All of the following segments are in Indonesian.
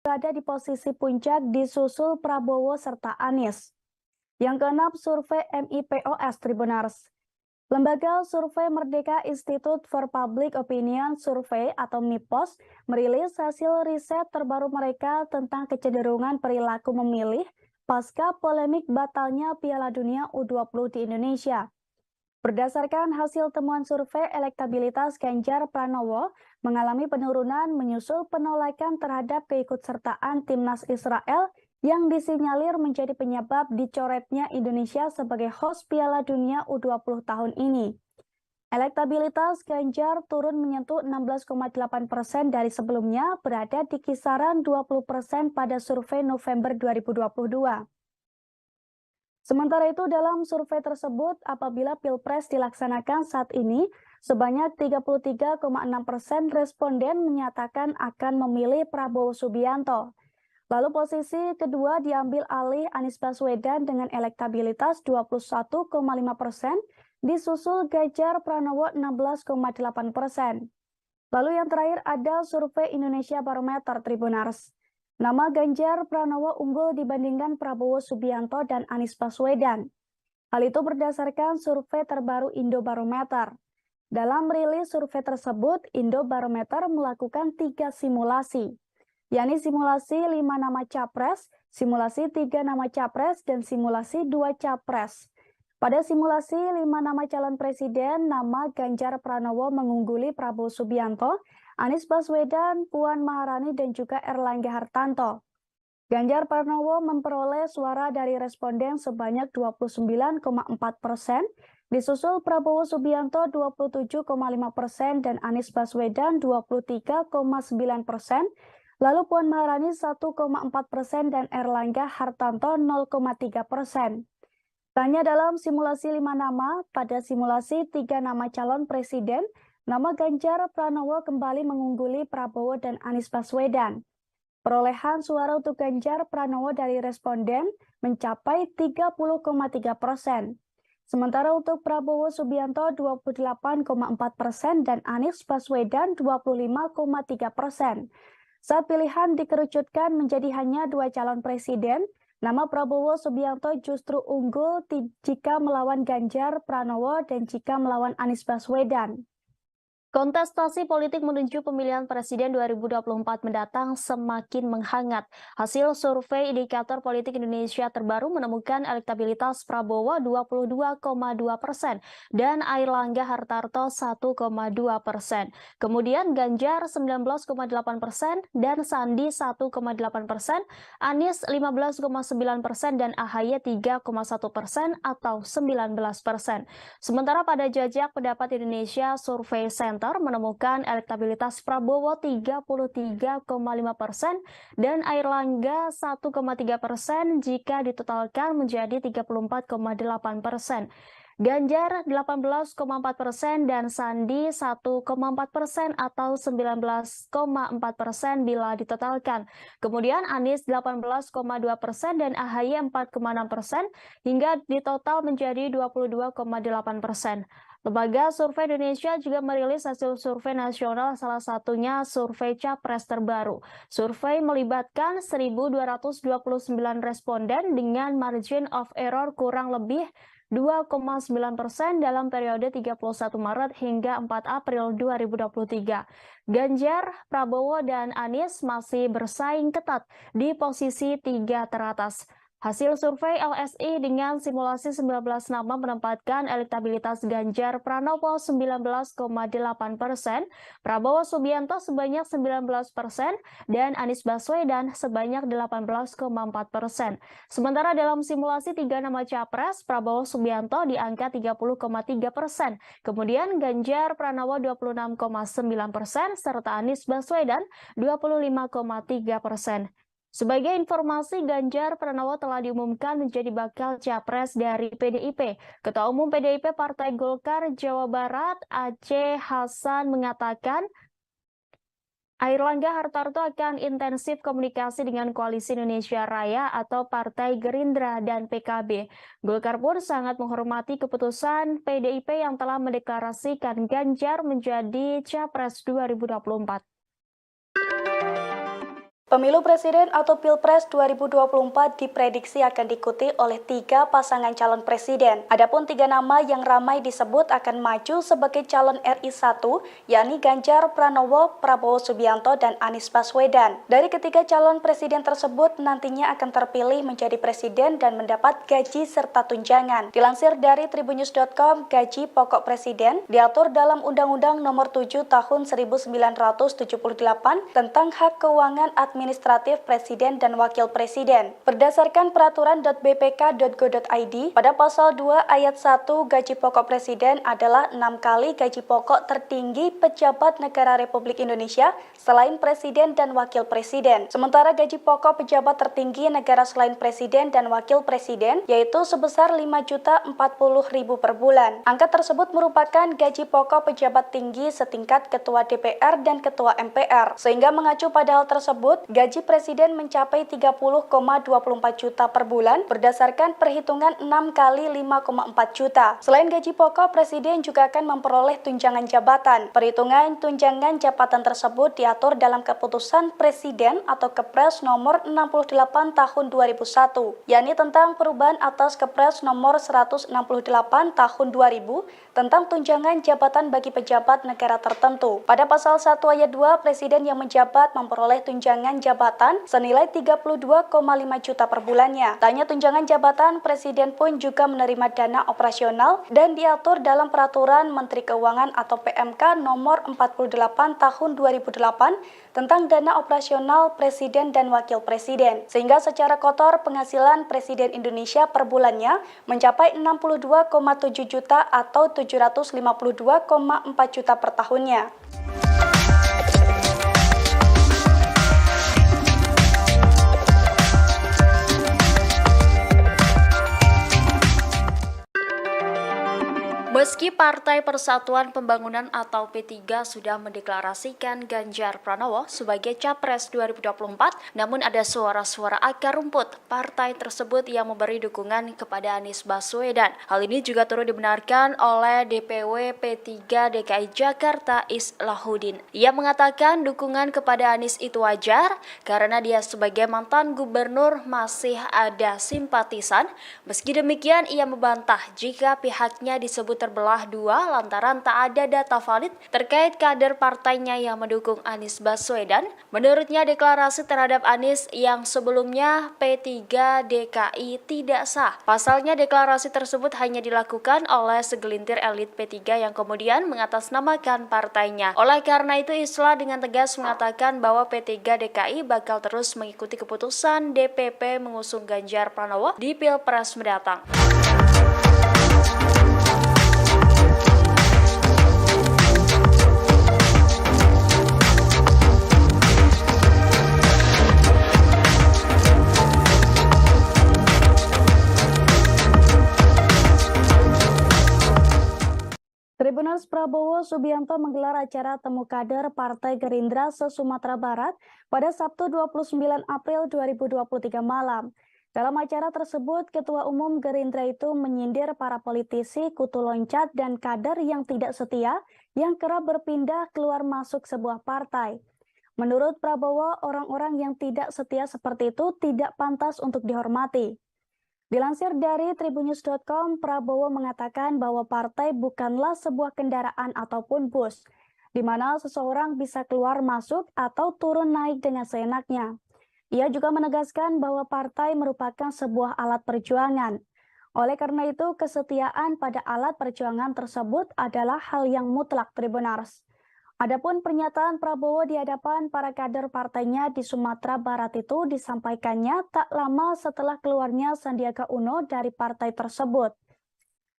berada di posisi puncak disusul Prabowo serta Anies. Yang keenam, survei MIPOS Tribunars. Lembaga Survei Merdeka Institute for Public Opinion Survey atau MIPOS merilis hasil riset terbaru mereka tentang kecenderungan perilaku memilih pasca polemik batalnya Piala Dunia U20 di Indonesia. Berdasarkan hasil temuan survei, elektabilitas Ganjar Pranowo mengalami penurunan menyusul penolakan terhadap keikutsertaan timnas Israel yang disinyalir menjadi penyebab dicoretnya Indonesia sebagai host Piala Dunia U20 tahun ini. Elektabilitas Ganjar turun menyentuh 16,8% dari sebelumnya, berada di kisaran 20% pada survei November 2022. Sementara itu, dalam survei tersebut, apabila Pilpres dilaksanakan saat ini, sebanyak 33,6% responden menyatakan akan memilih Prabowo Subianto. Lalu posisi kedua diambil alih Anies Baswedan dengan elektabilitas 21,5%, disusul Ganjar Pranowo 16,8%. Lalu yang terakhir ada survei Indonesia Barometer Tribunars. Nama Ganjar Pranowo unggul dibandingkan Prabowo Subianto dan Anies Baswedan. Hal itu berdasarkan survei terbaru Indobarometer. Dalam rilis survei tersebut, Indobarometer melakukan 3 simulasi, yakni simulasi 5 nama capres, simulasi 3 nama capres, dan simulasi 2 capres. Pada simulasi 5 nama calon presiden, nama Ganjar Pranowo mengungguli Prabowo Subianto, Anies Baswedan, Puan Maharani, dan juga Erlangga Hartarto. Ganjar Pranowo memperoleh suara dari responden sebanyak 29,4%, disusul Prabowo Subianto 27,5% dan Anies Baswedan 23,9%, lalu Puan Maharani 1,4% dan Erlangga Hartarto 0,3%. Tanya dalam simulasi 5 nama, pada simulasi 3 nama calon presiden, nama Ganjar Pranowo kembali mengungguli Prabowo dan Anies Baswedan. Perolehan suara untuk Ganjar Pranowo dari responden mencapai 30,3%. Sementara untuk Prabowo Subianto 28,4% dan Anies Baswedan 25,3%. Saat pilihan dikerucutkan menjadi hanya 2 calon presiden, nama Prabowo Subianto justru unggul jika melawan Ganjar Pranowo dan jika melawan Anies Baswedan. Kontestasi politik menuju pemilihan presiden 2024 mendatang semakin menghangat. Hasil survei indikator politik Indonesia terbaru menemukan elektabilitas Prabowo 22,2% dan Airlangga Hartarto 1,2%. Kemudian Ganjar 19,8% dan Sandi 1,8%, Anies 15,9% dan AHY 3,1% atau 19%. Sementara pada jajak pendapat Indonesia Survey Center menemukan elektabilitas Prabowo 33,5% dan Airlangga 1,3% jika ditotalkan menjadi 34,8%. Ganjar 18,4% dan Sandi 1,4% atau 19,4% bila ditotalkan. Kemudian Anies 18,2% dan AHY 4,6% hingga ditotal menjadi 22,8%. Lembaga Survei Indonesia juga merilis hasil survei nasional, salah satunya survei Capres terbaru. Survei melibatkan 1.229 responden dengan margin of error kurang lebih 2,9% dalam periode 31 Maret hingga 4 April 2023. Ganjar, Prabowo, dan Anies masih bersaing ketat di posisi 3 teratas. Hasil survei LSI dengan simulasi 19 nama menempatkan elektabilitas Ganjar Pranowo 19,8%, Prabowo Subianto sebanyak 19%, dan Anies Baswedan sebanyak 18,4%. Sementara dalam simulasi 3 nama capres, Prabowo Subianto di angka 30,3%, kemudian Ganjar Pranowo 26,9%, serta Anies Baswedan 25,3%. Sebagai informasi, Ganjar Pranowo telah diumumkan menjadi bakal capres dari PDIP. Ketua Umum PDIP Partai Golkar Jawa Barat, Aceh Hasan, mengatakan Airlangga Hartarto akan intensif komunikasi dengan Koalisi Indonesia Raya atau Partai Gerindra dan PKB. Golkar pun sangat menghormati keputusan PDIP yang telah mendeklarasikan Ganjar menjadi capres 2024. Pemilu Presiden atau Pilpres 2024 diprediksi akan diikuti oleh 3 pasangan calon presiden. Adapun 3 nama yang ramai disebut akan maju sebagai calon RI 1, yakni Ganjar Pranowo, Prabowo Subianto, dan Anies Baswedan. Dari ketiga calon presiden tersebut nantinya akan terpilih menjadi presiden dan mendapat gaji serta tunjangan. Dilansir dari tribunnews.com, gaji pokok presiden diatur dalam Undang-Undang Nomor 7 Tahun 1978 tentang hak keuangan administratif Presiden dan Wakil Presiden. Berdasarkan peraturan .bpk.go.id, pada pasal 2 ayat 1, gaji pokok Presiden adalah 6 kali gaji pokok tertinggi pejabat negara Republik Indonesia selain Presiden dan Wakil Presiden. Sementara gaji pokok pejabat tertinggi negara selain Presiden dan Wakil Presiden yaitu sebesar Rp5.040.000 per bulan. Angka tersebut merupakan gaji pokok pejabat tinggi setingkat Ketua DPR dan Ketua MPR. Sehingga mengacu pada hal tersebut, gaji Presiden mencapai 30,24 juta per bulan berdasarkan perhitungan 6 kali 5,4 juta. Selain gaji pokok, Presiden juga akan memperoleh tunjangan jabatan. Perhitungan tunjangan jabatan tersebut diatur dalam Keputusan Presiden atau Kepres nomor 68 tahun 2001, yakni tentang perubahan atas Kepres nomor 168 tahun 2000 tentang tunjangan jabatan bagi pejabat negara tertentu. Pada pasal 1 ayat 2, Presiden yang menjabat memperoleh tunjangan jabatan senilai 32,5 juta per bulannya. Tak hanya tunjangan jabatan, Presiden pun juga menerima dana operasional dan diatur dalam Peraturan Menteri Keuangan atau PMK nomor 48 tahun 2008 tentang dana operasional Presiden dan Wakil Presiden. Sehingga secara kotor penghasilan Presiden Indonesia per bulannya mencapai 62,7 juta atau 752,4 juta per tahunnya. Meski Partai Persatuan Pembangunan atau P3 sudah mendeklarasikan Ganjar Pranowo sebagai Capres 2024, namun ada suara-suara akar rumput partai tersebut yang memberi dukungan kepada Anies Baswedan. Hal ini juga turut dibenarkan oleh DPW P3 DKI Jakarta Islahuddin. Ia mengatakan dukungan kepada Anies itu wajar karena dia sebagai mantan gubernur masih ada simpatisan. Meski demikian, ia membantah jika pihaknya disebut terbelah dua lantaran tak ada data valid terkait kader partainya yang mendukung Anies Baswedan. Menurutnya, deklarasi terhadap Anies yang sebelumnya P3 DKI tidak sah. Pasalnya, deklarasi tersebut hanya dilakukan oleh segelintir elit P3 yang kemudian mengatasnamakan partainya. Oleh karena itu, Islah dengan tegas mengatakan bahwa P3 DKI bakal terus mengikuti keputusan DPP mengusung Ganjar Pranowo di Pilpres mendatang. Tribunnews Prabowo Subianto menggelar acara temu kader Partai Gerindra se-Sumatera Barat pada Sabtu 29 April 2023 malam. Dalam acara tersebut, Ketua Umum Gerindra itu menyindir para politisi kutu loncat dan kader yang tidak setia yang kerap berpindah keluar masuk sebuah partai. Menurut Prabowo, orang-orang yang tidak setia seperti itu tidak pantas untuk dihormati. Dilansir dari tribunnews.com, Prabowo mengatakan bahwa partai bukanlah sebuah kendaraan ataupun bus, di mana seseorang bisa keluar masuk atau turun naik dengan seenaknya. Ia juga menegaskan bahwa partai merupakan sebuah alat perjuangan. Oleh karena itu, kesetiaan pada alat perjuangan tersebut adalah hal yang mutlak Tribunars. Adapun pernyataan Prabowo di hadapan para kader partainya di Sumatera Barat itu disampaikannya tak lama setelah keluarnya Sandiaga Uno dari partai tersebut.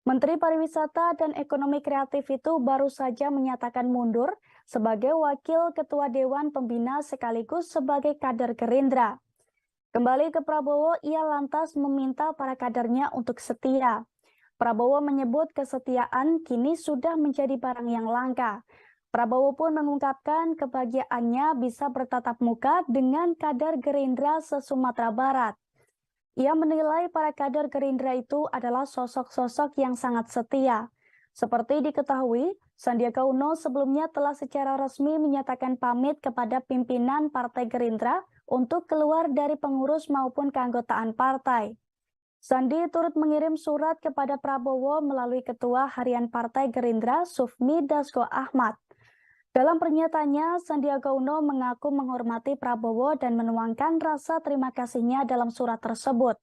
Menteri Pariwisata dan Ekonomi Kreatif itu baru saja menyatakan mundur sebagai Wakil Ketua Dewan Pembina sekaligus sebagai kader Gerindra. Kembali ke Prabowo, ia lantas meminta para kadernya untuk setia. Prabowo menyebut kesetiaan kini sudah menjadi barang yang langka. Prabowo pun mengungkapkan kebahagiaannya bisa bertatap muka dengan kader Gerindra se-Sumatera Barat. Ia menilai para kader Gerindra itu adalah sosok-sosok yang sangat setia. Seperti diketahui, Sandiaga Uno sebelumnya telah secara resmi menyatakan pamit kepada pimpinan Partai Gerindra untuk keluar dari pengurus maupun keanggotaan partai. Sandi turut mengirim surat kepada Prabowo melalui Ketua Harian Partai Gerindra Sufmi Dasko Ahmad. Dalam pernyataannya, Sandiaga Uno mengaku menghormati Prabowo dan menuangkan rasa terima kasihnya dalam surat tersebut.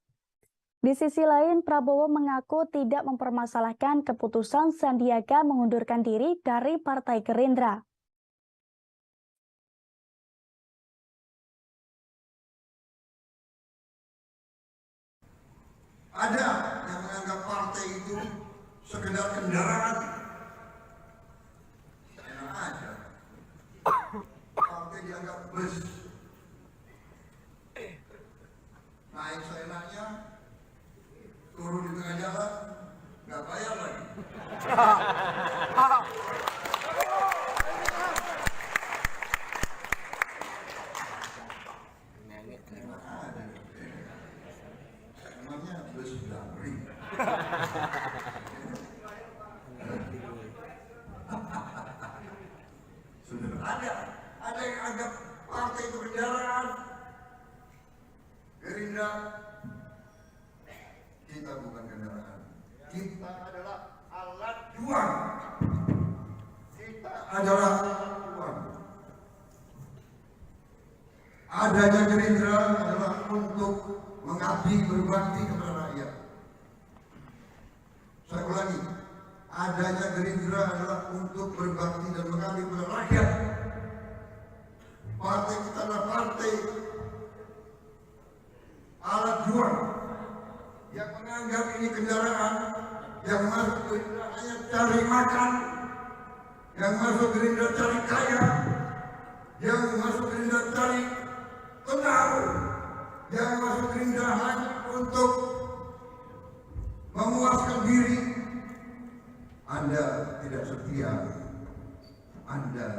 Di sisi lain, Prabowo mengaku tidak mempermasalahkan keputusan Sandiaga mengundurkan diri dari Partai Gerindra. Ada yang menganggap partai itu sekedar kendaraan. Enak aja. Partai dianggap bus. Naik seenaknya, turun di tengah jalan, nggak bayar lagi. Namanya bus Damri. Sudah ada yang anggap partai itu kendaraan. Gerindra, kita bukan kendaraan. Kita adalah alat juang. Kita adalah alat juang. Adanya Gerindra adalah untuk mengabdi berbakti kepada rakyat. Saya ulangi, adanya Gerindra adalah untuk berbakti dan mengabdi kepada rakyat. Partai kita adalah partai alat juang yang menganggap ini kendaraan, yang masuk Gerindra hanya cari makan, yang masuk Gerindra cari kaya, yang masuk Gerindra cari tenang, yang masuk Gerindra hanya untuk memuaskan diri. Anda tidak setia. Anda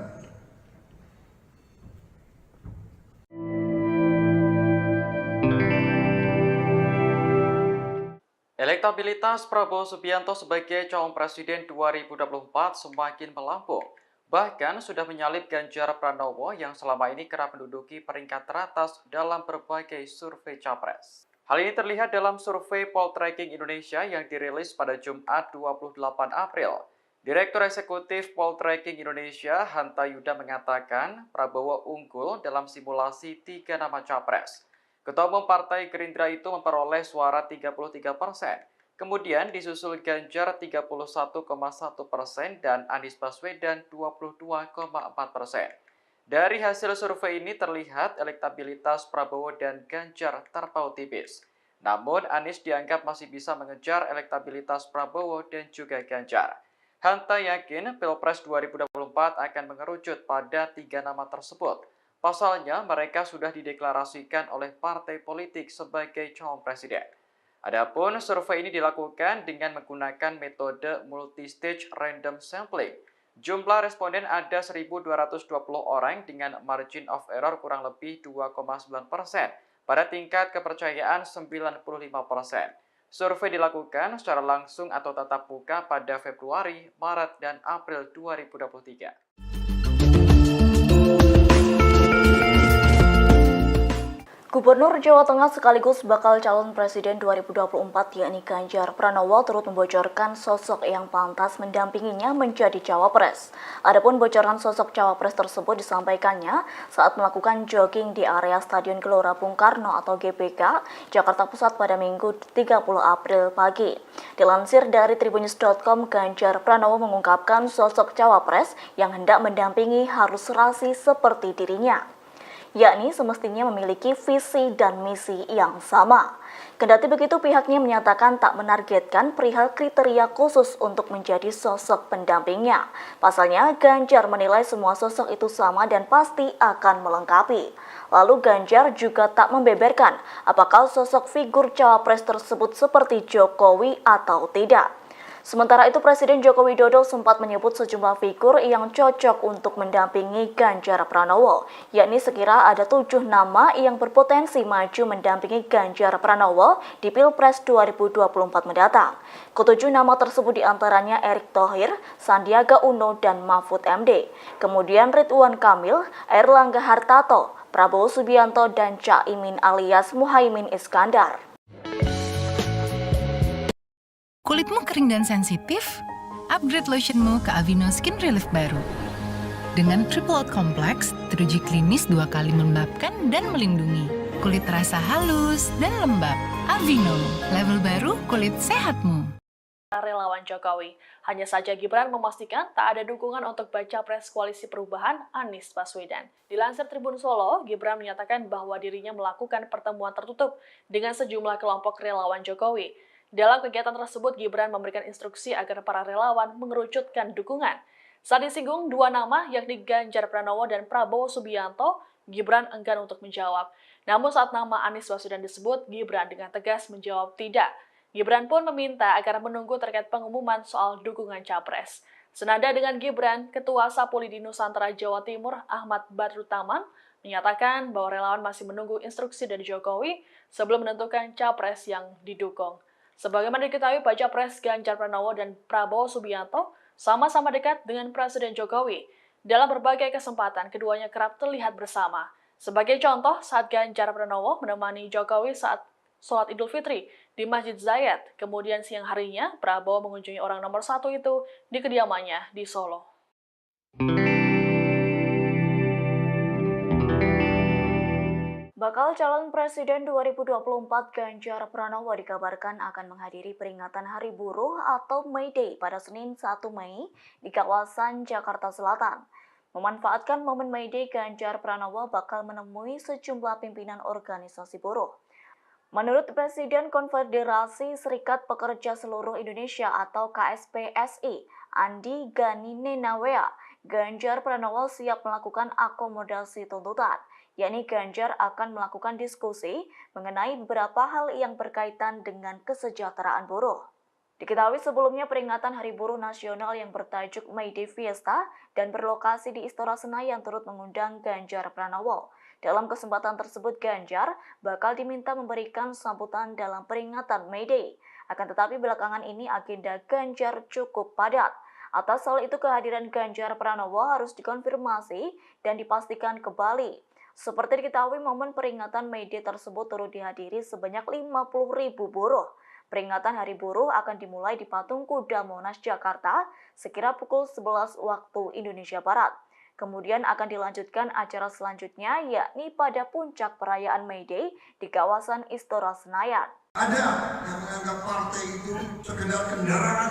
Elektabilitas Prabowo Subianto sebagai calon presiden 2024 semakin melambung. Bahkan sudah menyalip Ganjar Pranowo yang selama ini kerap menduduki peringkat teratas dalam berbagai survei capres. Hal ini terlihat dalam survei Poltreking Indonesia yang dirilis pada Jumat 28 April. Direktur Eksekutif Poltreking Indonesia, Hanta Yuda mengatakan Prabowo unggul dalam simulasi 3 nama capres. Ketua Umum Partai Gerindra itu memperoleh suara 33%. Kemudian disusul Ganjar 31,1% dan Anies Baswedan 22,4%. Dari hasil survei ini terlihat elektabilitas Prabowo dan Ganjar terpaut tipis. Namun Anies dianggap masih bisa mengejar elektabilitas Prabowo dan juga Ganjar. Hanta yakin Pilpres 2024 akan mengerucut pada 3 nama tersebut. Pasalnya, mereka sudah dideklarasikan oleh partai politik sebagai calon presiden. Adapun survei ini dilakukan dengan menggunakan metode multi-stage random sampling. Jumlah responden ada 1.220 orang dengan margin of error kurang lebih 2,9% pada tingkat kepercayaan 95%. Survei dilakukan secara langsung atau tatap muka pada Februari, Maret, dan April 2023. Gubernur Jawa Tengah sekaligus bakal calon presiden 2024 yakni Ganjar Pranowo turut membocorkan sosok yang pantas mendampinginya menjadi cawapres. Adapun bocoran sosok cawapres tersebut disampaikannya saat melakukan jogging di area Stadion Gelora Bung Karno atau GBK, Jakarta Pusat pada Minggu 30 April pagi. Dilansir dari tribunnews.com, Ganjar Pranowo mengungkapkan sosok cawapres yang hendak mendampingi harus serasi seperti dirinya, yakni semestinya memiliki visi dan misi yang sama. Kendati begitu, pihaknya menyatakan tak menargetkan perihal kriteria khusus untuk menjadi sosok pendampingnya. Pasalnya, Ganjar menilai semua sosok itu sama dan pasti akan melengkapi. Lalu Ganjar juga tak membeberkan apakah sosok figur cawapres tersebut seperti Jokowi atau tidak. Sementara itu, Presiden Joko Widodo sempat menyebut sejumlah figur yang cocok untuk mendampingi Ganjar Pranowo, yakni sekira ada 7 nama yang berpotensi maju mendampingi Ganjar Pranowo di Pilpres 2024 mendatang. Ketujuh nama tersebut diantaranya Erick Thohir, Sandiaga Uno, dan Mahfud MD. Kemudian Ridwan Kamil, Airlangga Hartarto, Prabowo Subianto dan Caimin alias Muhaimin Iskandar. Kulitmu kering dan sensitif? Upgrade lotionmu ke Aveeno Skin Relief baru. Dengan Triple Out Complex, teruji klinis 2 kali melembabkan dan melindungi. Kulit terasa halus dan lembab. Aveeno, level baru kulit sehatmu. Relawan Jokowi. Hanya saja Gibran memastikan tak ada dukungan untuk baca pres Koalisi Perubahan Anies Baswedan. Dilansir Tribun Solo, Gibran menyatakan bahwa dirinya melakukan pertemuan tertutup dengan sejumlah kelompok relawan Jokowi. Dalam kegiatan tersebut, Gibran memberikan instruksi agar para relawan mengerucutkan dukungan. Saat disinggung 2 nama yakni Ganjar Pranowo dan Prabowo Subianto, Gibran enggan untuk menjawab. Namun saat nama Anies Baswedan disebut, Gibran dengan tegas menjawab tidak. Gibran pun meminta agar menunggu terkait pengumuman soal dukungan capres. Senada dengan Gibran, Ketua Sapuli di Nusantara Jawa Timur Ahmad Badrutaman menyatakan bahwa relawan masih menunggu instruksi dari Jokowi sebelum menentukan capres yang didukung. Sebagaimana diketahui, baca pres Ganjar Pranowo dan Prabowo Subianto sama-sama dekat dengan Presiden Jokowi. Dalam berbagai kesempatan, keduanya kerap terlihat bersama. Sebagai contoh, saat Ganjar Pranowo menemani Jokowi saat sholat Idul Fitri di Masjid Zayed, kemudian siang harinya Prabowo mengunjungi orang nomor 1 itu di kediamannya di Solo. Bakal calon Presiden 2024 Ganjar Pranowo dikabarkan akan menghadiri peringatan Hari Buruh atau May Day pada Senin 1 Mei di kawasan Jakarta Selatan. Memanfaatkan momen May Day, Ganjar Pranowo bakal menemui sejumlah pimpinan organisasi buruh. Menurut Presiden Konfederasi Serikat Pekerja Seluruh Indonesia atau KSPSI, Andi Gani Nenawea, Ganjar Pranowo siap melakukan akomodasi tuntutan, yakni Ganjar akan melakukan diskusi mengenai beberapa hal yang berkaitan dengan kesejahteraan buruh. Diketahui sebelumnya peringatan Hari Buruh Nasional yang bertajuk May Day Fiesta dan berlokasi di Istora Senayan turut mengundang Ganjar Pranowo. Dalam kesempatan tersebut, Ganjar bakal diminta memberikan sambutan dalam peringatan May Day. Akan tetapi belakangan ini agenda Ganjar cukup padat. Atas hal itu kehadiran Ganjar Pranowo harus dikonfirmasi dan dipastikan kembali. Seperti diketahui, momen peringatan May Day tersebut turut dihadiri sebanyak 50.000 buruh. Peringatan Hari Buruh akan dimulai di Patung Kuda Monas, Jakarta, sekira pukul 11 waktu Indonesia Barat. Kemudian akan dilanjutkan acara selanjutnya, yakni pada puncak perayaan May Day di kawasan Istora Senayan. Ada yang menganggap partai itu sekedar kendaraan.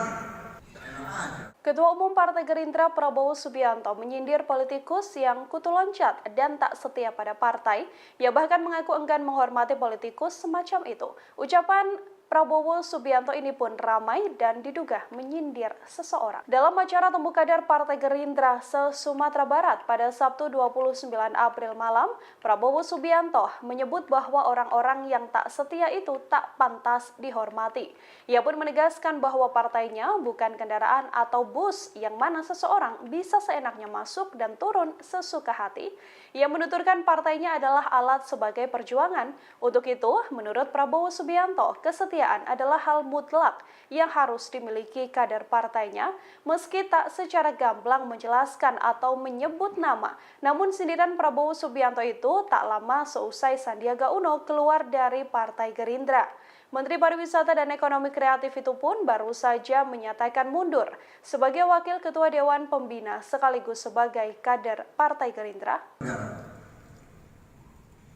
Ketua Umum Partai Gerindra Prabowo Subianto menyindir politikus yang kutu loncat dan tak setia pada partai. Ia bahkan mengaku enggan menghormati politikus semacam itu. Ucapan Prabowo Subianto ini pun ramai dan diduga menyindir seseorang. Dalam acara Temu Kader Partai Gerindra se-Sumatera Barat pada Sabtu 29 April malam, Prabowo Subianto menyebut bahwa orang-orang yang tak setia itu tak pantas dihormati. Ia pun menegaskan bahwa partainya bukan kendaraan atau bus yang mana seseorang bisa seenaknya masuk dan turun sesuka hati. Ia menuturkan partainya adalah alat sebagai perjuangan. Untuk itu, menurut Prabowo Subianto, kesetiaan adalah hal mutlak yang harus dimiliki kader partainya, meski tak secara gamblang menjelaskan atau menyebut nama. Namun sindiran Prabowo Subianto itu tak lama seusai Sandiaga Uno keluar dari Partai Gerindra. Menteri Pariwisata dan Ekonomi Kreatif itu pun baru saja menyatakan mundur sebagai Wakil Ketua Dewan Pembina sekaligus sebagai kader Partai Gerindra.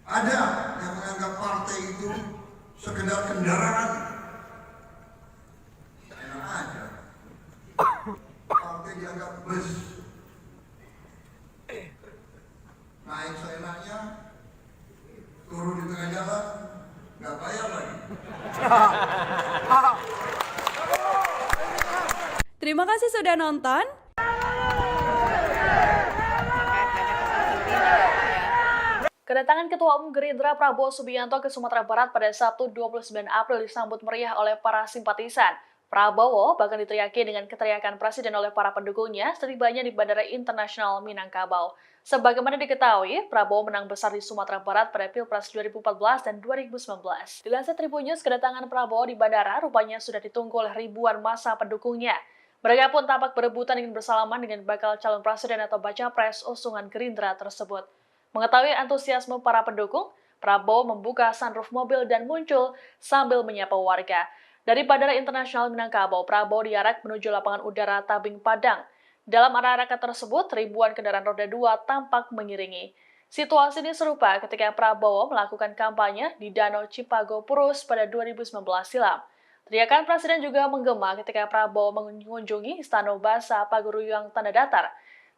Ada yang menganggap partai itu sekedar kendaraan. Enak aja. Partai dianggap bus. Naik seenaknya, turun di tengah jalan, nggak bayar lagi. Terima kasih sudah nonton. Kedatangan Ketua Umum Gerindra Prabowo Subianto ke Sumatera Barat pada Sabtu 29 April disambut meriah oleh para simpatisan. Prabowo bahkan diteriaki dengan keteriakan presiden oleh para pendukungnya setibanya di Bandara Internasional Minangkabau. Sebagaimana diketahui, Prabowo menang besar di Sumatera Barat pada Pilpres 2014 dan 2019. Dilansir Tribun News, kedatangan Prabowo di bandara rupanya sudah ditunggu oleh ribuan massa pendukungnya. Mereka pun tampak berebutan ingin bersalaman dengan bakal calon presiden atau baca pres usungan Gerindra tersebut. Mengetahui antusiasme para pendukung, Prabowo membuka sunroof mobil dan muncul sambil menyapa warga. Dari Bandara Internasional Minangkabau, Prabowo diarak menuju lapangan udara Tabing Padang. Dalam arakan tersebut, ribuan kendaraan roda 2 tampak mengiringi. Situasi ini serupa ketika Prabowo melakukan kampanye di Danau Cipago Purus pada 2019 silam. Teriakan Presiden juga menggema ketika Prabowo mengunjungi Istana Basa Paguruyang Tanda Datar.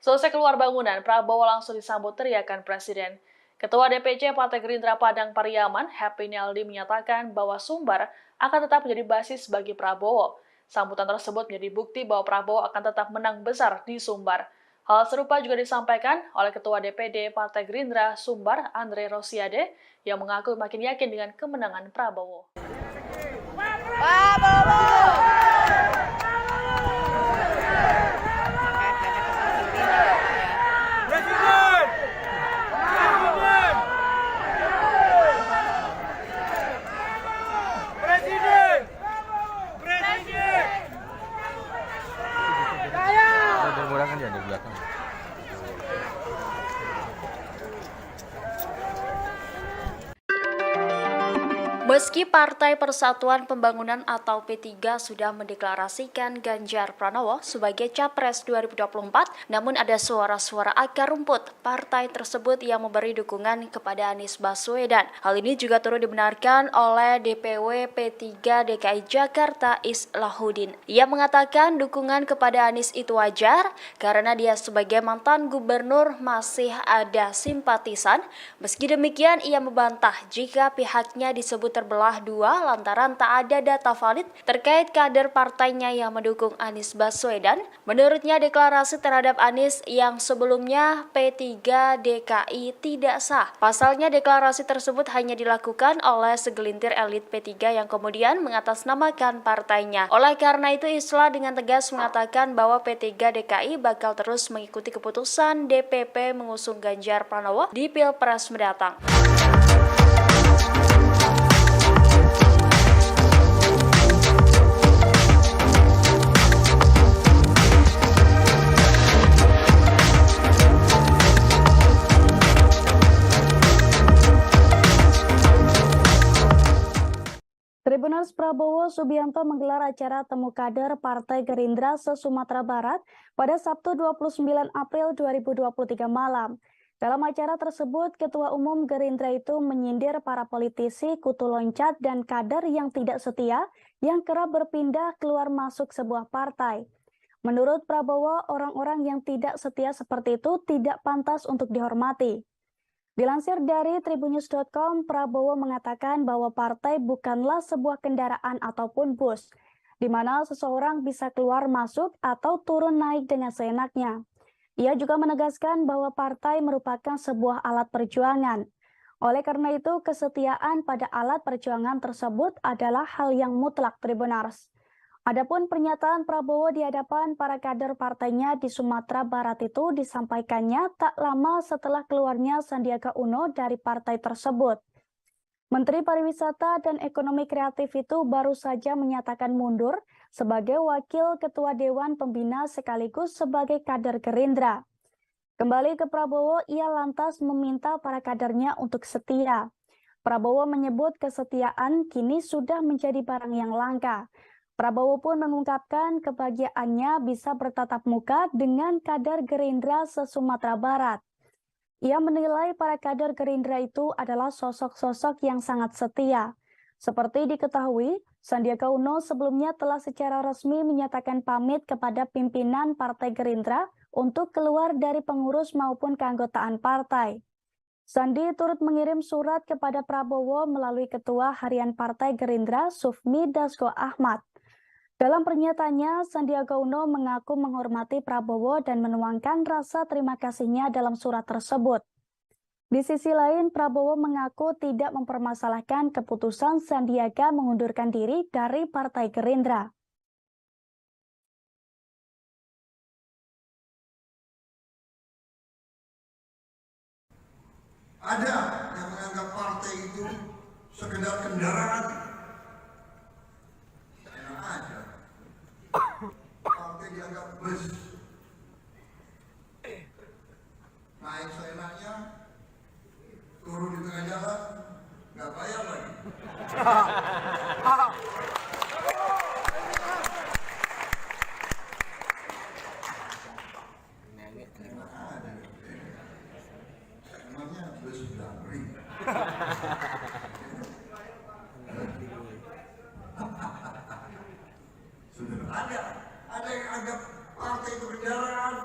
Selesai keluar bangunan, Prabowo langsung disambut teriakan Presiden. Ketua DPC Partai Gerindra Padang Pariaman, Happy Naldi, menyatakan bahwa Sumbar akan tetap menjadi basis bagi Prabowo. Sambutan tersebut menjadi bukti bahwa Prabowo akan tetap menang besar di Sumbar. Hal serupa juga disampaikan oleh Ketua DPD Partai Gerindra Sumbar, Andre Rosiade, yang mengaku makin yakin dengan kemenangan Prabowo. Meski Partai Persatuan Pembangunan atau P3 sudah mendeklarasikan Ganjar Pranowo sebagai Capres 2024, namun ada suara-suara akar rumput partai tersebut yang memberi dukungan kepada Anies Baswedan. Hal ini juga turut dibenarkan oleh DPW P3 DKI Jakarta Islahuddin. Ia mengatakan dukungan kepada Anies itu wajar karena dia sebagai mantan gubernur masih ada simpatisan. Meski demikian, ia membantah jika pihaknya disebut terbelah dua lantaran tak ada data valid terkait kader partainya yang mendukung Anies Baswedan. Menurutnya, deklarasi terhadap Anies yang sebelumnya P3 DKI tidak sah. Pasalnya, deklarasi tersebut hanya dilakukan oleh segelintir elit P3 yang kemudian mengatasnamakan partainya. Oleh karena itu, Islah dengan tegas mengatakan bahwa P3 DKI bakal terus mengikuti keputusan DPP mengusung Ganjar Pranowo di Pilpres mendatang. Tribuners Prabowo Subianto menggelar acara temu kader Partai Gerindra se-Sumatera Barat pada Sabtu 29 April 2023 malam. Dalam acara tersebut, Ketua Umum Gerindra itu menyindir para politisi, kutu loncat, dan kader yang tidak setia yang kerap berpindah keluar masuk sebuah partai. Menurut Prabowo, orang-orang yang tidak setia seperti itu tidak pantas untuk dihormati. Dilansir dari tribunnews.com, Prabowo mengatakan bahwa partai bukanlah sebuah kendaraan ataupun bus, di mana seseorang bisa keluar masuk atau turun naik dengan seenaknya. Ia juga menegaskan bahwa partai merupakan sebuah alat perjuangan. Oleh karena itu, kesetiaan pada alat perjuangan tersebut adalah hal yang mutlak, Tribuners. Adapun pernyataan Prabowo di hadapan para kader partainya di Sumatera Barat itu disampaikannya tak lama setelah keluarnya Sandiaga Uno dari partai tersebut. Menteri Pariwisata dan Ekonomi Kreatif itu baru saja menyatakan mundur sebagai Wakil Ketua Dewan Pembina sekaligus sebagai kader Gerindra. Kembali ke Prabowo, ia lantas meminta para kadernya untuk setia. Prabowo menyebut kesetiaan kini sudah menjadi barang yang langka. Prabowo pun mengungkapkan kebahagiaannya bisa bertatap muka dengan kader Gerindra se-Sumatera Barat. Ia menilai para kader Gerindra itu adalah sosok-sosok yang sangat setia. Seperti diketahui, Sandiaga Uno sebelumnya telah secara resmi menyatakan pamit kepada pimpinan Partai Gerindra untuk keluar dari pengurus maupun keanggotaan partai. Sandi turut mengirim surat kepada Prabowo melalui Ketua Harian Partai Gerindra Sufmi Dasko Ahmad. Dalam pernyataannya, Sandiaga Uno mengaku menghormati Prabowo dan menuangkan rasa terima kasihnya dalam surat tersebut. Di sisi lain, Prabowo mengaku tidak mempermasalahkan keputusan Sandiaga mengundurkan diri dari Partai Gerindra. Ada yang menganggap partai itu sekedar kendaraan. Enak aja. Partai dianggap bus. Naik seenaknya, sudah beri. Sudah ada yang anggap partai itu kendaraan.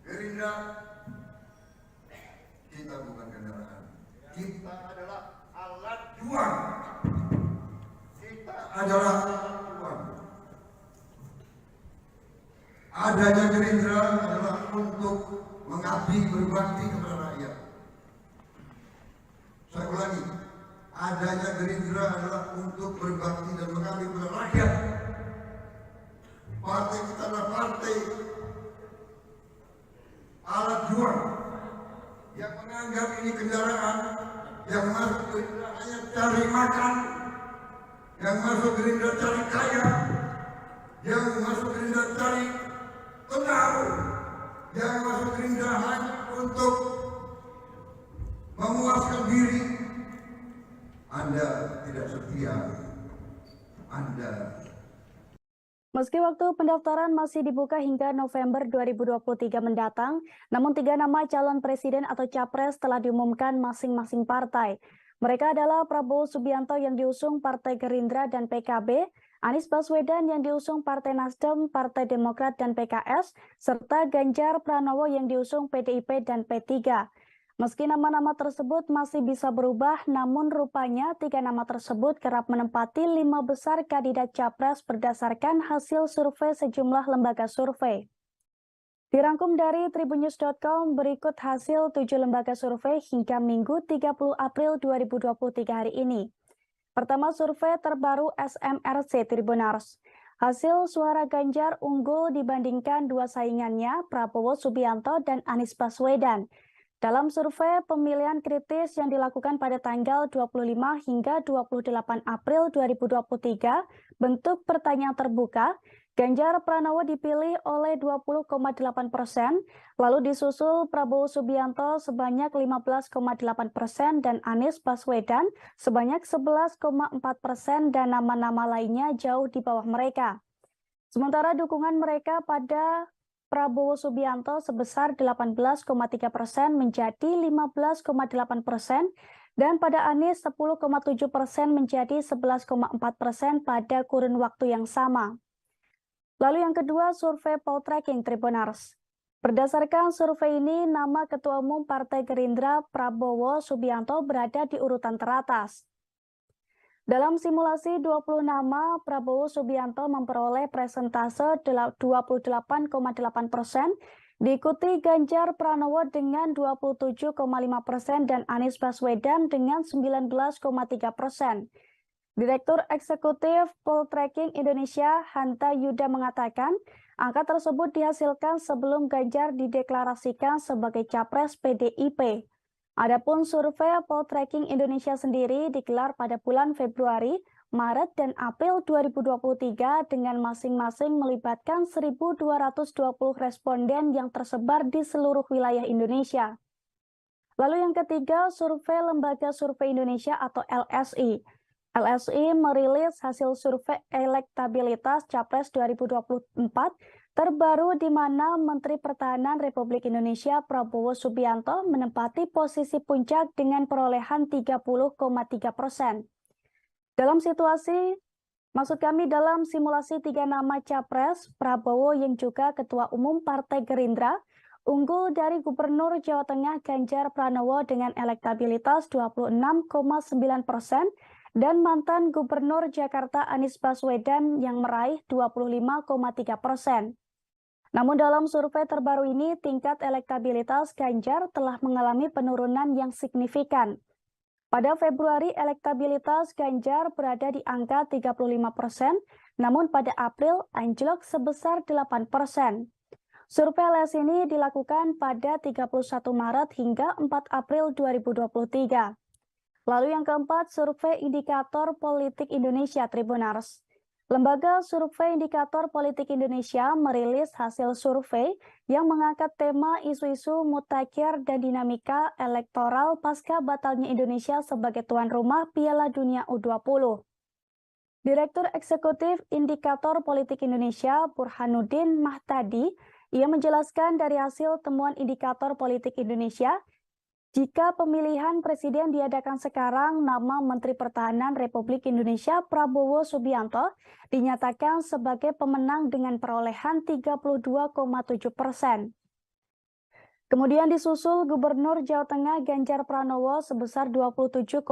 Gerindra, kita bukan kendaraan. Kita adalah alat juang. Kita adalah alat juang. Adanya Gerindra adalah untuk mengabdi berbakti kepada rakyat. Saya ulangi, adanya Gerindra adalah untuk berbakti dan mengabdi kepada rakyat. Partai kita adalah partai alat juang yang menganggap ini kendaraan, yang masuk Gerindra hanya cari makan, yang masuk Gerindra cari kaya, yang masuk Gerindra cari pengaruh, yang masuk Gerindra hanya untuk memuaskan diri. Anda tidak setia. Anda. Meski waktu pendaftaran masih dibuka hingga November 2023 mendatang, namun 3 nama calon presiden atau capres telah diumumkan masing-masing partai. Mereka adalah Prabowo Subianto yang diusung Partai Gerindra dan PKB, Anies Baswedan yang diusung Partai Nasdem, Partai Demokrat dan PKS, serta Ganjar Pranowo yang diusung PDIP dan P3. Meski nama-nama tersebut masih bisa berubah, namun rupanya 3 nama tersebut kerap menempati 5 besar kandidat capres berdasarkan hasil survei sejumlah lembaga survei. Dirangkum dari tribunnews.com, berikut hasil 7 lembaga survei hingga Minggu 30 April 2023 hari ini. Pertama, survei terbaru SMRC Tribunars. Hasil suara Ganjar unggul dibandingkan 2 saingannya, Prabowo Subianto dan Anies Baswedan. Dalam survei pemilihan kritis yang dilakukan pada tanggal 25 hingga 28 April 2023, bentuk pertanyaan terbuka, Ganjar Pranowo dipilih oleh 20,8%, lalu disusul Prabowo Subianto sebanyak 15,8% dan Anies Baswedan sebanyak 11,4% dan nama-nama lainnya jauh di bawah mereka. Sementara dukungan mereka pada Prabowo Subianto sebesar 18,3% menjadi 15,8% dan pada Anies 10,7% menjadi 11,4% pada kurun waktu yang sama. Lalu yang kedua, survei Poltreking Tribunars. Berdasarkan survei ini, nama Ketua Umum Partai Gerindra Prabowo Subianto berada di urutan teratas. Dalam simulasi 20 nama, Prabowo Subianto memperoleh presentase 28,8%, diikuti Ganjar Pranowo dengan 27,5% dan Anies Baswedan dengan 19,3%. Direktur Eksekutif Poltreking Indonesia, Hanta Yuda mengatakan, angka tersebut dihasilkan sebelum Ganjar dideklarasikan sebagai capres PDIP. Adapun survei Poltreking Indonesia sendiri digelar pada bulan Februari, Maret, dan April 2023 dengan masing-masing melibatkan 1.220 responden yang tersebar di seluruh wilayah Indonesia. Lalu yang ketiga, survei Lembaga Survei Indonesia atau LSI. LSI merilis hasil survei elektabilitas Capres 2024 terbaru di mana Menteri Pertahanan Republik Indonesia Prabowo Subianto menempati posisi puncak dengan perolehan 30,3%. Dalam simulasi 3 nama Capres, Prabowo yang juga Ketua Umum Partai Gerindra, unggul dari Gubernur Jawa Tengah Ganjar Pranowo dengan elektabilitas 26,9% dan mantan Gubernur Jakarta Anies Baswedan yang meraih 25,3%. Namun dalam survei terbaru ini, tingkat elektabilitas Ganjar telah mengalami penurunan yang signifikan. Pada Februari, elektabilitas Ganjar berada di angka 35%, namun pada April anjlok sebesar 8%. Survei LS ini dilakukan pada 31 Maret hingga 4 April 2023. Lalu yang keempat, survei Indikator Politik Indonesia Tribunars. Lembaga Survei Indikator Politik Indonesia merilis hasil survei yang mengangkat tema isu-isu mutakhir dan dinamika elektoral pasca batalnya Indonesia sebagai tuan rumah Piala Dunia U20. Direktur Eksekutif Indikator Politik Indonesia Burhanuddin Mahtadi, ia menjelaskan dari hasil temuan Indikator Politik Indonesia, Jika pemilihan presiden diadakan sekarang, nama Menteri Pertahanan Republik Indonesia Prabowo Subianto dinyatakan sebagai pemenang dengan perolehan 32,7%. Kemudian disusul Gubernur Jawa Tengah Ganjar Pranowo sebesar 27,9%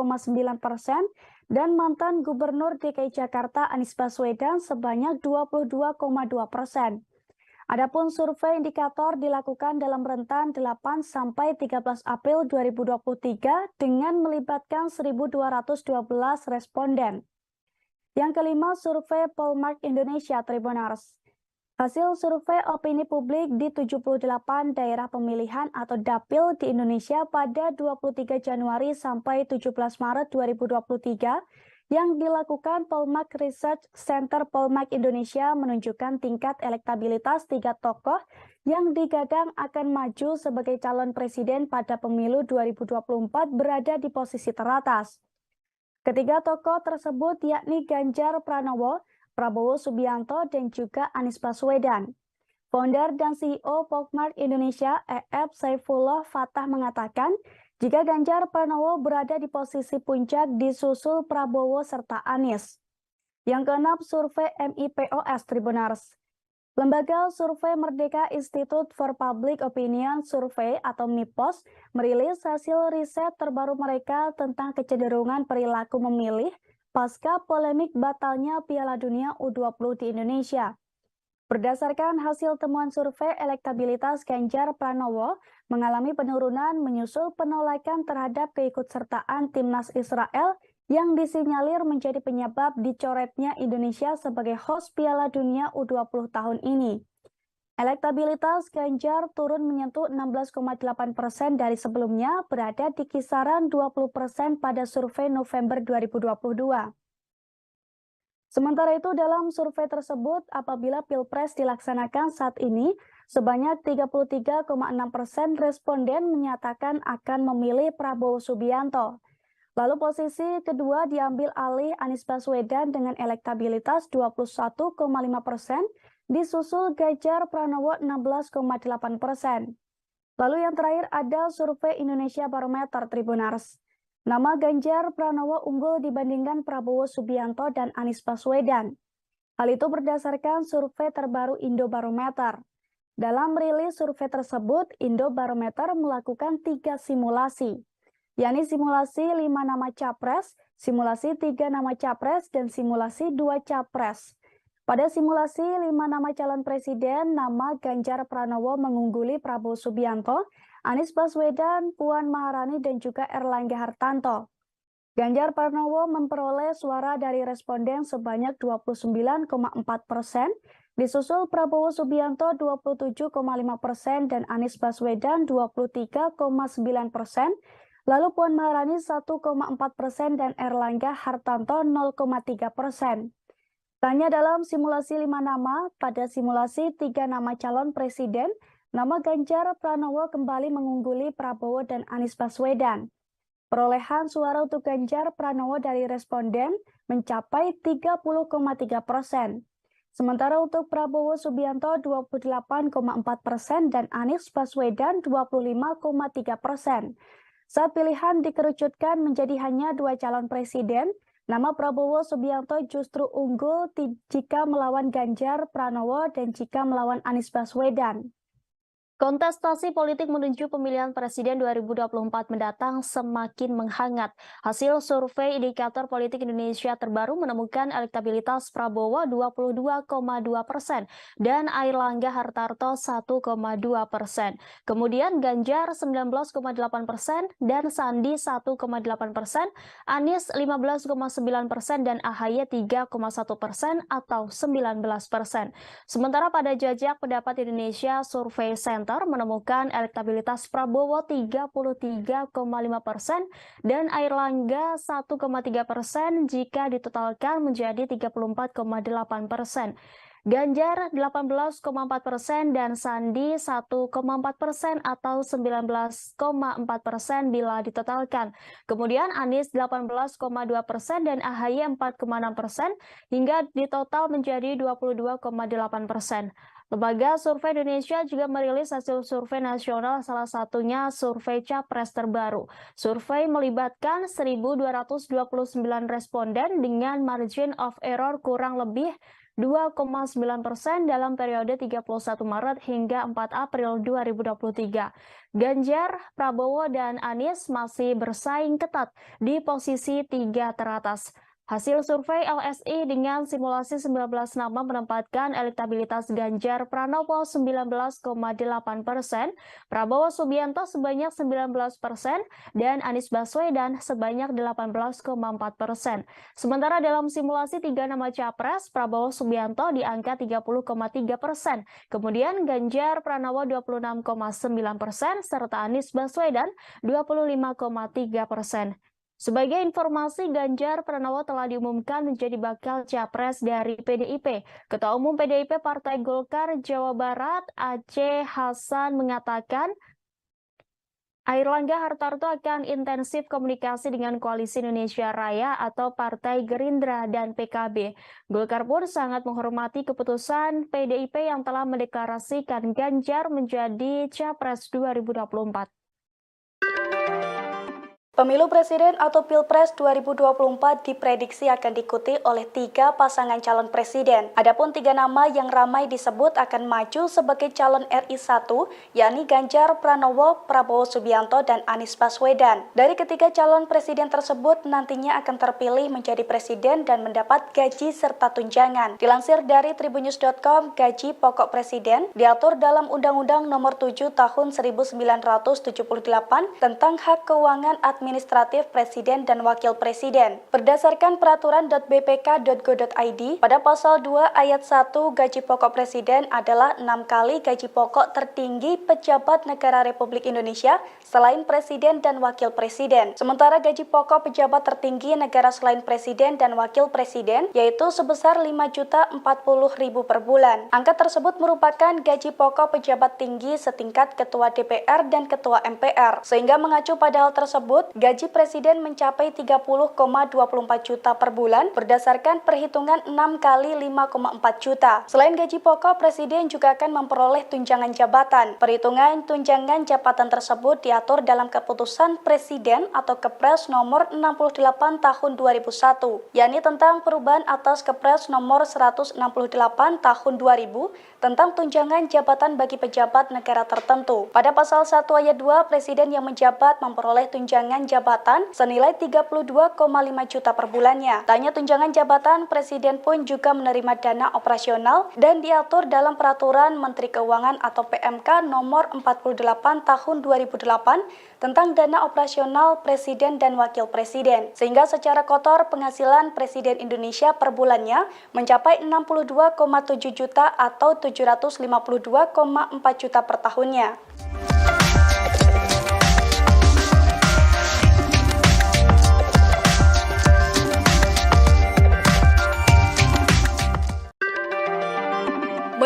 dan mantan Gubernur DKI Jakarta Anies Baswedan sebanyak 22,2%. Adapun survei indikator dilakukan dalam rentan 8 sampai 13 April 2023 dengan melibatkan 1.212 responden. Yang kelima, survei Polmark Indonesia Tribuners. Hasil survei opini publik di 78 daerah pemilihan atau dapil di Indonesia pada 23 Januari sampai 17 Maret 2023 yang dilakukan Polmark Research Center Polmark Indonesia menunjukkan tingkat elektabilitas 3 tokoh yang digadang akan maju sebagai calon presiden pada pemilu 2024 berada di posisi teratas. Ketiga tokoh tersebut yakni Ganjar Pranowo, Prabowo Subianto, dan juga Anies Baswedan. Founder dan CEO Polmark Indonesia, EF Saifullah Fatah mengatakan, jika Ganjar Pranowo berada di posisi puncak disusul Prabowo serta Anies. Yang keenam, survei MIPOS Tribuners. Lembaga Survei Merdeka Institute for Public Opinion Survey atau MIPOS merilis hasil riset terbaru mereka tentang kecenderungan perilaku memilih pasca polemik batalnya Piala Dunia U20 di Indonesia. Berdasarkan hasil temuan survei, elektabilitas Ganjar Pranowo mengalami penurunan menyusul penolakan terhadap keikutsertaan timnas Israel yang disinyalir menjadi penyebab dicoretnya Indonesia sebagai host Piala Dunia U20 tahun ini. Elektabilitas Ganjar turun menyentuh 16,8% dari sebelumnya, berada di kisaran 20% pada survei November 2022. Sementara itu, dalam survei tersebut, apabila Pilpres dilaksanakan saat ini, sebanyak 33,6% responden menyatakan akan memilih Prabowo Subianto. Lalu posisi kedua diambil alih Anies Baswedan dengan elektabilitas 21,5%, disusul Ganjar Pranowo 16,8%. Lalu yang terakhir ada survei Indonesia Barometer Tribuners. Nama Ganjar Pranowo unggul dibandingkan Prabowo Subianto dan Anies Baswedan. Hal itu berdasarkan survei terbaru Indobarometer. Dalam rilis survei tersebut, Indobarometer melakukan 3 simulasi, yakni simulasi 5 nama capres, simulasi 3 nama capres, dan simulasi 2 capres. Pada simulasi 5 nama calon presiden, nama Ganjar Pranowo mengungguli Prabowo Subianto, Anies Baswedan, Puan Maharani, dan juga Erlangga Hartarto. Ganjar Pranowo memperoleh suara dari responden sebanyak 29,4%, disusul Prabowo Subianto 27,5% dan Anies Baswedan 23,9%, lalu Puan Maharani 1,4% dan Erlangga Hartarto 0,3%. Tanya dalam simulasi 5 nama, pada simulasi 3 nama calon presiden, nama Ganjar Pranowo kembali mengungguli Prabowo dan Anies Baswedan. Perolehan suara untuk Ganjar Pranowo dari responden mencapai 30,3%. Sementara untuk Prabowo Subianto 28,4% dan Anies Baswedan 25,3%. Saat pilihan dikerucutkan menjadi hanya 2 calon presiden, nama Prabowo Subianto justru unggul jika melawan Ganjar Pranowo dan jika melawan Anies Baswedan. Kontestasi politik menuju pemilihan presiden 2024 mendatang semakin menghangat. Hasil survei indikator politik Indonesia terbaru menemukan elektabilitas Prabowo 22,2% dan Airlangga Hartarto 1,2%. Kemudian Ganjar 19,8% dan Sandi 1,8%, Anies 15,9% dan AHY 3,1% atau 19%. Sementara pada jajak pendapat Indonesia Survey Center menemukan elektabilitas Prabowo 33,5% dan Airlangga 1,3% jika ditotalkan menjadi 34,8%. Ganjar 18,4% dan Sandi 1,4% atau 19,4% bila ditotalkan. Kemudian Anies 18,2% dan AHY 4,6% hingga ditotal menjadi 22,8%. Lembaga Survei Indonesia juga merilis hasil survei nasional, salah satunya survei Capres terbaru. Survei melibatkan 1.229 responden dengan margin of error kurang lebih 2,9% dalam periode 31 Maret hingga 4 April 2023. Ganjar, Prabowo, dan Anies masih bersaing ketat di posisi 3 teratas. Hasil survei LSI dengan simulasi 19 nama menempatkan elektabilitas Ganjar Pranowo 19,8%, Prabowo Subianto sebanyak 19%, dan Anies Baswedan sebanyak 18,4%. Sementara dalam simulasi 3 nama capres, Prabowo Subianto di angka 30,3%, kemudian Ganjar Pranowo 26,9%, serta Anies Baswedan 25,3%. Sebagai informasi, Ganjar Pranowo telah diumumkan menjadi bakal capres dari PDIP. Ketua Umum PDIP Partai Golkar Jawa Barat, Aceh Hasan, mengatakan Airlangga Hartarto akan intensif komunikasi dengan Koalisi Indonesia Raya atau Partai Gerindra dan PKB. Golkar pun sangat menghormati keputusan PDIP yang telah mendeklarasikan Ganjar menjadi capres 2024. Pemilu Presiden atau Pilpres 2024 diprediksi akan diikuti oleh 3 pasangan calon presiden. Adapun 3 nama yang ramai disebut akan maju sebagai calon RI 1, yakni Ganjar Pranowo, Prabowo Subianto, dan Anies Baswedan. Dari ketiga calon presiden tersebut nantinya akan terpilih menjadi presiden dan mendapat gaji serta tunjangan. Dilansir dari tribunnews.com, gaji pokok presiden diatur dalam Undang-Undang Nomor 7 Tahun 1978 tentang hak keuangan administratif Presiden dan Wakil Presiden. Berdasarkan peraturan.bpk.go.id, pada pasal 2 ayat 1, gaji pokok Presiden adalah 6 kali gaji pokok tertinggi pejabat negara Republik Indonesia selain Presiden dan Wakil Presiden. Sementara gaji pokok pejabat tertinggi negara selain Presiden dan Wakil Presiden yaitu sebesar Rp5.040.000 per bulan. Angka tersebut merupakan gaji pokok pejabat tinggi setingkat Ketua DPR dan Ketua MPR. Sehingga mengacu pada hal tersebut, gaji Presiden mencapai 30,24 juta per bulan berdasarkan perhitungan 6 kali 5,4 juta. Selain gaji pokok, Presiden juga akan memperoleh tunjangan jabatan. Perhitungan tunjangan jabatan tersebut diatur dalam Keputusan Presiden atau Kepres nomor 68 tahun 2001, yakni tentang perubahan atas Kepres nomor 168 tahun 2000 tentang tunjangan jabatan bagi pejabat negara tertentu. Pada pasal 1 ayat 2, Presiden yang menjabat memperoleh tunjangan jabatan senilai 32,5 juta per bulannya. Tak hanya tunjangan jabatan, Presiden pun juga menerima dana operasional dan diatur dalam Peraturan Menteri Keuangan atau PMK nomor 48 tahun 2008 tentang dana operasional Presiden dan Wakil Presiden. Sehingga secara kotor penghasilan Presiden Indonesia per bulannya mencapai 62,7 juta atau 752,4 juta per tahunnya.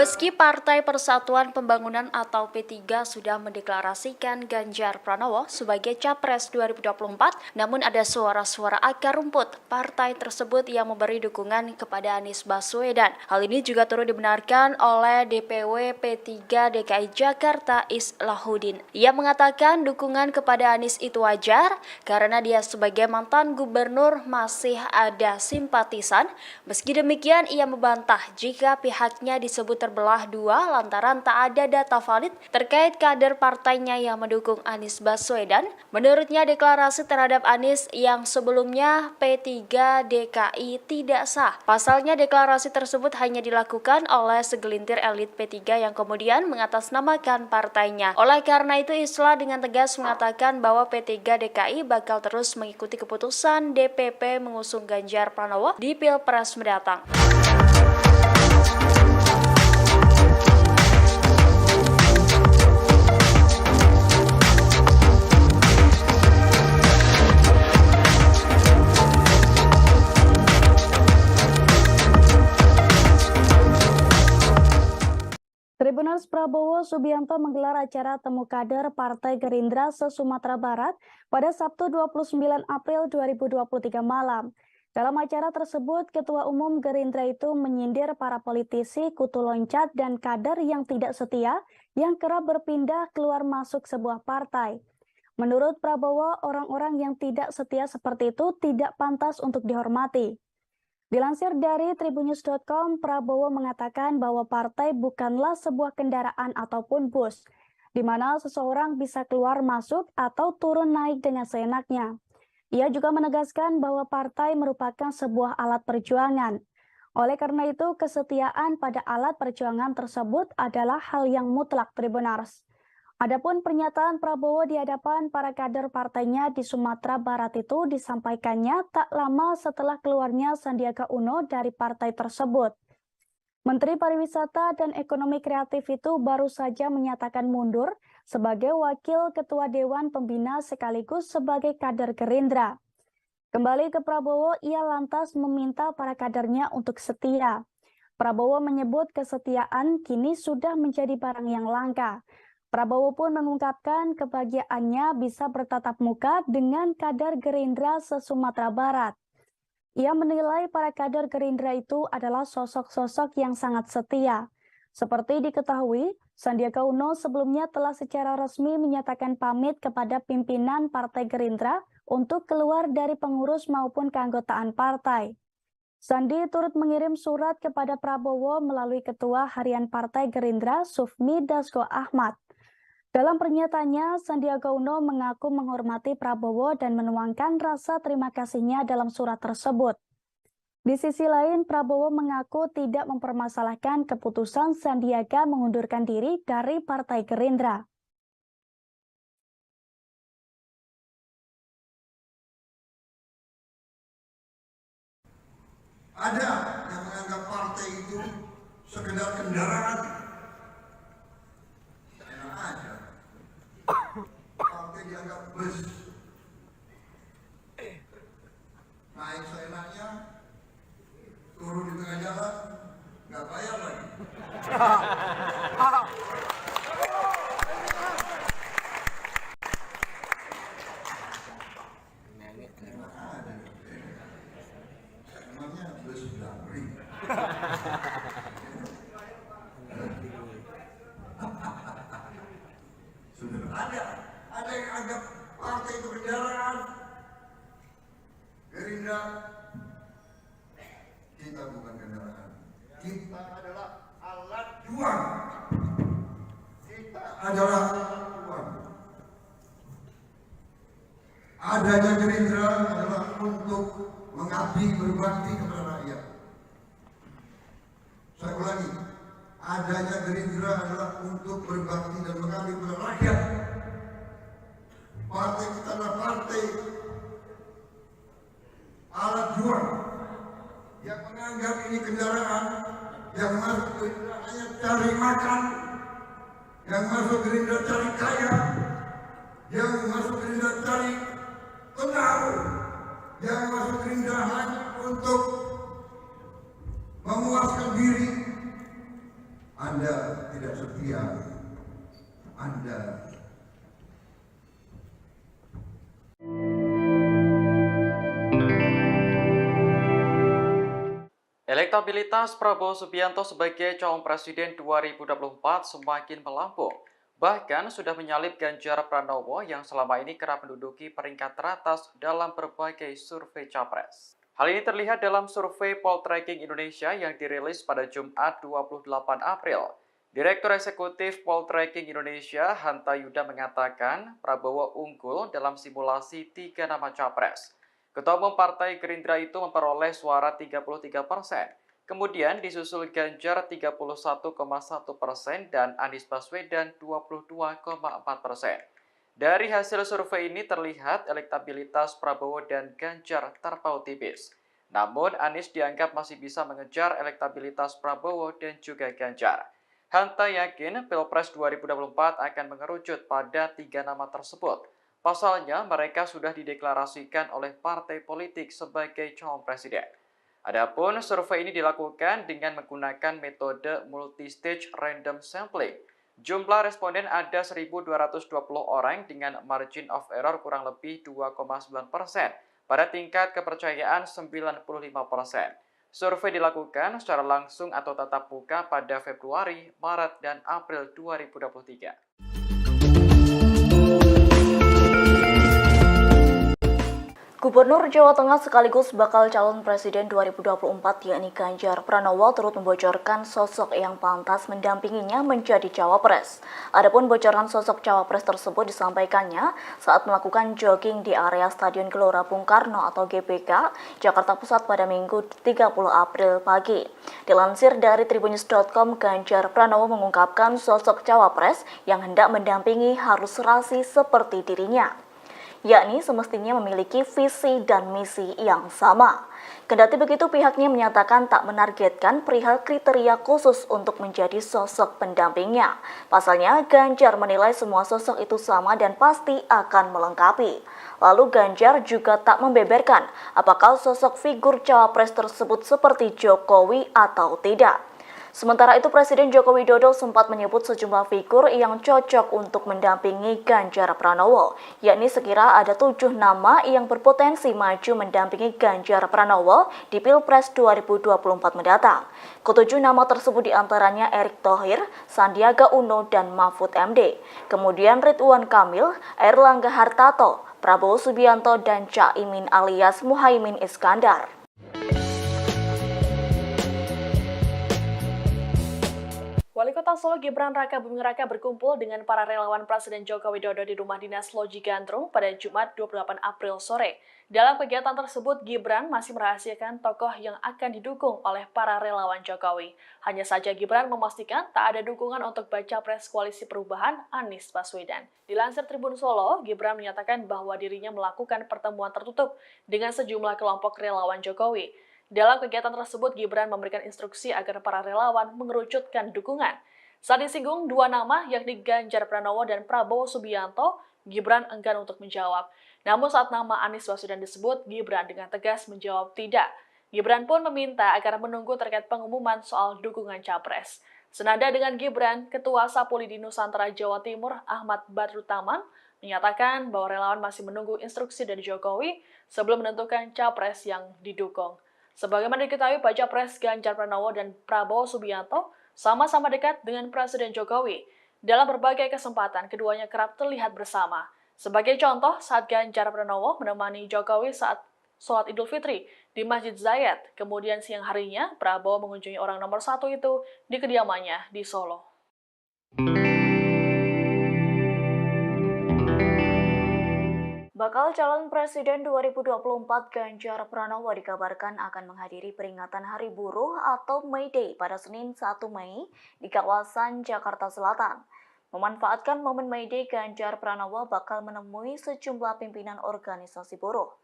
Meski Partai Persatuan Pembangunan atau P3 sudah mendeklarasikan Ganjar Pranowo sebagai Capres 2024, namun ada suara-suara akar rumput partai tersebut yang memberi dukungan kepada Anies Baswedan. Hal ini juga turut dibenarkan oleh DPW P3 DKI Jakarta Islahuddin. Ia mengatakan dukungan kepada Anies itu wajar karena dia sebagai mantan gubernur masih ada simpatisan. Meski demikian, ia membantah jika pihaknya disebut terbelah dua lantaran tak ada data valid terkait kader partainya yang mendukung Anies Baswedan. Menurutnya, deklarasi terhadap Anies yang sebelumnya P3 DKI tidak sah. Pasalnya, deklarasi tersebut hanya dilakukan oleh segelintir elit P3 yang kemudian mengatasnamakan partainya. Oleh karena itu, Islah dengan tegas mengatakan bahwa P3 DKI bakal terus mengikuti keputusan DPP mengusung Ganjar Pranowo di Pilpres mendatang. Tribuners Prabowo Subianto menggelar acara temu kader Partai Gerindra se-Sumatera Barat pada Sabtu 29 April 2023 malam. Dalam acara tersebut, Ketua Umum Gerindra itu menyindir para politisi, kutu loncat, dan kader yang tidak setia yang kerap berpindah keluar masuk sebuah partai. Menurut Prabowo, orang-orang yang tidak setia seperti itu tidak pantas untuk dihormati. Dilansir dari tribunnews.com, Prabowo mengatakan bahwa partai bukanlah sebuah kendaraan ataupun bus, di mana seseorang bisa keluar masuk atau turun naik dengan seenaknya. Ia juga menegaskan bahwa partai merupakan sebuah alat perjuangan. Oleh karena itu, kesetiaan pada alat perjuangan tersebut adalah hal yang mutlak Tribunars. Adapun pernyataan Prabowo di hadapan para kader partainya di Sumatera Barat itu disampaikannya tak lama setelah keluarnya Sandiaga Uno dari partai tersebut. Menteri Pariwisata dan Ekonomi Kreatif itu baru saja menyatakan mundur sebagai Wakil Ketua Dewan Pembina sekaligus sebagai kader Gerindra. Kembali ke Prabowo, ia lantas meminta para kadernya untuk setia. Prabowo menyebut kesetiaan kini sudah menjadi barang yang langka. Prabowo pun mengungkapkan kebahagiaannya bisa bertatap muka dengan kader Gerindra se-Sumatera Barat. Ia menilai para kader Gerindra itu adalah sosok-sosok yang sangat setia. Seperti diketahui, Sandiaga Uno sebelumnya telah secara resmi menyatakan pamit kepada pimpinan Partai Gerindra untuk keluar dari pengurus maupun keanggotaan partai. Sandi turut mengirim surat kepada Prabowo melalui Ketua Harian Partai Gerindra Sufmi Dasko Ahmad. Dalam pernyataannya, Sandiaga Uno mengaku menghormati Prabowo dan menuangkan rasa terima kasihnya dalam surat tersebut. Di sisi lain, Prabowo mengaku tidak mempermasalahkan keputusan Sandiaga mengundurkan diri dari Partai Gerindra. Ada yang menganggap partai itu sekedar kendaraan. Enak aja. Partai dianggap bus. Naik seenaknya, turun di tengah jalan, nggak bayar lagi. Emangnya bus Damri. Sudah ada yang anggap partai itu kendaraan. Gerindra, kita bukan kendaraan. Kita adalah alat juang. Kita adalah alat juang. Adanya Gerindra adalah untuk mengabdi berbakti kepada rakyat. Saya ulangi, adanya Gerindra adalah untuk berbakti dan mengabdi kepada rakyat. Partai kita adalah partai alat juang yang menganggap ini kendaraan, yang masuk Gerindra hanya cari makan, yang masuk Gerindra cari kaya, yang masuk Gerindra cari pengaruh, yang masuk Gerindra hanya untuk memuaskan diri. Anda tidak setia. Anda Elektabilitas Prabowo Subianto sebagai calon presiden 2024 semakin melambung. Bahkan sudah menyalip Ganjar Pranowo yang selama ini kerap menduduki peringkat teratas dalam berbagai survei capres. Hal ini terlihat dalam survei Poltreking Indonesia yang dirilis pada Jumat 28 April. Direktur Eksekutif Poltreking Indonesia, Hanta Yuda mengatakan Prabowo unggul dalam simulasi 3 nama capres. Ketua Umum Partai Gerindra itu memperoleh suara 33%. Kemudian disusul Ganjar 31,1% dan Anies Baswedan 22,4%. Dari hasil survei ini terlihat elektabilitas Prabowo dan Ganjar terpaut tipis. Namun Anies dianggap masih bisa mengejar elektabilitas Prabowo dan juga Ganjar. Hanta yakin Pilpres 2024 akan mengerucut pada 3 nama tersebut. Pasalnya, mereka sudah dideklarasikan oleh partai politik sebagai calon presiden. Adapun survei ini dilakukan dengan menggunakan metode multi-stage random sampling. Jumlah responden ada 1.220 orang dengan margin of error kurang lebih 2,9%. pada tingkat kepercayaan 95%. Survei dilakukan secara langsung atau tatap muka pada Februari, Maret, dan April 2023. Gubernur Jawa Tengah sekaligus bakal calon presiden 2024 yakni Ganjar Pranowo turut membocorkan sosok yang pantas mendampinginya menjadi cawapres. Adapun bocoran sosok cawapres tersebut disampaikannya saat melakukan jogging di area Stadion Gelora Bung Karno atau GBK, Jakarta Pusat pada Minggu 30 April pagi. Dilansir dari tribunnews.com, Ganjar Pranowo mengungkapkan sosok cawapres yang hendak mendampingi harus serasi seperti dirinya, yakni semestinya memiliki visi dan misi yang sama. Kendati begitu, pihaknya menyatakan tak menargetkan perihal kriteria khusus untuk menjadi sosok pendampingnya. Pasalnya, Ganjar menilai semua sosok itu sama dan pasti akan melengkapi. Lalu Ganjar juga tak membeberkan apakah sosok figur cawapres tersebut seperti Jokowi atau tidak. Sementara itu, Presiden Joko Widodo sempat menyebut sejumlah figur yang cocok untuk mendampingi Ganjar Pranowo, yakni sekira ada 7 nama yang berpotensi maju mendampingi Ganjar Pranowo di Pilpres 2024 mendatang. Ketujuh nama tersebut diantaranya Erick Thohir, Sandiaga Uno, dan Mahfud MD. Kemudian Ridwan Kamil, Airlangga Hartarto, Prabowo Subianto, dan Caimin alias Muhaimin Iskandar. Wali Kota Solo Gibran Raka Buming Raka berkumpul dengan para relawan Presiden Joko Widodo di Rumah Dinas Loji Gandrung pada Jumat 28 April sore. Dalam kegiatan tersebut, Gibran masih merahasiakan tokoh yang akan didukung oleh para relawan Jokowi. Hanya saja Gibran memastikan tak ada dukungan untuk baca pres Koalisi Perubahan Anies Baswedan. Dilansir Tribun Solo, Gibran menyatakan bahwa dirinya melakukan pertemuan tertutup dengan sejumlah kelompok relawan Jokowi. Dalam kegiatan tersebut, Gibran memberikan instruksi agar para relawan mengerucutkan dukungan. Saat disinggung dua nama, yakni Ganjar Pranowo dan Prabowo Subianto, Gibran enggan untuk menjawab. Namun saat nama Anies Baswedan disebut, Gibran dengan tegas menjawab tidak. Gibran pun meminta agar menunggu terkait pengumuman soal dukungan capres. Senada dengan Gibran, Ketua Sapulidi Nusantara Jawa Timur Ahmad Badrut Tamam menyatakan bahwa relawan masih menunggu instruksi dari Jokowi sebelum menentukan capres yang didukung. Sebagaimana diketahui, baca pres Ganjar Pranowo dan Prabowo Subianto sama-sama dekat dengan Presiden Jokowi. Dalam berbagai kesempatan, keduanya kerap terlihat bersama. Sebagai contoh, saat Ganjar Pranowo menemani Jokowi saat sholat Idul Fitri di Masjid Zayed, kemudian siang harinya Prabowo mengunjungi orang nomor 1 itu di kediamannya di Solo. Bakal calon presiden 2024 Ganjar Pranowo dikabarkan akan menghadiri peringatan Hari Buruh atau May Day pada Senin 1 Mei di kawasan Jakarta Selatan. Memanfaatkan momen May Day, Ganjar Pranowo bakal menemui sejumlah pimpinan organisasi buruh.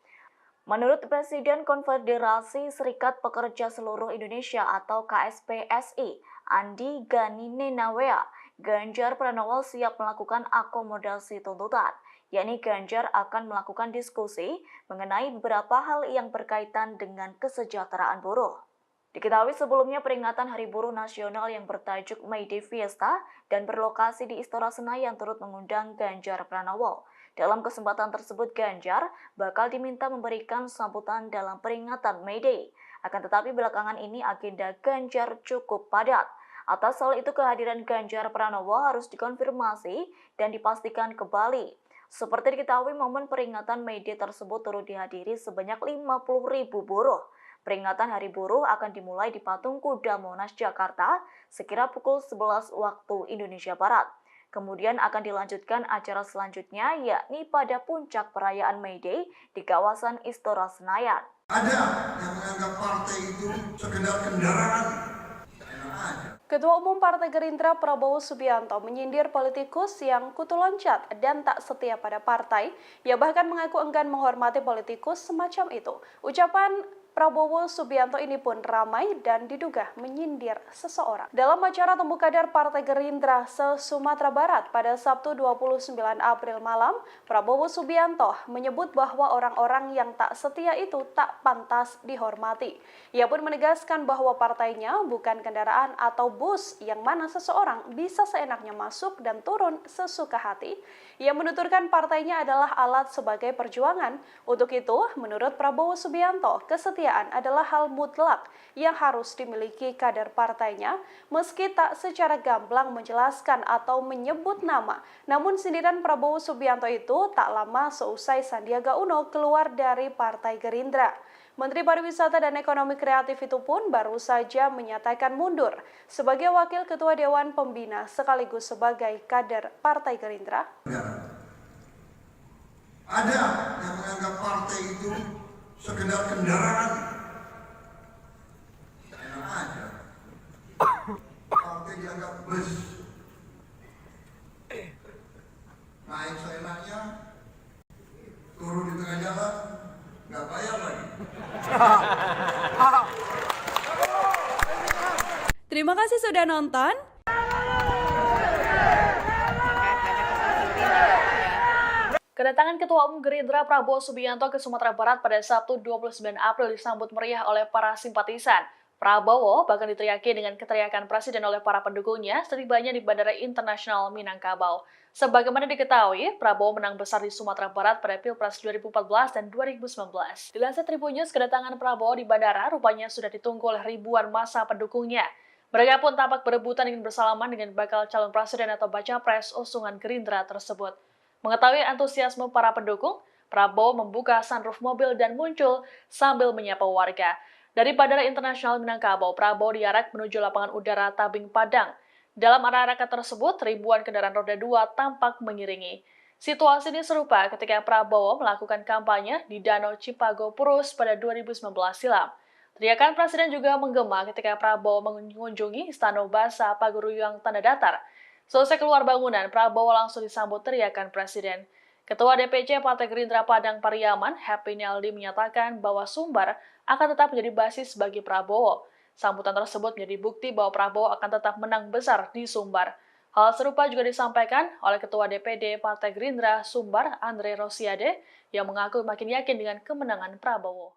Menurut Presiden Konfederasi Serikat Pekerja Seluruh Indonesia atau KSPSI, Andi Gani Nenawea, Ganjar Pranowo siap melakukan akomodasi tuntutan, yakni Ganjar akan melakukan diskusi mengenai beberapa hal yang berkaitan dengan kesejahteraan buruh. Diketahui sebelumnya peringatan Hari Buruh Nasional yang bertajuk May Day Fiesta dan berlokasi di Istora Senayan turut mengundang Ganjar Pranowo. Dalam kesempatan tersebut, Ganjar bakal diminta memberikan sambutan dalam peringatan May Day. Akan tetapi belakangan ini agenda Ganjar cukup padat. Atas hal itu kehadiran Ganjar Pranowo harus dikonfirmasi dan dipastikan kembali. Seperti diketahui, momen peringatan May Day tersebut turut dihadiri sebanyak 50.000 buruh. Peringatan Hari Buruh akan dimulai di Patung Kuda Monas, Jakarta, sekira pukul 11 waktu Indonesia Barat. Kemudian akan dilanjutkan acara selanjutnya, yakni pada puncak perayaan May Day di kawasan Istora Senayan. Ada yang menganggap partai itu sekedar kendaraan. Ketua Umum Partai Gerindra Prabowo Subianto menyindir politikus yang kutu loncat dan tak setia pada partai. Ia bahkan mengaku enggan menghormati politikus semacam itu. Ucapan Prabowo Subianto ini pun ramai dan diduga menyindir seseorang. Dalam acara temu kader Partai Gerindra se-Sumatera Barat pada Sabtu 29 April malam, Prabowo Subianto menyebut bahwa orang-orang yang tak setia itu tak pantas dihormati. Ia pun menegaskan bahwa partainya bukan kendaraan atau bus yang mana seseorang bisa seenaknya masuk dan turun sesuka hati. Ia menuturkan partainya adalah alat sebagai perjuangan. Untuk itu, menurut Prabowo Subianto, kesetiaan adalah hal mutlak yang harus dimiliki kader partainya, meski tak secara gamblang menjelaskan atau menyebut nama. Namun sindiran Prabowo Subianto itu tak lama seusai Sandiaga Uno keluar dari Partai Gerindra. Menteri Pariwisata dan Ekonomi Kreatif itu pun baru saja menyatakan mundur sebagai Wakil Ketua Dewan Pembina sekaligus sebagai kader Partai Gerindra. Ada yang menganggap partai itu sekedar kendaraan. Enak aja. Partai dianggap bus. Naik seenaknya, turun di tengah jalan, nggak bayar lagi. Terima kasih sudah nonton. Kedatangan Ketua Umum Gerindra Prabowo Subianto ke Sumatera Barat pada Sabtu 29 April disambut meriah oleh para simpatisan. Prabowo bahkan diteriaki dengan keteriakan presiden oleh para pendukungnya setibanya di Bandara Internasional Minangkabau. Sebagaimana diketahui, Prabowo menang besar di Sumatera Barat pada Pilpres 2014 dan 2019. Dilansir Tribun News, kedatangan Prabowo di bandara rupanya sudah ditunggu oleh ribuan massa pendukungnya. Mereka pun tampak berebutan ingin bersalaman dengan bakal calon presiden atau baca pres usungan Gerindra tersebut. Mengetahui antusiasme para pendukung, Prabowo membuka sunroof mobil dan muncul sambil menyapa warga. Dari Bandara Internasional Minangkabau, Prabowo diarak menuju lapangan udara Tabing Padang. Dalam arak-arakan tersebut, ribuan kendaraan roda 2 tampak mengiringi. Situasi ini serupa ketika Prabowo melakukan kampanye di Danau Cipago Purus pada 2019 silam. Teriakan presiden juga menggema ketika Prabowo mengunjungi Istana Basa Paguruyang Tanda Datar. Selesai keluar bangunan, Prabowo langsung disambut teriakan presiden. Ketua DPC Partai Gerindra Padang Pariaman, Happy Naldi menyatakan bahwa Sumbar akan tetap menjadi basis bagi Prabowo. Sambutan tersebut menjadi bukti bahwa Prabowo akan tetap menang besar di Sumbar. Hal serupa juga disampaikan oleh Ketua DPD Partai Gerindra Sumbar, Andre Rosiade, yang mengaku makin yakin dengan kemenangan Prabowo.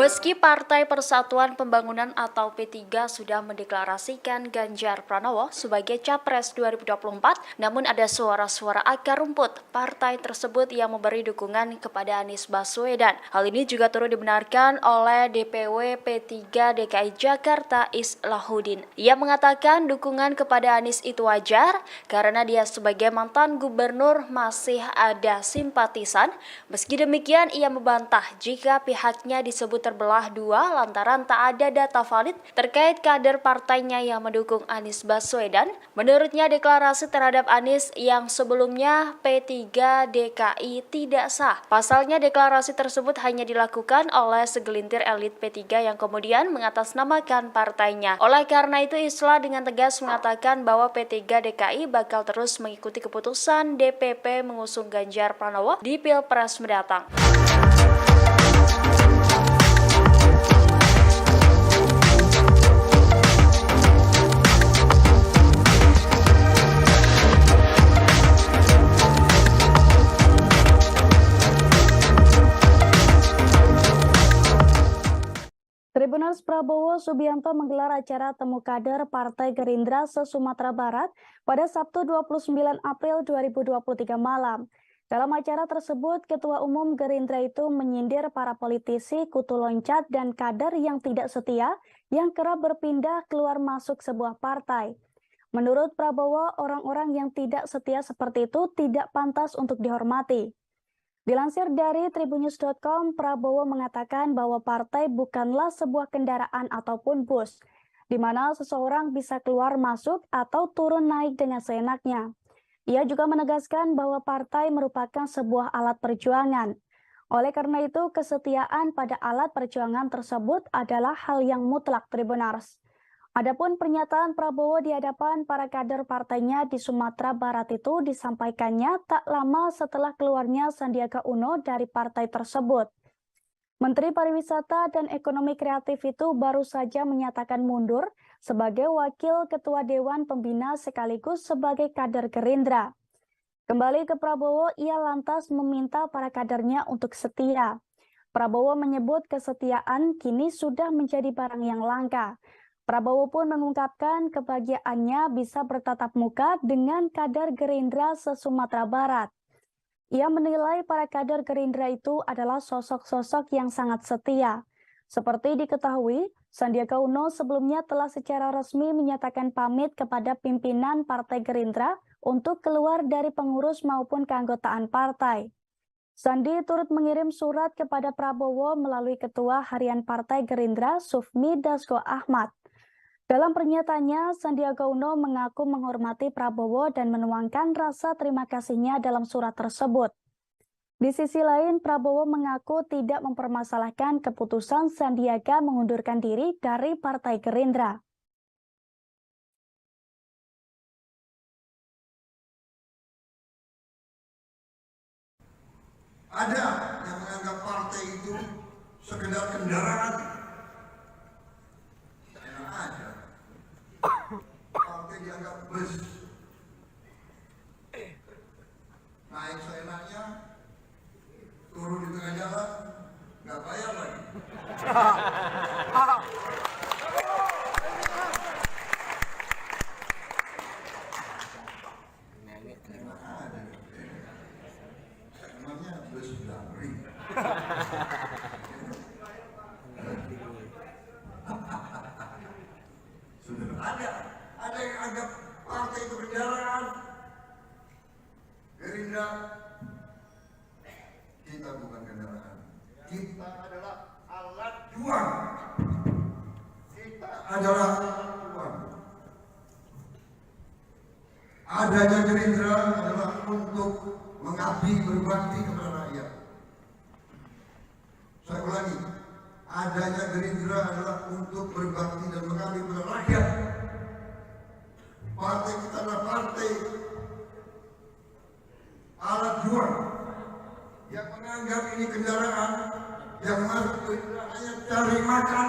Meski Partai Persatuan Pembangunan atau P3 sudah mendeklarasikan Ganjar Pranowo sebagai Capres 2024, namun ada suara-suara akar rumput partai tersebut yang memberi dukungan kepada Anies Baswedan. Hal ini juga turut dibenarkan oleh DPW P3 DKI Jakarta Islahuddin. Ia mengatakan dukungan kepada Anies itu wajar karena dia sebagai mantan gubernur masih ada simpatisan. Meski demikian, ia membantah jika pihaknya disebut terbelah dua lantaran tak ada data valid terkait kader partainya yang mendukung Anies Baswedan. Menurutnya deklarasi terhadap Anies yang sebelumnya P3 DKI tidak sah. Pasalnya deklarasi tersebut hanya dilakukan oleh segelintir elit P3 yang kemudian mengatasnamakan partainya. Oleh karena itu Islah dengan tegas mengatakan bahwa P3 DKI bakal terus mengikuti keputusan DPP mengusung Ganjar Pranowo di Pilpres mendatang. Tribuners Prabowo Subianto menggelar acara temu kader Partai Gerindra se-Sumatera Barat pada Sabtu 29 April 2023 malam. Dalam acara tersebut, Ketua Umum Gerindra itu menyindir para politisi kutu loncat dan kader yang tidak setia yang kerap berpindah keluar masuk sebuah partai. Menurut Prabowo, orang-orang yang tidak setia seperti itu tidak pantas untuk dihormati. Dilansir dari tribunnews.com, Prabowo mengatakan bahwa partai bukanlah sebuah kendaraan ataupun bus, di mana seseorang bisa keluar masuk atau turun naik dengan seenaknya. Ia juga menegaskan bahwa partai merupakan sebuah alat perjuangan. Oleh karena itu, kesetiaan pada alat perjuangan tersebut adalah hal yang mutlak, Tribunars. Adapun pernyataan Prabowo di hadapan para kader partainya di Sumatera Barat itu disampaikannya tak lama setelah keluarnya Sandiaga Uno dari partai tersebut. Menteri Pariwisata dan Ekonomi Kreatif itu baru saja menyatakan mundur sebagai Wakil Ketua Dewan Pembina sekaligus sebagai kader Gerindra. Kembali ke Prabowo, ia lantas meminta para kadernya untuk setia. Prabowo menyebut kesetiaan kini sudah menjadi barang yang langka. Prabowo pun mengungkapkan kebahagiaannya bisa bertatap muka dengan kader Gerindra se-Sumatera Barat. Ia menilai para kader Gerindra itu adalah sosok-sosok yang sangat setia. Seperti diketahui, Sandiaga Uno sebelumnya telah secara resmi menyatakan pamit kepada pimpinan Partai Gerindra untuk keluar dari pengurus maupun keanggotaan partai. Sandi turut mengirim surat kepada Prabowo melalui Ketua Harian Partai Gerindra Sufmi Dasko Ahmad. Dalam pernyataannya, Sandiaga Uno mengaku menghormati Prabowo dan menuangkan rasa terima kasihnya dalam surat tersebut. Di sisi lain, Prabowo mengaku tidak mempermasalahkan keputusan Sandiaga mengundurkan diri dari Partai Gerindra. Ada yang menganggap partai itu sekedar kendaraan. Enak aja. Partai dianggap bus. Naik seenaknya, turun di tengah jalan, nggak bayar lagi. Emangnya bus Damri. Sudah ada yang anggap partai itu kendaraan. Gerindra, kita bukan kendaraan. Kita adalah alat juang. Kita adalah alat juang. Adanya Gerindra adalah untuk mengabdi berbakti kepada rakyat. Saya ulangi, adanya Gerindra adalah untuk berbakti dan mengabdi kepada rakyat. Partai kita adalah partai alat juang yang menganggap ini kendaraan, yang masuk Gerindra hanya cari makan,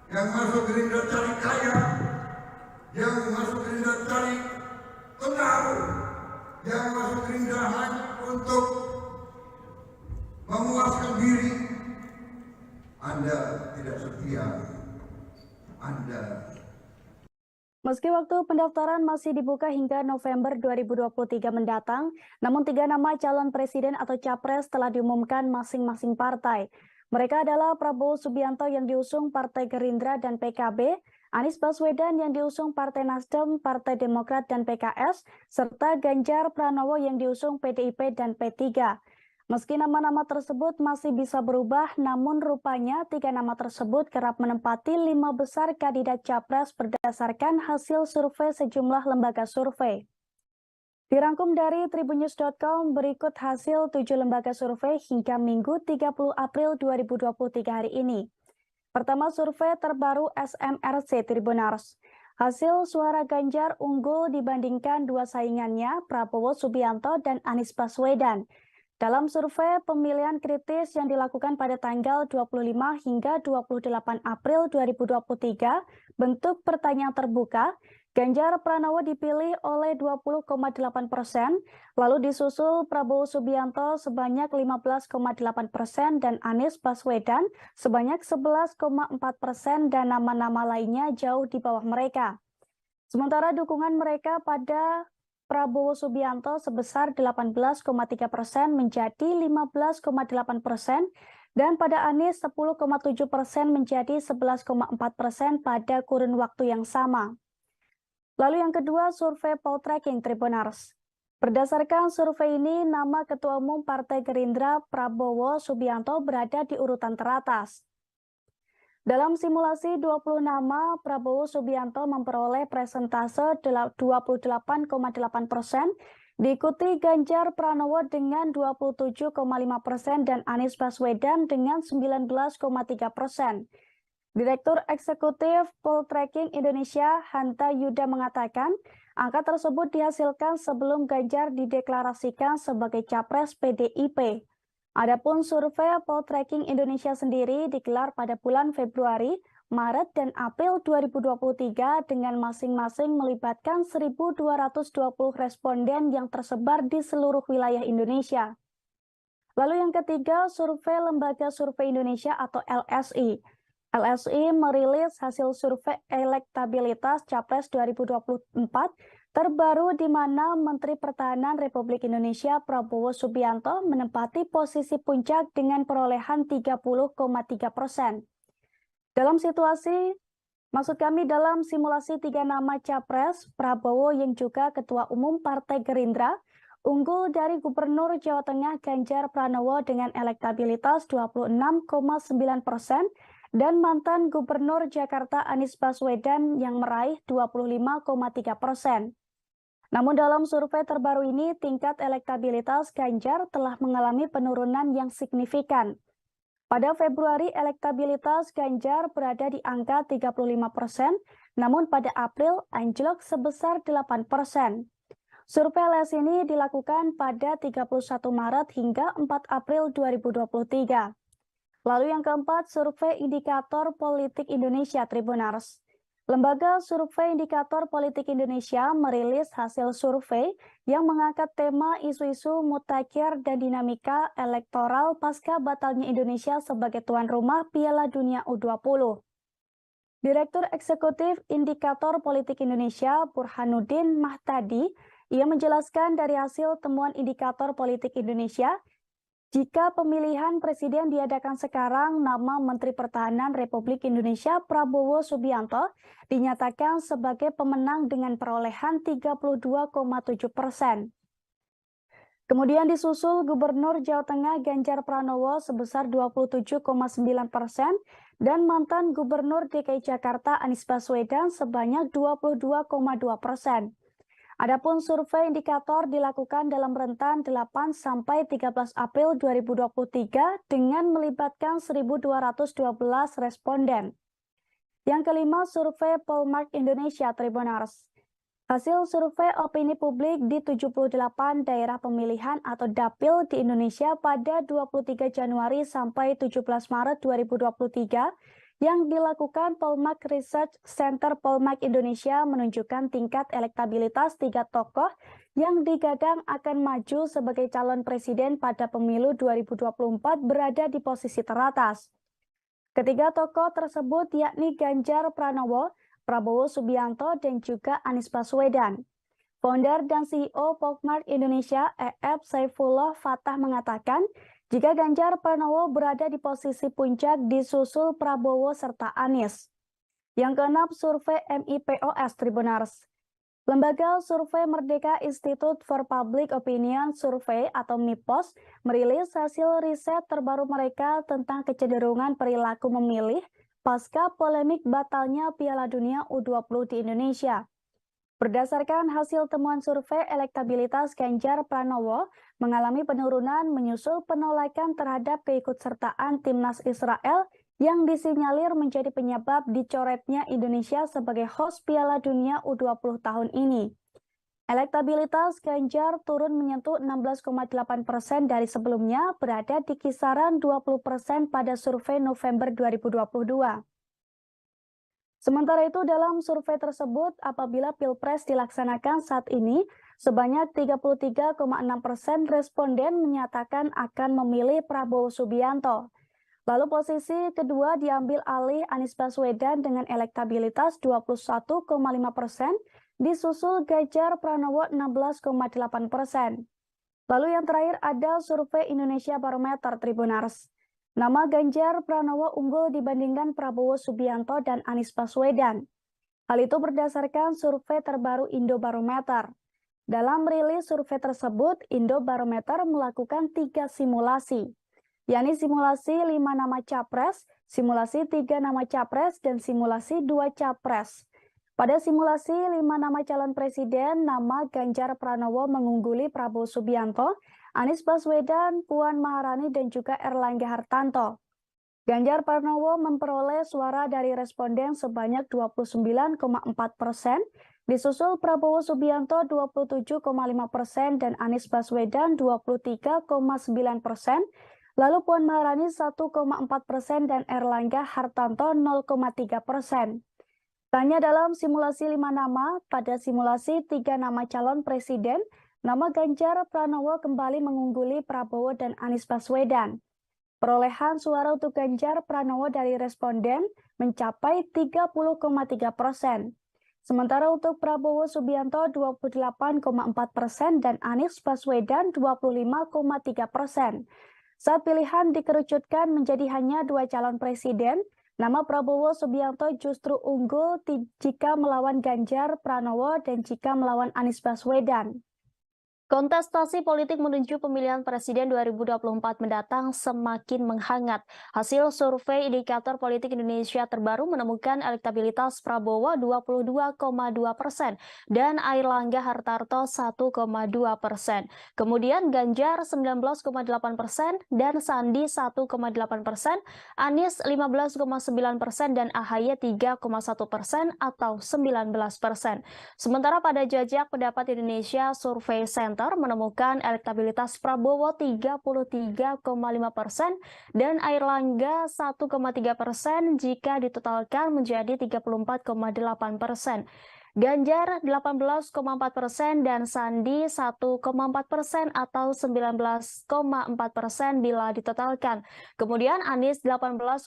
yang masuk Gerindra cari kaya, yang masuk Gerindra cari kenal, yang masuk Gerindra hanya untuk memuaskan diri. Anda tidak setia. Anda. Meski waktu pendaftaran masih dibuka hingga November 2023 mendatang, namun 3 nama calon presiden atau capres telah diumumkan masing-masing partai. Mereka adalah Prabowo Subianto yang diusung Partai Gerindra dan PKB, Anies Baswedan yang diusung Partai Nasdem, Partai Demokrat dan PKS, serta Ganjar Pranowo yang diusung PDIP dan P3. Meski nama-nama tersebut masih bisa berubah, namun rupanya 3 nama tersebut kerap menempati 5 besar kandidat capres berdasarkan hasil survei sejumlah lembaga survei. Dirangkum dari tribunnews.com, berikut hasil 7 lembaga survei hingga Minggu 30 April 2023 hari ini. Pertama, survei terbaru SMRC Tribunars. Hasil suara Ganjar unggul dibandingkan 2 saingannya, Prabowo Subianto dan Anies Baswedan. Dalam survei pemilihan kritis yang dilakukan pada tanggal 25 hingga 28 April 2023, bentuk pertanyaan terbuka, Ganjar Pranowo dipilih oleh 20,8%, lalu disusul Prabowo Subianto sebanyak 15,8% dan Anies Baswedan sebanyak 11,4% dan nama-nama lainnya jauh di bawah mereka. Sementara dukungan mereka pada Prabowo Subianto sebesar 18,3% menjadi 15,8% dan pada Anies 10,7% menjadi 11,4% pada kurun waktu yang sama. Lalu yang kedua, survei Poltreking Tribunars. Berdasarkan survei ini, nama Ketua Umum Partai Gerindra Prabowo Subianto berada di urutan teratas. Dalam simulasi 20 nama, Prabowo Subianto memperoleh presentase 28,8%, diikuti Ganjar Pranowo dengan 27,5% dan Anies Baswedan dengan 19,3%. Direktur Eksekutif Poltreking Indonesia, Hanta Yuda mengatakan, angka tersebut dihasilkan sebelum Ganjar dideklarasikan sebagai capres PDIP. Adapun survei Poltreking Indonesia sendiri digelar pada bulan Februari, Maret, dan April 2023 dengan masing-masing melibatkan 1.220 responden yang tersebar di seluruh wilayah Indonesia. Lalu yang ketiga, survei Lembaga Survei Indonesia atau LSI. LSI merilis hasil survei elektabilitas Capres 2024 terbaru di mana Menteri Pertahanan Republik Indonesia Prabowo Subianto menempati posisi puncak dengan perolehan 30,3%. Dalam simulasi 3 nama Capres, Prabowo yang juga Ketua Umum Partai Gerindra, unggul dari Gubernur Jawa Tengah Ganjar Pranowo dengan elektabilitas 26,9%, dan mantan Gubernur Jakarta Anies Baswedan yang meraih 25,3%. Namun dalam survei terbaru ini, tingkat elektabilitas Ganjar telah mengalami penurunan yang signifikan. Pada Februari, elektabilitas Ganjar berada di angka 35%, namun pada April anjlok sebesar 8%. Survei LS ini dilakukan pada 31 Maret hingga 4 April 2023. Lalu yang keempat, survei Indikator Politik Indonesia Tribunars. Lembaga Survei Indikator Politik Indonesia merilis hasil survei yang mengangkat tema isu-isu mutakhir dan dinamika elektoral pasca batalnya Indonesia sebagai tuan rumah Piala Dunia U20. Direktur Eksekutif Indikator Politik Indonesia Burhanuddin Mahtadi, ia menjelaskan dari hasil temuan Indikator Politik Indonesia, jika pemilihan presiden diadakan sekarang, nama Menteri Pertahanan Republik Indonesia Prabowo Subianto dinyatakan sebagai pemenang dengan perolehan 32,7%. Kemudian disusul Gubernur Jawa Tengah Ganjar Pranowo sebesar 27,9% dan mantan Gubernur DKI Jakarta Anies Baswedan sebanyak 22,2%. Adapun survei indikator dilakukan dalam rentan 8 sampai 13 April 2023 dengan melibatkan 1.212 responden. Yang kelima, survei Polmark Indonesia Tribunars. Hasil survei opini publik di 78 daerah pemilihan atau dapil di Indonesia pada 23 Januari sampai 17 Maret 2023 yang dilakukan Polmark Research Center Polmark Indonesia menunjukkan tingkat elektabilitas 3 tokoh yang digadang akan maju sebagai calon presiden pada pemilu 2024 berada di posisi teratas. Ketiga tokoh tersebut yakni Ganjar Pranowo, Prabowo Subianto, dan juga Anies Baswedan. Founder dan CEO Polmark Indonesia, EF Saifullah Fatah mengatakan, jika Ganjar Pranowo berada di posisi puncak disusul Prabowo serta Anies. Yang keenam, survei MIPOS Tribunars. Lembaga Survei Merdeka Institute for Public Opinion Survey atau MIPOS merilis hasil riset terbaru mereka tentang kecenderungan perilaku memilih pasca polemik batalnya Piala Dunia U20 di Indonesia. Berdasarkan hasil temuan survei elektabilitas Ganjar Pranowo mengalami penurunan menyusul penolakan terhadap keikutsertaan timnas Israel yang disinyalir menjadi penyebab dicoretnya Indonesia sebagai host Piala Dunia U20 tahun ini. Elektabilitas Ganjar turun menyentuh 16,8% dari sebelumnya, berada di kisaran 20% pada survei November 2022. Sementara itu, dalam survei tersebut, apabila Pilpres dilaksanakan saat ini, sebanyak 33,6% responden menyatakan akan memilih Prabowo Subianto. Lalu posisi kedua diambil alih Anies Baswedan dengan elektabilitas 21,5%, disusul Ganjar Pranowo 16,8%. Lalu yang terakhir ada survei Indonesia Barometer Tribunars. Nama Ganjar Pranowo unggul dibandingkan Prabowo Subianto dan Anies Baswedan. Hal itu berdasarkan survei terbaru Indobarometer. Dalam rilis survei tersebut, Indobarometer melakukan 3 simulasi, yakni simulasi 5 nama capres, simulasi 3 nama capres, dan simulasi 2 capres. Pada simulasi 5 nama calon presiden, nama Ganjar Pranowo mengungguli Prabowo Subianto, Anies Baswedan, Puan Maharani, dan juga Erlangga Hartarto. Ganjar Pranowo memperoleh suara dari responden sebanyak 29,4%, disusul Prabowo Subianto 27,5% dan Anies Baswedan 23,9%, lalu Puan Maharani 1,4% dan Erlangga Hartarto 0,3%. Tanya dalam simulasi 5 nama, pada simulasi 3 nama calon presiden, nama Ganjar Pranowo kembali mengungguli Prabowo dan Anies Baswedan. Perolehan suara untuk Ganjar Pranowo dari responden mencapai 30,3%. Sementara untuk Prabowo Subianto 28,4% dan Anies Baswedan 25,3%. Saat pilihan dikerucutkan menjadi hanya 2 calon presiden, nama Prabowo Subianto justru unggul jika melawan Ganjar Pranowo dan jika melawan Anies Baswedan. Kontestasi politik menuju pemilihan presiden 2024 mendatang semakin menghangat. Hasil survei Indikator Politik Indonesia terbaru menemukan elektabilitas Prabowo 22,2% dan Airlangga Hartarto 1,2%. Kemudian Ganjar 19,8% dan Sandi 1,8%, Anies 15,9% dan AHY 3,1% atau 19%. Sementara pada jajak pendapat Indonesia Survey Center menemukan elektabilitas Prabowo 33,5% dan Airlangga 1,3% jika ditotalkan menjadi 34,8%. Ganjar 18,4% dan Sandi 1,4% atau 19,4% bila ditotalkan. Kemudian Anies 18,2%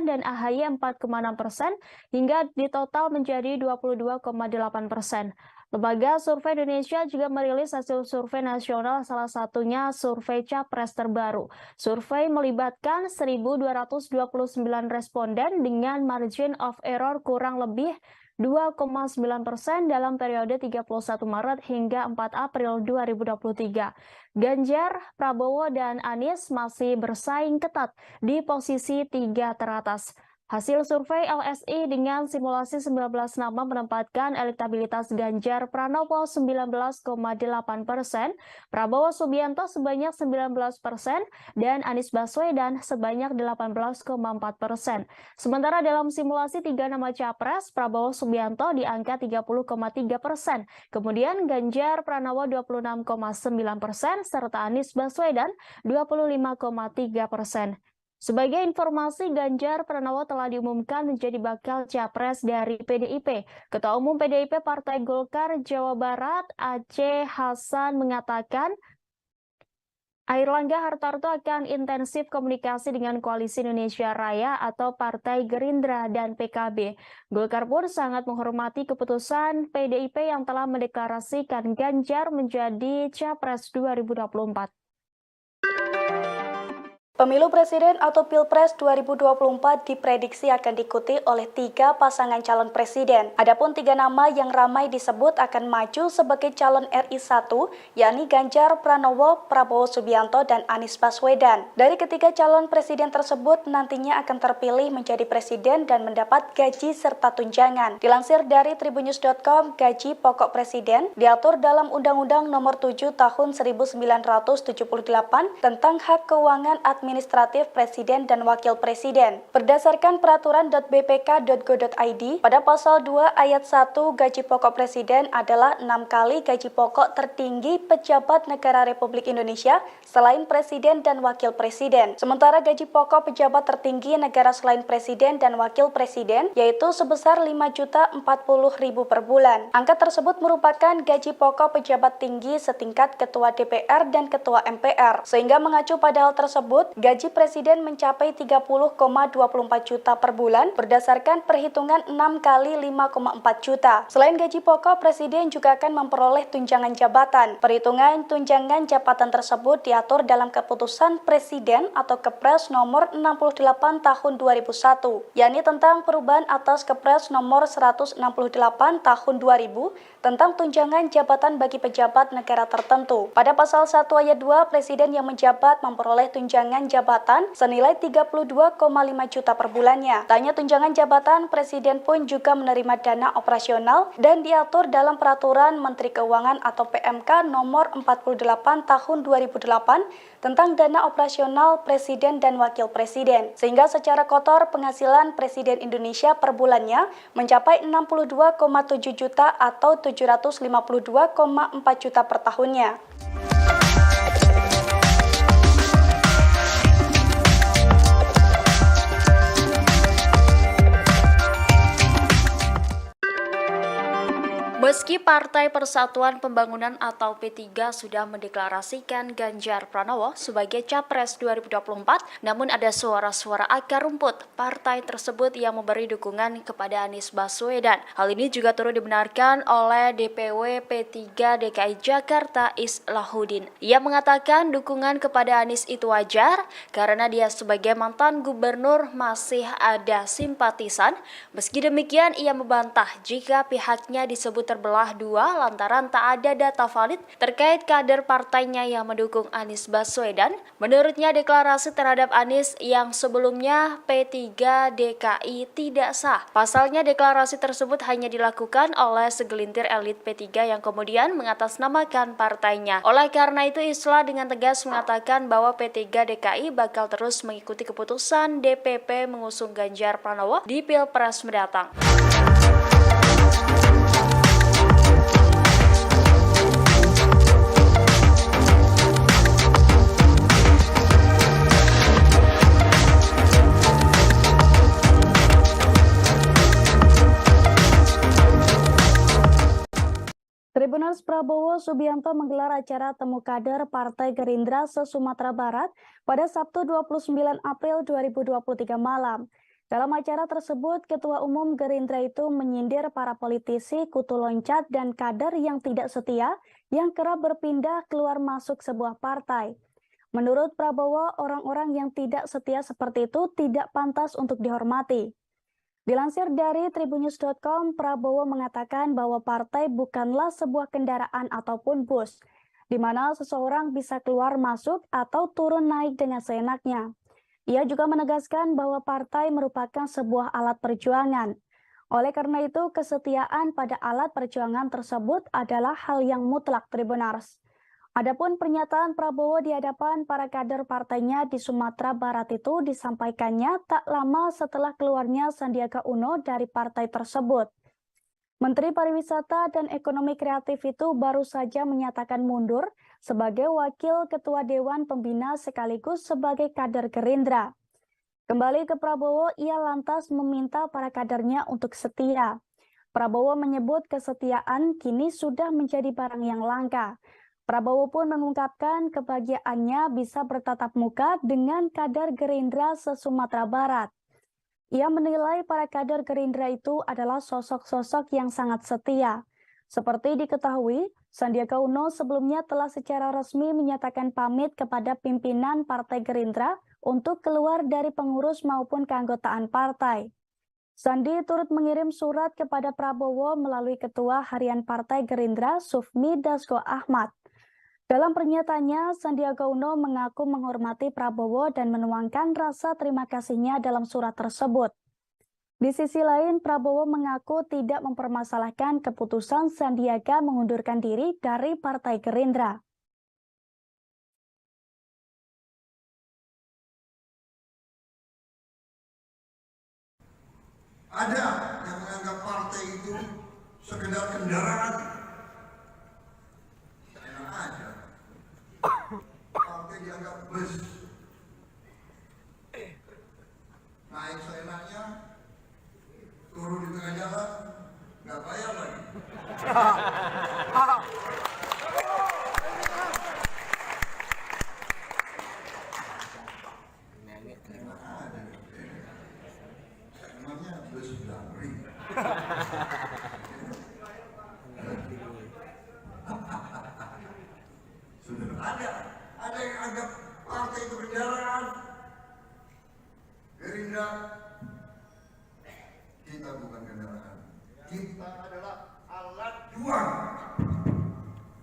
dan AHY 4,6% hingga ditotal menjadi 22,8%. Lembaga Survei Indonesia juga merilis hasil survei nasional, salah satunya survei Capres terbaru. Survei melibatkan 1.229 responden dengan margin of error kurang lebih 2,9% dalam periode 31 Maret hingga 4 April 2023. Ganjar, Prabowo, dan Anies masih bersaing ketat di posisi 3 teratas. Hasil survei LSI dengan simulasi 19 nama menempatkan elektabilitas Ganjar Pranowo 19,8%, Prabowo Subianto sebanyak 19%, dan Anies Baswedan sebanyak 18,4%. Sementara dalam simulasi 3 nama capres, Prabowo Subianto di angka 30,3%, kemudian Ganjar Pranowo 26,9%, serta Anies Baswedan 25,3%. Sebagai informasi, Ganjar Pranowo telah diumumkan menjadi bakal capres dari PDIP. Ketua Umum PDIP Partai Golkar Jawa Barat, Aceh Hasan, mengatakan Airlangga Hartarto akan intensif komunikasi dengan Koalisi Indonesia Raya atau Partai Gerindra dan PKB. Golkar pun sangat menghormati keputusan PDIP yang telah mendeklarasikan Ganjar menjadi capres 2024. Pemilu Presiden atau Pilpres 2024 diprediksi akan diikuti oleh 3 pasangan calon presiden. Adapun 3 nama yang ramai disebut akan maju sebagai calon RI 1, yakni Ganjar Pranowo, Prabowo Subianto, dan Anies Baswedan. Dari ketiga calon presiden tersebut nantinya akan terpilih menjadi presiden dan mendapat gaji serta tunjangan. Dilansir dari tribunnews.com, gaji pokok presiden diatur dalam Undang-Undang Nomor 7 Tahun 1978 tentang hak keuangan administratif Presiden dan Wakil Presiden. Berdasarkan peraturan.bpk.go.id, pada pasal 2 ayat 1, gaji pokok Presiden adalah 6 kali gaji pokok tertinggi pejabat negara Republik Indonesia selain Presiden dan Wakil Presiden. Sementara gaji pokok pejabat tertinggi negara selain Presiden dan Wakil Presiden yaitu sebesar Rp5.040.000 per bulan. Angka tersebut merupakan gaji pokok pejabat tinggi setingkat Ketua DPR dan Ketua MPR. Sehingga mengacu pada hal tersebut, gaji presiden mencapai 30,24 juta per bulan berdasarkan perhitungan 6 kali 5,4 juta. Selain gaji pokok, presiden juga akan memperoleh tunjangan jabatan. Perhitungan tunjangan jabatan tersebut diatur dalam keputusan presiden atau Kepres nomor 68 tahun 2001, yakni tentang perubahan atas Kepres nomor 168 tahun 2000 tentang tunjangan jabatan bagi pejabat negara tertentu. Pada pasal 1 ayat 2, presiden yang menjabat memperoleh tunjangan jabatan senilai 32,5 juta per bulannya. Tak hanya tunjangan jabatan, presiden pun juga menerima dana operasional dan diatur dalam peraturan Menteri Keuangan atau PMK nomor 48 tahun 2008 tentang dana operasional presiden dan wakil presiden. Sehingga secara kotor penghasilan presiden Indonesia per bulannya mencapai 62,7 juta atau 752,4 juta per tahunnya. Meski Partai Persatuan Pembangunan atau P3 sudah mendeklarasikan Ganjar Pranowo sebagai Capres 2024, namun ada suara-suara akar rumput partai tersebut yang memberi dukungan kepada Anies Baswedan. Hal ini juga turut dibenarkan oleh DPW P3 DKI Jakarta Islahuddin. Ia mengatakan dukungan kepada Anies itu wajar karena dia sebagai mantan gubernur masih ada simpatisan. Meski demikian, ia membantah jika pihaknya disebut terbelah dua lantaran tak ada data valid terkait kader partainya yang mendukung Anies Baswedan. Menurutnya, deklarasi terhadap Anies yang sebelumnya P3 DKI tidak sah. Pasalnya, deklarasi tersebut hanya dilakukan oleh segelintir elit P3 yang kemudian mengatasnamakan partainya. Oleh karena itu, Islah dengan tegas mengatakan bahwa P3 DKI bakal terus mengikuti keputusan DPP mengusung Ganjar Pranowo di Pilpres mendatang. Tribuners Prabowo Subianto menggelar acara temu kader Partai Gerindra se-Sumatera Barat pada Sabtu 29 April 2023 malam. Dalam acara tersebut, Ketua Umum Gerindra itu menyindir para politisi, kutu loncat, dan kader yang tidak setia yang kerap berpindah keluar masuk sebuah partai. Menurut Prabowo, orang-orang yang tidak setia seperti itu tidak pantas untuk dihormati. Dilansir dari tribunnews.com, Prabowo mengatakan bahwa partai bukanlah sebuah kendaraan ataupun bus, di mana seseorang bisa keluar masuk atau turun naik dengan seenaknya. Ia juga menegaskan bahwa partai merupakan sebuah alat perjuangan. Oleh karena itu, kesetiaan pada alat perjuangan tersebut adalah hal yang mutlak, Tribuners. Adapun pernyataan Prabowo di hadapan para kader partainya di Sumatera Barat itu disampaikannya tak lama setelah keluarnya Sandiaga Uno dari partai tersebut. Menteri Pariwisata dan Ekonomi Kreatif itu baru saja menyatakan mundur sebagai Wakil Ketua Dewan Pembina sekaligus sebagai kader Gerindra. Kembali ke Prabowo, ia lantas meminta para kadernya untuk setia. Prabowo menyebut kesetiaan kini sudah menjadi barang yang langka. Prabowo pun mengungkapkan kebahagiaannya bisa bertatap muka dengan kader Gerindra se-Sumatera Barat. Ia menilai para kader Gerindra itu adalah sosok-sosok yang sangat setia. Seperti diketahui, Sandiaga Uno sebelumnya telah secara resmi menyatakan pamit kepada pimpinan Partai Gerindra untuk keluar dari pengurus maupun keanggotaan partai. Sandi turut mengirim surat kepada Prabowo melalui Ketua Harian Partai Gerindra Sufmi Dasko Ahmad. Dalam pernyataannya, Sandiaga Uno mengaku menghormati Prabowo dan menuangkan rasa terima kasihnya dalam surat tersebut. Di sisi lain, Prabowo mengaku tidak mempermasalahkan keputusan Sandiaga mengundurkan diri dari Partai Gerindra. Ada yang menganggap partai itu sekedar kendaraan. Enak aja. Partai dianggap bus. Naik seenaknya, turun di tengah jalan, nggak bayar lagi. Sudah ada yang anggap partai itu kendaraan. Gerindra, kita bukan kendaraan. Kita adalah alat juang.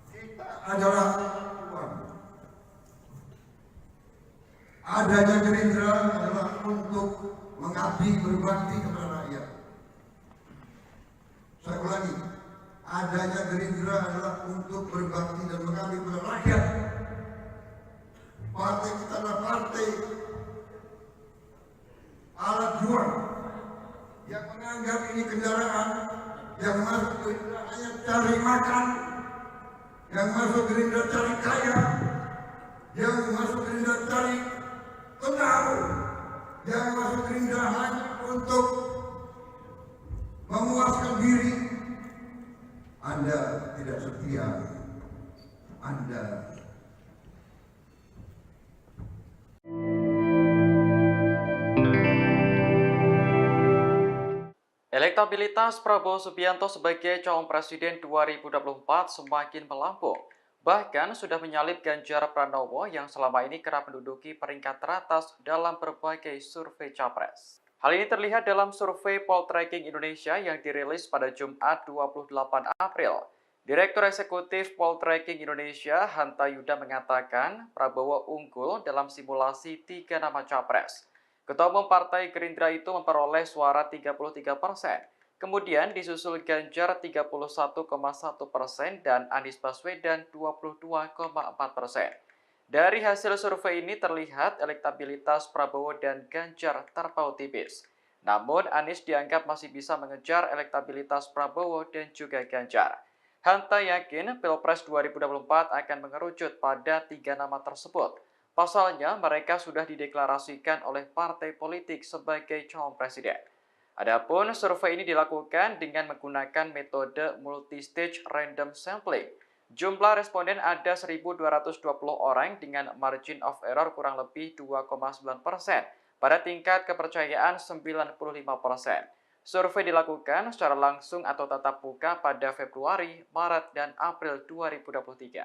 Kita adalah alat juang. Adanya Gerindra adalah untuk mengabdi berbakti kepada rakyat. Saya ulangi, adanya Gerindra adalah untuk berbakti dan mengabdi kepada rakyat. Partai kita adalah partai alat juang yang menganggap ini kendaraan, yang masuk Gerindra hanya cari makan, yang masuk Gerindra cari kaya, yang masuk Gerindra cari tenang, yang masuk Gerindra hanya untuk memuaskan diri. Anda tidak setia. Anda Elektabilitas Prabowo Subianto sebagai calon presiden 2024 semakin melambung. Bahkan sudah menyalip Ganjar Pranowo yang selama ini kerap menduduki peringkat teratas dalam berbagai survei capres. Hal ini terlihat dalam survei Poltreking Indonesia yang dirilis pada Jumat 28 April. Direktur Eksekutif Poltreking Indonesia, Hanta Yuda mengatakan Prabowo unggul dalam simulasi 3 nama capres. Ketua Umum Partai Gerindra itu memperoleh suara 33%. Kemudian disusul Ganjar 31,1% dan Anies Baswedan 22,4%. Dari hasil survei ini terlihat elektabilitas Prabowo dan Ganjar terpaut tipis. Namun Anies dianggap masih bisa mengejar elektabilitas Prabowo dan juga Ganjar. Hanta yakin Pilpres 2024 akan mengerucut pada 3 nama tersebut. Pasalnya mereka sudah dideklarasikan oleh partai politik sebagai calon presiden. Adapun survei ini dilakukan dengan menggunakan metode multi-stage random sampling. Jumlah responden ada 1.220 orang dengan margin of error kurang lebih 2,9% pada tingkat kepercayaan 95%. Survei dilakukan secara langsung atau tatap muka pada Februari, Maret, dan April 2023.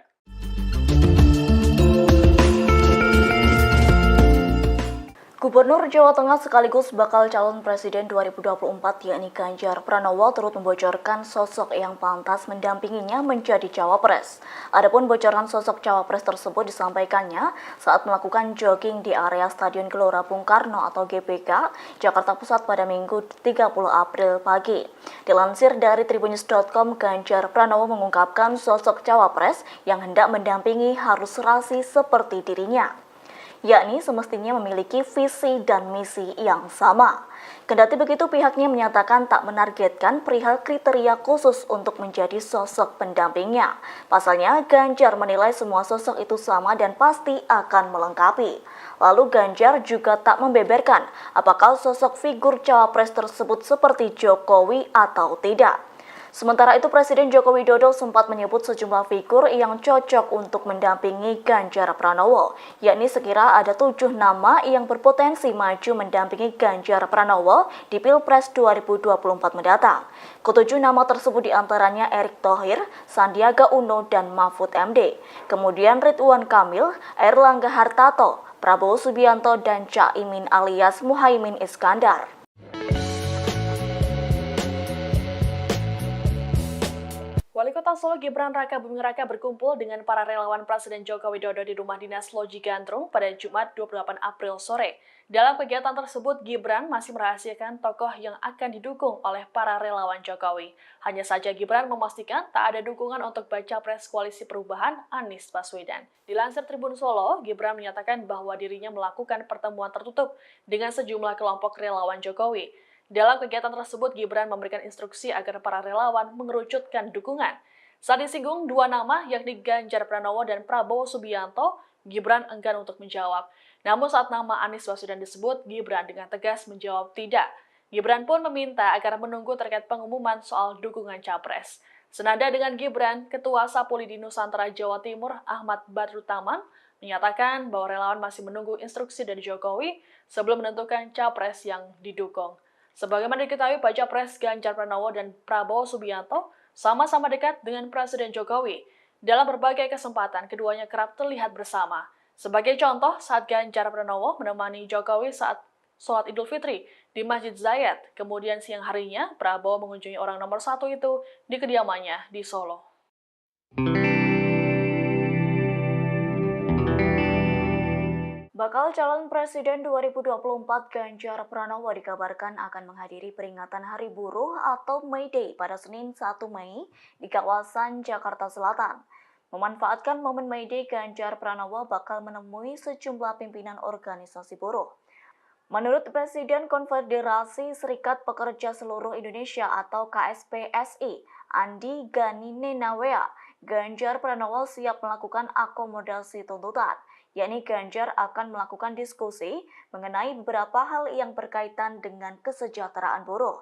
Gubernur Jawa Tengah sekaligus bakal calon presiden 2024 yakni Ganjar Pranowo turut membocorkan sosok yang pantas mendampinginya menjadi cawapres. Adapun bocoran sosok cawapres tersebut disampaikannya saat melakukan jogging di area Stadion Gelora Bung Karno atau GBK, Jakarta Pusat pada Minggu 30 April pagi. Dilansir dari tribunnews.com, Ganjar Pranowo mengungkapkan sosok cawapres yang hendak mendampingi harus serasi seperti dirinya, yakni semestinya memiliki visi dan misi yang sama. Kendati begitu, pihaknya menyatakan tak menargetkan perihal kriteria khusus untuk menjadi sosok pendampingnya. Pasalnya, Ganjar menilai semua sosok itu sama dan pasti akan melengkapi. Lalu Ganjar juga tak membeberkan apakah sosok figur cawapres tersebut seperti Jokowi atau tidak. Sementara itu, Presiden Joko Widodo sempat menyebut sejumlah figur yang cocok untuk mendampingi Ganjar Pranowo, yakni sekira ada 7 nama yang berpotensi maju mendampingi Ganjar Pranowo di Pilpres 2024 mendatang. Ketujuh nama tersebut diantaranya Erick Thohir, Sandiaga Uno, dan Mahfud MD. Kemudian Ridwan Kamil, Airlangga Hartarto, Prabowo Subianto, dan Caimin alias Muhaimin Iskandar. Wali Kota Solo Gibran Raka Buming Raka berkumpul dengan para relawan Presiden Joko Widodo di Rumah Dinas Loji Gandrung pada Jumat 28 April sore. Dalam kegiatan tersebut, Gibran masih merahasiakan tokoh yang akan didukung oleh para relawan Jokowi. Hanya saja Gibran memastikan tak ada dukungan untuk baca pres Koalisi Perubahan Anies Baswedan. Dilansir Tribun Solo, Gibran menyatakan bahwa dirinya melakukan pertemuan tertutup dengan sejumlah kelompok relawan Jokowi. Dalam kegiatan tersebut, Gibran memberikan instruksi agar para relawan mengerucutkan dukungan. Saat disinggung 2 nama, yakni Ganjar Pranowo dan Prabowo Subianto, Gibran enggan untuk menjawab. Namun saat nama Anies Baswedan disebut, Gibran dengan tegas menjawab tidak. Gibran pun meminta agar menunggu terkait pengumuman soal dukungan capres. Senada dengan Gibran, Ketua Sapuli di Nusantara Jawa Timur, Ahmad Badrutaman, menyatakan bahwa relawan masih menunggu instruksi dari Jokowi sebelum menentukan capres yang didukung. Sebagaimana diketahui, baca pres Ganjar Pranowo dan Prabowo Subianto sama-sama dekat dengan Presiden Jokowi. Dalam berbagai kesempatan, keduanya kerap terlihat bersama. Sebagai contoh, saat Ganjar Pranowo menemani Jokowi saat sholat Idul Fitri di Masjid Zayed, kemudian siang harinya Prabowo mengunjungi orang nomor 1 itu di kediamannya di Solo. Bakal calon Presiden 2024 Ganjar Pranowo dikabarkan akan menghadiri peringatan Hari Buruh atau May Day pada Senin 1 Mei di kawasan Jakarta Selatan. Memanfaatkan momen May Day, Ganjar Pranowo bakal menemui sejumlah pimpinan organisasi buruh. Menurut Presiden Konfederasi Serikat Pekerja Seluruh Indonesia atau KSPSI, Andi Gani Nenawea, Ganjar Pranowo siap melakukan akomodasi tuntutan. Yakni Ganjar akan melakukan diskusi mengenai beberapa hal yang berkaitan dengan kesejahteraan buruh.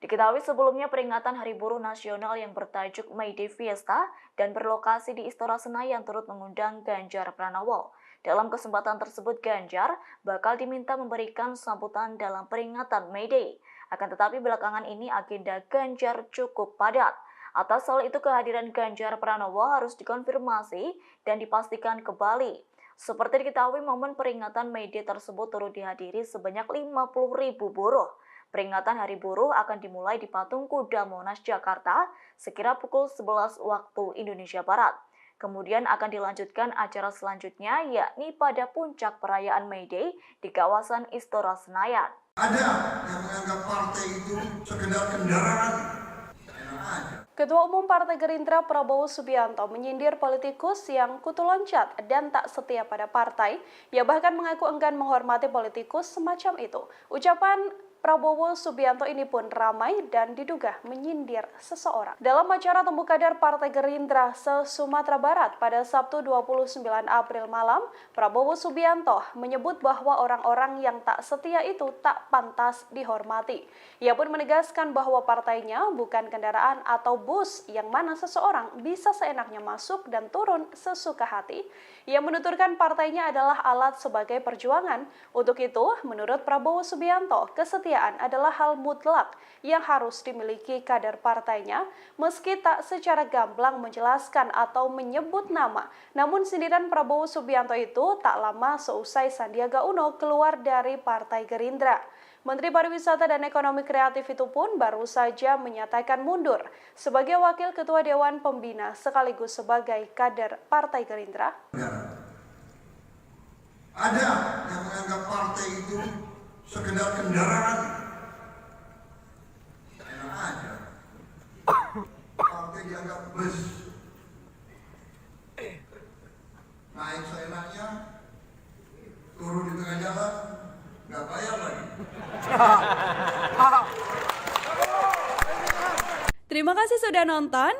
Diketahui sebelumnya peringatan Hari Buruh Nasional yang bertajuk May Day Fiesta dan berlokasi di Istora Senayan turut mengundang Ganjar Pranowo. Dalam kesempatan tersebut, Ganjar bakal diminta memberikan sambutan dalam peringatan May Day. Akan tetapi belakangan ini agenda Ganjar cukup padat. Atas hal itu kehadiran Ganjar Pranowo harus dikonfirmasi dan dipastikan kembali. Seperti diketahui, momen peringatan May Day tersebut turut dihadiri sebanyak 50.000 buruh. Peringatan Hari Buruh akan dimulai di Patung Kuda Monas, Jakarta, sekira pukul 11 waktu Indonesia Barat. Kemudian akan dilanjutkan acara selanjutnya, yakni pada puncak perayaan May Day di kawasan Istora Senayan. Ada yang menganggap partai itu sekedar kendaraan. Ketua Umum Partai Gerindra Prabowo Subianto menyindir politikus yang kutu loncat dan tak setia pada partai. Ia bahkan mengaku enggan menghormati politikus semacam itu. Ucapan Prabowo Subianto ini pun ramai dan diduga menyindir seseorang. Dalam acara temu kader Partai Gerindra se-Sumatera Barat pada Sabtu 29 April malam, Prabowo Subianto menyebut bahwa orang-orang yang tak setia itu tak pantas dihormati. Ia pun menegaskan bahwa partainya bukan kendaraan atau bus yang mana seseorang bisa seenaknya masuk dan turun sesuka hati. Ia menuturkan partainya adalah alat sebagai perjuangan. Untuk itu, menurut Prabowo Subianto, kesetiaan adalah hal mutlak yang harus dimiliki kader partainya, meski tak secara gamblang menjelaskan atau menyebut nama. Namun sindiran Prabowo Subianto itu tak lama seusai Sandiaga Uno keluar dari Partai Gerindra. Menteri Pariwisata dan Ekonomi Kreatif itu pun baru saja menyatakan mundur sebagai Wakil Ketua Dewan Pembina sekaligus sebagai kader Partai Gerindra. Ada yang menganggap partai itu sekedar kendaraan. Enak aja. Partai dianggap bus. Naik seenaknya, turun di tengah jalan, nggak bayar lagi. Terima kasih sudah nonton.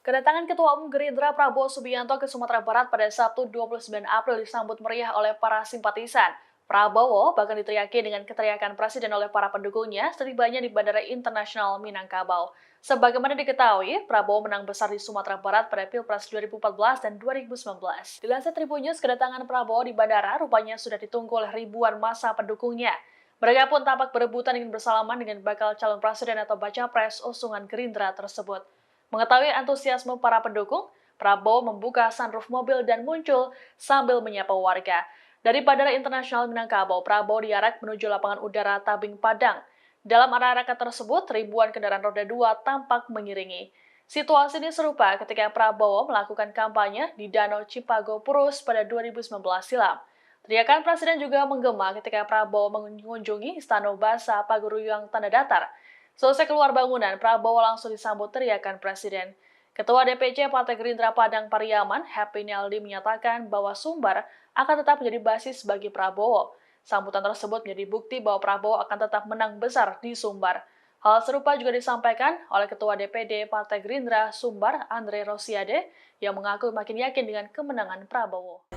Kedatangan Ketua Umum Gerindra Prabowo Subianto ke Sumatera Barat pada Sabtu 29 April disambut meriah oleh para simpatisan. Prabowo bahkan diteriaki dengan keteriakan Presiden oleh para pendukungnya setibanya di Bandara Internasional Minangkabau. Sebagaimana diketahui, Prabowo menang besar di Sumatera Barat pada Pilpres 2014 dan 2019. Dilansir Tribun News, kedatangan Prabowo di bandara rupanya sudah ditunggu oleh ribuan massa pendukungnya. Mereka pun tampak berebutan ingin bersalaman dengan bakal calon presiden atau baca pres usungan Gerindra tersebut. Mengetahui antusiasme para pendukung, Prabowo membuka sunroof mobil dan muncul sambil menyapa warga. Dari Bandara Internasional Minangkabau, Prabowo diarak menuju lapangan udara Tabing Padang. Dalam arakan tersebut, ribuan kendaraan roda 2 tampak mengiringi. Situasi ini serupa ketika Prabowo melakukan kampanye di Danau Cipago Purus pada 2019 silam. Teriakan Presiden juga menggema ketika Prabowo mengunjungi Istana Basa Paguruyang Tanda Datar. Selesai keluar bangunan, Prabowo langsung disambut teriakan Presiden. Ketua DPC Partai Gerindra Padang Pariaman, Happy Naldi menyatakan bahwa Sumbar akan tetap menjadi basis bagi Prabowo. Sambutan tersebut menjadi bukti bahwa Prabowo akan tetap menang besar di Sumbar. Hal serupa juga disampaikan oleh Ketua DPD Partai Gerindra Sumbar, Andre Rosiade, yang mengaku makin yakin dengan kemenangan Prabowo.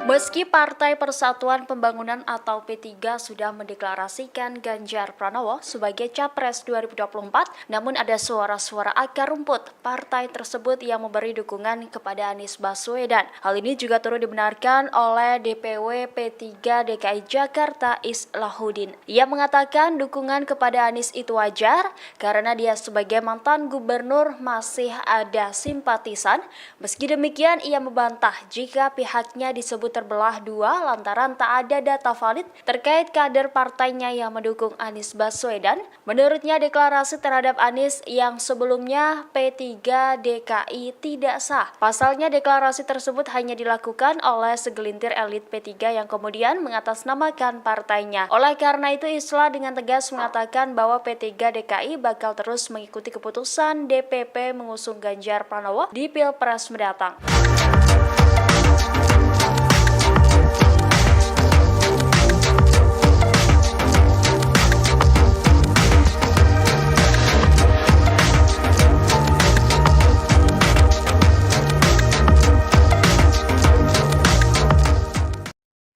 Meski Partai Persatuan Pembangunan atau P3 sudah mendeklarasikan Ganjar Pranowo sebagai Capres 2024, namun ada suara-suara akar rumput partai tersebut yang memberi dukungan kepada Anies Baswedan. Hal ini juga turut dibenarkan oleh DPW P3 DKI Jakarta Islahuddin. Ia mengatakan dukungan kepada Anies itu wajar karena dia sebagai mantan gubernur masih ada simpatisan. Meski demikian, ia membantah jika pihaknya disebut terbelah dua lantaran tak ada data valid terkait kader partainya yang mendukung Anies Baswedan. Menurutnya, deklarasi terhadap Anies yang sebelumnya P3 DKI tidak sah. Pasalnya, deklarasi tersebut hanya dilakukan oleh segelintir elit P3 yang kemudian mengatasnamakan partainya. Oleh karena itu, Islah dengan tegas mengatakan bahwa P3 DKI bakal terus mengikuti keputusan DPP mengusung Ganjar Pranowo di Pilpres mendatang.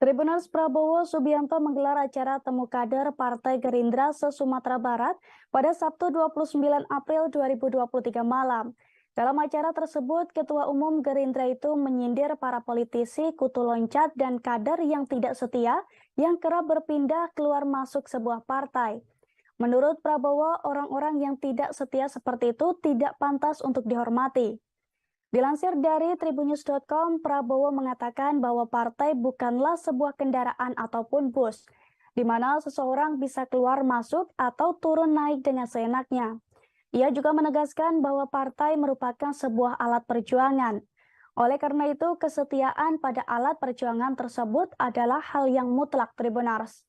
Tribuners Prabowo Subianto menggelar acara temu kader Partai Gerindra se-Sumatera Barat pada Sabtu 29 April 2023 malam. Dalam acara tersebut, Ketua Umum Gerindra itu menyindir para politisi, kutu loncat, dan kader yang tidak setia yang kerap berpindah keluar masuk sebuah partai. Menurut Prabowo, orang-orang yang tidak setia seperti itu tidak pantas untuk dihormati. Dilansir dari tribunnews.com, Prabowo mengatakan bahwa partai bukanlah sebuah kendaraan ataupun bus, di mana seseorang bisa keluar masuk atau turun naik dengan seenaknya. Ia juga menegaskan bahwa partai merupakan sebuah alat perjuangan. Oleh karena itu, kesetiaan pada alat perjuangan tersebut adalah hal yang mutlak, Tribuners.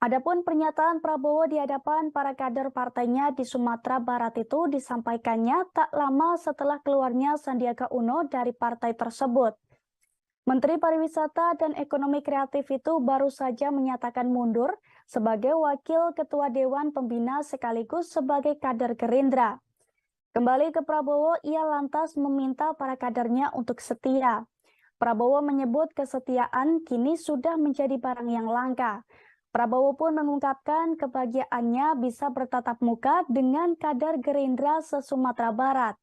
Adapun pernyataan Prabowo di hadapan para kader partainya di Sumatera Barat itu disampaikannya tak lama setelah keluarnya Sandiaga Uno dari partai tersebut. Menteri Pariwisata dan Ekonomi Kreatif itu baru saja menyatakan mundur sebagai Wakil Ketua Dewan Pembina sekaligus sebagai kader Gerindra. Kembali ke Prabowo, ia lantas meminta para kadernya untuk setia. Prabowo menyebut kesetiaan kini sudah menjadi barang yang langka. Prabowo pun mengungkapkan kebahagiaannya bisa bertatap muka dengan kader Gerindra se-Sumatera Barat.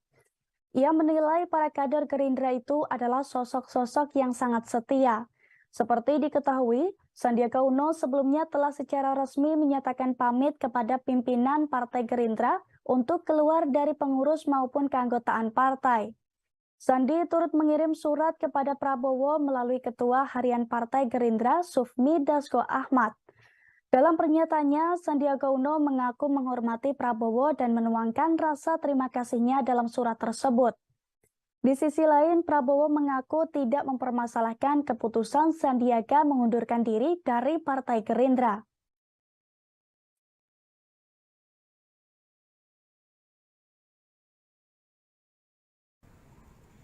Ia menilai para kader Gerindra itu adalah sosok-sosok yang sangat setia. Seperti diketahui, Sandiaga Uno sebelumnya telah secara resmi menyatakan pamit kepada pimpinan Partai Gerindra untuk keluar dari pengurus maupun keanggotaan partai. Sandi turut mengirim surat kepada Prabowo melalui Ketua Harian Partai Gerindra Sufmi Dasko Ahmad. Dalam pernyataannya, Sandiaga Uno mengaku menghormati Prabowo dan menuangkan rasa terima kasihnya dalam surat tersebut. Di sisi lain, Prabowo mengaku tidak mempermasalahkan keputusan Sandiaga mengundurkan diri dari Partai Gerindra.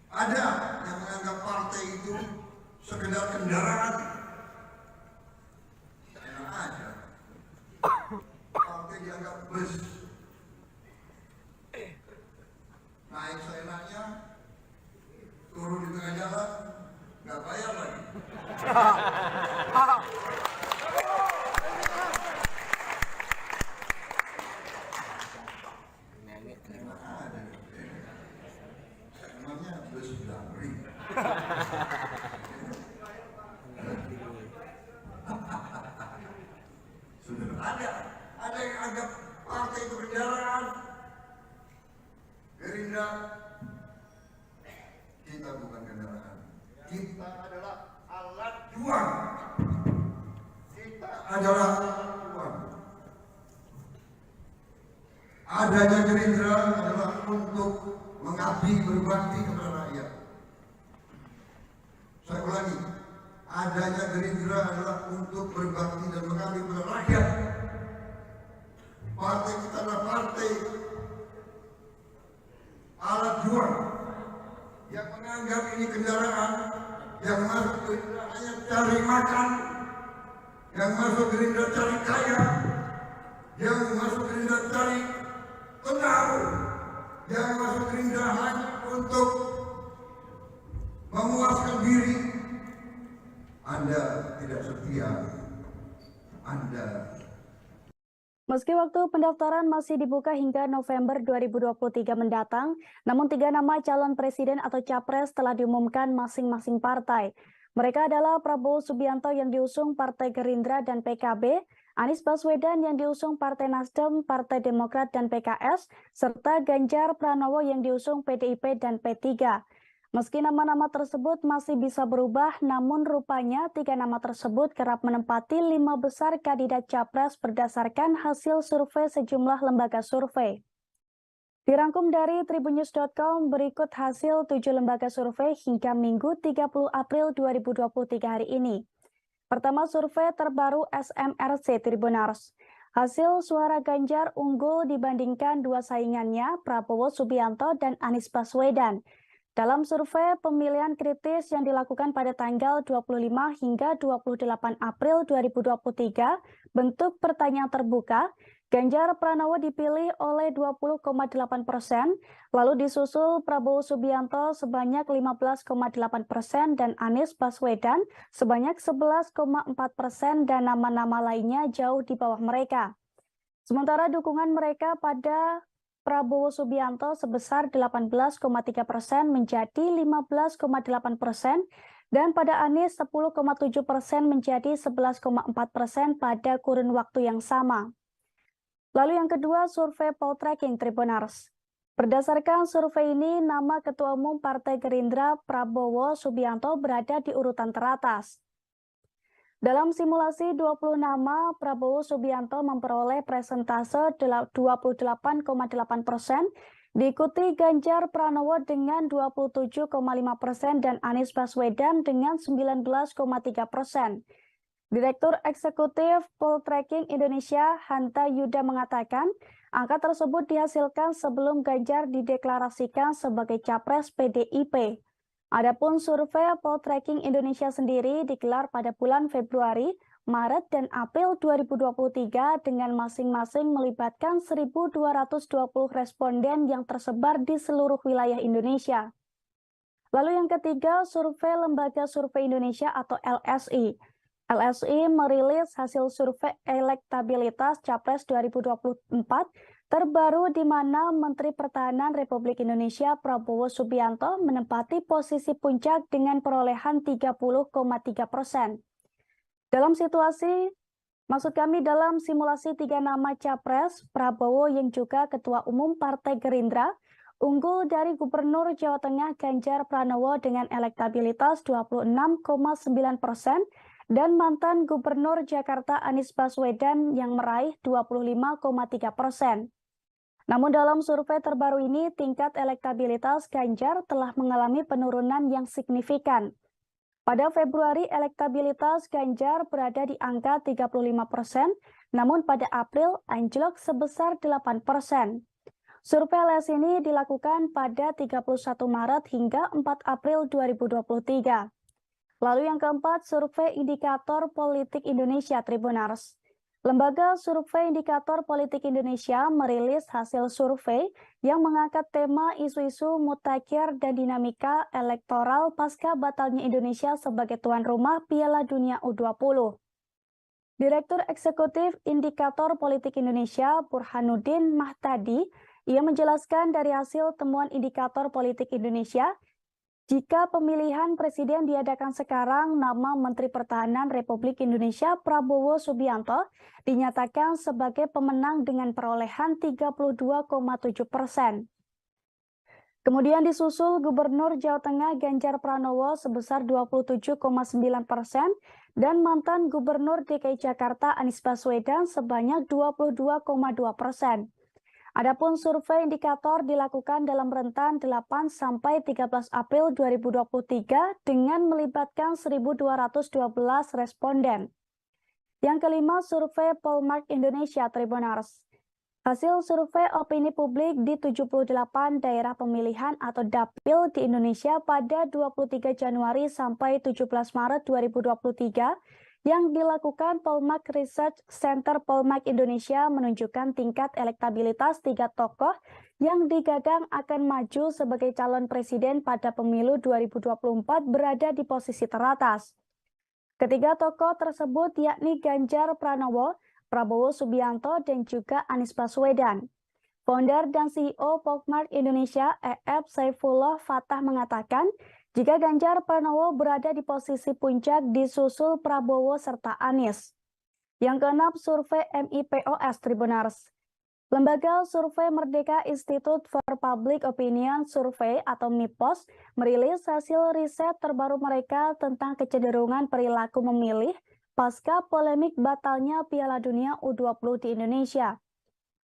Ada yang menganggap partai itu sekedar kendaraan. Enak aja. Partai dianggap bus. Naik seenaknya, turun di tengah jalan, nggak bayar lagi. Emangnya bus Damri. Sudah ada yang anggap partai itu kendaraan. Gerindra, kita bukan kendaraan. Kita adalah alat juang. Kita adalah alat juang. Adanya Gerindra adalah untuk mengabdi berbakti kepada rakyat. Saya ulangi, adanya Gerindra adalah untuk berbakti dan mengabdi kepada rakyat. Partai kita adalah partai alat juang yang menganggap ini kendaraan, yang masuk Gerindra hanya cari makan, yang masuk Gerindra cari kaya, yang masuk Gerindra cari pengaruh, yang masuk Gerindra hanya untuk memuaskan diri. Anda tidak setia, Anda. Meski waktu pendaftaran masih dibuka hingga November 2023 mendatang, namun 3 nama calon presiden atau capres telah diumumkan masing-masing partai. Mereka adalah Prabowo Subianto yang diusung Partai Gerindra dan PKB, Anies Baswedan yang diusung Partai Nasdem, Partai Demokrat dan PKS, serta Ganjar Pranowo yang diusung PDIP dan P3. Meski nama-nama tersebut masih bisa berubah, namun rupanya 3 nama tersebut kerap menempati 5 besar kandidat capres berdasarkan hasil survei sejumlah lembaga survei. Dirangkum dari tribunnews.com, berikut hasil 7 lembaga survei hingga Minggu 30 April 2023 hari ini. Pertama, survei terbaru SMRC Tribunars. Hasil suara Ganjar unggul dibandingkan 2 saingannya, Prabowo Subianto dan Anies Baswedan. Dalam survei pemilihan kritis yang dilakukan pada tanggal 25 hingga 28 April 2023, bentuk pertanyaan terbuka, Ganjar Pranowo dipilih oleh 20,8%, lalu disusul Prabowo Subianto sebanyak 15,8% dan Anies Baswedan sebanyak 11,4% dan nama-nama lainnya jauh di bawah mereka. Sementara dukungan mereka pada Prabowo Subianto sebesar 18,3% menjadi 15,8% dan pada Anies 10,7% menjadi 11,4% pada kurun waktu yang sama. Lalu yang kedua, survei Poltreking Tribunars. Berdasarkan survei ini, nama Ketua Umum Partai Gerindra Prabowo Subianto berada di urutan teratas. Dalam simulasi 20 nama, Prabowo Subianto memperoleh presentase 28,8%, diikuti Ganjar Pranowo dengan 27,5% dan Anies Baswedan dengan 19,3%. Direktur Eksekutif Poltreking Indonesia, Hanta Yuda mengatakan, angka tersebut dihasilkan sebelum Ganjar dideklarasikan sebagai capres PDIP. Adapun survei Poltreking Indonesia sendiri digelar pada bulan Februari, Maret, dan April 2023 dengan masing-masing melibatkan 1.220 responden yang tersebar di seluruh wilayah Indonesia. Lalu yang ketiga, survei Lembaga Survei Indonesia atau LSI. LSI merilis hasil survei elektabilitas Capres 2024 terbaru di mana Menteri Pertahanan Republik Indonesia Prabowo Subianto menempati posisi puncak dengan perolehan 30,3%. Dalam simulasi 3 nama Capres, Prabowo yang juga Ketua Umum Partai Gerindra, unggul dari Gubernur Jawa Tengah Ganjar Pranowo dengan elektabilitas 26,9% dan mantan Gubernur Jakarta Anies Baswedan yang meraih 25,3%. Namun dalam survei terbaru ini, tingkat elektabilitas Ganjar telah mengalami penurunan yang signifikan. Pada Februari, elektabilitas Ganjar berada di angka 35%, namun pada April anjlok sebesar 8%. Survei LS ini dilakukan pada 31 Maret hingga 4 April 2023. Lalu yang keempat, survei Indikator Politik Indonesia Tribunars. Lembaga Survei Indikator Politik Indonesia merilis hasil survei yang mengangkat tema isu-isu mutakhir dan dinamika elektoral pasca batalnya Indonesia sebagai tuan rumah Piala Dunia U20. Direktur Eksekutif Indikator Politik Indonesia Burhanuddin Mahtadi, ia menjelaskan dari hasil temuan Indikator Politik Indonesia, jika pemilihan presiden diadakan sekarang, nama Menteri Pertahanan Republik Indonesia Prabowo Subianto dinyatakan sebagai pemenang dengan perolehan 32,7%. Kemudian disusul Gubernur Jawa Tengah Ganjar Pranowo sebesar 27,9% dan mantan Gubernur DKI Jakarta Anies Baswedan sebanyak 22,2%. Adapun survei indikator dilakukan dalam rentan 8 sampai 13 April 2023 dengan melibatkan 1.212 responden. Yang kelima, survei Polmark Indonesia Tribunars. Hasil survei opini publik di 78 daerah pemilihan atau dapil di Indonesia pada 23 Januari sampai 17 Maret 2023 yang dilakukan Polmark Research Center Polmark Indonesia menunjukkan tingkat elektabilitas 3 tokoh yang digadang akan maju sebagai calon presiden pada pemilu 2024 berada di posisi teratas. Ketiga tokoh tersebut yakni Ganjar Pranowo, Prabowo Subianto, dan juga Anies Baswedan. Founder dan CEO Pokmart Indonesia, EF Saifullah Fatah mengatakan, jika Ganjar Pranowo berada di posisi puncak disusul Prabowo serta Anies. Yang keenam, survei MIPOS Tribunars. Lembaga Survei Merdeka Institute for Public Opinion Survey atau MIPOS merilis hasil riset terbaru mereka tentang kecenderungan perilaku memilih pasca polemik batalnya Piala Dunia U20 di Indonesia.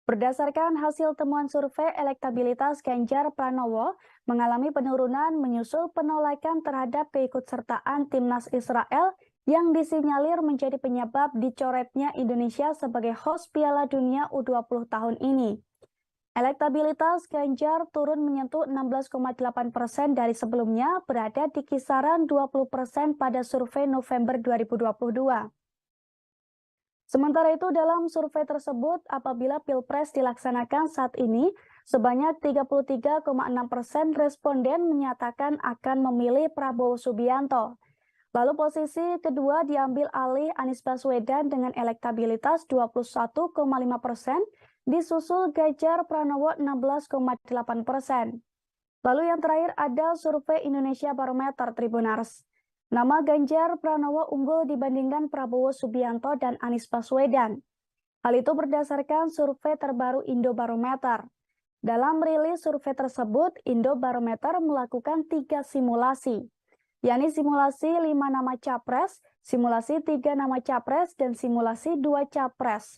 Berdasarkan hasil temuan survei, elektabilitas Ganjar Pranowo mengalami penurunan menyusul penolakan terhadap keikutsertaan timnas Israel yang disinyalir menjadi penyebab dicoretnya Indonesia sebagai host Piala Dunia U20 tahun ini. Elektabilitas Ganjar turun menyentuh 16,8% dari sebelumnya, berada di kisaran 20% pada survei November 2022. Sementara itu, dalam survei tersebut, apabila Pilpres dilaksanakan saat ini, sebanyak 33,6% responden menyatakan akan memilih Prabowo Subianto. Lalu posisi kedua diambil alih Anies Baswedan dengan elektabilitas 21,5%, disusul Ganjar Pranowo 16,8%. Lalu yang terakhir ada survei Indonesia Barometer Tribunars. Nama Ganjar Pranowo unggul dibandingkan Prabowo Subianto dan Anies Baswedan. Hal itu berdasarkan survei terbaru Indobarometer. Dalam rilis survei tersebut, Indobarometer melakukan 3 simulasi, yakni simulasi 5 nama capres, simulasi 3 nama capres, dan simulasi 2 capres.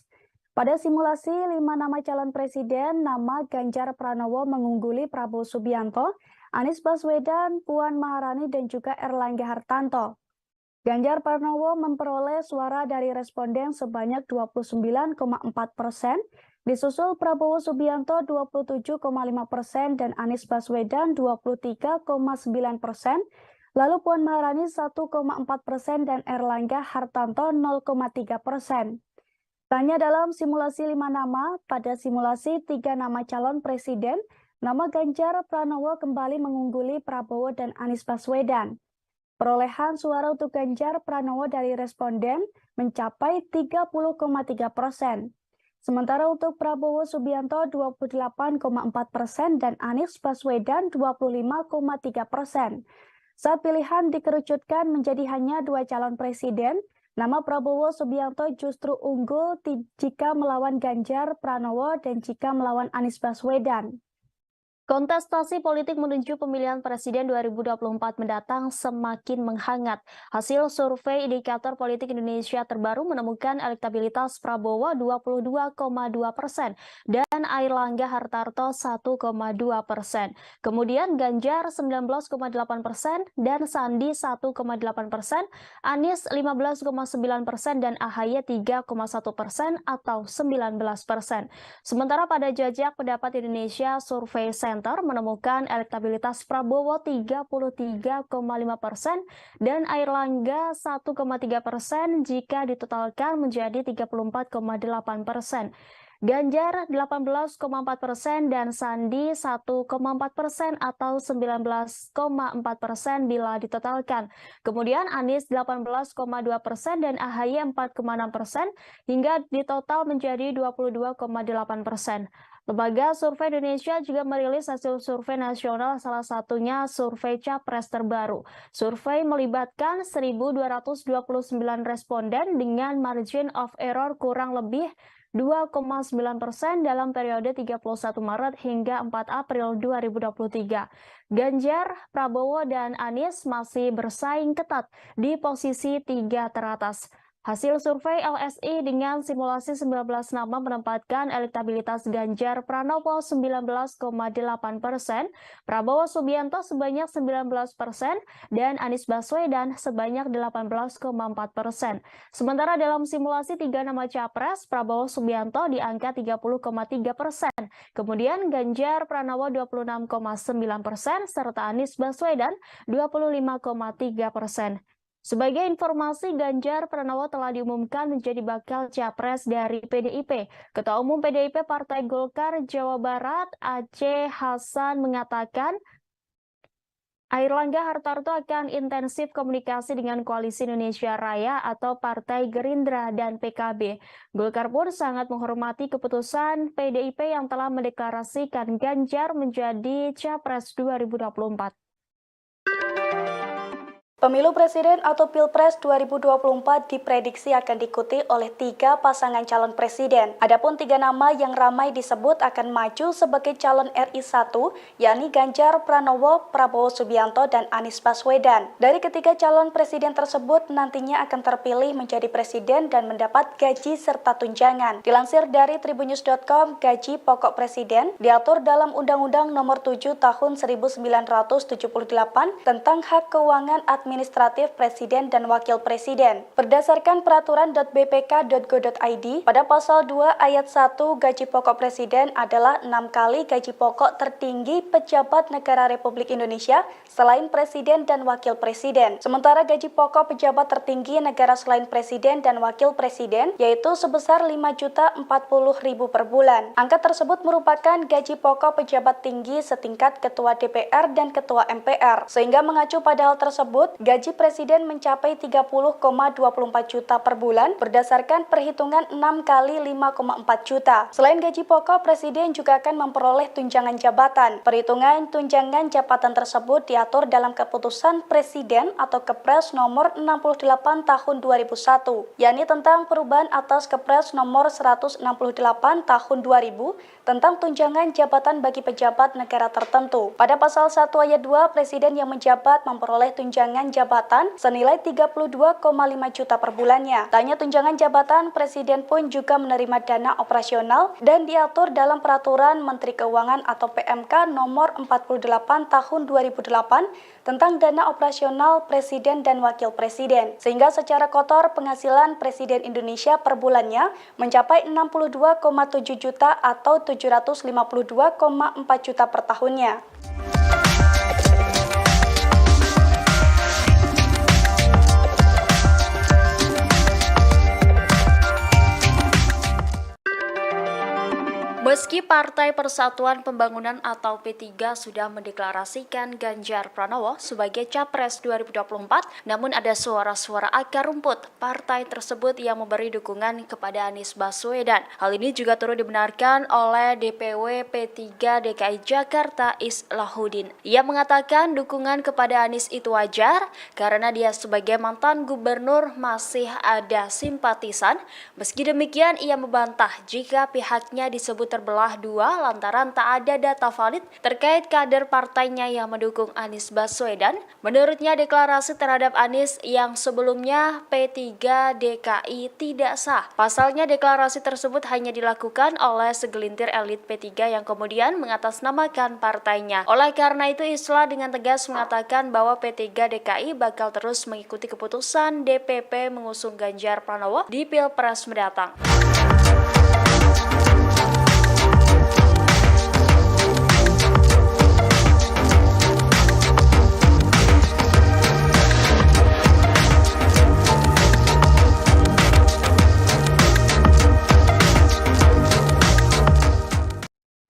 Pada simulasi 5 nama calon presiden, nama Ganjar Pranowo mengungguli Prabowo Subianto, Anies Baswedan, Puan Maharani, dan juga Erlangga Hartarto. Ganjar Pranowo memperoleh suara dari responden sebanyak 29,4%, disusul Prabowo Subianto 27,5% dan Anies Baswedan 23,9%, lalu Puan Maharani 1,4% dan Erlangga Hartarto 0,3%. Tanya dalam simulasi 5 nama, pada simulasi 3 nama calon presiden, nama Ganjar Pranowo kembali mengungguli Prabowo dan Anies Baswedan. Perolehan suara untuk Ganjar Pranowo dari responden mencapai 30,3%. Sementara untuk Prabowo Subianto 28,4% dan Anies Baswedan 25,3%. Saat pilihan dikerucutkan menjadi hanya 2 calon presiden, nama Prabowo Subianto justru unggul jika melawan Ganjar Pranowo dan jika melawan Anies Baswedan. Kontestasi politik menuju pemilihan presiden 2024 mendatang semakin menghangat. Hasil survei Indikator Politik Indonesia terbaru menemukan elektabilitas Prabowo 22,2% dan Airlangga Hartarto 1,2%. Kemudian Ganjar 19,8% dan Sandi 1,8%, Anies 15,9% dan AHY 3,1% atau 19%. Sementara pada jajak pendapat Indonesia Survei Center menemukan elektabilitas Prabowo 33,5% dan Airlangga 1,3% jika ditotalkan menjadi 34,8%. Ganjar 18,4% dan Sandi 1,4% atau 19,4% bila ditotalkan. Kemudian Anies 18,2% dan AHY 4,6% hingga ditotal menjadi 22,8%. Lembaga Survei Indonesia juga merilis hasil survei nasional, salah satunya survei Capres terbaru. Survei melibatkan 1.229 responden dengan margin of error kurang lebih 2,9% dalam periode 31 Maret hingga 4 April 2023. Ganjar, Prabowo, dan Anies masih bersaing ketat di posisi 3 teratas. Hasil survei LSI dengan simulasi 19 nama menempatkan elektabilitas Ganjar Pranowo 19,8%, Prabowo Subianto sebanyak 19%, dan Anies Baswedan sebanyak 18,4%. Sementara dalam simulasi 3 nama capres, Prabowo Subianto di angka 30,3%, kemudian Ganjar Pranowo 26,9%, serta Anies Baswedan 25,3%. Sebagai informasi, Ganjar Pranowo telah diumumkan menjadi bakal capres dari PDIP. Ketua Umum PDIP Partai Golkar Jawa Barat, Aceh Hasan, mengatakan Airlangga Hartarto akan intensif komunikasi dengan Koalisi Indonesia Raya atau Partai Gerindra dan PKB. Golkar pun sangat menghormati keputusan PDIP yang telah mendeklarasikan Ganjar menjadi Capres 2024. Pemilu Presiden atau Pilpres 2024 diprediksi akan diikuti oleh 3 pasangan calon presiden. Adapun 3 nama yang ramai disebut akan maju sebagai calon RI 1, yakni Ganjar Pranowo, Prabowo Subianto, dan Anies Baswedan. Dari ketiga calon presiden tersebut nantinya akan terpilih menjadi presiden dan mendapat gaji serta tunjangan. Dilansir dari tribunnews.com, gaji pokok presiden diatur dalam Undang-Undang Nomor 7 Tahun 1978 tentang hak keuangan administratif Presiden dan Wakil Presiden. Berdasarkan peraturan.bpk.go.id, pada pasal 2 ayat 1, gaji pokok Presiden adalah 6 kali gaji pokok tertinggi pejabat negara Republik Indonesia selain Presiden dan Wakil Presiden. Sementara gaji pokok pejabat tertinggi negara selain Presiden dan Wakil Presiden yaitu sebesar Rp5.040.000 per bulan. Angka tersebut merupakan gaji pokok pejabat tinggi setingkat Ketua DPR dan Ketua MPR. Sehingga mengacu pada hal tersebut, gaji Presiden mencapai 30,24 juta per bulan berdasarkan perhitungan 6 kali 5,4 juta. Selain gaji pokok, Presiden juga akan memperoleh tunjangan jabatan. Perhitungan tunjangan jabatan tersebut diatur dalam Keputusan Presiden atau Kepres nomor 68 tahun 2001, yakni tentang perubahan atas Kepres nomor 168 tahun 2000 tentang tunjangan jabatan bagi pejabat negara tertentu. Pada pasal 1 ayat 2, Presiden yang menjabat memperoleh tunjangan jabatan senilai 32,5 juta per bulannya. Tak hanya tunjangan jabatan, Presiden pun juga menerima dana operasional dan diatur dalam Peraturan Menteri Keuangan atau PMK nomor 48 tahun 2008 tentang dana operasional Presiden dan Wakil Presiden. Sehingga secara kotor penghasilan Presiden Indonesia per bulannya mencapai 62,7 juta atau 752,4 juta per tahunnya. Meski Partai Persatuan Pembangunan atau P3 sudah mendeklarasikan Ganjar Pranowo sebagai Capres 2024, namun ada suara-suara akar rumput partai tersebut yang memberi dukungan kepada Anies Baswedan. Hal ini juga turut dibenarkan oleh DPW P3 DKI Jakarta Islahuddin. Ia mengatakan dukungan kepada Anies itu wajar karena dia sebagai mantan gubernur masih ada simpatisan. Meski demikian, ia membantah jika pihaknya disebut terbelah dua lantaran tak ada data valid terkait kader partainya yang mendukung Anies Baswedan. Menurutnya, deklarasi terhadap Anies yang sebelumnya P3 DKI tidak sah. Pasalnya, deklarasi tersebut hanya dilakukan oleh segelintir elit P3 yang kemudian mengatasnamakan partainya. Oleh karena itu, Islah dengan tegas mengatakan bahwa P3 DKI bakal terus mengikuti keputusan DPP mengusung Ganjar Pranowo di Pilpres mendatang.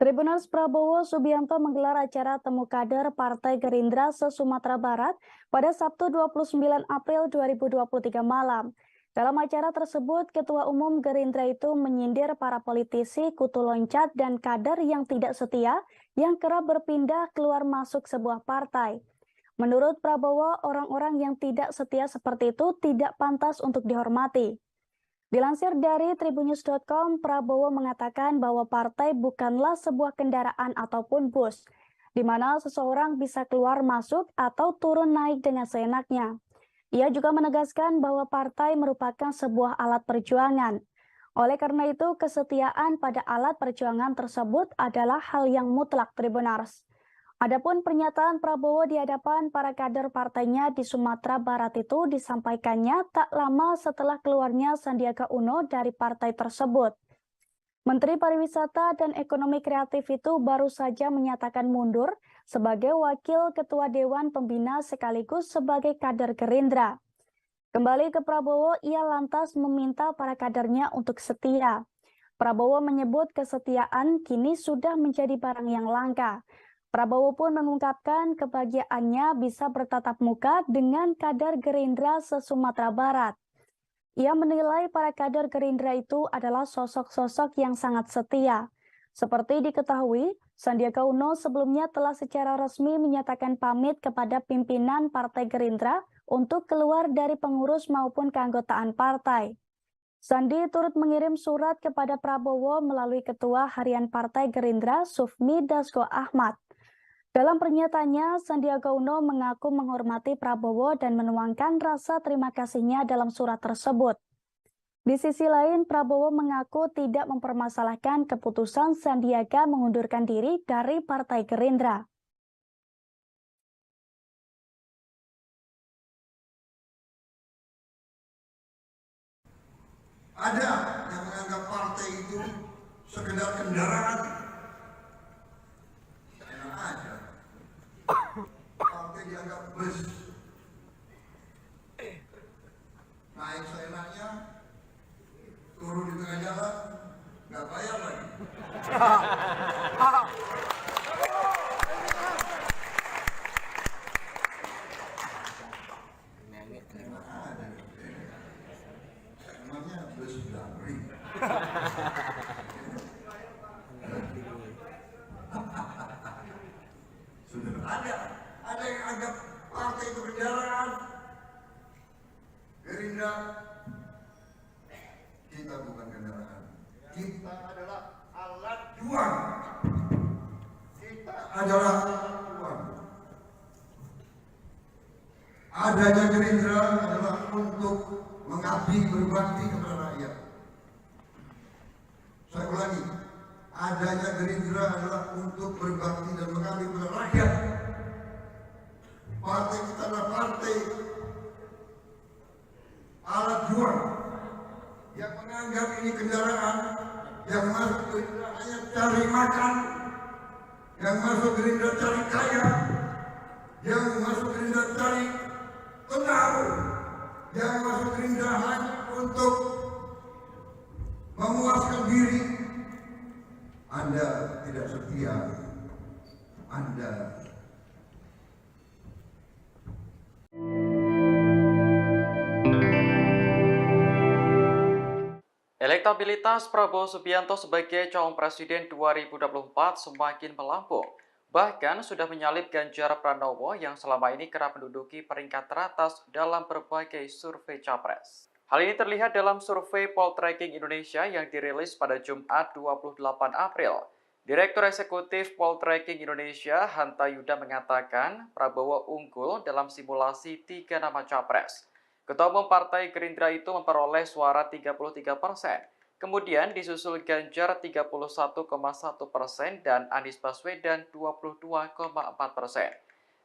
Tribuners Prabowo Subianto menggelar acara temu kader Partai Gerindra se-Sumatera Barat pada Sabtu 29 April 2023 malam. Dalam acara tersebut, Ketua Umum Gerindra itu menyindir para politisi, kutu loncat, dan kader yang tidak setia yang kerap berpindah keluar masuk sebuah partai. Menurut Prabowo, orang-orang yang tidak setia seperti itu tidak pantas untuk dihormati. Dilansir dari tribunnews.com, Prabowo mengatakan bahwa partai bukanlah sebuah kendaraan ataupun bus, di mana seseorang bisa keluar masuk atau turun naik dengan seenaknya. Ia juga menegaskan bahwa partai merupakan sebuah alat perjuangan. Oleh karena itu, kesetiaan pada alat perjuangan tersebut adalah hal yang mutlak, Tribuners. Adapun pernyataan Prabowo di hadapan para kader partainya di Sumatera Barat itu disampaikannya tak lama setelah keluarnya Sandiaga Uno dari partai tersebut. Menteri Pariwisata dan Ekonomi Kreatif itu baru saja menyatakan mundur sebagai Wakil Ketua Dewan Pembina sekaligus sebagai kader Gerindra. Kembali ke Prabowo, ia lantas meminta para kadernya untuk setia. Prabowo menyebut kesetiaan kini sudah menjadi barang yang langka. Prabowo pun mengungkapkan kebahagiaannya bisa bertatap muka dengan kader Gerindra se-Sumatera Barat. Ia menilai para kader Gerindra itu adalah sosok-sosok yang sangat setia. Seperti diketahui, Sandiaga Uno sebelumnya telah secara resmi menyatakan pamit kepada pimpinan Partai Gerindra untuk keluar dari pengurus maupun keanggotaan partai. Sandi turut mengirim surat kepada Prabowo melalui Ketua Harian Partai Gerindra Sufmi Dasko Ahmad. Dalam pernyataannya, Sandiaga Uno mengaku menghormati Prabowo dan menuangkan rasa terima kasihnya dalam surat tersebut. Di sisi lain, Prabowo mengaku tidak mempermasalahkan keputusan Sandiaga mengundurkan diri dari Partai Gerindra. Ada yang menganggap partai itu sekedar kendaraan. Enak aja. Partai dianggap bus. Naik seenaknya, turun di tengah jalan, nggak bayar lagi. Emangnya bus Blangri? Sudah ada yang anggap partai itu kendaraan. Gerindra, kita bukan kendaraan. Kita adalah alat juang. Kita adalah alat juang. Adanya Gerindra adalah untuk mengabdi berbakti kepada rakyat. Saya ulangi, adanya Gerindra adalah untuk berbakti dan mengabdi kepada rakyat. Partai kita adalah partai alat juang yang menganggap ini kendaraan, yang masuk Gerindra hanya cari makan, yang masuk Gerindra cari kaya, yang masuk Gerindra cari tenang, yang masuk Gerindra hanya untuk memuaskan diri. Anda tidak setia. Anda Elektabilitas Prabowo Subianto sebagai calon presiden 2024 semakin melambung. Bahkan sudah menyalip Ganjar Pranowo yang selama ini kerap menduduki peringkat teratas dalam berbagai survei capres. Hal ini terlihat dalam survei Poltreking Indonesia yang dirilis pada Jumat 28 April. Direktur Eksekutif Poltreking Indonesia, Hanta Yuda mengatakan Prabowo unggul dalam simulasi 3 nama capres. Ketua Umum Partai Gerindra itu memperoleh suara 33%. Kemudian disusul Ganjar 31,1% dan Anies Baswedan 22,4%.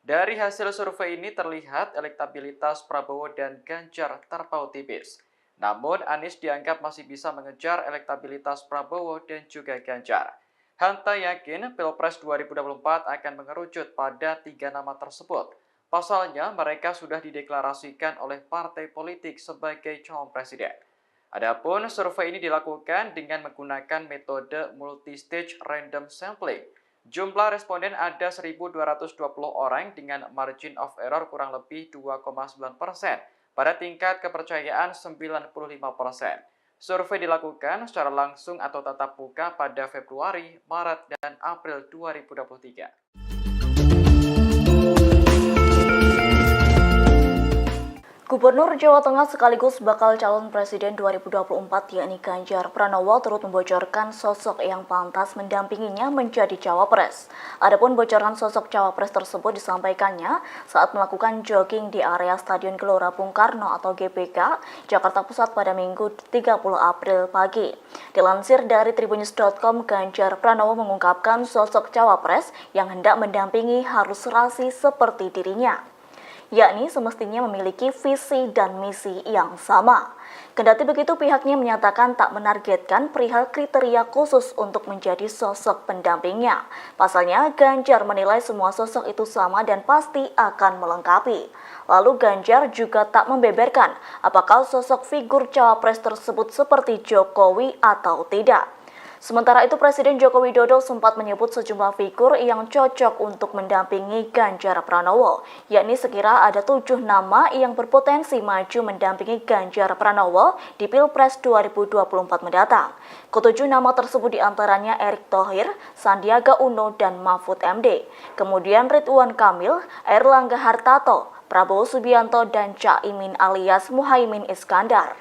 Dari hasil survei ini terlihat elektabilitas Prabowo dan Ganjar terpaut tipis. Namun Anies dianggap masih bisa mengejar elektabilitas Prabowo dan juga Ganjar. Hanta yakin Pilpres 2024 akan mengerucut pada 3 nama tersebut. Pasalnya mereka sudah dideklarasikan oleh partai politik sebagai calon presiden. Adapun survei ini dilakukan dengan menggunakan metode multi-stage random sampling. Jumlah responden ada 1.220 orang dengan margin of error kurang lebih 2,9%, pada tingkat kepercayaan 95%. Survei dilakukan secara langsung atau tatap muka pada Februari, Maret, dan April 2023. Gubernur Jawa Tengah sekaligus bakal calon presiden 2024 yakni Ganjar Pranowo turut membocorkan sosok yang pantas mendampinginya menjadi cawapres. Adapun bocoran sosok cawapres tersebut disampaikannya saat melakukan jogging di area Stadion Gelora Bung Karno atau GBK, Jakarta Pusat pada Minggu 30 April pagi. Dilansir dari tribunnews.com, Ganjar Pranowo mengungkapkan sosok cawapres yang hendak mendampingi harus serasi seperti dirinya, yakni semestinya memiliki visi dan misi yang sama. Kendati begitu, pihaknya menyatakan tak menargetkan perihal kriteria khusus untuk menjadi sosok pendampingnya. Pasalnya, Ganjar menilai semua sosok itu sama dan pasti akan melengkapi. Lalu Ganjar juga tak membeberkan apakah sosok figur cawapres tersebut seperti Jokowi atau tidak. Sementara itu, Presiden Joko Widodo sempat menyebut sejumlah figur yang cocok untuk mendampingi Ganjar Pranowo, yakni sekira ada 7 nama yang berpotensi maju mendampingi Ganjar Pranowo di Pilpres 2024 mendatang. Ketujuh nama tersebut diantaranya Erick Thohir, Sandiaga Uno, dan Mahfud MD. Kemudian Ridwan Kamil, Airlangga Hartarto, Prabowo Subianto, dan Caimin alias Muhaimin Iskandar.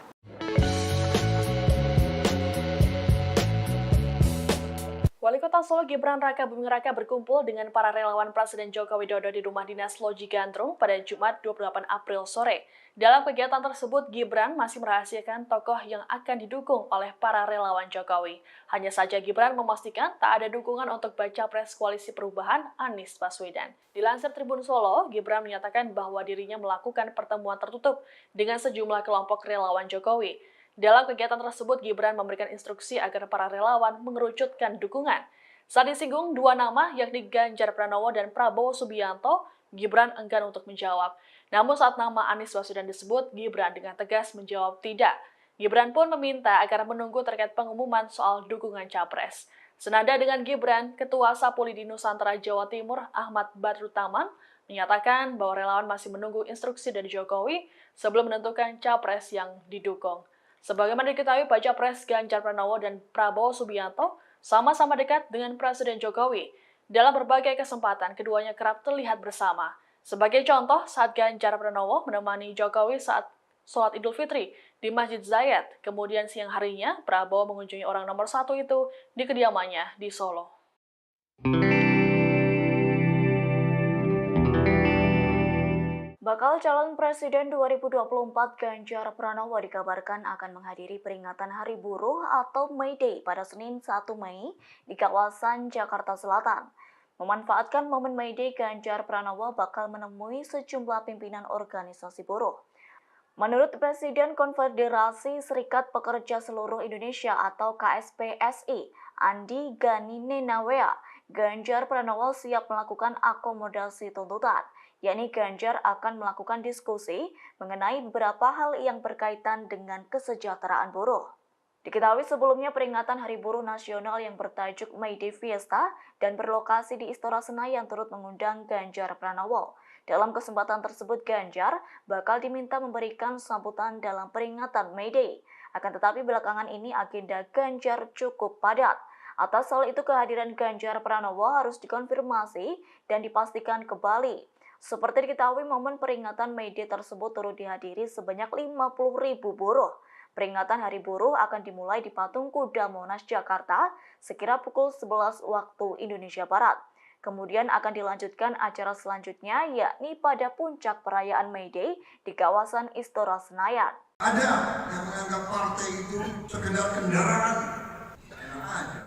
Wali Kota Solo Gibran Raka Buming Raka berkumpul dengan para relawan Presiden Joko Widodo di Rumah Dinas Loji Gandrung pada Jumat 28 April sore. Dalam kegiatan tersebut, Gibran masih merahasiakan tokoh yang akan didukung oleh para relawan Jokowi. Hanya saja Gibran memastikan tak ada dukungan untuk baca pres Koalisi Perubahan Anies Baswedan. Dilansir Tribun Solo, Gibran menyatakan bahwa dirinya melakukan pertemuan tertutup dengan sejumlah kelompok relawan Jokowi. Dalam kegiatan tersebut, Gibran memberikan instruksi agar para relawan mengerucutkan dukungan. Saat disinggung 2 nama, yakni Ganjar Pranowo dan Prabowo Subianto, Gibran enggan untuk menjawab. Namun saat nama Anies Baswedan disebut, Gibran dengan tegas menjawab tidak. Gibran pun meminta agar menunggu terkait pengumuman soal dukungan capres. Senada dengan Gibran, Ketua Sapuli di Nusantara Jawa Timur, Ahmad Badrut Taman, menyatakan bahwa relawan masih menunggu instruksi dari Jokowi sebelum menentukan capres yang didukung. Sebagaimana diketahui, baca pres Ganjar Pranowo dan Prabowo Subianto sama-sama dekat dengan Presiden Jokowi. Dalam berbagai kesempatan, keduanya kerap terlihat bersama. Sebagai contoh, saat Ganjar Pranowo menemani Jokowi saat sholat Idul Fitri di Masjid Zayed, kemudian siang harinya, Prabowo mengunjungi orang nomor 1 itu di kediamannya di Solo. Bakal calon Presiden 2024 Ganjar Pranowo dikabarkan akan menghadiri peringatan Hari Buruh atau May Day pada Senin 1 Mei di kawasan Jakarta Selatan. Memanfaatkan momen May Day, Ganjar Pranowo bakal menemui sejumlah pimpinan organisasi buruh. Menurut Presiden Konfederasi Serikat Pekerja Seluruh Indonesia atau KSPSI, Andi Gani Nenawea, Ganjar Pranowo siap melakukan akomodasi tuntutan. Yakni Ganjar akan melakukan diskusi mengenai beberapa hal yang berkaitan dengan kesejahteraan buruh. Diketahui sebelumnya peringatan Hari Buruh Nasional yang bertajuk May Day Fiesta dan berlokasi di Istora Senayan turut mengundang Ganjar Pranowo. Dalam kesempatan tersebut, Ganjar bakal diminta memberikan sambutan dalam peringatan May Day. Akan tetapi belakangan ini agenda Ganjar cukup padat. Atas hal itu kehadiran Ganjar Pranowo harus dikonfirmasi dan dipastikan kembali. Seperti diketahui, momen peringatan May Day tersebut turut dihadiri sebanyak 50.000 buruh. Peringatan Hari Buruh akan dimulai di Patung Kuda Monas, Jakarta, sekira pukul 11 waktu Indonesia Barat. Kemudian akan dilanjutkan acara selanjutnya, yakni pada puncak perayaan May Day di kawasan Istora Senayan. Ada yang menganggap partai itu sekedar kendaraan.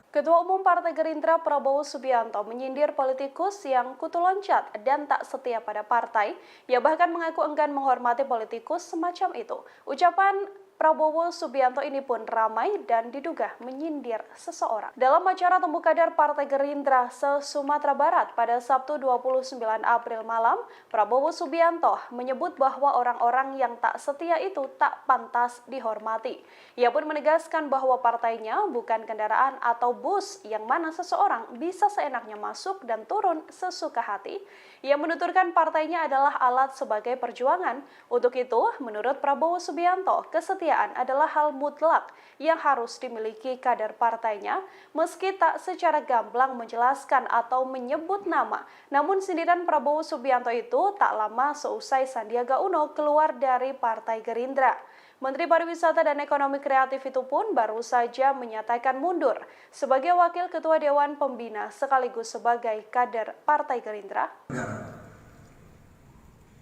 Ketua Umum Partai Gerindra Prabowo Subianto menyindir politikus yang kutu loncat dan tak setia pada partai. Ia bahkan mengaku enggan menghormati politikus semacam itu. Ucapan Prabowo Subianto ini pun ramai dan diduga menyindir seseorang. Dalam acara temu kader Partai Gerindra se-Sumatera Barat pada Sabtu 29 April malam, Prabowo Subianto menyebut bahwa orang-orang yang tak setia itu tak pantas dihormati. Ia pun menegaskan bahwa partainya bukan kendaraan atau bus yang mana seseorang bisa seenaknya masuk dan turun sesuka hati. Ia menuturkan partainya adalah alat sebagai perjuangan. Untuk itu, menurut Prabowo Subianto, kesetiaan adalah hal mutlak yang harus dimiliki kader partainya, meski tak secara gamblang menjelaskan atau menyebut nama. Namun sindiran Prabowo Subianto itu tak lama seusai Sandiaga Uno keluar dari Partai Gerindra. Menteri Pariwisata dan Ekonomi Kreatif itu pun baru saja menyatakan mundur sebagai Wakil Ketua Dewan Pembina sekaligus sebagai kader Partai Gerindra.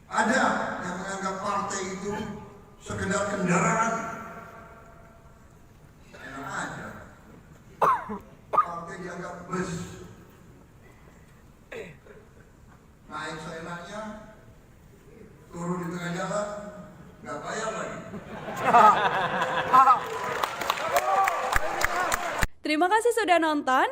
Ada yang menganggap partai itu sekedar kendaraan. Enak aja. Partai dianggap bus. Naik seenaknya, turun di tengah jalan, nggak bayar lagi. Terima kasih sudah nonton.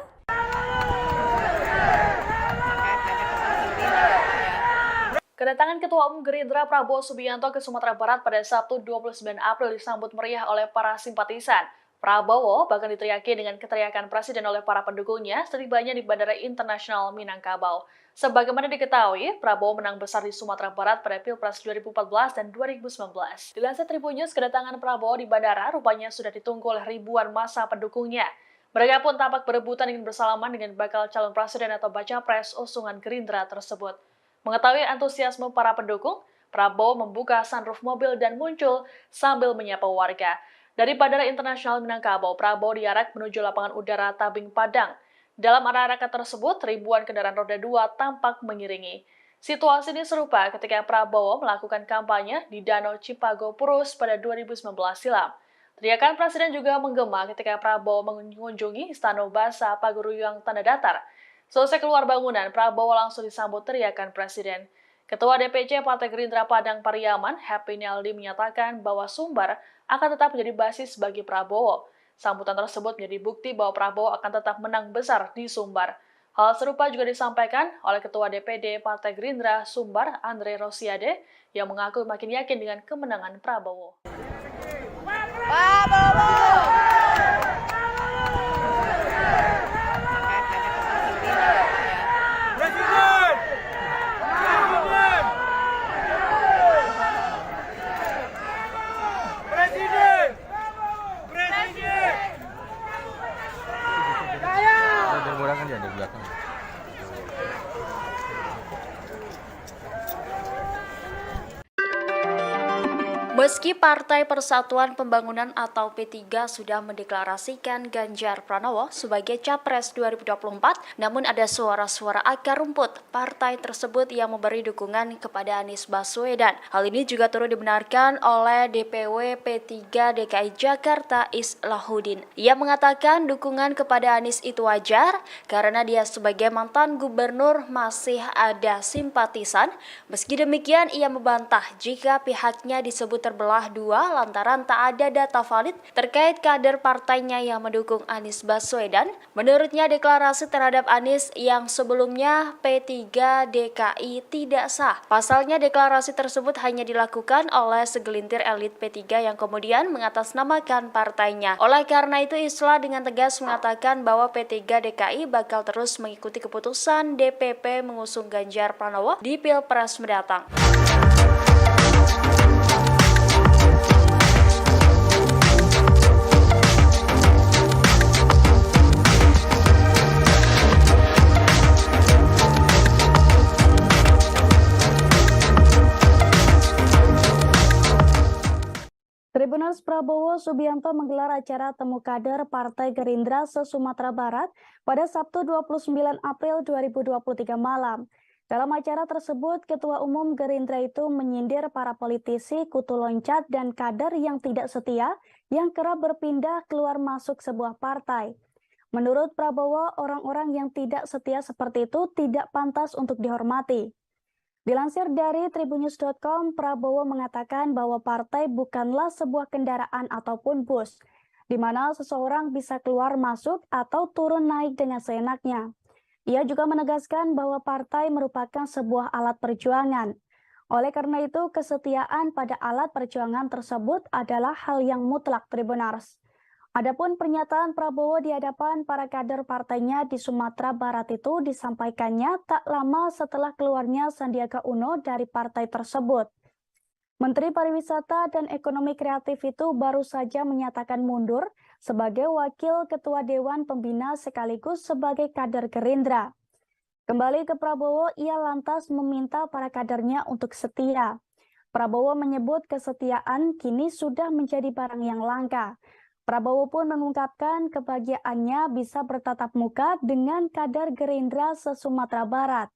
Kedatangan Ketua Umum Gerindra Prabowo Subianto ke Sumatera Barat pada Sabtu 29 April disambut meriah oleh para simpatisan. Prabowo bahkan diteriaki dengan keteriakan presiden oleh para pendukungnya setibanya di Bandara Internasional Minangkabau. Sebagaimana diketahui, Prabowo menang besar di Sumatera Barat pada Pilpres 2014 dan 2019. Dilansir Tribun News, kedatangan Prabowo di bandara rupanya sudah ditunggu oleh ribuan massa pendukungnya. Mereka pun tampak berebutan ingin bersalaman dengan bakal calon presiden atau baca pres usungan Gerindra tersebut. Mengetahui antusiasme para pendukung, Prabowo membuka sunroof mobil dan muncul sambil menyapa warga. Dari Bandara Internasional Minangkabau, Prabowo diarak menuju lapangan udara Tabing Padang. Dalam arakan tersebut, ribuan kendaraan roda 2 tampak mengiringi. Situasi ini serupa ketika Prabowo melakukan kampanye di Danau Cipago Purus pada 2019 silam. Teriakan presiden juga menggema ketika Prabowo mengunjungi Istana Basa Paguruyang Tanda Datar. Selesai keluar bangunan, Prabowo langsung disambut teriakan presiden. Ketua DPC Partai Gerindra Padang Pariaman, Happy Naldi, menyatakan bahwa Sumbar akan tetap menjadi basis bagi Prabowo. Sambutan tersebut menjadi bukti bahwa Prabowo akan tetap menang besar di Sumbar. Hal serupa juga disampaikan oleh Ketua DPD Partai Gerindra Sumbar, Andre Rosiade, yang mengaku makin yakin dengan kemenangan Prabowo. Meski Partai Persatuan Pembangunan atau P3 sudah mendeklarasikan Ganjar Pranowo sebagai Capres 2024, namun ada suara-suara akar rumput partai tersebut yang memberi dukungan kepada Anies Baswedan. Hal ini juga turut dibenarkan oleh DPW P3 DKI Jakarta Islahuddin. Ia mengatakan dukungan kepada Anies itu wajar karena dia sebagai mantan gubernur masih ada simpatisan. Meski demikian, ia membantah jika pihaknya disebut terbelah dua lantaran tak ada data valid terkait kader partainya yang mendukung Anies Baswedan. Menurutnya, deklarasi terhadap Anies yang sebelumnya P3 DKI tidak sah. Pasalnya, deklarasi tersebut hanya dilakukan oleh segelintir elit P3 yang kemudian mengatasnamakan partainya. Oleh karena itu, Islah dengan tegas mengatakan bahwa P3 DKI bakal terus mengikuti keputusan DPP mengusung Ganjar Pranowo di Pilpres mendatang. Tribuners, Prabowo Subianto menggelar acara temu kader Partai Gerindra se-Sumatera Barat pada Sabtu 29 April 2023 malam. Dalam acara tersebut, Ketua Umum Gerindra itu menyindir para politisi, kutu loncat, dan kader yang tidak setia yang kerap berpindah keluar masuk sebuah partai. Menurut Prabowo, orang-orang yang tidak setia seperti itu tidak pantas untuk dihormati. Dilansir dari tribunnews.com, Prabowo mengatakan bahwa partai bukanlah sebuah kendaraan ataupun bus, di mana seseorang bisa keluar masuk atau turun naik dengan seenaknya. Ia juga menegaskan bahwa partai merupakan sebuah alat perjuangan. Oleh karena itu, kesetiaan pada alat perjuangan tersebut adalah hal yang mutlak, Tribuners. Adapun pernyataan Prabowo di hadapan para kader partainya di Sumatera Barat itu disampaikannya tak lama setelah keluarnya Sandiaga Uno dari partai tersebut. Menteri Pariwisata dan Ekonomi Kreatif itu baru saja menyatakan mundur sebagai Wakil Ketua Dewan Pembina sekaligus sebagai kader Gerindra. Kembali ke Prabowo, ia lantas meminta para kadernya untuk setia. Prabowo menyebut kesetiaan kini sudah menjadi barang yang langka. Prabowo pun mengungkapkan kebahagiaannya bisa bertatap muka dengan kader Gerindra se-Sumatera Barat.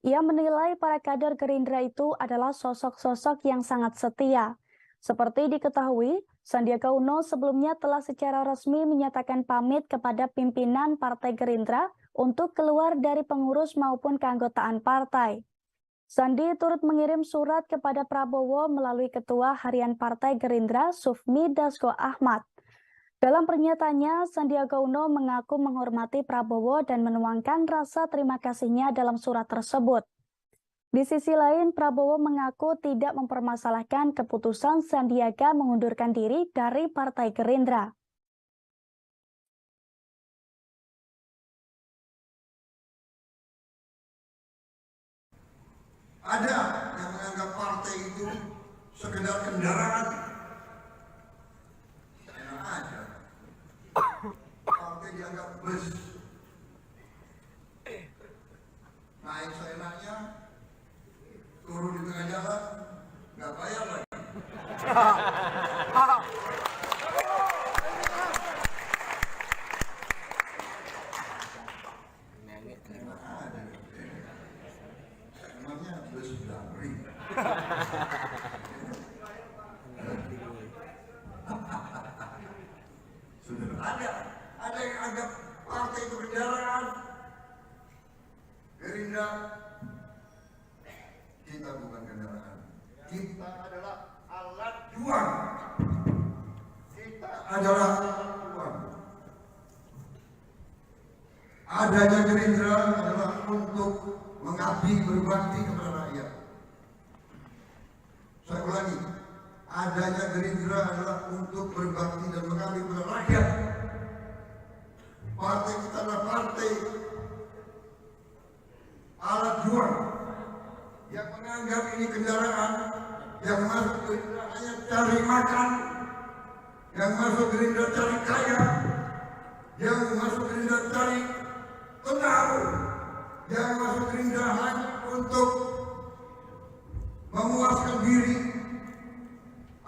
Ia menilai para kader Gerindra itu adalah sosok-sosok yang sangat setia. Seperti diketahui, Sandiaga Uno sebelumnya telah secara resmi menyatakan pamit kepada pimpinan Partai Gerindra untuk keluar dari pengurus maupun keanggotaan partai. Sandi turut mengirim surat kepada Prabowo melalui Ketua Harian Partai Gerindra Sufmi Dasko Ahmad. Dalam pernyataannya, Sandiaga Uno mengaku menghormati Prabowo dan menuangkan rasa terima kasihnya dalam surat tersebut. Di sisi lain, Prabowo mengaku tidak mempermasalahkan keputusan Sandiaga mengundurkan diri dari Partai Gerindra. Ada yang menganggap partai itu sekedar kendaraan. Enak aja. Partai dianggap bus. Naik seenaknya, turun di tengah jalan, nggak bayar lagi. Emangnya bus Blangkring. Sudah ada yang anggap partai itu kendaraan. Gerindra, kita bukan kendaraan. Kita adalah alat juang. Kita adalah alat juang. Adanya Gerindra adalah untuk mengabdi berbakti kepada rakyat. Saya ulangi, adanya Gerindra adalah untuk berbakti dan mengabdi kepada rakyat. Partai kita adalah partai alat juang yang menganggap ini kendaraan, yang masuk Gerindra hanya cari makan, yang masuk Gerindra cari kaya, yang masuk Gerindra cari tenang, yang masuk Gerindra hanya untuk memuaskan diri.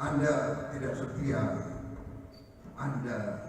Anda tidak setia, Anda.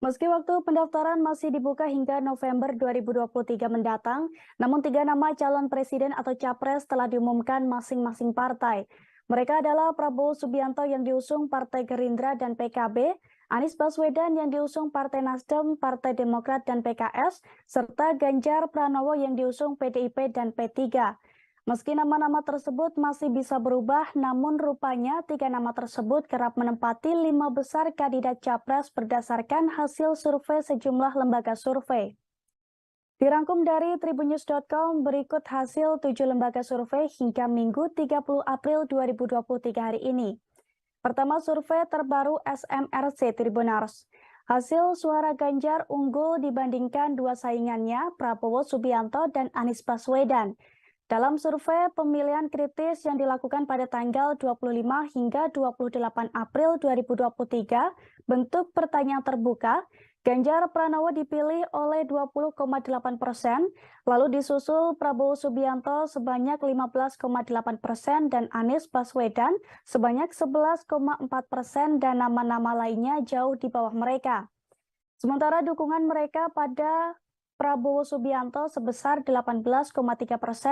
Meski waktu pendaftaran masih dibuka hingga November 2023 mendatang, namun 3 nama calon presiden atau capres telah diumumkan masing-masing partai. Mereka adalah Prabowo Subianto yang diusung Partai Gerindra dan PKB, Anies Baswedan yang diusung Partai Nasdem, Partai Demokrat dan PKS, serta Ganjar Pranowo yang diusung PDIP dan P3. Meski nama-nama tersebut masih bisa berubah, namun rupanya 3 nama tersebut kerap menempati 5 besar kandidat capres berdasarkan hasil survei sejumlah lembaga survei. Dirangkum dari tribunnews.com, berikut hasil 7 lembaga survei hingga Minggu 30 April 2023 hari ini. Pertama, survei terbaru SMRC Tribunars. Hasil suara Ganjar unggul dibandingkan 2 saingannya, Prabowo Subianto dan Anies Baswedan. Dalam survei pemilihan kritis yang dilakukan pada tanggal 25 hingga 28 April 2023, bentuk pertanyaan terbuka, Ganjar Pranowo dipilih oleh 20,8%, lalu disusul Prabowo Subianto sebanyak 15,8% dan Anies Baswedan sebanyak 11,4% dan nama-nama lainnya jauh di bawah mereka. Sementara dukungan mereka pada Prabowo Subianto sebesar 18,3%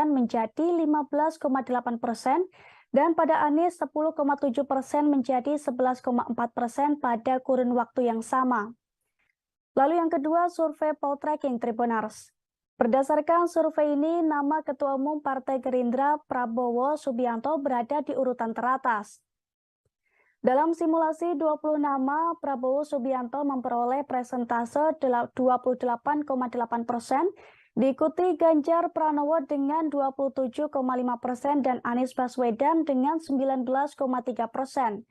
menjadi 15,8% dan pada Anies 10,7% menjadi 11,4% pada kurun waktu yang sama. Lalu yang kedua, survei Poltreking Tribunars. Berdasarkan survei ini, nama Ketua Umum Partai Gerindra Prabowo Subianto berada di urutan teratas. Dalam simulasi 20 nama, Prabowo Subianto memperoleh presentase 28,8%, diikuti Ganjar Pranowo dengan 27,5% dan Anies Baswedan dengan 19,3%.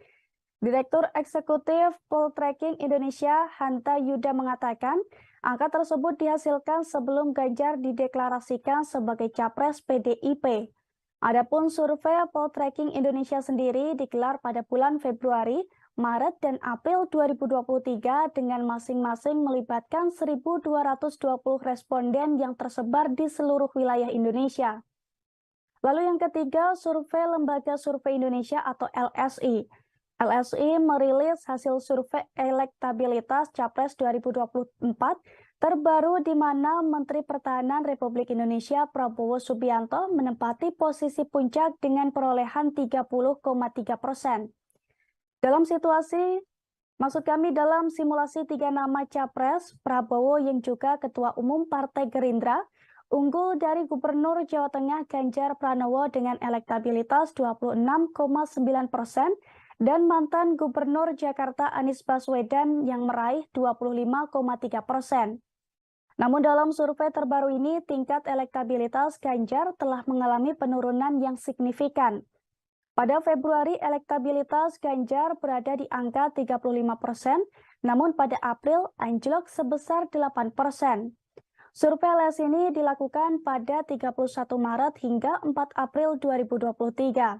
Direktur Eksekutif Poltreking Indonesia, Hanta Yuda mengatakan, angka tersebut dihasilkan sebelum Ganjar dideklarasikan sebagai capres PDIP. Adapun survei Poltreking Indonesia sendiri digelar pada bulan Februari, Maret, dan April 2023 dengan masing-masing melibatkan 1.220 responden yang tersebar di seluruh wilayah Indonesia. Lalu yang ketiga, survei Lembaga Survei Indonesia atau LSI. LSI merilis hasil survei elektabilitas Capres 2024 terbaru di mana Menteri Pertahanan Republik Indonesia Prabowo Subianto menempati posisi puncak dengan perolehan 30,3%. Dalam simulasi 3 nama Capres, Prabowo yang juga Ketua Umum Partai Gerindra, unggul dari Gubernur Jawa Tengah Ganjar Pranowo dengan elektabilitas 26,9% dan mantan Gubernur Jakarta Anies Baswedan yang meraih 25,3%. Namun dalam survei terbaru ini, tingkat elektabilitas Ganjar telah mengalami penurunan yang signifikan. Pada Februari, elektabilitas Ganjar berada di angka 35%, namun pada April anjlok sebesar 8%. Survei LS ini dilakukan pada 31 Maret hingga 4 April 2023.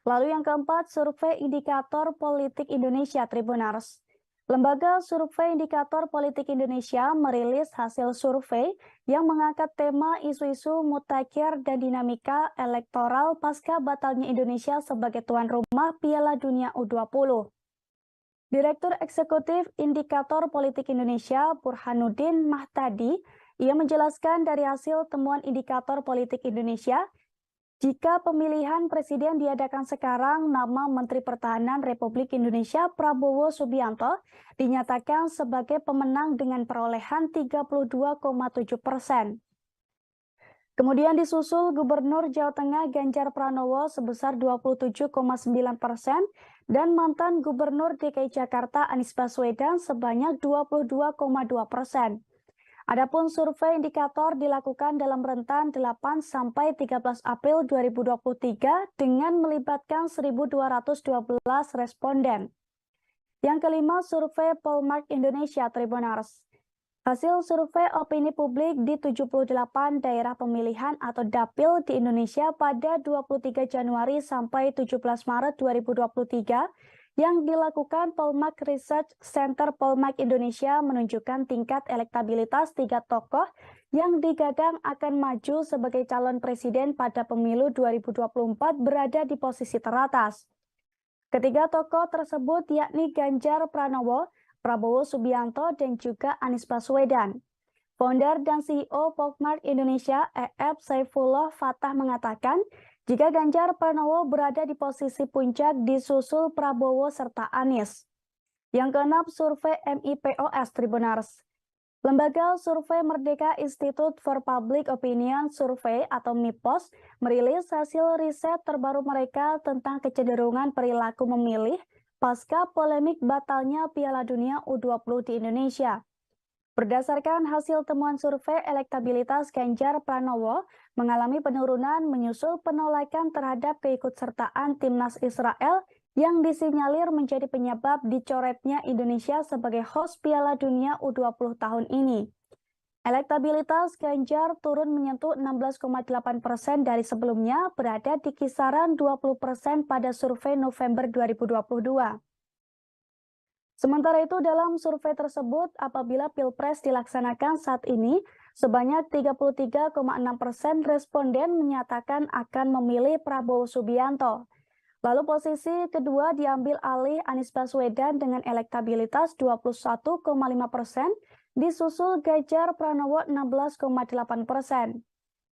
Lalu yang keempat, survei indikator politik Indonesia Tribunars. Lembaga Survei Indikator Politik Indonesia merilis hasil survei yang mengangkat tema isu-isu mutakhir dan dinamika elektoral pasca batalnya Indonesia sebagai tuan rumah Piala Dunia U20. Direktur Eksekutif Indikator Politik Indonesia Burhanuddin Mahtadi, ia menjelaskan dari hasil temuan Indikator Politik Indonesia, jika pemilihan presiden diadakan sekarang, nama Menteri Pertahanan Republik Indonesia Prabowo Subianto dinyatakan sebagai pemenang dengan perolehan 32,7%. Kemudian disusul Gubernur Jawa Tengah Ganjar Pranowo sebesar 27,9% dan mantan Gubernur DKI Jakarta Anies Baswedan sebanyak 22,2%. Adapun survei indikator dilakukan dalam rentan 8 sampai 13 April 2023 dengan melibatkan 1.212 responden. Yang kelima, survei Polmark Indonesia Tribunars. Hasil survei opini publik di 78 daerah pemilihan atau dapil di Indonesia pada 23 Januari sampai 17 Maret 2023 yang dilakukan Polmark Research Center Polmark Indonesia menunjukkan tingkat elektabilitas 3 tokoh yang digadang akan maju sebagai calon presiden pada pemilu 2024 berada di posisi teratas. Ketiga tokoh tersebut yakni Ganjar Pranowo, Prabowo Subianto, dan juga Anies Baswedan. Founder dan CEO Polmark Indonesia, EF Saifullah Fatah mengatakan, jika Ganjar Pranowo berada di posisi puncak disusul Prabowo serta Anies. Yang keenam, survei MIPOS Tribunars. Lembaga Survei Merdeka Institute for Public Opinion Survey atau MIPOS merilis hasil riset terbaru mereka tentang kecenderungan perilaku memilih pasca polemik batalnya Piala Dunia U20 di Indonesia. Berdasarkan hasil temuan survei, elektabilitas Ganjar Pranowo mengalami penurunan menyusul penolakan terhadap keikutsertaan timnas Israel yang disinyalir menjadi penyebab dicoretnya Indonesia sebagai host Piala Dunia U20 tahun ini. Elektabilitas Ganjar turun menyentuh 16,8% dari sebelumnya, berada di kisaran 20% pada survei November 2022. Sementara itu, dalam survei tersebut, apabila Pilpres dilaksanakan saat ini, sebanyak 33,6% responden menyatakan akan memilih Prabowo Subianto. Lalu posisi kedua diambil alih Anies Baswedan dengan elektabilitas 21,5%, disusul Ganjar Pranowo 16,8%.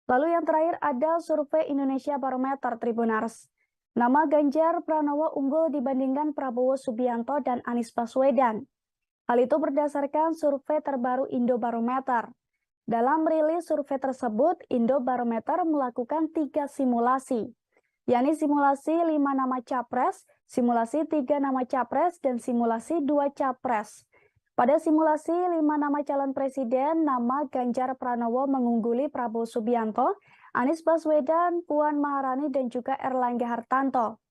Lalu yang terakhir ada survei Indonesia Barometer Tribunars. Nama Ganjar Pranowo unggul dibandingkan Prabowo Subianto dan Anies Baswedan. Hal itu berdasarkan survei terbaru Indobarometer. Dalam rilis survei tersebut, Indobarometer melakukan 3 simulasi, yakni simulasi 5 nama capres, simulasi 3 nama capres, dan simulasi 2 capres. Pada simulasi 5 nama calon presiden, nama Ganjar Pranowo mengungguli Prabowo Subianto, Anies Baswedan, Puan Maharani, dan juga Erlangga Hartarto.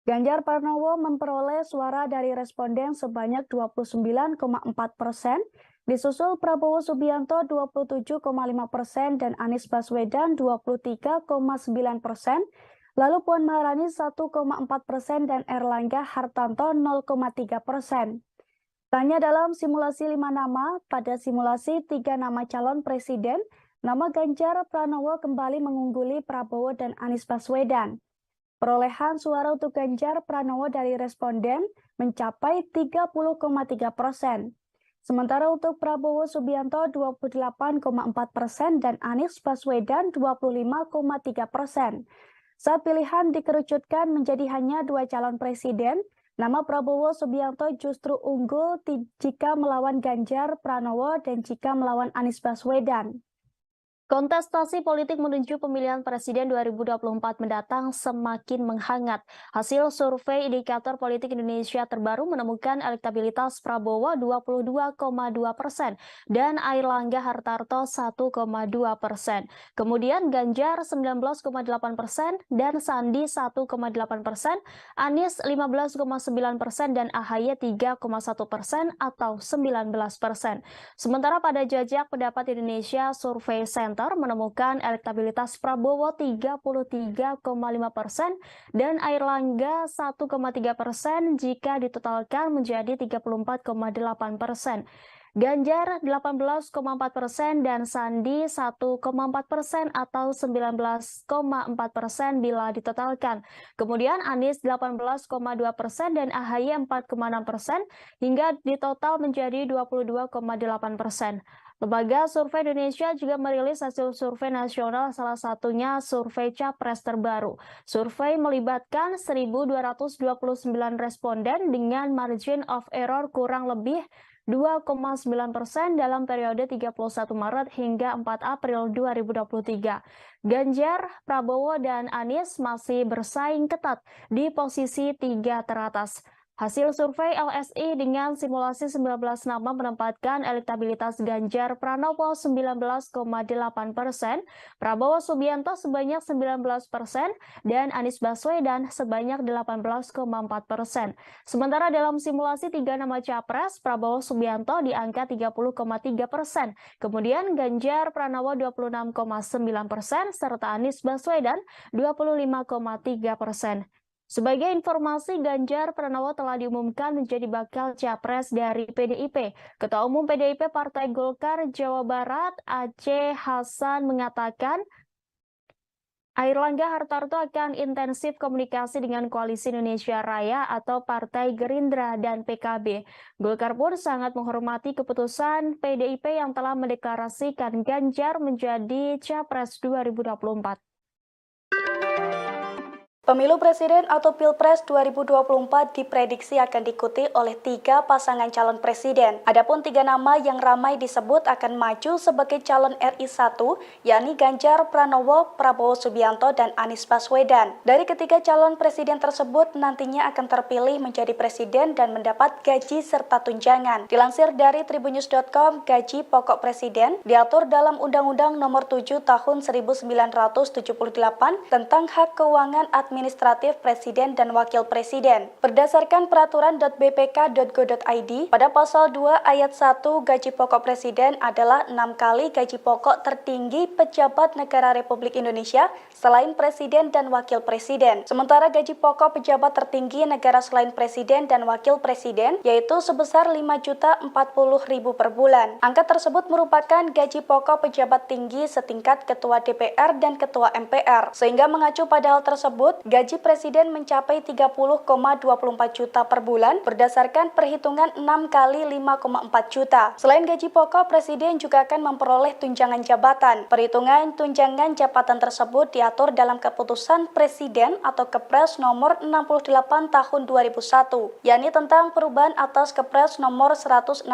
Ganjar Pranowo memperoleh suara dari responden sebanyak 29,4%, disusul Prabowo Subianto 27,5% dan Anies Baswedan 23,9%, lalu Puan Maharani 1,4% dan Erlangga Hartarto 0,3%. Tanya dalam simulasi 5 nama, pada simulasi 3 nama calon presiden, nama Ganjar Pranowo kembali mengungguli Prabowo dan Anies Baswedan. Perolehan suara untuk Ganjar Pranowo dari responden mencapai 30,3%. Sementara untuk Prabowo Subianto 28,4% dan Anies Baswedan 25,3%. Saat pilihan dikerucutkan menjadi hanya 2 calon presiden, nama Prabowo Subianto justru unggul jika melawan Ganjar Pranowo dan jika melawan Anies Baswedan. Kontestasi politik menuju pemilihan presiden 2024 mendatang semakin menghangat. Hasil survei Indikator Politik Indonesia terbaru menemukan elektabilitas Prabowo 22,2% dan Airlangga Hartarto 1,2%. Kemudian Ganjar 19,8% dan Sandi 1,8%, Anies 15,9% dan AHY 3,1% atau 19%. Sementara pada jajak pendapat Indonesia Survey Center menemukan elektabilitas Prabowo 33,5% dan Airlangga 1,3% jika ditotalkan menjadi 34,8%. Ganjar 18,4% dan Sandi 1,4% atau 19,4% bila ditotalkan. Kemudian Anies 18,2% dan AHY 4,6% hingga ditotal menjadi 22,8%. Lembaga Survei Indonesia juga merilis hasil survei nasional, salah satunya survei Capres terbaru. Survei melibatkan 1.229 responden dengan margin of error kurang lebih 2,9% dalam periode 31 Maret hingga 4 April 2023. Ganjar, Prabowo, dan Anies masih bersaing ketat di posisi 3 teratas. Hasil survei LSI dengan simulasi 19 nama menempatkan elektabilitas Ganjar Pranowo 19,8%, Prabowo Subianto sebanyak 19%, dan Anies Baswedan sebanyak 18,4%. Sementara dalam simulasi 3 nama capres, Prabowo Subianto di angka 30,3%, kemudian Ganjar Pranowo 26,9%, serta Anies Baswedan 25,3%. Sebagai informasi, Ganjar Pranowo telah diumumkan menjadi bakal capres dari PDIP. Ketua Umum PDIP Partai Golkar Jawa Barat, Aceh Hasan, mengatakan Airlangga Hartarto akan intensif komunikasi dengan Koalisi Indonesia Raya atau Partai Gerindra dan PKB. Golkar pun sangat menghormati keputusan PDIP yang telah mendeklarasikan Ganjar menjadi capres 2024. Pemilu Presiden atau Pilpres 2024 diprediksi akan diikuti oleh 3 pasangan calon presiden. Adapun 3 nama yang ramai disebut akan maju sebagai calon RI 1, yakni Ganjar Pranowo, Prabowo Subianto, dan Anies Baswedan. Dari ketiga calon presiden tersebut nantinya akan terpilih menjadi presiden dan mendapat gaji serta tunjangan. Dilansir dari tribunnews.com, gaji pokok presiden diatur dalam Undang-Undang Nomor 7 Tahun 1978 tentang hak keuangan administratif Presiden dan Wakil Presiden. Berdasarkan peraturan.bpk.go.id, pada pasal 2 ayat 1, gaji pokok Presiden adalah 6 kali gaji pokok tertinggi pejabat negara Republik Indonesia selain Presiden dan Wakil Presiden. Sementara gaji pokok pejabat tertinggi negara selain Presiden dan Wakil Presiden yaitu sebesar Rp5.040.000 per bulan. Angka tersebut merupakan gaji pokok pejabat tinggi setingkat Ketua DPR dan Ketua MPR. Sehingga mengacu pada hal tersebut, gaji Presiden mencapai 30,24 juta per bulan berdasarkan perhitungan 6 kali 5,4 juta. Selain gaji pokok, Presiden juga akan memperoleh tunjangan jabatan. Perhitungan tunjangan jabatan tersebut diatur dalam Keputusan Presiden atau Kepres nomor 68 tahun 2001, yakni tentang perubahan atas Kepres nomor 168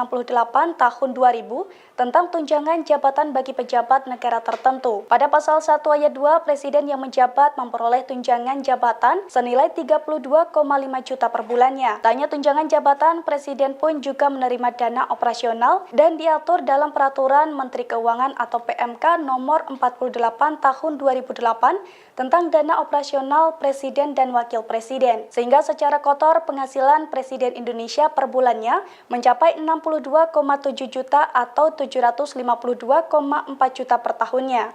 tahun 2000 tentang tunjangan jabatan bagi pejabat negara tertentu. Pada pasal 1 ayat 2, Presiden yang menjabat memperoleh tunjangan jabatan senilai 32,5 juta per bulannya. Tak hanya tunjangan jabatan, Presiden pun juga menerima dana operasional dan diatur dalam Peraturan Menteri Keuangan atau PMK nomor 48 tahun 2008 tentang dana operasional Presiden dan Wakil Presiden. Sehingga secara kotor penghasilan Presiden Indonesia per bulannya mencapai 62,7 juta atau 752,4 juta per tahunnya.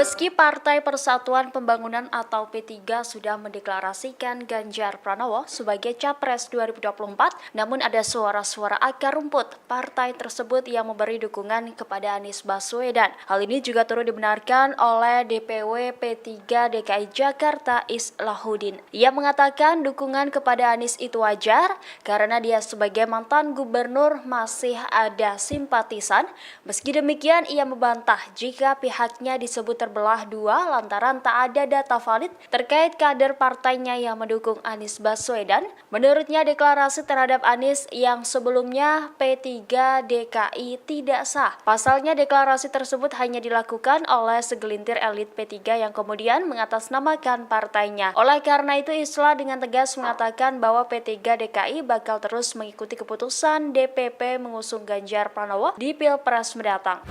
Meski Partai Persatuan Pembangunan atau P3 sudah mendeklarasikan Ganjar Pranowo sebagai Capres 2024, namun ada suara-suara akar rumput partai tersebut yang memberi dukungan kepada Anies Baswedan. Hal ini juga turut dibenarkan oleh DPW P3 DKI Jakarta Islahuddin. Ia mengatakan dukungan kepada Anies itu wajar karena dia sebagai mantan gubernur masih ada simpatisan. Meski demikian, ia membantah jika pihaknya disebut terbelakang terbelah dua lantaran tak ada data valid terkait kader partainya yang mendukung Anies Baswedan. Menurutnya deklarasi terhadap Anies yang sebelumnya P3 DKI tidak sah. Pasalnya deklarasi tersebut hanya dilakukan oleh segelintir elit P3 yang kemudian mengatasnamakan partainya. Oleh karena itu Islah dengan tegas mengatakan bahwa P3 DKI bakal terus mengikuti keputusan DPP mengusung Ganjar Pranowo di Pilpres mendatang.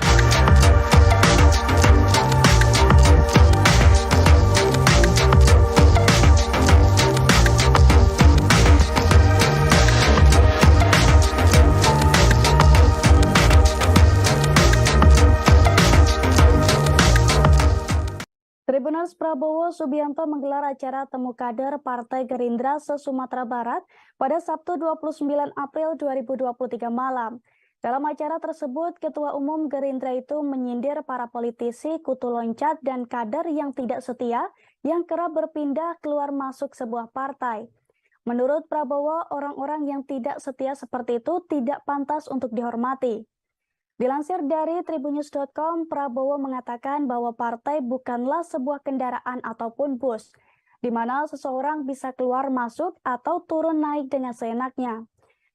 Tribuners Prabowo Subianto menggelar acara temu kader Partai Gerindra se-Sumatera Barat pada Sabtu 29 April 2023 malam. Dalam acara tersebut, Ketua Umum Gerindra itu menyindir para politisi, kutu loncat, dan kader yang tidak setia yang kerap berpindah keluar masuk sebuah partai. Menurut Prabowo, orang-orang yang tidak setia seperti itu tidak pantas untuk dihormati. Dilansir dari tribunnews.com, Prabowo mengatakan bahwa partai bukanlah sebuah kendaraan ataupun bus, di mana seseorang bisa keluar masuk atau turun naik dengan seenaknya.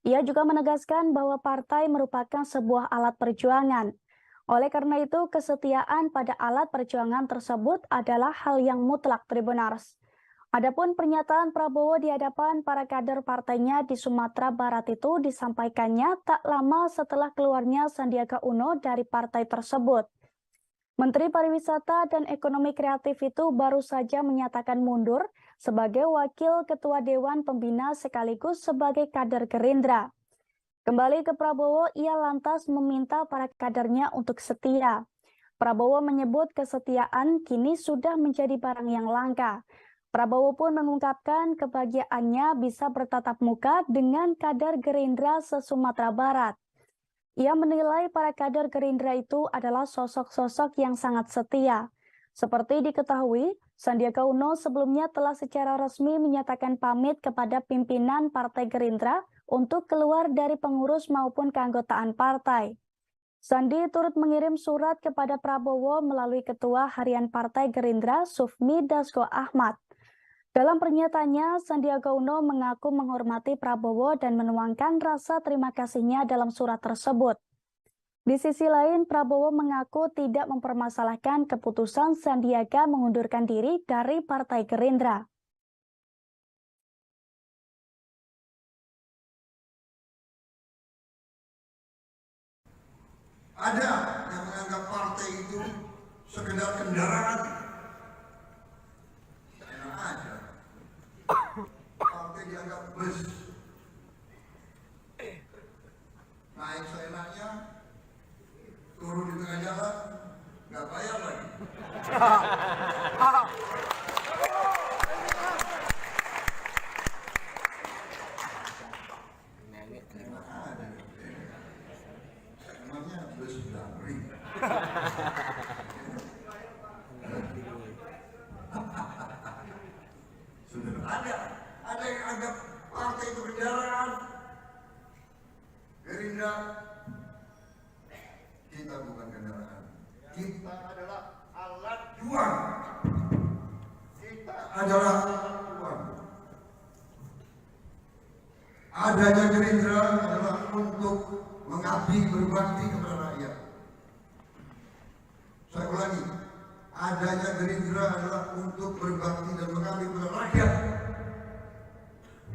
Ia juga menegaskan bahwa partai merupakan sebuah alat perjuangan. Oleh karena itu, kesetiaan pada alat perjuangan tersebut adalah hal yang mutlak, Tribuners. Adapun pernyataan Prabowo di hadapan para kader partainya di Sumatera Barat itu disampaikannya tak lama setelah keluarnya Sandiaga Uno dari partai tersebut. Menteri Pariwisata dan Ekonomi Kreatif itu baru saja menyatakan mundur sebagai Wakil Ketua Dewan Pembina sekaligus sebagai kader Gerindra. Kembali ke Prabowo, ia lantas meminta para kadernya untuk setia. Prabowo menyebut kesetiaan kini sudah menjadi barang yang langka. Prabowo pun mengungkapkan kebahagiaannya bisa bertatap muka dengan kader Gerindra se-Sumatera Barat. Ia menilai para kader Gerindra itu adalah sosok-sosok yang sangat setia. Seperti diketahui, Sandiaga Uno sebelumnya telah secara resmi menyatakan pamit kepada pimpinan Partai Gerindra untuk keluar dari pengurus maupun keanggotaan partai. Sandi turut mengirim surat kepada Prabowo melalui Ketua Harian Partai Gerindra Sufmi Dasko Ahmad. Dalam pernyataannya, Sandiaga Uno mengaku menghormati Prabowo dan menuangkan rasa terima kasihnya dalam surat tersebut. Di sisi lain, Prabowo mengaku tidak mempermasalahkan keputusan Sandiaga mengundurkan diri dari Partai Gerindra. Ada yang menganggap partai itu sekedar kendaraan. Enak aja. Partai dianggap bus. Naik seenaknya, turun di tengah jalan, nggak bayar lagi. Emangnya bus Damri. Sudah ada yang anggap partai itu kendaraan. Gerindra, kita bukan kendaraan. Kita adalah alat juang. Kita adalah alat juang. Adanya Gerindra adalah untuk mengabdi berbakti kepada rakyat. Saya ulangi, adanya Gerindra adalah untuk berbakti dan mengabdi kepada rakyat.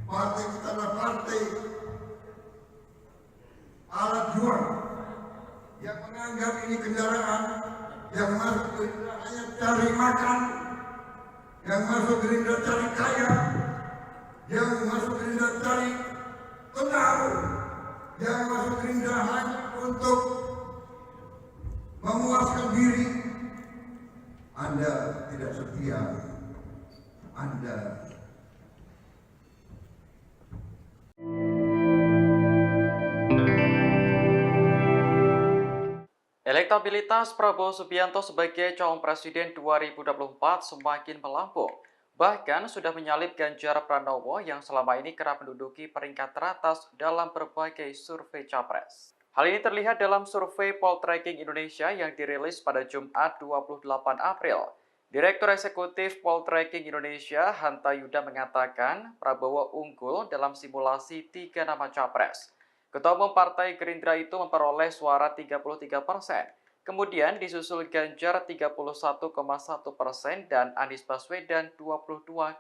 Partai kita adalah partai alat juang yang menganggap ini kendaraan, yang masuk Gerindra hanya cari makan, yang masuk Gerindra cari kaya, yang masuk Gerindra cari tenang, yang masuk Gerindra hanya untuk memuaskan diri. Anda tidak setia. Anda Elektabilitas Prabowo Subianto sebagai calon presiden 2024 semakin melambung. Bahkan sudah menyalip Ganjar Pranowo yang selama ini kerap menduduki peringkat teratas dalam berbagai survei capres. Hal ini terlihat dalam survei Poltreking Indonesia yang dirilis pada Jumat 28 April. Direktur Eksekutif Poltreking Indonesia, Hanta Yuda mengatakan Prabowo unggul dalam simulasi 3 nama capres. Ketua Umum Partai Gerindra itu memperoleh suara 33%. Kemudian disusul Ganjar 31,1% dan Anies Baswedan 22,4%.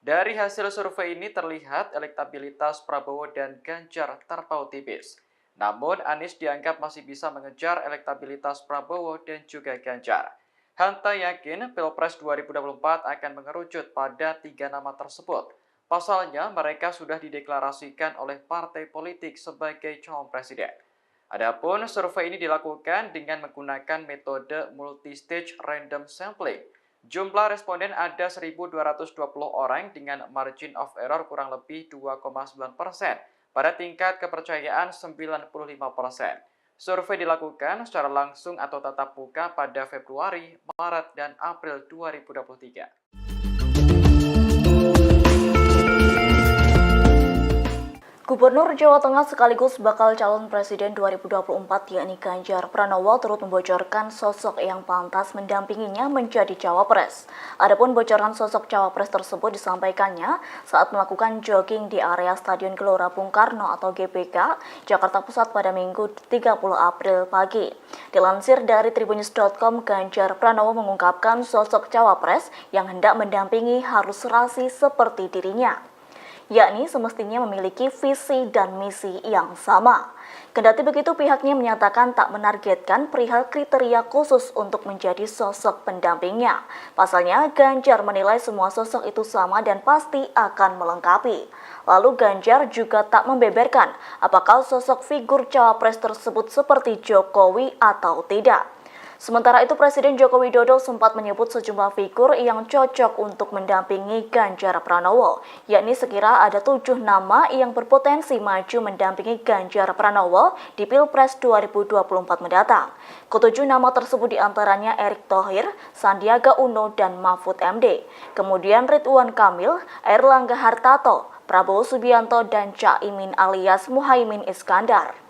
Dari hasil survei ini terlihat elektabilitas Prabowo dan Ganjar terpaut tipis. Namun Anies dianggap masih bisa mengejar elektabilitas Prabowo dan juga Ganjar. Hanta yakin Pilpres 2024 akan mengerucut pada 3 nama tersebut. Pasalnya mereka sudah dideklarasikan oleh partai politik sebagai calon presiden. Adapun survei ini dilakukan dengan menggunakan metode multi-stage random sampling. Jumlah responden ada 1.220 orang dengan margin of error kurang lebih 2,9% pada tingkat kepercayaan 95%. Survei dilakukan secara langsung atau tatap muka pada Februari, Maret, dan April 2023. Gubernur Jawa Tengah sekaligus bakal calon presiden 2024 yakni Ganjar Pranowo turut membocorkan sosok yang pantas mendampinginya menjadi cawapres. Adapun bocoran sosok cawapres tersebut disampaikannya saat melakukan jogging di area Stadion Gelora Bung Karno atau GBK, Jakarta Pusat pada Minggu 30 April pagi. Dilansir dari tribunnews.com, Ganjar Pranowo mengungkapkan sosok cawapres yang hendak mendampingi harus serasi seperti dirinya, yakni semestinya memiliki visi dan misi yang sama. Kendati begitu, pihaknya menyatakan tak menargetkan perihal kriteria khusus untuk menjadi sosok pendampingnya. Pasalnya, Ganjar menilai semua sosok itu sama dan pasti akan melengkapi. Lalu Ganjar juga tak membeberkan apakah sosok figur cawapres tersebut seperti Jokowi atau tidak. Sementara itu, Presiden Joko Widodo sempat menyebut sejumlah figur yang cocok untuk mendampingi Ganjar Pranowo, yakni sekira ada 7 nama yang berpotensi maju mendampingi Ganjar Pranowo di Pilpres 2024 mendatang. Ketujuh nama tersebut diantaranya Erick Thohir, Sandiaga Uno, dan Mahfud MD. Kemudian Ridwan Kamil, Airlangga Hartarto, Prabowo Subianto, dan Caimin alias Muhaimin Iskandar.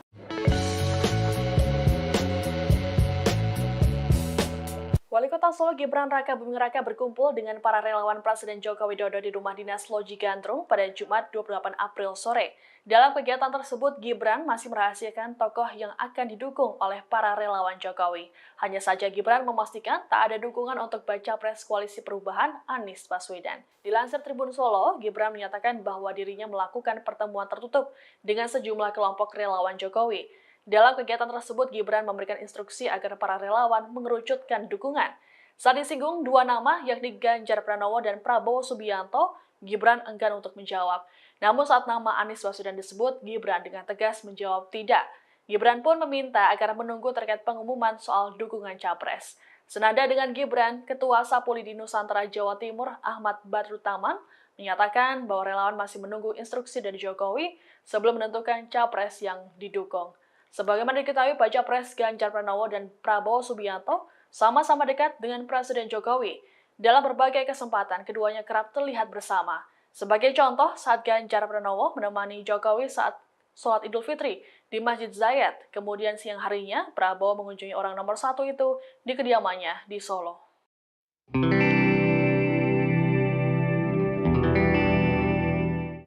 Wali Kota Solo Gibran Raka Buming Raka berkumpul dengan para relawan Presiden Joko Widodo di Rumah Dinas Loji Gandrung pada Jumat 28 April sore. Dalam kegiatan tersebut, Gibran masih merahasiakan tokoh yang akan didukung oleh para relawan Jokowi. Hanya saja Gibran memastikan tak ada dukungan untuk baca pres Koalisi Perubahan Anies Baswedan. Dilansir Tribun Solo, Gibran menyatakan bahwa dirinya melakukan pertemuan tertutup dengan sejumlah kelompok relawan Jokowi. Dalam kegiatan tersebut, Gibran memberikan instruksi agar para relawan mengerucutkan dukungan. Saat disinggung 2 nama, yakni Ganjar Pranowo dan Prabowo Subianto, Gibran enggan untuk menjawab. Namun saat nama Anies Baswedan disebut, Gibran dengan tegas menjawab tidak. Gibran pun meminta agar menunggu terkait pengumuman soal dukungan capres. Senada dengan Gibran, Ketua Sapuli di Nusantara Jawa Timur, Ahmad Badrutaman, menyatakan bahwa relawan masih menunggu instruksi dari Jokowi sebelum menentukan capres yang didukung. Sebagaimana diketahui, baca pres Ganjar Pranowo dan Prabowo Subianto sama-sama dekat dengan Presiden Jokowi. Dalam berbagai kesempatan, keduanya kerap terlihat bersama. Sebagai contoh, saat Ganjar Pranowo menemani Jokowi saat sholat Idul Fitri di Masjid Zayed, kemudian siang harinya Prabowo mengunjungi orang nomor 1 itu di kediamannya di Solo.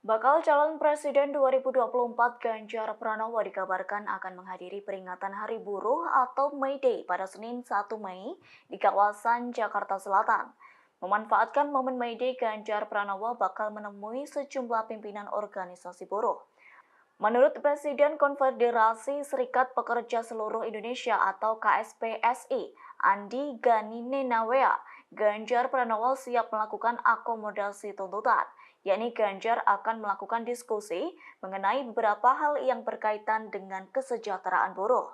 Bakal calon presiden 2024 Ganjar Pranowo dikabarkan akan menghadiri peringatan Hari Buruh atau May Day pada Senin 1 Mei di kawasan Jakarta Selatan. Memanfaatkan momen May Day, Ganjar Pranowo bakal menemui sejumlah pimpinan organisasi buruh. Menurut Presiden Konfederasi Serikat Pekerja Seluruh Indonesia atau KSPSI, Andi Gani Nenawea, Ganjar Pranowo siap melakukan akomodasi tuntutan, yakni Ganjar akan melakukan diskusi mengenai beberapa hal yang berkaitan dengan kesejahteraan buruh.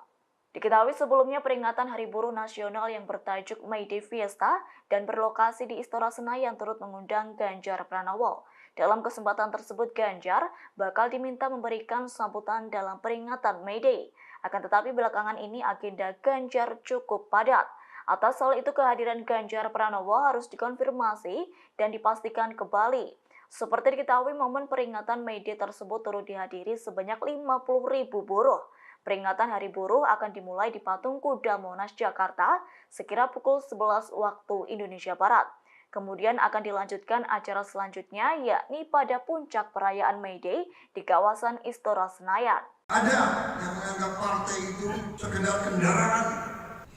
Diketahui sebelumnya peringatan Hari Buruh Nasional yang bertajuk May Day Fiesta dan berlokasi di Istora Senayan turut mengundang Ganjar Pranowo. Dalam kesempatan tersebut, Ganjar bakal diminta memberikan sambutan dalam peringatan May Day. Akan tetapi belakangan ini agenda Ganjar cukup padat. Atas hal itu kehadiran Ganjar Pranowo harus dikonfirmasi dan dipastikan kembali. Seperti diketahui, momen peringatan May Day tersebut turut dihadiri sebanyak 50.000 buruh. Peringatan Hari Buruh akan dimulai di Patung Kuda Monas, Jakarta, sekira pukul 11 waktu Indonesia Barat. Kemudian akan dilanjutkan acara selanjutnya, yakni pada puncak perayaan May Day di kawasan Istora Senayan. Ada yang menganggap partai itu sekedar kendaraan.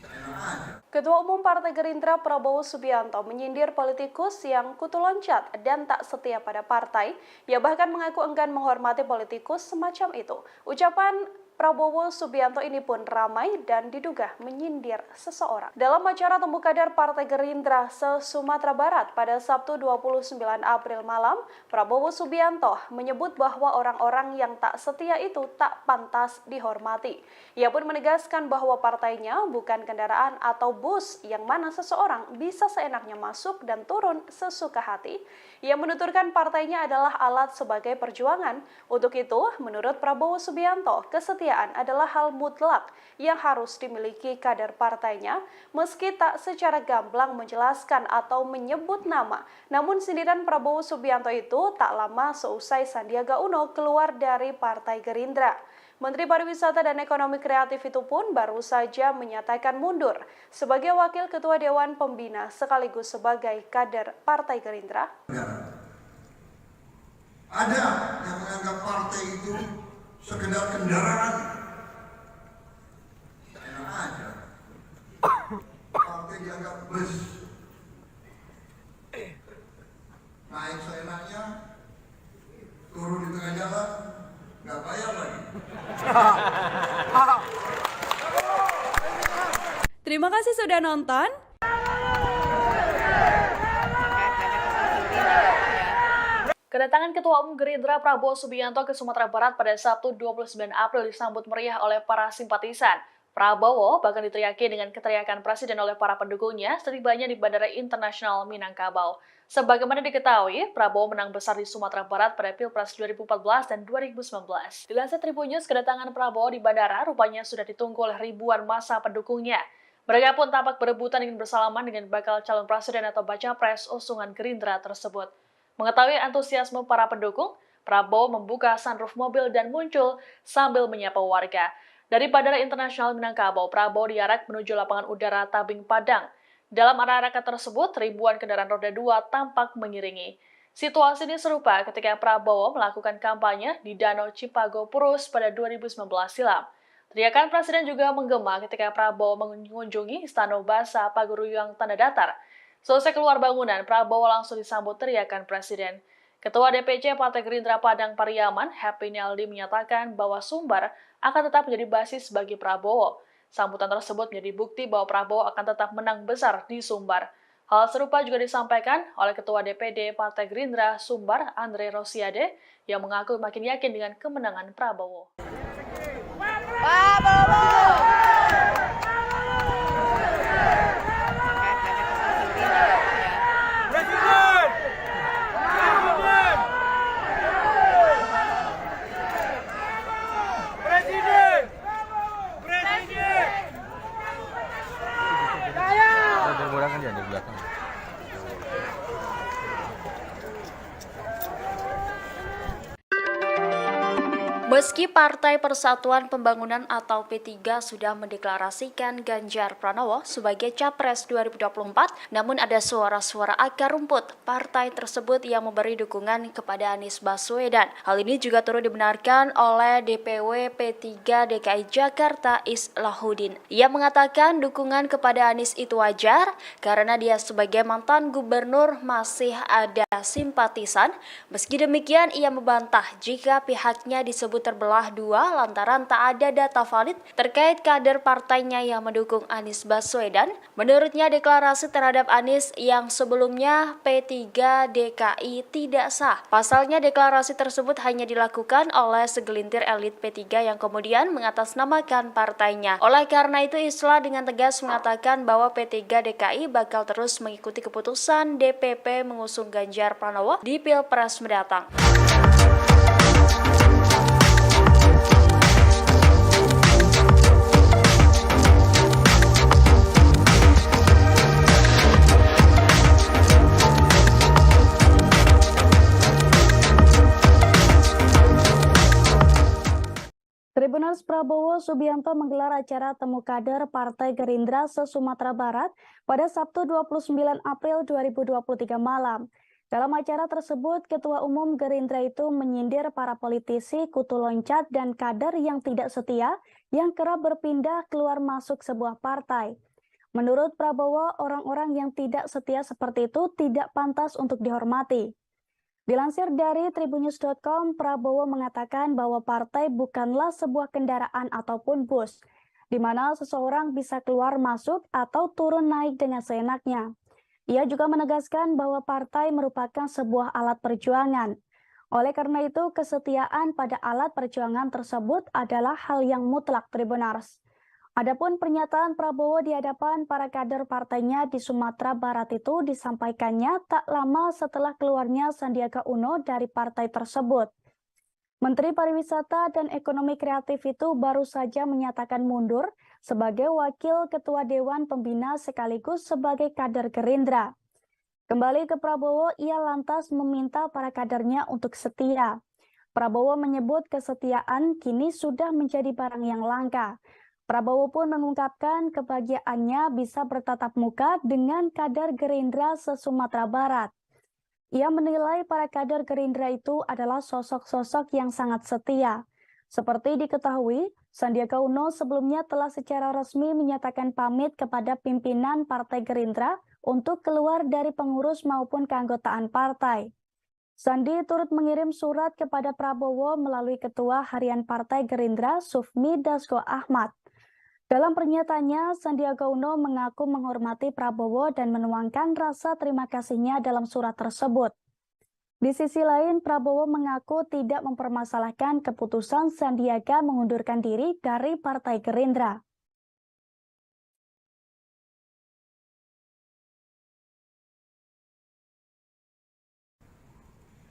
Enak aja. Ketua Umum Partai Gerindra Prabowo Subianto menyindir politikus yang kutu loncat dan tak setia pada partai. Ia bahkan mengaku enggan menghormati politikus semacam itu. Ucapan Prabowo Subianto ini pun ramai dan diduga menyindir seseorang. Dalam acara temu kader Partai Gerindra se-Sumatera Barat pada Sabtu 29 April malam, Prabowo Subianto menyebut bahwa orang-orang yang tak setia itu tak pantas dihormati. Ia pun menegaskan bahwa partainya bukan kendaraan atau bus yang mana seseorang bisa seenaknya masuk dan turun sesuka hati. Ia menuturkan partainya adalah alat sebagai perjuangan. Untuk itu, menurut Prabowo Subianto, kesetiaan adalah hal mutlak yang harus dimiliki kader partainya, meski tak secara gamblang menjelaskan atau menyebut nama. Namun sindiran Prabowo Subianto itu tak lama seusai Sandiaga Uno keluar dari Partai Gerindra. Menteri Pariwisata dan Ekonomi Kreatif itu pun baru saja menyatakan mundur sebagai Wakil Ketua Dewan Pembina sekaligus sebagai kader Partai Gerindra. Ada yang menganggap partai itu sekedar kendaraan. Enak aja. Partai dianggap bus. Naik seenaknya, turun di tengah jalan, nggak bayar lagi. Terima kasih sudah nonton. Kedatangan Ketua Umum Gerindra Prabowo Subianto ke Sumatera Barat pada Sabtu 29 April disambut meriah oleh para simpatisan. Prabowo bahkan diteriaki dengan keteriakan Presiden oleh para pendukungnya setibanya di Bandara Internasional Minangkabau. Sebagaimana diketahui, Prabowo menang besar di Sumatera Barat pada Pilpres 2014 dan 2019. Dilansir Tribun News, kedatangan Prabowo di bandara rupanya sudah ditunggu oleh ribuan massa pendukungnya. Mereka pun tampak berebutan ingin bersalaman dengan bakal calon presiden atau baca pres usungan Gerindra tersebut. Mengetahui antusiasme para pendukung, Prabowo membuka sunroof mobil dan muncul sambil menyapa warga. Dari Bandara Internasional Minangkabau, Prabowo diarak menuju lapangan udara Tabing Padang. Dalam arakan tersebut, ribuan kendaraan roda 2 tampak mengiringi. Situasi ini serupa ketika Prabowo melakukan kampanye di Danau Cipago Purus pada 2019 silam. Teriakan Presiden juga menggema ketika Prabowo mengunjungi Istana Basa Paguruyang Tanda Datar. Selesai keluar bangunan, Prabowo langsung disambut teriakan Presiden. Ketua DPC Partai Gerindra Padang Pariaman, Happy Naldi menyatakan bahwa Sumbar akan tetap menjadi basis bagi Prabowo. Sambutan tersebut menjadi bukti bahwa Prabowo akan tetap menang besar di Sumbar. Hal serupa juga disampaikan oleh Ketua DPD Partai Gerindra Sumbar, Andre Rosiade, yang mengaku makin yakin dengan kemenangan Prabowo. Meski Partai Persatuan Pembangunan atau P3 sudah mendeklarasikan Ganjar Pranowo sebagai Capres 2024, namun ada suara-suara akar rumput partai tersebut yang memberi dukungan kepada Anies Baswedan. Hal ini juga turut dibenarkan oleh DPW P3 DKI Jakarta Islahuddin. Ia mengatakan dukungan kepada Anies itu wajar karena dia sebagai mantan gubernur masih ada simpatisan. Meski demikian, ia membantah jika pihaknya disebut terbelah dua lantaran tak ada data valid terkait kader partainya yang mendukung Anies Baswedan. Menurutnya, deklarasi terhadap Anies yang sebelumnya P3 DKI tidak sah. Pasalnya, deklarasi tersebut hanya dilakukan oleh segelintir elit P3 yang kemudian mengatasnamakan partainya. Oleh karena itu, Islah dengan tegas mengatakan bahwa P3 DKI bakal terus mengikuti keputusan DPP mengusung Ganjar Pranowo di Pilpres mendatang. Prabowo Subianto menggelar acara temu kader Partai Gerindra se-Sumatera Barat pada Sabtu 29 April 2023 malam. Dalam acara tersebut, Ketua Umum Gerindra itu menyindir para politisi, kutu loncat, dan kader yang tidak setia yang kerap berpindah keluar masuk sebuah partai. Menurut Prabowo, orang-orang yang tidak setia seperti itu tidak pantas untuk dihormati. Dilansir dari tribunnews.com, Prabowo mengatakan bahwa partai bukanlah sebuah kendaraan ataupun bus, di mana seseorang bisa keluar masuk atau turun naik dengan seenaknya. Ia juga menegaskan bahwa partai merupakan sebuah alat perjuangan. Oleh karena itu, kesetiaan pada alat perjuangan tersebut adalah hal yang mutlak, Tribunars. Adapun pernyataan Prabowo di hadapan para kader partainya di Sumatera Barat itu disampaikannya tak lama setelah keluarnya Sandiaga Uno dari partai tersebut. Menteri Pariwisata dan Ekonomi Kreatif itu baru saja menyatakan mundur sebagai Wakil Ketua Dewan Pembina sekaligus sebagai kader Gerindra. Kembali ke Prabowo, ia lantas meminta para kadernya untuk setia. Prabowo menyebut kesetiaan kini sudah menjadi barang yang langka. Prabowo pun mengungkapkan kebahagiaannya bisa bertatap muka dengan kader Gerindra se-Sumatera Barat. Ia menilai para kader Gerindra itu adalah sosok-sosok yang sangat setia. Seperti diketahui, Sandiaga Uno sebelumnya telah secara resmi menyatakan pamit kepada pimpinan Partai Gerindra untuk keluar dari pengurus maupun keanggotaan partai. Sandi turut mengirim surat kepada Prabowo melalui Ketua Harian Partai Gerindra Sufmi Dasko Ahmad. Dalam pernyataannya, Sandiaga Uno mengaku menghormati Prabowo dan menuangkan rasa terima kasihnya dalam surat tersebut. Di sisi lain, Prabowo mengaku tidak mempermasalahkan keputusan Sandiaga mengundurkan diri dari Partai Gerindra.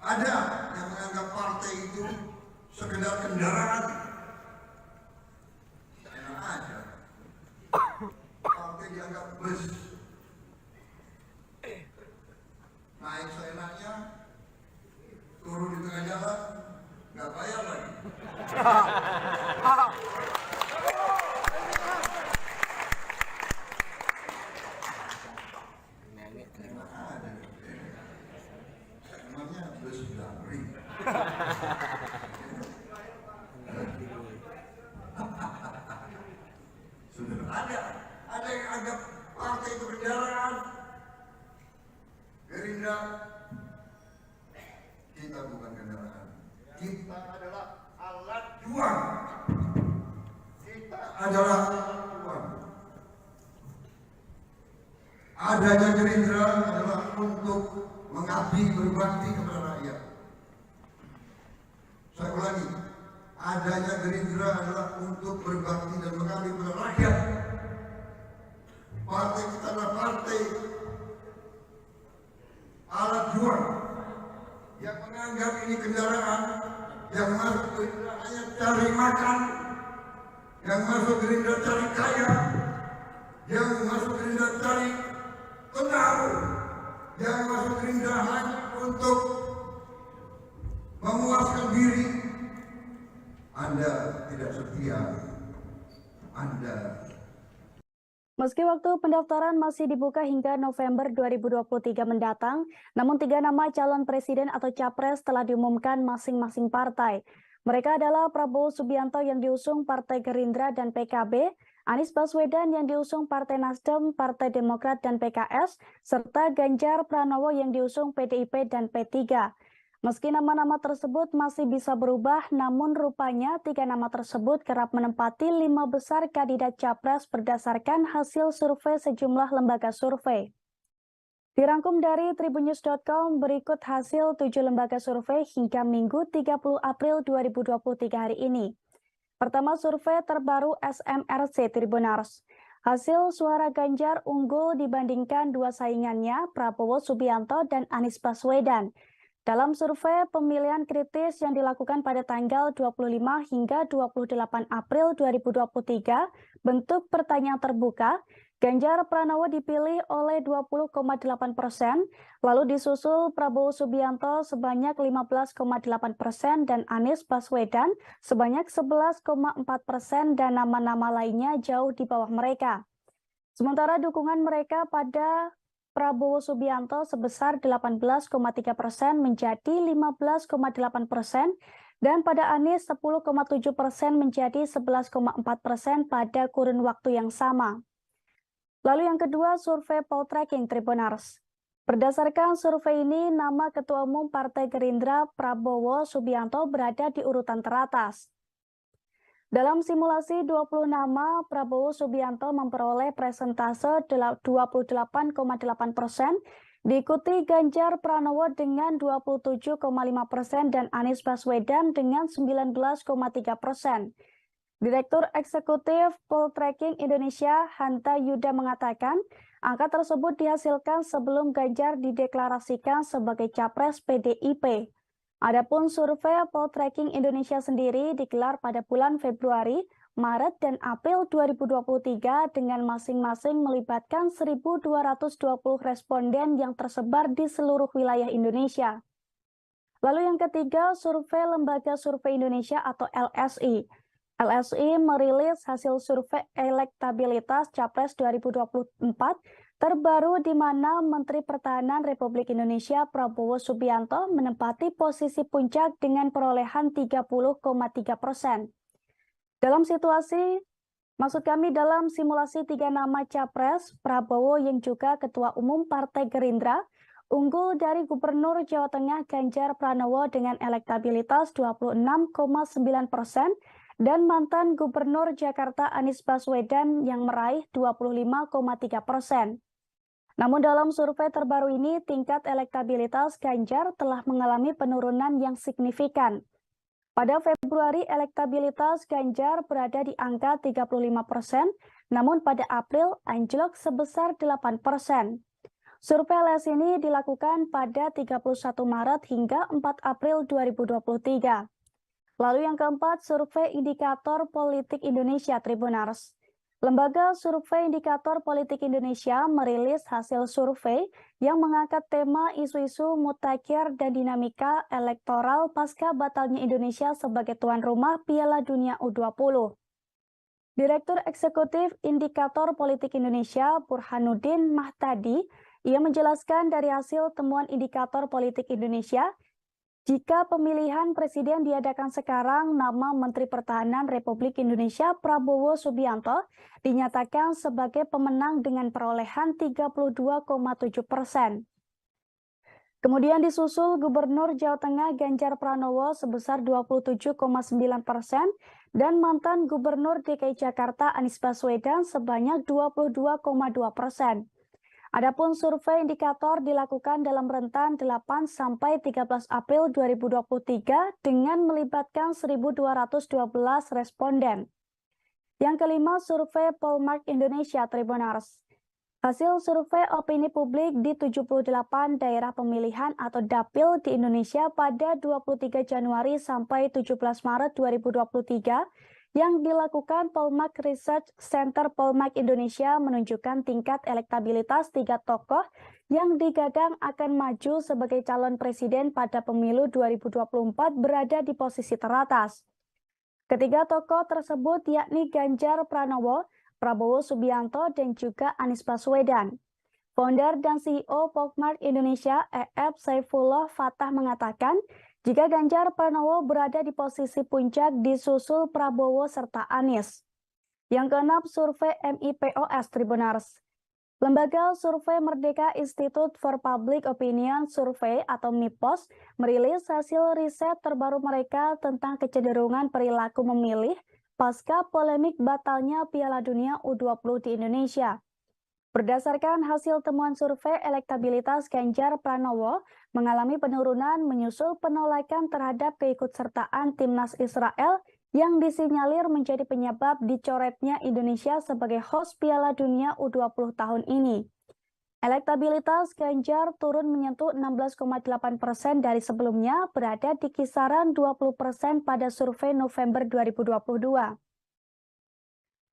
Ada yang menganggap partai itu sekedar kendaraan. Enak aja. Partai dianggap bus. Naik seenaknya, turun di tengah jalan, nggak bayar lagi. Emangnya bus Blangkring. Sudah ada yang anggap partai itu kendaraan. Gerindra, kita bukan kendaraan. Kita adalah alat juang. Kita adalah alat juang. Adanya Gerindra adalah untuk mengabdi berbakti kepada rakyat. Saya ulangi, adanya Gerindra adalah untuk berbakti dan mengabdi kepada rakyat. Partai kita adalah partai alat juang yang menganggap ini kendaraan, yang masuk Gerindra hanya cari makan, yang masuk Gerindra cari kaya, yang masuk Gerindra cari pengaruh, yang masuk Gerindra hanya untuk memuaskan diri. Anda tidak setia. Anda. Meski waktu pendaftaran masih dibuka hingga November 2023 mendatang, namun 3 nama calon presiden atau capres telah diumumkan masing-masing partai. Mereka adalah Prabowo Subianto yang diusung Partai Gerindra dan PKB, Anies Baswedan yang diusung Partai Nasdem, Partai Demokrat dan PKS, serta Ganjar Pranowo yang diusung PDIP dan P3. Meski nama-nama tersebut masih bisa berubah, namun rupanya 3 nama tersebut kerap menempati 5 besar kandidat capres berdasarkan hasil survei sejumlah lembaga survei. Dirangkum dari tribunnews.com, berikut hasil 7 lembaga survei hingga Minggu 30 April 2023 hari ini. Pertama, survei terbaru SMRC Tribunars. Hasil suara Ganjar unggul dibandingkan 2 saingannya, Prabowo Subianto dan Anies Baswedan. Dalam survei pemilihan kritis yang dilakukan pada tanggal 25 hingga 28 April 2023, bentuk pertanyaan terbuka, Ganjar Pranowo dipilih oleh 20,8%, lalu disusul Prabowo Subianto sebanyak 15,8% dan Anies Baswedan sebanyak 11,4% dan nama-nama lainnya jauh di bawah mereka. Sementara dukungan mereka pada Prabowo Subianto sebesar 18,3% menjadi 15,8% dan pada Anies 10,7% menjadi 11,4% pada kurun waktu yang sama. Lalu yang kedua, survei Poltreking Tribunars. Berdasarkan survei ini, nama Ketua Umum Partai Gerindra Prabowo Subianto berada di urutan teratas. Dalam simulasi 20 nama, Prabowo Subianto memperoleh presentase 28,8%, diikuti Ganjar Pranowo dengan 27,5% dan Anies Baswedan dengan 19,3%. Direktur Eksekutif Poltreking Indonesia, Hanta Yuda mengatakan, angka tersebut dihasilkan sebelum Ganjar dideklarasikan sebagai capres PDIP. Adapun survei Poltreking Indonesia sendiri digelar pada bulan Februari, Maret, dan April 2023 dengan masing-masing melibatkan 1.220 responden yang tersebar di seluruh wilayah Indonesia. Lalu yang ketiga, survei Lembaga Survei Indonesia atau LSI. LSI merilis hasil survei elektabilitas Capres 2024 terbaru di mana Menteri Pertahanan Republik Indonesia Prabowo Subianto menempati posisi puncak dengan perolehan 30,3%. Dalam simulasi 3 nama Capres, Prabowo yang juga Ketua Umum Partai Gerindra, unggul dari Gubernur Jawa Tengah Ganjar Pranowo dengan elektabilitas 26,9%, dan mantan Gubernur Jakarta Anies Baswedan yang meraih 25,3%. Namun dalam survei terbaru ini, tingkat elektabilitas Ganjar telah mengalami penurunan yang signifikan. Pada Februari, elektabilitas Ganjar berada di angka 35%, namun pada April anjlok sebesar 8%. Survei LS ini dilakukan pada 31 Maret hingga 4 April 2023. Lalu yang keempat, survei Indikator Politik Indonesia Tribunars. Lembaga Survei Indikator Politik Indonesia merilis hasil survei yang mengangkat tema isu-isu mutakhir dan dinamika elektoral pasca batalnya Indonesia sebagai tuan rumah Piala Dunia U20. Direktur Eksekutif Indikator Politik Indonesia Burhanuddin Mahtadi, ia menjelaskan dari hasil temuan Indikator Politik Indonesia, jika pemilihan presiden diadakan sekarang, nama Menteri Pertahanan Republik Indonesia Prabowo Subianto dinyatakan sebagai pemenang dengan perolehan 32,7%. Kemudian disusul Gubernur Jawa Tengah Ganjar Pranowo sebesar 27,9% dan mantan Gubernur DKI Jakarta Anies Baswedan sebanyak 22,2%. Adapun survei indikator dilakukan dalam rentan 8 sampai 13 April 2023 dengan melibatkan 1.212 responden. Yang kelima, survei Polmark Indonesia Tribunars. Hasil survei opini publik di 78 daerah pemilihan atau dapil di Indonesia pada 23 Januari sampai 17 Maret 2023 yang dilakukan Polmark Research Center Polmark Indonesia menunjukkan tingkat elektabilitas 3 tokoh yang digadang akan maju sebagai calon presiden pada pemilu 2024 berada di posisi teratas. Ketiga tokoh tersebut yakni Ganjar Pranowo, Prabowo Subianto, dan juga Anies Baswedan. Founder dan CEO Polmark Indonesia, EF Saifullah Fatah mengatakan, jika Ganjar Pranowo berada di posisi puncak disusul Prabowo serta Anies. Yang keenam, survei MIPOS Tribunars. Lembaga Survei Merdeka Institute for Public Opinion Survey atau MIPOS merilis hasil riset terbaru mereka tentang kecenderungan perilaku memilih pasca polemik batalnya Piala Dunia U20 di Indonesia. Berdasarkan hasil temuan survei elektabilitas Ganjar Pranowo mengalami penurunan menyusul penolakan terhadap keikutsertaan timnas Israel yang disinyalir menjadi penyebab dicoretnya Indonesia sebagai host Piala Dunia U20 tahun ini. Elektabilitas Ganjar turun menyentuh 16,8% dari sebelumnya, berada di kisaran 20% pada survei November 2022.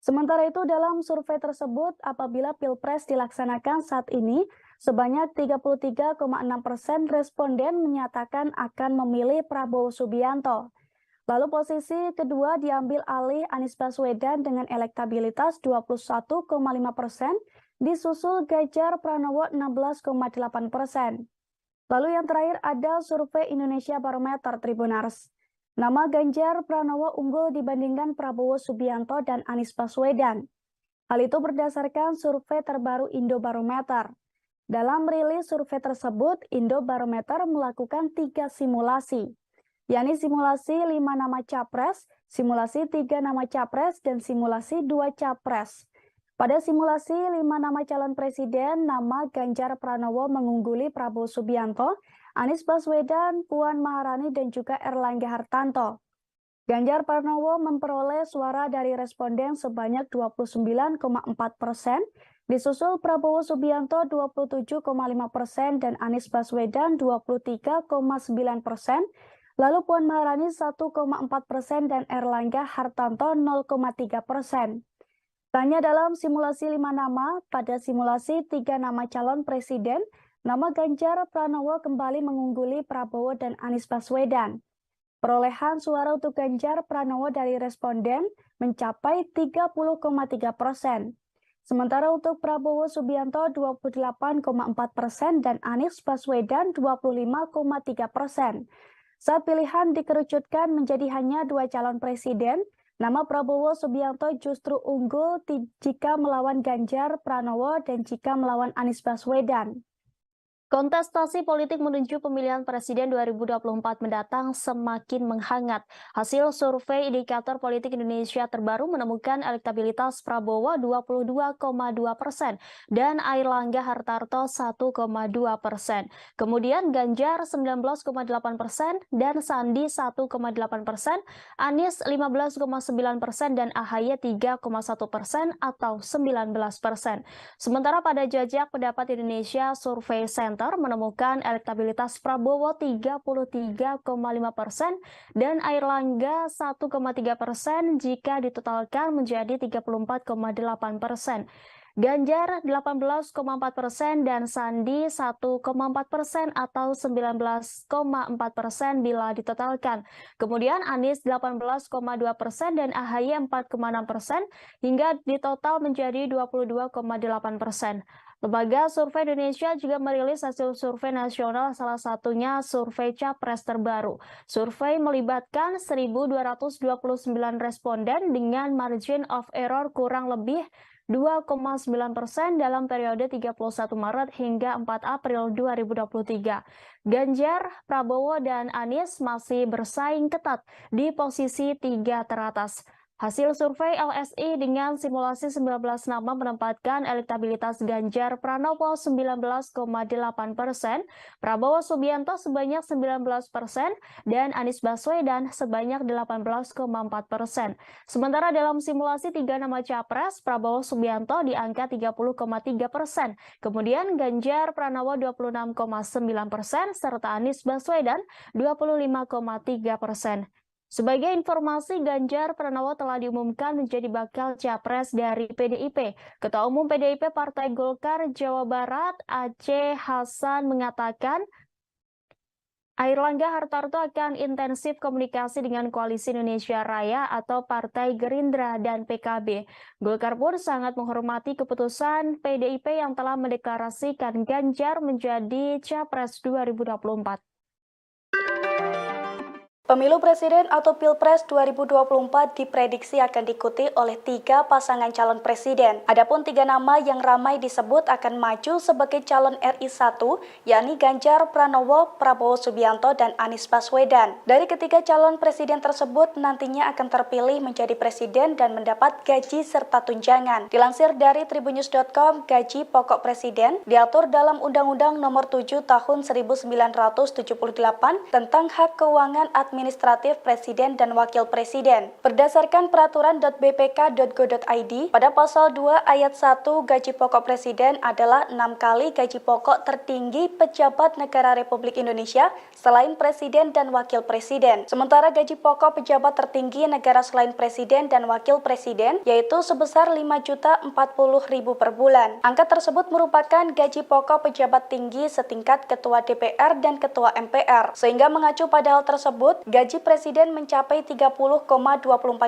Sementara itu dalam survei tersebut, apabila Pilpres dilaksanakan saat ini, sebanyak 33,6% responden menyatakan akan memilih Prabowo Subianto. Lalu posisi kedua diambil alih Anies Baswedan dengan elektabilitas 21,5%, disusul Ganjar Pranowo 16,8%. Lalu yang terakhir ada survei Indonesia Barometer Tribunars. Nama Ganjar Pranowo unggul dibandingkan Prabowo Subianto dan Anies Baswedan. Hal itu berdasarkan survei terbaru Indobarometer. Dalam rilis survei tersebut, Indobarometer melakukan 3 simulasi, yakni simulasi 5 nama capres, simulasi 3 nama capres, dan simulasi 2 capres. Pada simulasi 5 nama calon presiden, nama Ganjar Pranowo mengungguli Prabowo Subianto, Anies Baswedan, Puan Maharani, dan juga Erlangga Hartarto. Ganjar Pranowo memperoleh suara dari responden sebanyak 29,4%, disusul Prabowo Subianto 27,5% dan Anies Baswedan 23,9%, lalu Puan Maharani 1,4% dan Erlangga Hartarto 0,3%. Tanya dalam simulasi 5 nama, pada simulasi 3 nama calon presiden, nama Ganjar Pranowo kembali mengungguli Prabowo dan Anies Baswedan. Perolehan suara untuk Ganjar Pranowo dari responden mencapai 30,3%. Sementara untuk Prabowo Subianto 28,4% dan Anies Baswedan 25,3%. Saat pilihan dikerucutkan menjadi hanya 2 calon presiden, nama Prabowo Subianto justru unggul jika melawan Ganjar Pranowo dan jika melawan Anies Baswedan. Kontestasi politik menuju pemilihan presiden 2024 mendatang semakin menghangat. Hasil survei Indikator Politik Indonesia terbaru menemukan elektabilitas Prabowo 22,2% dan Airlangga Hartarto 1,2%. Kemudian Ganjar 19,8% dan Sandi 1,8%, Anies 15,9% dan AHY 3,1% atau 19%. Sementara pada jajak pendapat Indonesia Survey Center menemukan elektabilitas Prabowo 33,5% dan Airlangga 1,3% jika ditotalkan menjadi 34,8%. Ganjar 18,4% dan Sandi 1,4% atau 19,4% bila ditotalkan. Kemudian Anies 18,2% dan AHY 4,6% hingga ditotal menjadi 22,8%. Lembaga Survei Indonesia juga merilis hasil survei nasional, salah satunya survei Capres terbaru. Survei melibatkan 1.229 responden dengan margin of error kurang lebih 2,9% dalam periode 31 Maret hingga 4 April 2023. Ganjar, Prabowo, dan Anies masih bersaing ketat di posisi 3 teratas. Hasil survei LSI dengan simulasi 19 nama menempatkan elektabilitas Ganjar Pranowo 19,8%, Prabowo Subianto sebanyak 19%, dan Anies Baswedan sebanyak 18,4%. Sementara dalam simulasi 3 nama capres, Prabowo Subianto di angka 30,3%, kemudian Ganjar Pranowo 26,9%, serta Anies Baswedan 25,3%. Sebagai informasi, Ganjar Pranowo telah diumumkan menjadi bakal capres dari PDIP. Ketua Umum PDIP Partai Golkar Jawa Barat, Aceh Hasan, mengatakan Airlangga Hartarto akan intensif komunikasi dengan Koalisi Indonesia Raya atau Partai Gerindra dan PKB. Golkar pun sangat menghormati keputusan PDIP yang telah mendeklarasikan Ganjar menjadi capres 2024. Pemilu Presiden atau Pilpres 2024 diprediksi akan diikuti oleh 3 pasangan calon presiden. Adapun 3 nama yang ramai disebut akan maju sebagai calon RI 1, yakni Ganjar Pranowo, Prabowo Subianto, dan Anies Baswedan. Dari ketiga calon presiden tersebut nantinya akan terpilih menjadi presiden dan mendapat gaji serta tunjangan. Dilansir dari tribunnews.com, gaji pokok presiden diatur dalam Undang-Undang Nomor 7 Tahun 1978 tentang hak keuangan administrasi administratif Presiden dan Wakil Presiden. Berdasarkan peraturan.bpk.go.id, pada pasal 2 ayat 1 gaji pokok Presiden adalah 6 kali gaji pokok tertinggi pejabat negara Republik Indonesia selain Presiden dan Wakil Presiden. Sementara gaji pokok pejabat tertinggi negara selain Presiden dan Wakil Presiden yaitu sebesar Rp5.040.000 per bulan. Angka tersebut merupakan gaji pokok pejabat tinggi setingkat Ketua DPR dan Ketua MPR. Sehingga mengacu pada hal tersebut, gaji Presiden mencapai 30,24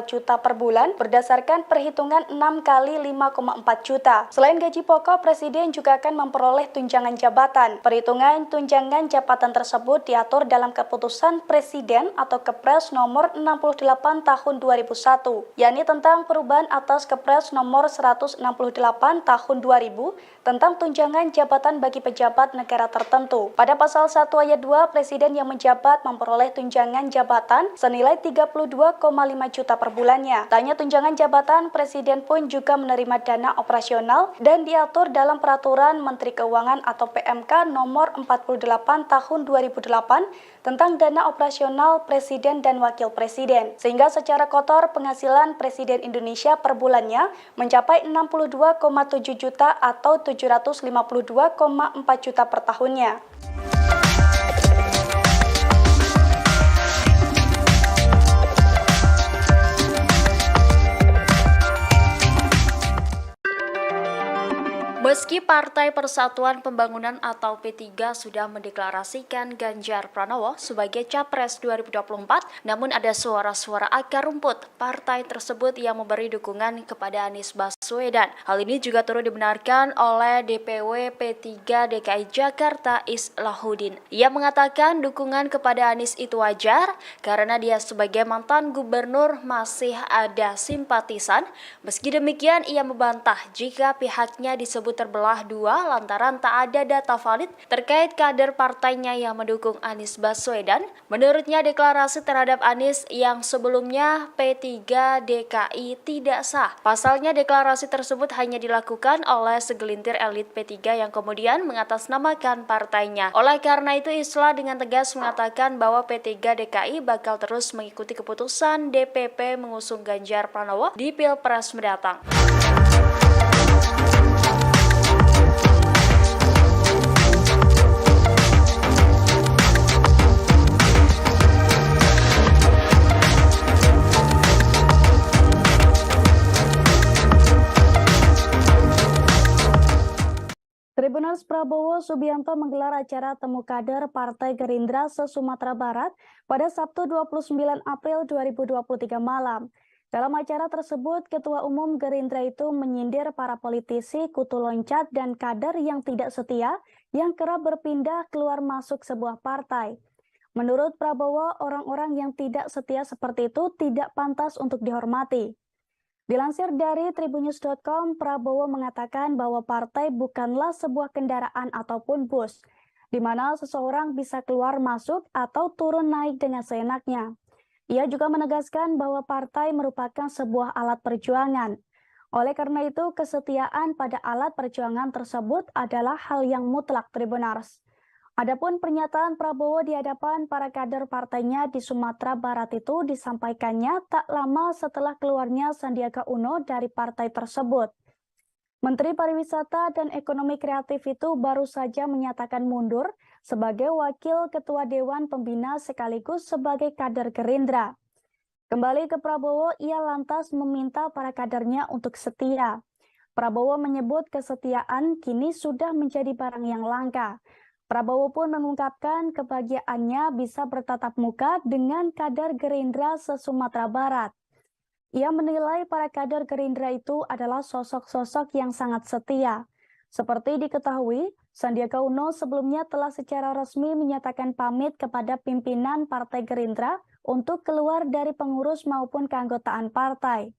juta per bulan berdasarkan perhitungan 6 kali 5,4 juta. Selain gaji pokok, Presiden juga akan memperoleh tunjangan jabatan. Perhitungan tunjangan jabatan tersebut diatur dalam keputusan Presiden atau Kepres nomor 68 tahun 2001, yakni tentang perubahan atas Kepres nomor 168 tahun 2000 tentang tunjangan jabatan bagi pejabat negara tertentu. Pada pasal 1 ayat 2, Presiden yang menjabat memperoleh tunjangan jabatan senilai 32,5 juta per bulannya. Tak hanya tunjangan jabatan, Presiden pun juga menerima dana operasional dan diatur dalam Peraturan Menteri Keuangan atau PMK nomor 48 tahun 2008 tentang dana operasional Presiden dan Wakil Presiden. Sehingga secara kotor penghasilan Presiden Indonesia per bulannya mencapai 62,7 juta atau 752,4 juta per tahunnya. Meski Partai Persatuan Pembangunan atau P3 sudah mendeklarasikan Ganjar Pranowo sebagai Capres 2024, namun ada suara-suara akar rumput partai tersebut yang memberi dukungan kepada Anies Baswedan. Hal ini juga turut dibenarkan oleh DPW P3 DKI Jakarta Islahuddin. Ia mengatakan dukungan kepada Anies itu wajar karena dia sebagai mantan gubernur masih ada simpatisan. Meski demikian, ia membantah jika pihaknya disebut terbelah dua lantaran tak ada data valid terkait kader partainya yang mendukung Anies Baswedan. Menurutnya, deklarasi terhadap Anies yang sebelumnya P3 DKI tidak sah. Pasalnya, deklarasi tersebut hanya dilakukan oleh segelintir elit P3 yang kemudian mengatasnamakan partainya. Oleh karena itu, Islah dengan tegas mengatakan bahwa P3 DKI bakal terus mengikuti keputusan DPP mengusung Ganjar Pranowo di Pilpres mendatang. Tribuners Prabowo Subianto menggelar acara temu kader Partai Gerindra se-Sumatera Barat pada Sabtu 29 April 2023 malam. Dalam acara tersebut, Ketua Umum Gerindra itu menyindir para politisi kutu loncat dan kader yang tidak setia yang kerap berpindah keluar masuk sebuah partai. Menurut Prabowo, orang-orang yang tidak setia seperti itu tidak pantas untuk dihormati. Dilansir dari tribunnews.com, Prabowo mengatakan bahwa partai bukanlah sebuah kendaraan ataupun bus, di mana seseorang bisa keluar masuk atau turun naik dengan seenaknya. Ia juga menegaskan bahwa partai merupakan sebuah alat perjuangan. Oleh karena itu, kesetiaan pada alat perjuangan tersebut adalah hal yang mutlak, Tribuners. Adapun pernyataan Prabowo di hadapan para kader partainya di Sumatera Barat itu disampaikannya tak lama setelah keluarnya Sandiaga Uno dari partai tersebut. Menteri Pariwisata dan Ekonomi Kreatif itu baru saja menyatakan mundur sebagai Wakil Ketua Dewan Pembina sekaligus sebagai kader Gerindra. Kembali ke Prabowo, ia lantas meminta para kadernya untuk setia. Prabowo menyebut kesetiaan kini sudah menjadi barang yang langka. Prabowo pun mengungkapkan kebahagiaannya bisa bertatap muka dengan kader Gerindra se-Sumatera Barat. Ia menilai para kader Gerindra itu adalah sosok-sosok yang sangat setia. Seperti diketahui, Sandiaga Uno sebelumnya telah secara resmi menyatakan pamit kepada pimpinan Partai Gerindra untuk keluar dari pengurus maupun keanggotaan partai.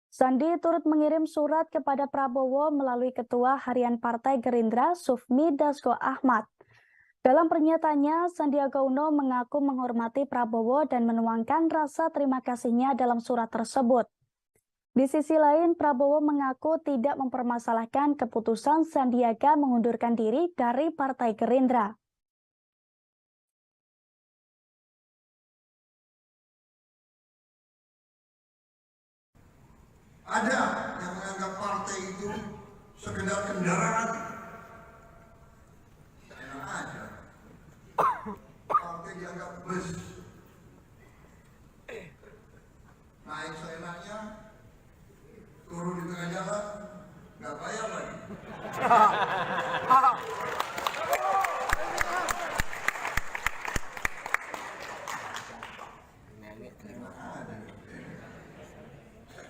Sandi turut mengirim surat kepada Prabowo melalui Ketua Harian Partai Gerindra Sufmi Dasko Ahmad. Dalam pernyataannya, Sandiaga Uno mengaku menghormati Prabowo dan menuangkan rasa terima kasihnya dalam surat tersebut. Di sisi lain, Prabowo mengaku tidak mempermasalahkan keputusan Sandiaga mengundurkan diri dari Partai Gerindra. Ada yang menganggap partai itu sekedar kendaraan. Enak aja. Partai dianggap bus. Naik seenaknya, turun di tengah jalan, nggak bayar lagi.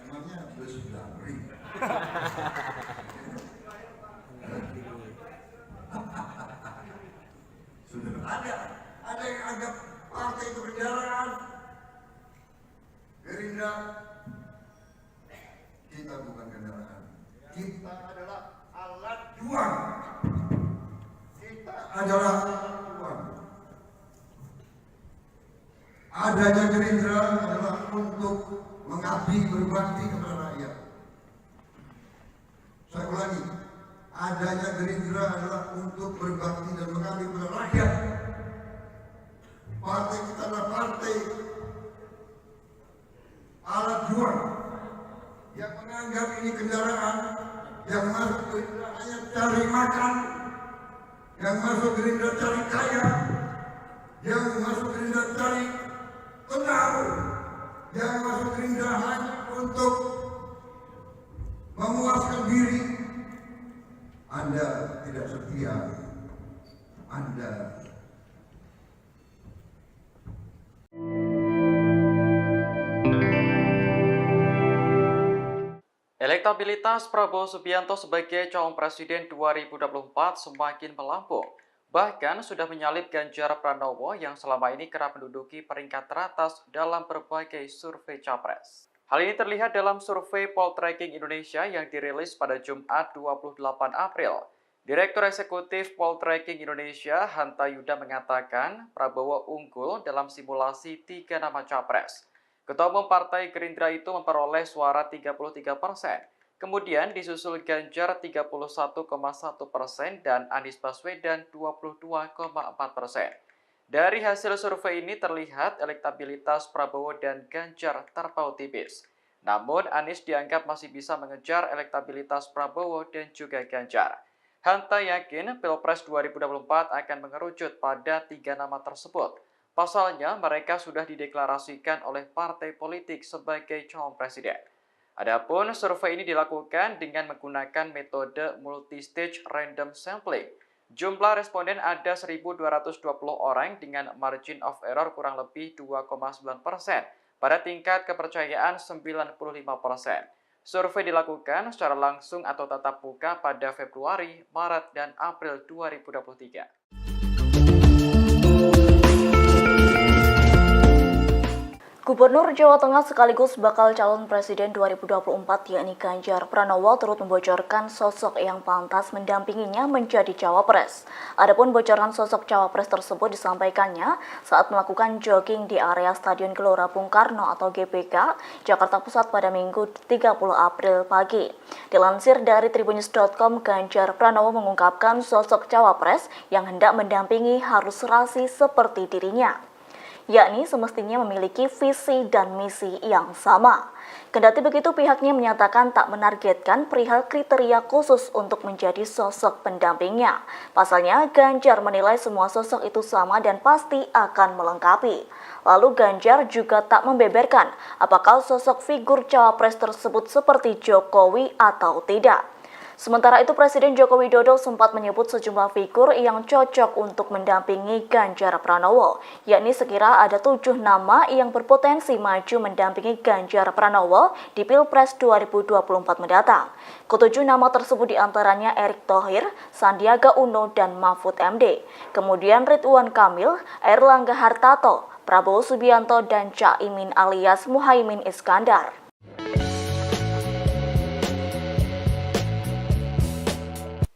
Namanya bus Damri. Sudah ada yang anggap partai itu kendaraan. Gerindra, kita bukan kendaraan. Kita adalah alat juang. Kita adalah alat juang. Adanya Gerindra adalah untuk mengabdi berbakti kepada rakyat. Saya ulangi, adanya Gerindra adalah untuk berbakti dan mengabdi kepada rakyat. Partai kita adalah partai alat juang yang menganggap ini kendaraan, yang masuk Gerindra hanya cari makan, yang masuk Gerindra cari kaya, yang masuk Gerindra cari tenang, yang masuk Gerindra hanya untuk memuaskan diri. Anda tidak setia. Anda Elektabilitas Prabowo Subianto sebagai calon presiden 2024 semakin melambung. Bahkan sudah menyalip Ganjar Pranowo yang selama ini kerap menduduki peringkat teratas dalam berbagai survei capres. Hal ini terlihat dalam survei Poltreking Indonesia yang dirilis pada Jumat 28 April. Direktur Eksekutif Poltreking Indonesia, Hanta Yuda mengatakan Prabowo unggul dalam simulasi 3 nama capres. Ketua Umum Partai Gerindra itu memperoleh suara 33%. Kemudian disusul Ganjar 31,1% dan Anies Baswedan 22,4%. Dari hasil survei ini terlihat elektabilitas Prabowo dan Ganjar terpaut tipis. Namun Anies dianggap masih bisa mengejar elektabilitas Prabowo dan juga Ganjar. Hanta yakin Pilpres 2024 akan mengerucut pada 3 nama tersebut. Pasalnya, mereka sudah dideklarasikan oleh partai politik sebagai calon presiden. Adapun survei ini dilakukan dengan menggunakan metode multi-stage random sampling. Jumlah responden ada 1.220 orang dengan margin of error kurang lebih 2,9% pada tingkat kepercayaan 95%. Survei dilakukan secara langsung atau tatap muka pada Februari, Maret, dan April 2023. Gubernur Jawa Tengah sekaligus bakal calon presiden 2024 yakni Ganjar Pranowo turut membocorkan sosok yang pantas mendampinginya menjadi cawapres. Adapun bocoran sosok cawapres tersebut disampaikannya saat melakukan jogging di area Stadion Gelora Bung Karno atau GBK, Jakarta Pusat pada Minggu 30 April pagi. Dilansir dari tribunnews.com, Ganjar Pranowo mengungkapkan sosok cawapres yang hendak mendampingi harus serasi seperti dirinya, yakni semestinya memiliki visi dan misi yang sama. Kendati begitu, pihaknya menyatakan tak menargetkan perihal kriteria khusus untuk menjadi sosok pendampingnya. Pasalnya, Ganjar menilai semua sosok itu sama dan pasti akan melengkapi. Lalu Ganjar juga tak membeberkan apakah sosok figur cawapres tersebut seperti Jokowi atau tidak. Sementara itu, Presiden Joko Widodo sempat menyebut sejumlah figur yang cocok untuk mendampingi Ganjar Pranowo, yakni sekira ada 7 nama yang berpotensi maju mendampingi Ganjar Pranowo di Pilpres 2024 mendatang. Ketujuh nama tersebut diantaranya Erick Thohir, Sandiaga Uno, dan Mahfud MD. Kemudian Ridwan Kamil, Airlangga Hartarto, Prabowo Subianto, dan Caimin alias Muhaimin Iskandar.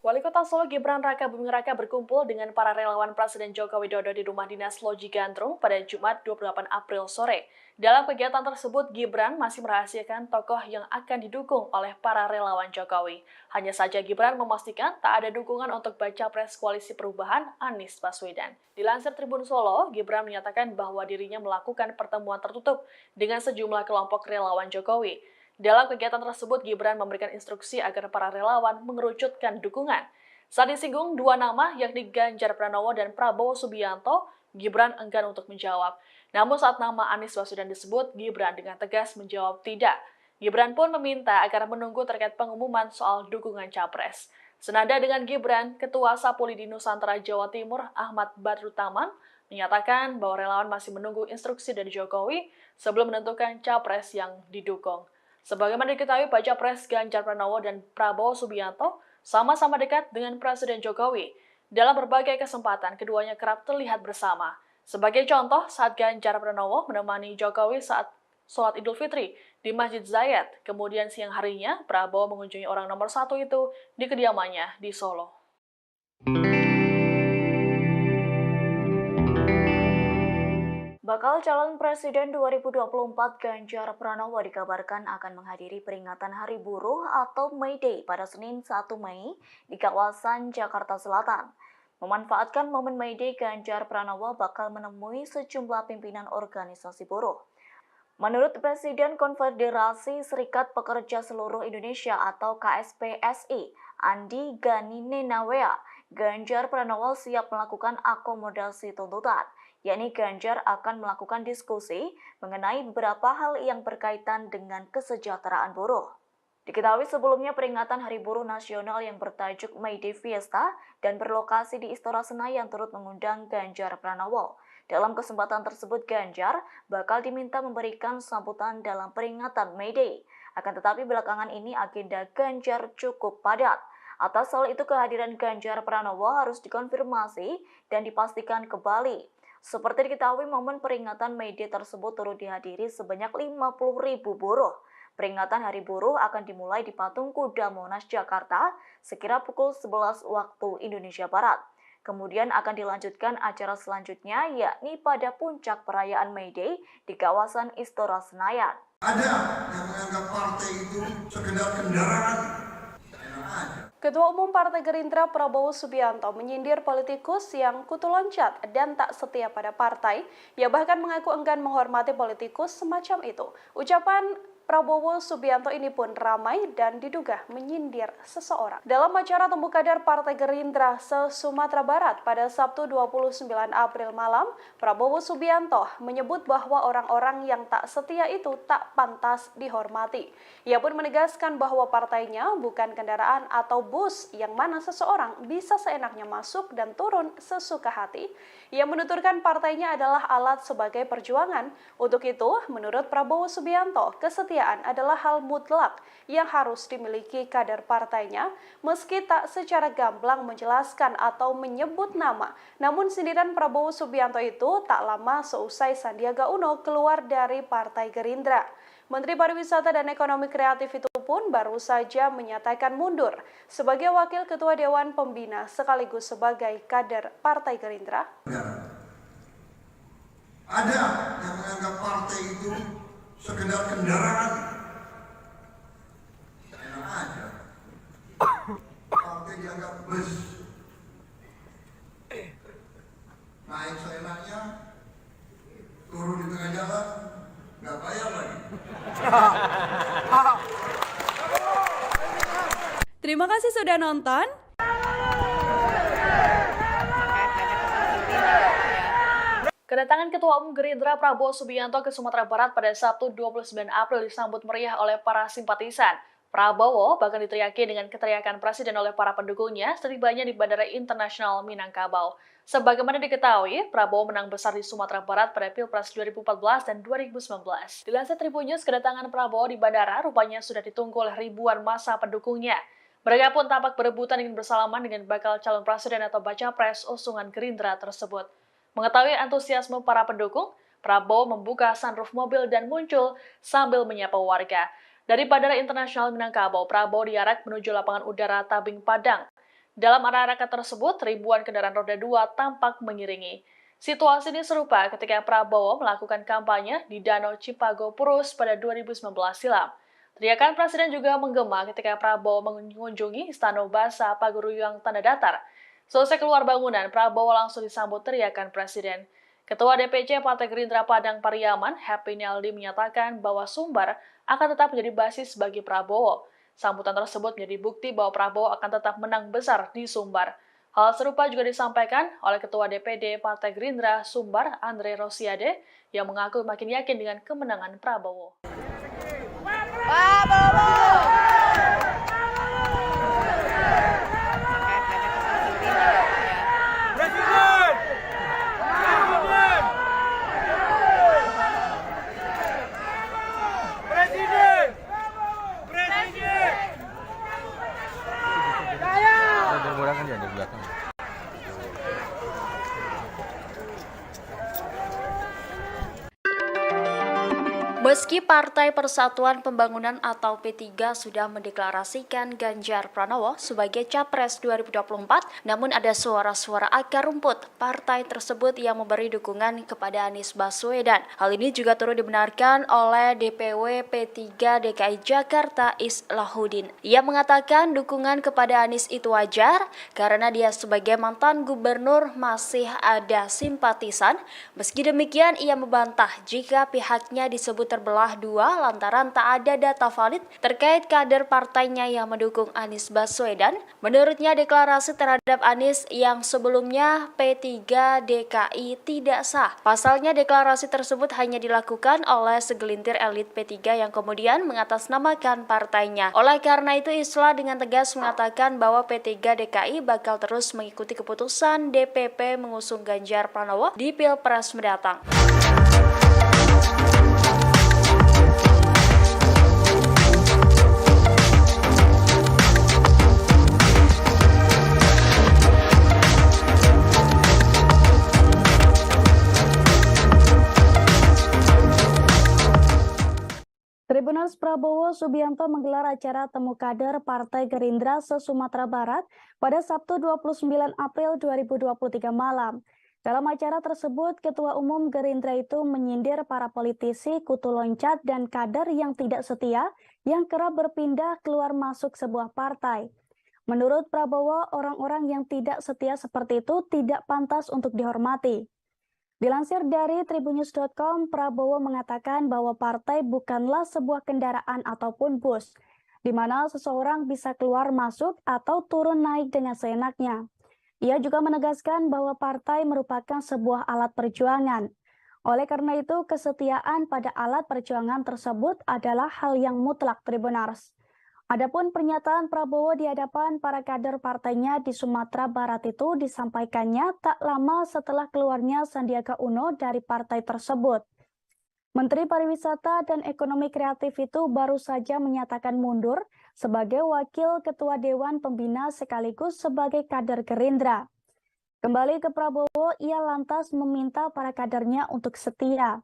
Wali Kota Solo Gibran Raka Buming Raka berkumpul dengan para relawan Presiden Joko Widodo di Rumah Dinas Loji Gandrung pada Jumat 28 April sore. Dalam kegiatan tersebut, Gibran masih merahasiakan tokoh yang akan didukung oleh para relawan Jokowi. Hanya saja Gibran memastikan tak ada dukungan untuk baca pres Koalisi Perubahan Anies Baswedan. Dilansir Tribun Solo, Gibran menyatakan bahwa dirinya melakukan pertemuan tertutup dengan sejumlah kelompok relawan Jokowi. Dalam kegiatan tersebut, Gibran memberikan instruksi agar para relawan mengerucutkan dukungan. Saat disinggung dua nama, yakni Ganjar Pranowo dan Prabowo Subianto, Gibran enggan untuk menjawab. Namun saat nama Anies Baswedan disebut, Gibran dengan tegas menjawab tidak. Gibran pun meminta agar menunggu terkait pengumuman soal dukungan capres. Senada dengan Gibran, Ketua Sapulidi Nusantara Jawa Timur Ahmad Badrutaman menyatakan bahwa relawan masih menunggu instruksi dari Jokowi sebelum menentukan capres yang didukung. Sebagaimana diketahui, baca pres Ganjar Pranowo dan Prabowo Subianto sama-sama dekat dengan Presiden Jokowi. Dalam berbagai kesempatan, keduanya kerap terlihat bersama. Sebagai contoh, saat Ganjar Pranowo menemani Jokowi saat sholat Idul Fitri di Masjid Zayed, kemudian siang harinya, Prabowo mengunjungi orang nomor satu itu di kediamannya di Solo. Bakal calon Presiden 2024 Ganjar Pranowo dikabarkan akan menghadiri peringatan Hari Buruh atau May Day pada Senin 1 Mei di kawasan Jakarta Selatan. Memanfaatkan momen May Day, Ganjar Pranowo bakal menemui sejumlah pimpinan organisasi buruh. Menurut Presiden Konfederasi Serikat Pekerja Seluruh Indonesia atau KSPSI, Andi Gani Nenawea, Ganjar Pranowo siap melakukan akomodasi tuntutan, yakni Ganjar akan melakukan diskusi mengenai beberapa hal yang berkaitan dengan kesejahteraan buruh. Diketahui sebelumnya peringatan Hari Buruh Nasional yang bertajuk May Day Fiesta dan berlokasi di Istora Senayan turut mengundang Ganjar Pranowo. Dalam kesempatan tersebut, Ganjar bakal diminta memberikan sambutan dalam peringatan May Day. Akan tetapi belakangan ini agenda Ganjar cukup padat. Atas hal itu kehadiran Ganjar Pranowo harus dikonfirmasi dan dipastikan kembali. Seperti diketahui, momen peringatan May Day tersebut turut dihadiri sebanyak 50.000 buruh. Peringatan Hari Buruh akan dimulai di Patung Kuda Monas, Jakarta, sekira pukul 11 waktu Indonesia Barat. Kemudian akan dilanjutkan acara selanjutnya, yakni pada puncak perayaan May Day di kawasan Istora Senayan. Ada yang menganggap partai itu sekedar kendaraan. Ketua Umum Partai Gerindra Prabowo Subianto menyindir politikus yang kutu loncat dan tak setia pada partai. Ia bahkan mengaku enggan menghormati politikus semacam itu. Ucapan Prabowo Subianto ini pun ramai dan diduga menyindir seseorang. Dalam acara temu kader Partai Gerindra se-Sumatera Barat pada Sabtu 29 April malam, Prabowo Subianto menyebut bahwa orang-orang yang tak setia itu tak pantas dihormati. Ia pun menegaskan bahwa partainya bukan kendaraan atau bus yang mana seseorang bisa seenaknya masuk dan turun sesuka hati. Ia menuturkan partainya adalah alat sebagai perjuangan. Untuk itu, menurut Prabowo Subianto, kesetiaan adalah hal mutlak yang harus dimiliki kader partainya, meski tak secara gamblang menjelaskan atau menyebut nama. Namun sindiran Prabowo Subianto itu tak lama seusai Sandiaga Uno keluar dari Partai Gerindra. Menteri Pariwisata dan Ekonomi Kreatif itu pun baru saja menyatakan mundur sebagai Wakil Ketua Dewan Pembina sekaligus sebagai kader Partai Gerindra. Ada yang menganggap partai itu sekedar kendaraan. Enak aja. Partai dianggap bus. Naik seenaknya, turun di tengah jalan, nggak bayar lagi. Terima kasih sudah nonton. Kedatangan Ketua Umum Gerindra Prabowo Subianto ke Sumatera Barat pada Sabtu 29 April disambut meriah oleh para simpatisan. Prabowo bahkan diteriaki dengan keteriakan presiden oleh para pendukungnya setibanya di Bandara Internasional Minangkabau. Sebagaimana diketahui, Prabowo menang besar di Sumatera Barat pada Pilpres 2014 dan 2019. Dilansir Tribun News, kedatangan Prabowo di bandara rupanya sudah ditunggu oleh ribuan massa pendukungnya. Mereka pun tampak berebutan ingin bersalaman dengan bakal calon presiden atau baca pres usungan Gerindra tersebut. Mengetahui antusiasme para pendukung, Prabowo membuka sunroof mobil dan muncul sambil menyapa warga. Dari Bandara Internasional Minangkabau, Prabowo diarak menuju lapangan udara Tabing Padang. Dalam arak-arakan tersebut, ribuan kendaraan roda 2 tampak mengiringi. Situasi ini serupa ketika Prabowo melakukan kampanye di Danau Cipago Purus pada 2019 silam. Teriakan presiden juga menggema ketika Prabowo mengunjungi Istana Basa Paguruyang Tanda Datar. Selesai keluar bangunan, Prabowo langsung disambut teriakan presiden. Ketua DPC Partai Gerindra Padang Pariaman, Happy Naldi menyatakan bahwa Sumbar akan tetap menjadi basis bagi Prabowo. Sambutan tersebut menjadi bukti bahwa Prabowo akan tetap menang besar di Sumbar. Hal serupa juga disampaikan oleh Ketua DPD Partai Gerindra Sumbar, Andre Rosiade, yang mengaku makin yakin dengan kemenangan Prabowo. Meski Partai Persatuan Pembangunan atau P3 sudah mendeklarasikan Ganjar Pranowo sebagai Capres 2024, namun ada suara-suara akar rumput partai tersebut yang memberi dukungan kepada Anies Baswedan. Hal ini juga turut dibenarkan oleh DPW P3 DKI Jakarta Islahuddin. Ia mengatakan dukungan kepada Anies itu wajar karena dia sebagai mantan gubernur masih ada simpatisan. Meski demikian, ia membantah jika pihaknya disebut terbelah dua lantaran tak ada data valid terkait kader partainya yang mendukung Anies Baswedan. Menurutnya, deklarasi terhadap Anies yang sebelumnya P3 DKI tidak sah. Pasalnya, deklarasi tersebut hanya dilakukan oleh segelintir elit P3 yang kemudian mengatasnamakan partainya. Oleh karena itu, Islah dengan tegas mengatakan bahwa P3 DKI bakal terus mengikuti keputusan DPP mengusung Ganjar Pranowo di Pilpres mendatang. Tribuners Prabowo Subianto menggelar acara temu kader Partai Gerindra se-Sumatera Barat pada Sabtu 29 April 2023 malam. Dalam acara tersebut, Ketua Umum Gerindra itu menyindir para politisi kutu loncat dan kader yang tidak setia yang kerap berpindah keluar masuk sebuah partai. Menurut Prabowo, orang-orang yang tidak setia seperti itu tidak pantas untuk dihormati. Dilansir dari tribunnews.com, Prabowo mengatakan bahwa partai bukanlah sebuah kendaraan ataupun bus, di mana seseorang bisa keluar masuk atau turun naik dengan seenaknya. Ia juga menegaskan bahwa partai merupakan sebuah alat perjuangan. Oleh karena itu, kesetiaan pada alat perjuangan tersebut adalah hal yang mutlak, Tribuners. Adapun pernyataan Prabowo di hadapan para kader partainya di Sumatera Barat itu disampaikannya tak lama setelah keluarnya Sandiaga Uno dari partai tersebut. Menteri Pariwisata dan Ekonomi Kreatif itu baru saja menyatakan mundur sebagai Wakil Ketua Dewan Pembina sekaligus sebagai kader Gerindra. Kembali ke Prabowo, ia lantas meminta para kadernya untuk setia.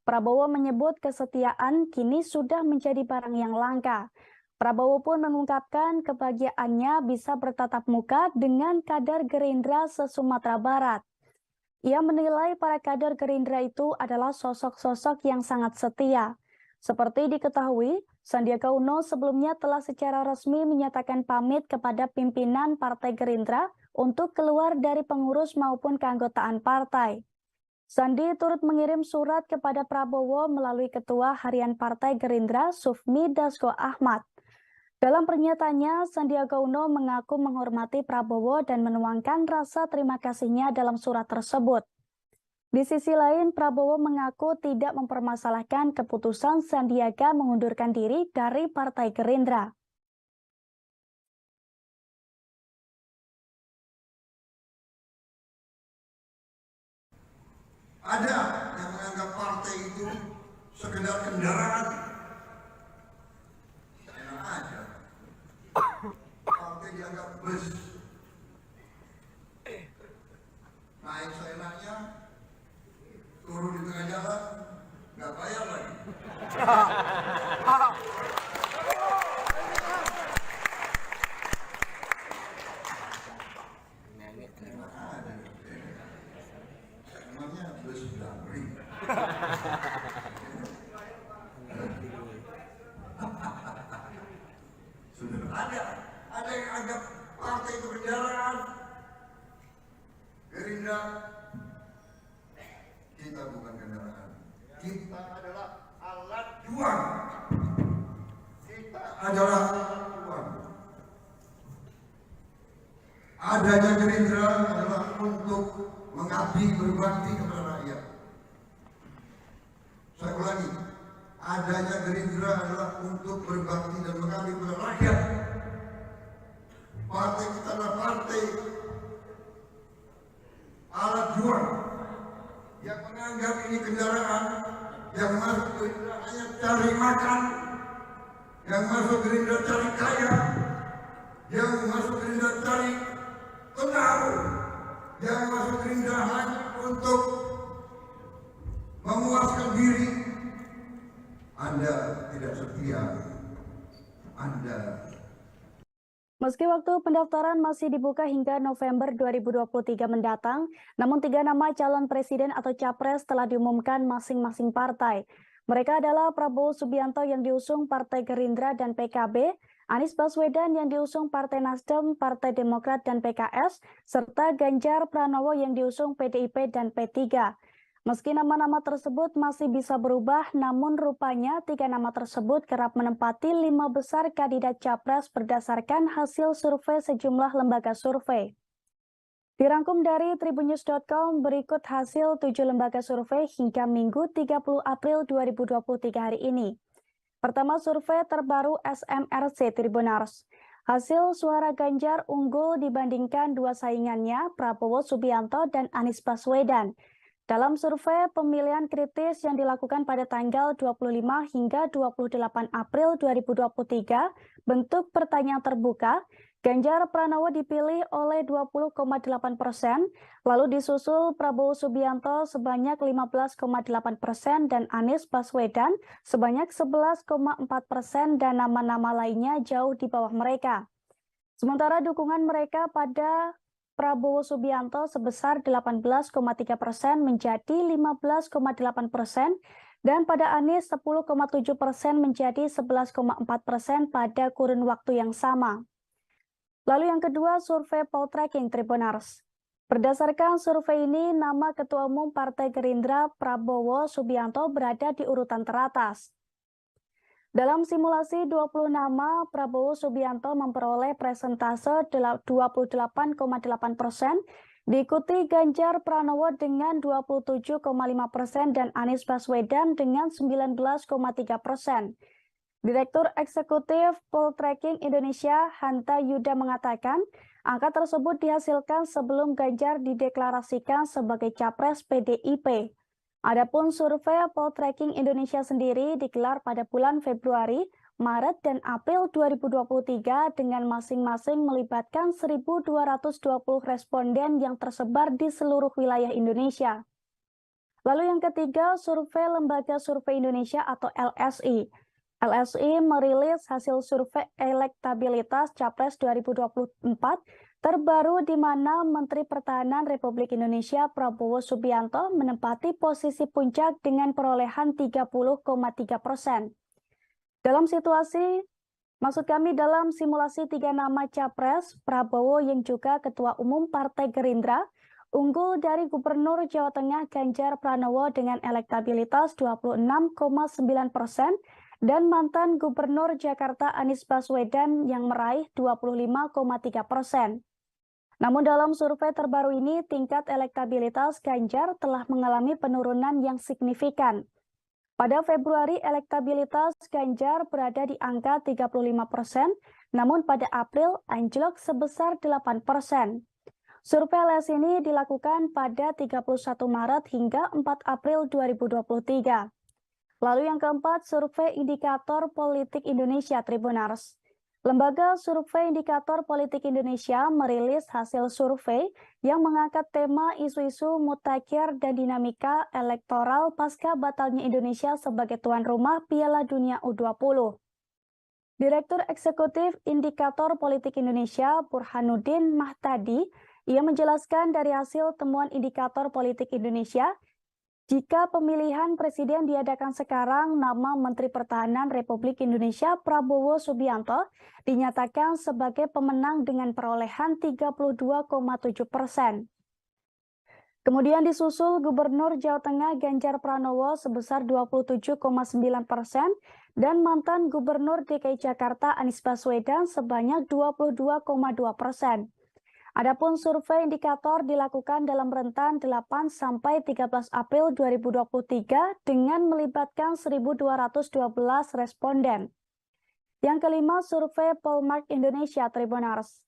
Prabowo menyebut kesetiaan kini sudah menjadi barang yang langka. Prabowo pun mengungkapkan kebahagiaannya bisa bertatap muka dengan kader Gerindra se-Sumatera Barat. Ia menilai para kader Gerindra itu adalah sosok-sosok yang sangat setia. Seperti diketahui, Sandiaga Uno sebelumnya telah secara resmi menyatakan pamit kepada pimpinan Partai Gerindra untuk keluar dari pengurus maupun keanggotaan partai. Sandi turut mengirim surat kepada Prabowo melalui Ketua Harian Partai Gerindra Sufmi Dasko Ahmad. Dalam pernyataannya, Sandiaga Uno mengaku menghormati Prabowo dan menuangkan rasa terima kasihnya dalam surat tersebut. Di sisi lain, Prabowo mengaku tidak mempermasalahkan keputusan Sandiaga mengundurkan diri dari Partai Gerindra. Ada yang menganggap partai itu sekedar kendaraan. Enak aja. Partai dianggap bus. Naik seenaknya, turun di tengah jalan, nggak bayar lagi. Emangnya bus damri. Sudah ada yang anggap partai itu kendaraan. Gerindra Kita bukan kendaraan. Kita adalah alat juang. Kita adalah alat juang. Adanya Gerindra adalah untuk mengabdi berbakti kepada rakyat. Saya ulangi, adanya Gerindra adalah untuk berbakti dan mengabdi kepada rakyat. Partai kita adalah partai alat juang yang menganggap ini kendaraan, yang masuk Gerindra hanya cari makan, yang masuk Gerindra cari kaya, yang masuk Gerindra cari pengaruh, yang masuk Gerindra hanya untuk memuaskan diri. Anda tidak setia, Anda. Meski waktu pendaftaran masih dibuka hingga November 2023 mendatang, namun 3 nama calon presiden atau capres telah diumumkan masing-masing partai. Mereka adalah Prabowo Subianto yang diusung Partai Gerindra dan PKB, Anies Baswedan yang diusung Partai Nasdem, Partai Demokrat dan PKS, serta Ganjar Pranowo yang diusung PDIP dan P3. Meski nama-nama tersebut masih bisa berubah, namun rupanya 3 nama tersebut kerap menempati 5 besar kandidat capres berdasarkan hasil survei sejumlah lembaga survei. Dirangkum dari tribunnews.com, berikut hasil 7 lembaga survei hingga Minggu 30 April 2023 hari ini. Pertama, survei terbaru SMRC Tribunars. Hasil suara Ganjar unggul dibandingkan 2 saingannya, Prabowo Subianto dan Anies Baswedan. Dalam survei pemilihan kritis yang dilakukan pada tanggal 25 hingga 28 April 2023, bentuk pertanyaan terbuka, Ganjar Pranowo dipilih oleh 20,8%, lalu disusul Prabowo Subianto sebanyak 15,8% dan Anies Baswedan sebanyak 11,4% dan nama-nama lainnya jauh di bawah mereka. Sementara dukungan mereka pada Prabowo Subianto sebesar 18,3% menjadi 15,8% dan pada Anies 10,7% menjadi 11,4% pada kurun waktu yang sama. Lalu yang kedua, survei Poltreking Tribunars. Berdasarkan survei ini, nama Ketua Umum Partai Gerindra Prabowo Subianto berada di urutan teratas. Dalam simulasi 20 nama, Prabowo Subianto memperoleh presentase 28,8%, diikuti Ganjar Pranowo dengan 27,5% dan Anies Baswedan dengan 19,3%. Direktur Eksekutif Poltreking Indonesia, Hanta Yuda mengatakan, angka tersebut dihasilkan sebelum Ganjar dideklarasikan sebagai capres PDIP. Adapun survei Poltreking Indonesia sendiri digelar pada bulan Februari, Maret, dan April 2023 dengan masing-masing melibatkan 1.220 responden yang tersebar di seluruh wilayah Indonesia. Lalu yang ketiga, survei Lembaga Survei Indonesia atau LSI. LSI merilis hasil survei elektabilitas Capres 2024 terbaru di mana Menteri Pertahanan Republik Indonesia Prabowo Subianto menempati posisi puncak dengan perolehan 30,3%. Dalam simulasi 3 nama Capres, Prabowo yang juga Ketua Umum Partai Gerindra, unggul dari Gubernur Jawa Tengah Ganjar Pranowo dengan elektabilitas 26,9%, dan mantan Gubernur Jakarta Anies Baswedan yang meraih 25,3%. Namun dalam survei terbaru ini, tingkat elektabilitas Ganjar telah mengalami penurunan yang signifikan. Pada Februari, elektabilitas Ganjar berada di angka 35%, namun pada April anjlok sebesar 8%. Survei LS ini dilakukan pada 31 Maret hingga 4 April 2023. Lalu yang keempat, survei Indikator Politik Indonesia Tribunars. Lembaga Survei Indikator Politik Indonesia merilis hasil survei yang mengangkat tema isu-isu mutakhir dan dinamika elektoral pasca batalnya Indonesia sebagai tuan rumah Piala Dunia U20. Direktur Eksekutif Indikator Politik Indonesia Burhanuddin Mahtadi, ia menjelaskan dari hasil temuan Indikator Politik Indonesia, jika pemilihan presiden diadakan sekarang, nama Menteri Pertahanan Republik Indonesia Prabowo Subianto dinyatakan sebagai pemenang dengan perolehan 32,7%. Kemudian disusul Gubernur Jawa Tengah Ganjar Pranowo sebesar 27,9% dan mantan Gubernur DKI Jakarta Anies Baswedan sebanyak 22,2%. Adapun survei indikator dilakukan dalam rentan 8 sampai 13 April 2023 dengan melibatkan 1.212 responden. Yang kelima, survei Polmark Indonesia Tribuners.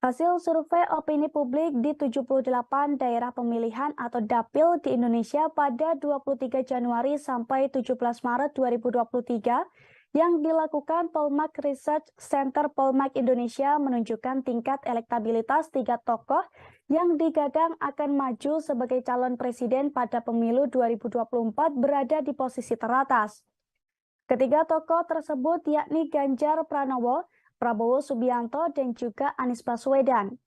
Hasil survei opini publik di 78 daerah pemilihan atau dapil di Indonesia pada 23 Januari sampai 17 Maret 2023 yang dilakukan Polmark Research Center Polmark Indonesia menunjukkan tingkat elektabilitas 3 tokoh yang digadang akan maju sebagai calon presiden pada pemilu 2024 berada di posisi teratas. Ketiga tokoh tersebut yakni Ganjar Pranowo, Prabowo Subianto, dan juga Anies Baswedan.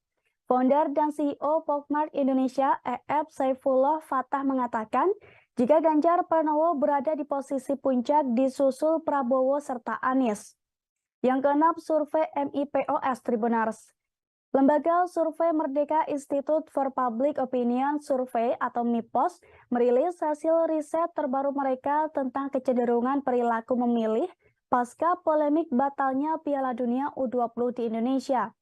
Founder dan CEO Polmark Indonesia, EF Saifullah Fatah mengatakan, jika Ganjar Pranowo berada di posisi puncak disusul Prabowo serta Anies. Yang keenam, survei MIPOS Tribuners. Lembaga Survei Merdeka Institute for Public Opinion Survey atau MIPOS merilis hasil riset terbaru mereka tentang kecenderungan perilaku memilih pasca polemik batalnya Piala Dunia U20 di Indonesia.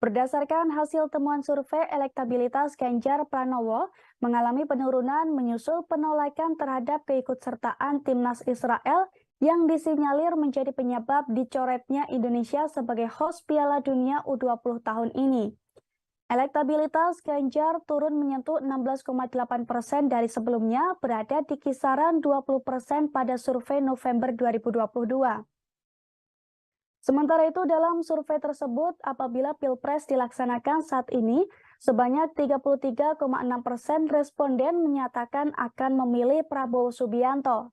Berdasarkan hasil temuan survei, elektabilitas Ganjar Pranowo mengalami penurunan menyusul penolakan terhadap keikutsertaan timnas Israel yang disinyalir menjadi penyebab dicoretnya Indonesia sebagai host Piala Dunia U20 tahun ini. Elektabilitas Ganjar turun menyentuh 16,8% dari sebelumnya, berada di kisaran 20% pada survei November 2022. Sementara itu, dalam survei tersebut, apabila Pilpres dilaksanakan saat ini, sebanyak 33,6% responden menyatakan akan memilih Prabowo Subianto.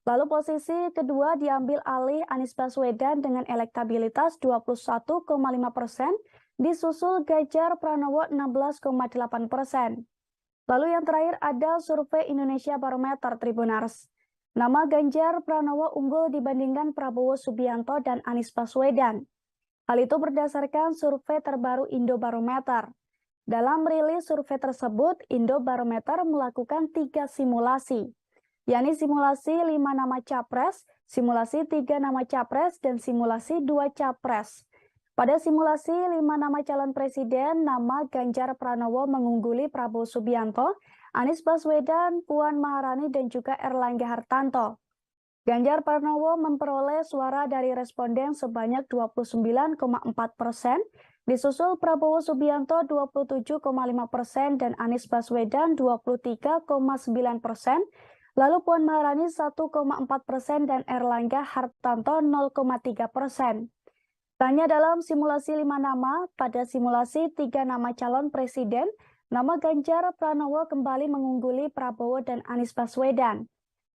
Lalu posisi kedua diambil alih Anies Baswedan dengan elektabilitas 21,5%, disusul Ganjar Pranowo 16,8%. Lalu yang terakhir ada survei Indonesia Barometer Tribuners. Nama Ganjar Pranowo unggul dibandingkan Prabowo Subianto dan Anies Baswedan. Hal itu berdasarkan survei terbaru Indobarometer. Dalam rilis survei tersebut, Indobarometer melakukan 3 simulasi, yakni simulasi 5 nama capres, simulasi 3 nama capres, dan simulasi 2 capres. Pada simulasi 5 nama calon presiden, nama Ganjar Pranowo mengungguli Prabowo Subianto, Anies Baswedan, Puan Maharani, dan juga Erlangga Hartarto. Ganjar Pranowo memperoleh suara dari responden sebanyak 29,4%, disusul Prabowo Subianto 27,5% dan Anies Baswedan 23,9%, lalu Puan Maharani 1,4% dan Erlangga Hartarto 0,3%. Tanya dalam simulasi 5 nama, pada simulasi 3 nama calon presiden, nama Ganjar Pranowo kembali mengungguli Prabowo dan Anies Baswedan.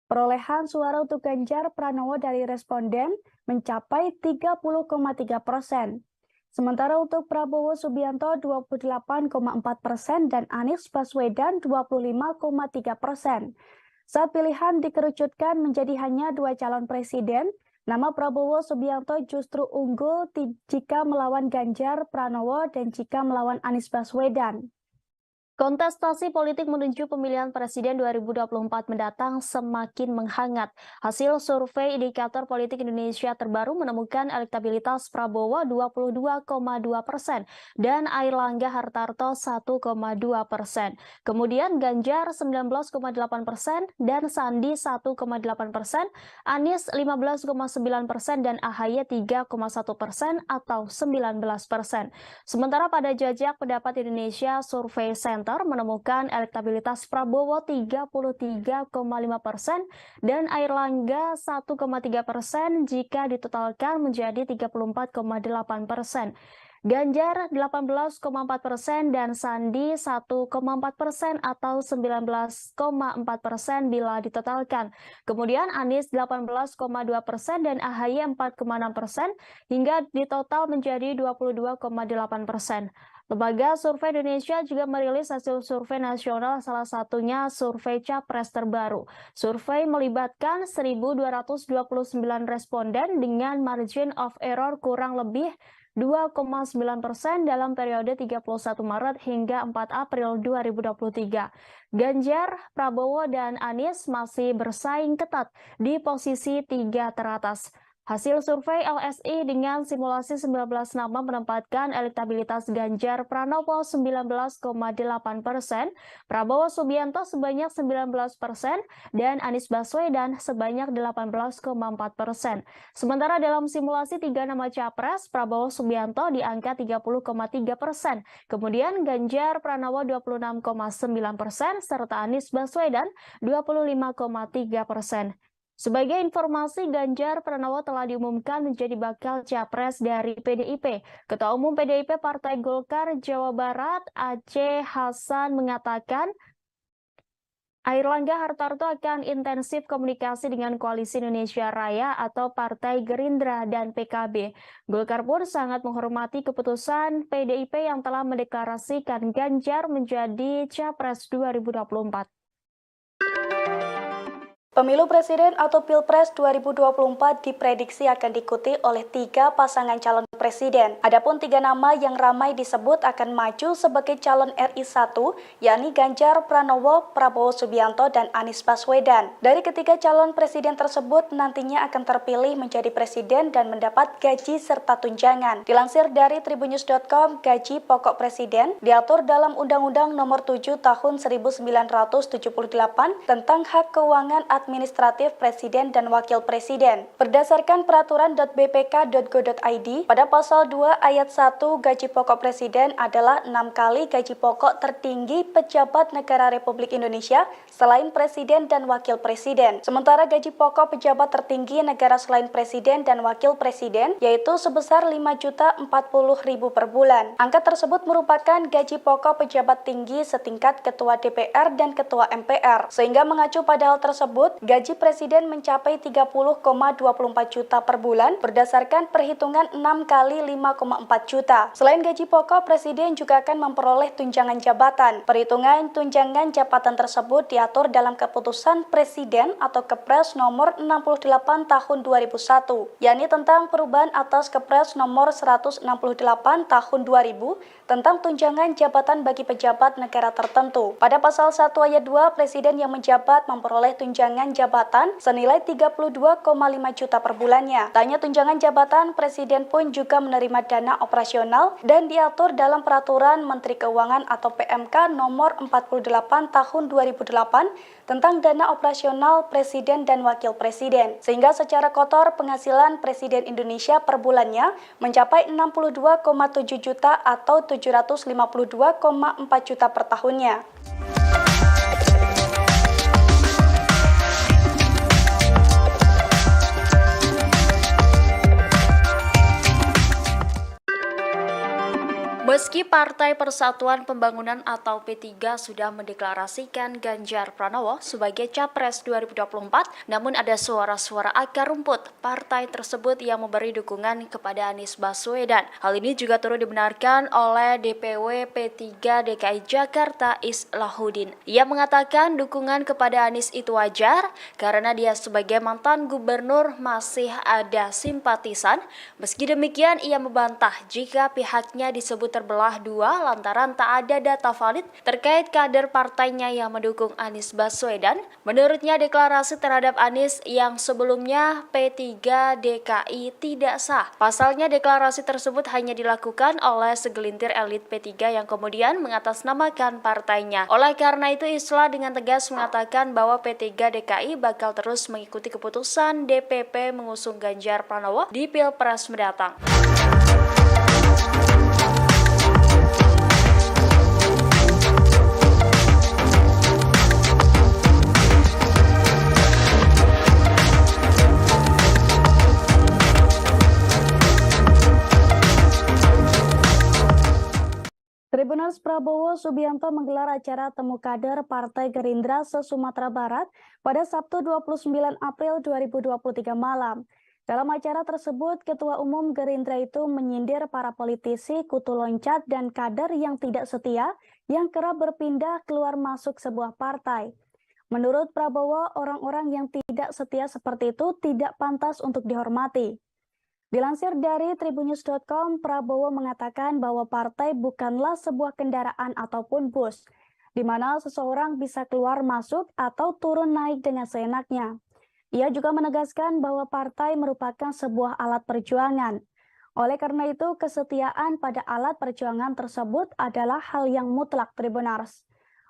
Perolehan suara untuk Ganjar Pranowo dari responden mencapai 30,3%. Sementara untuk Prabowo Subianto 28,4% dan Anies Baswedan 25,3%. Saat pilihan dikerucutkan menjadi hanya 2 calon presiden, nama Prabowo Subianto justru unggul jika melawan Ganjar Pranowo dan jika melawan Anies Baswedan. Kontestasi politik menuju pemilihan presiden 2024 mendatang semakin menghangat. Hasil survei indikator politik Indonesia terbaru menemukan elektabilitas Prabowo 22,2% dan Airlangga Hartarto 1,2%. Kemudian Ganjar 19,8% dan Sandi 1,8%, Anies 15,9% dan AHY 3,1% atau 19%. Sementara pada jajak pendapat Indonesia Survey Center menemukan elektabilitas Prabowo 33,5% dan Airlangga 1,3% jika ditotalkan menjadi 34,8%. Ganjar 18,4% dan Sandi 1,4% atau 19,4% bila ditotalkan. Kemudian Anies 18,2% dan AHY 4,6% hingga ditotal menjadi 22,8%. Lembaga Survei Indonesia juga merilis hasil survei nasional, salah satunya survei Capres terbaru. Survei melibatkan 1.229 responden dengan margin of error kurang lebih 2,9% dalam periode 31 Maret hingga 4 April 2023. Ganjar, Prabowo, dan Anies masih bersaing ketat di posisi 3 teratas. Hasil survei LSI dengan simulasi 19 nama menempatkan elektabilitas Ganjar Pranowo 19,8%, Prabowo Subianto sebanyak 19%, dan Anies Baswedan sebanyak 18,4%. Sementara dalam simulasi 3 nama capres, Prabowo Subianto di angka 30,3%, kemudian Ganjar Pranowo 26,9%, serta Anies Baswedan 25,3%. Sebagai informasi, Ganjar Pranowo telah diumumkan menjadi bakal capres dari PDIP. Ketua Umum PDIP Partai Golkar Jawa Barat, Aceh Hasan, mengatakan Airlangga Hartarto akan intensif komunikasi dengan Koalisi Indonesia Raya atau Partai Gerindra dan PKB. Golkar pun sangat menghormati keputusan PDIP yang telah mendeklarasikan Ganjar menjadi capres 2024. Pemilu Presiden atau Pilpres 2024 diprediksi akan diikuti oleh 3 pasangan calon presiden. Adapun 3 nama yang ramai disebut akan maju sebagai calon RI 1, yakni Ganjar Pranowo, Prabowo Subianto, dan Anies Baswedan. Dari ketiga calon presiden tersebut nantinya akan terpilih menjadi presiden dan mendapat gaji serta tunjangan. Dilansir dari tribunnews.com, gaji pokok presiden diatur dalam Undang-Undang Nomor 7 Tahun 1978 tentang hak keuangan administratif presiden dan wakil presiden. Berdasarkan peraturan .bpk.go.id, pada pasal 2 ayat 1, gaji pokok presiden adalah 6 kali gaji pokok tertinggi pejabat negara Republik Indonesia selain presiden dan wakil presiden. Sementara gaji pokok pejabat tertinggi negara selain presiden dan wakil presiden yaitu sebesar Rp5.040.000 per bulan. Angka tersebut merupakan gaji pokok pejabat tinggi setingkat ketua DPR dan ketua MPR. Sehingga mengacu pada hal tersebut, gaji presiden mencapai 30,24 juta per bulan berdasarkan perhitungan 6 kali 5,4 juta. Selain gaji pokok, presiden juga akan memperoleh tunjangan jabatan. Perhitungan tunjangan jabatan tersebut diatur dalam keputusan presiden atau Kepres nomor 68 tahun 2001, yakni tentang perubahan atas Kepres nomor 168 tahun 2000 tentang tunjangan jabatan bagi pejabat negara tertentu. Pada pasal 1 ayat 2, presiden yang menjabat memperoleh tunjangan jabatan senilai 32,5 juta per bulannya. Tak hanya tunjangan jabatan, presiden pun juga menerima dana operasional dan diatur dalam Peraturan Menteri Keuangan atau PMK nomor 48 tahun 2008 tentang dana operasional presiden dan wakil presiden. Sehingga secara kotor penghasilan presiden Indonesia per bulannya mencapai 62,7 juta atau 752,4 juta per tahunnya. Meski Partai Persatuan Pembangunan atau P3 sudah mendeklarasikan Ganjar Pranowo sebagai Capres 2024, namun ada suara-suara akar rumput partai tersebut yang memberi dukungan kepada Anies Baswedan. Hal ini juga turut dibenarkan oleh DPW P3 DKI Jakarta Islahuddin. Ia mengatakan dukungan kepada Anies itu wajar karena dia sebagai mantan gubernur masih ada simpatisan. Meski demikian, ia membantah jika pihaknya disebut terbelah dua lantaran tak ada data valid terkait kader partainya yang mendukung Anies Baswedan. Menurutnya, deklarasi terhadap Anies yang sebelumnya P3 DKI tidak sah. Pasalnya, deklarasi tersebut hanya dilakukan oleh segelintir elit P3 yang kemudian mengatasnamakan partainya. Oleh karena itu, Islah dengan tegas mengatakan bahwa P3 DKI bakal terus mengikuti keputusan DPP mengusung Ganjar Pranowo di Pilpres mendatang. Tribuners Prabowo Subianto menggelar acara temu kader Partai Gerindra se-Sumatera Barat pada Sabtu 29 April 2023 malam. Dalam acara tersebut, Ketua Umum Gerindra itu menyindir para politisi kutu loncat dan kader yang tidak setia yang kerap berpindah keluar masuk sebuah partai. Menurut Prabowo, orang-orang yang tidak setia seperti itu tidak pantas untuk dihormati. Dilansir dari tribunnews.com, Prabowo mengatakan bahwa partai bukanlah sebuah kendaraan ataupun bus, di mana seseorang bisa keluar masuk atau turun naik dengan seenaknya. Ia juga menegaskan bahwa partai merupakan sebuah alat perjuangan. Oleh karena itu, kesetiaan pada alat perjuangan tersebut adalah hal yang mutlak Tribunars.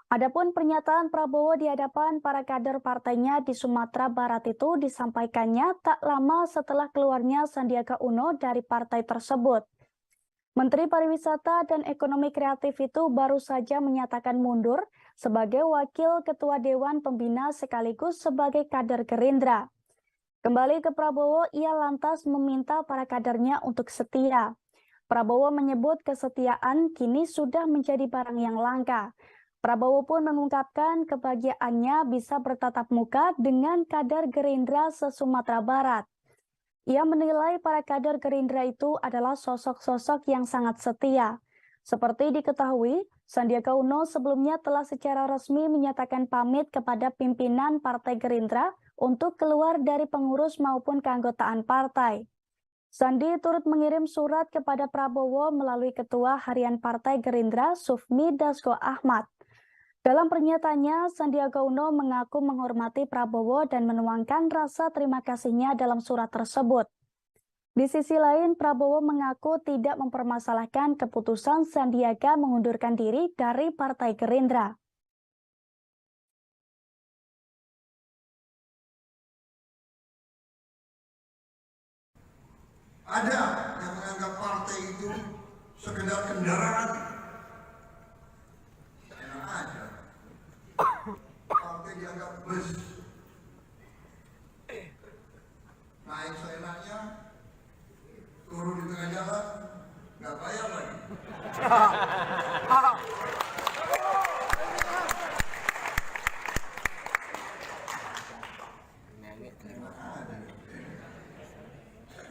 Adapun pernyataan Prabowo di hadapan para kader partainya di Sumatera Barat itu disampaikannya tak lama setelah keluarnya Sandiaga Uno dari partai tersebut. Menteri Pariwisata dan Ekonomi Kreatif itu baru saja menyatakan mundur sebagai Wakil Ketua Dewan Pembina sekaligus sebagai kader Gerindra. Kembali ke Prabowo, ia lantas meminta para kadernya untuk setia. Prabowo menyebut kesetiaan kini sudah menjadi barang yang langka. Prabowo pun mengungkapkan kebahagiaannya bisa bertatap muka dengan kader Gerindra se-Sumatera Barat. Ia menilai para kader Gerindra itu adalah sosok-sosok yang sangat setia. Seperti diketahui, Sandiaga Uno sebelumnya telah secara resmi menyatakan pamit kepada pimpinan Partai Gerindra untuk keluar dari pengurus maupun keanggotaan partai. Sandi turut mengirim surat kepada Prabowo melalui Ketua Harian Partai Gerindra Sufmi Dasko Ahmad. Dalam pernyataannya, Sandiaga Uno mengaku menghormati Prabowo dan menuangkan rasa terima kasihnya dalam surat tersebut. Di sisi lain, Prabowo mengaku tidak mempermasalahkan keputusan Sandiaga mengundurkan diri dari Partai Gerindra. Ada yang menganggap partai itu sekedar kendaraan. Enak aja. Partai dianggap bus. Naik seenaknya, turun di tengah jalan, nggak bayar lagi.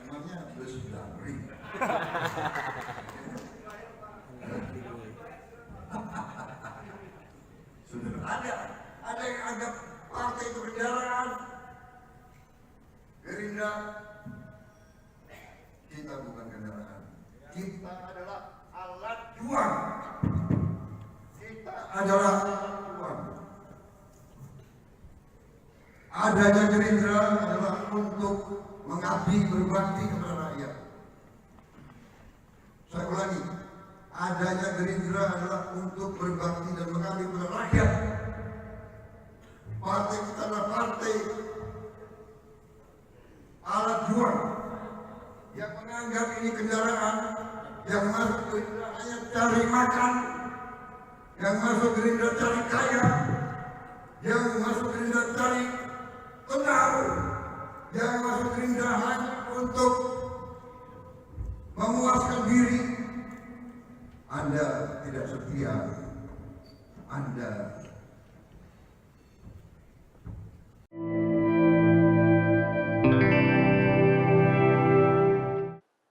Namanya bus damri. Sudah ada yang anggap partai itu kendaraan. Gerindra, kita bukan kendaraan. Kita adalah alat juang. Kita adalah alat juang. Adanya Gerindra adalah untuk mengabdi berbakti kepada rakyat. Saya ulangi, adanya Gerindra adalah untuk berbakti dan mengabdi kepada rakyat. Partai kita adalah partai alat juang yang menganggap ini kendaraan, yang masuk Gerindra hanya cari makan, yang masuk Gerindra cari kaya, yang masuk Gerindra cari pengaruh, yang masuk Gerindra hanya untuk memuaskan diri. Anda tidak setia. Anda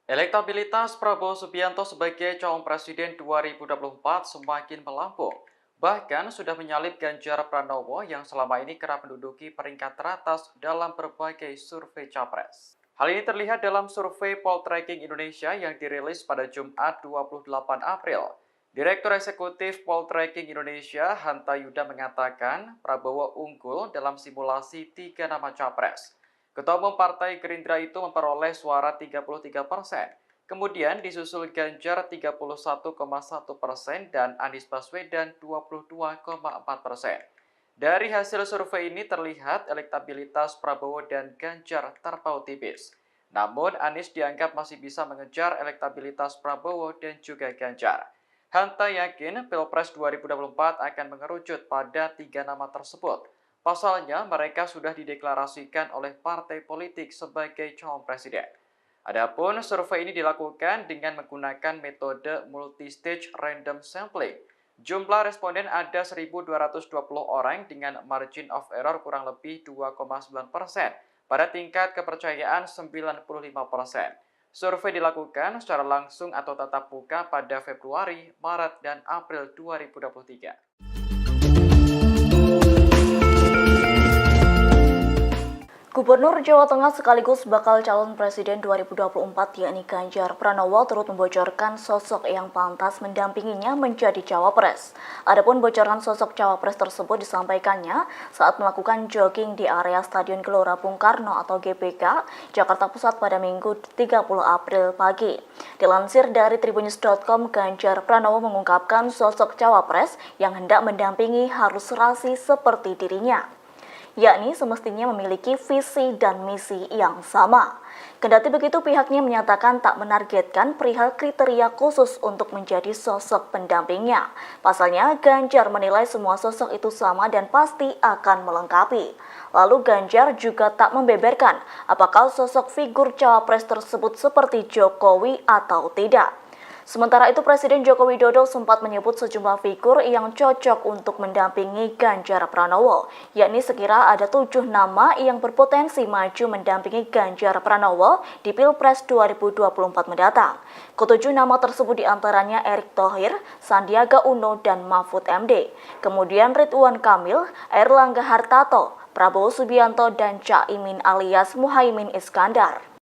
Elektabilitas Prabowo Subianto sebagai calon presiden 2024 semakin melambung. Bahkan sudah menyalip Ganjar Pranowo yang selama ini kerap menduduki peringkat teratas dalam berbagai survei capres. Hal ini terlihat dalam survei Poltreking Indonesia yang dirilis pada Jumat 28 April. Direktur Eksekutif Poltreking Indonesia, Hanta Yuda mengatakan Prabowo unggul dalam simulasi 3 nama capres. Ketua Umum Partai Gerindra itu memperoleh suara 33%. Kemudian disusul Ganjar 31,1% dan Anies Baswedan 22,4%. Dari hasil survei ini terlihat elektabilitas Prabowo dan Ganjar terpaut tipis. Namun Anies dianggap masih bisa mengejar elektabilitas Prabowo dan juga Ganjar. Hanta yakin Pilpres 2024 akan mengerucut pada 3 nama tersebut. Pasalnya mereka sudah dideklarasikan oleh partai politik sebagai calon presiden. Adapun survei ini dilakukan dengan menggunakan metode multi-stage random sampling. Jumlah responden ada 1.220 orang dengan margin of error kurang lebih 2,9% pada tingkat kepercayaan 95%. Survei dilakukan secara langsung atau tatap muka pada Februari, Maret, dan April 2023. Gubernur Jawa Tengah sekaligus bakal calon presiden 2024 yakni Ganjar Pranowo turut membocorkan sosok yang pantas mendampinginya menjadi cawapres. Adapun bocoran sosok cawapres tersebut disampaikannya saat melakukan jogging di area Stadion Gelora Bung Karno atau GBK, Jakarta Pusat pada Minggu 30 April pagi. Dilansir dari tribunnews.com, Ganjar Pranowo mengungkapkan sosok cawapres yang hendak mendampingi harus serasi seperti dirinya, yakni semestinya memiliki visi dan misi yang sama. Kendati begitu, pihaknya menyatakan tak menargetkan perihal kriteria khusus untuk menjadi sosok pendampingnya. Pasalnya, Ganjar menilai semua sosok itu sama dan pasti akan melengkapi. Lalu Ganjar juga tak membeberkan apakah sosok figur cawapres tersebut seperti Jokowi atau tidak. Sementara itu, Presiden Joko Widodo sempat menyebut sejumlah figur yang cocok untuk mendampingi Ganjar Pranowo, yakni sekira ada 7 nama yang berpotensi maju mendampingi Ganjar Pranowo di Pilpres 2024 mendatang. Ketujuh nama tersebut diantaranya Erick Thohir, Sandiaga Uno, dan Mahfud MD. Kemudian Ridwan Kamil, Airlangga Hartarto, Prabowo Subianto, dan Caimin alias Muhaimin Iskandar.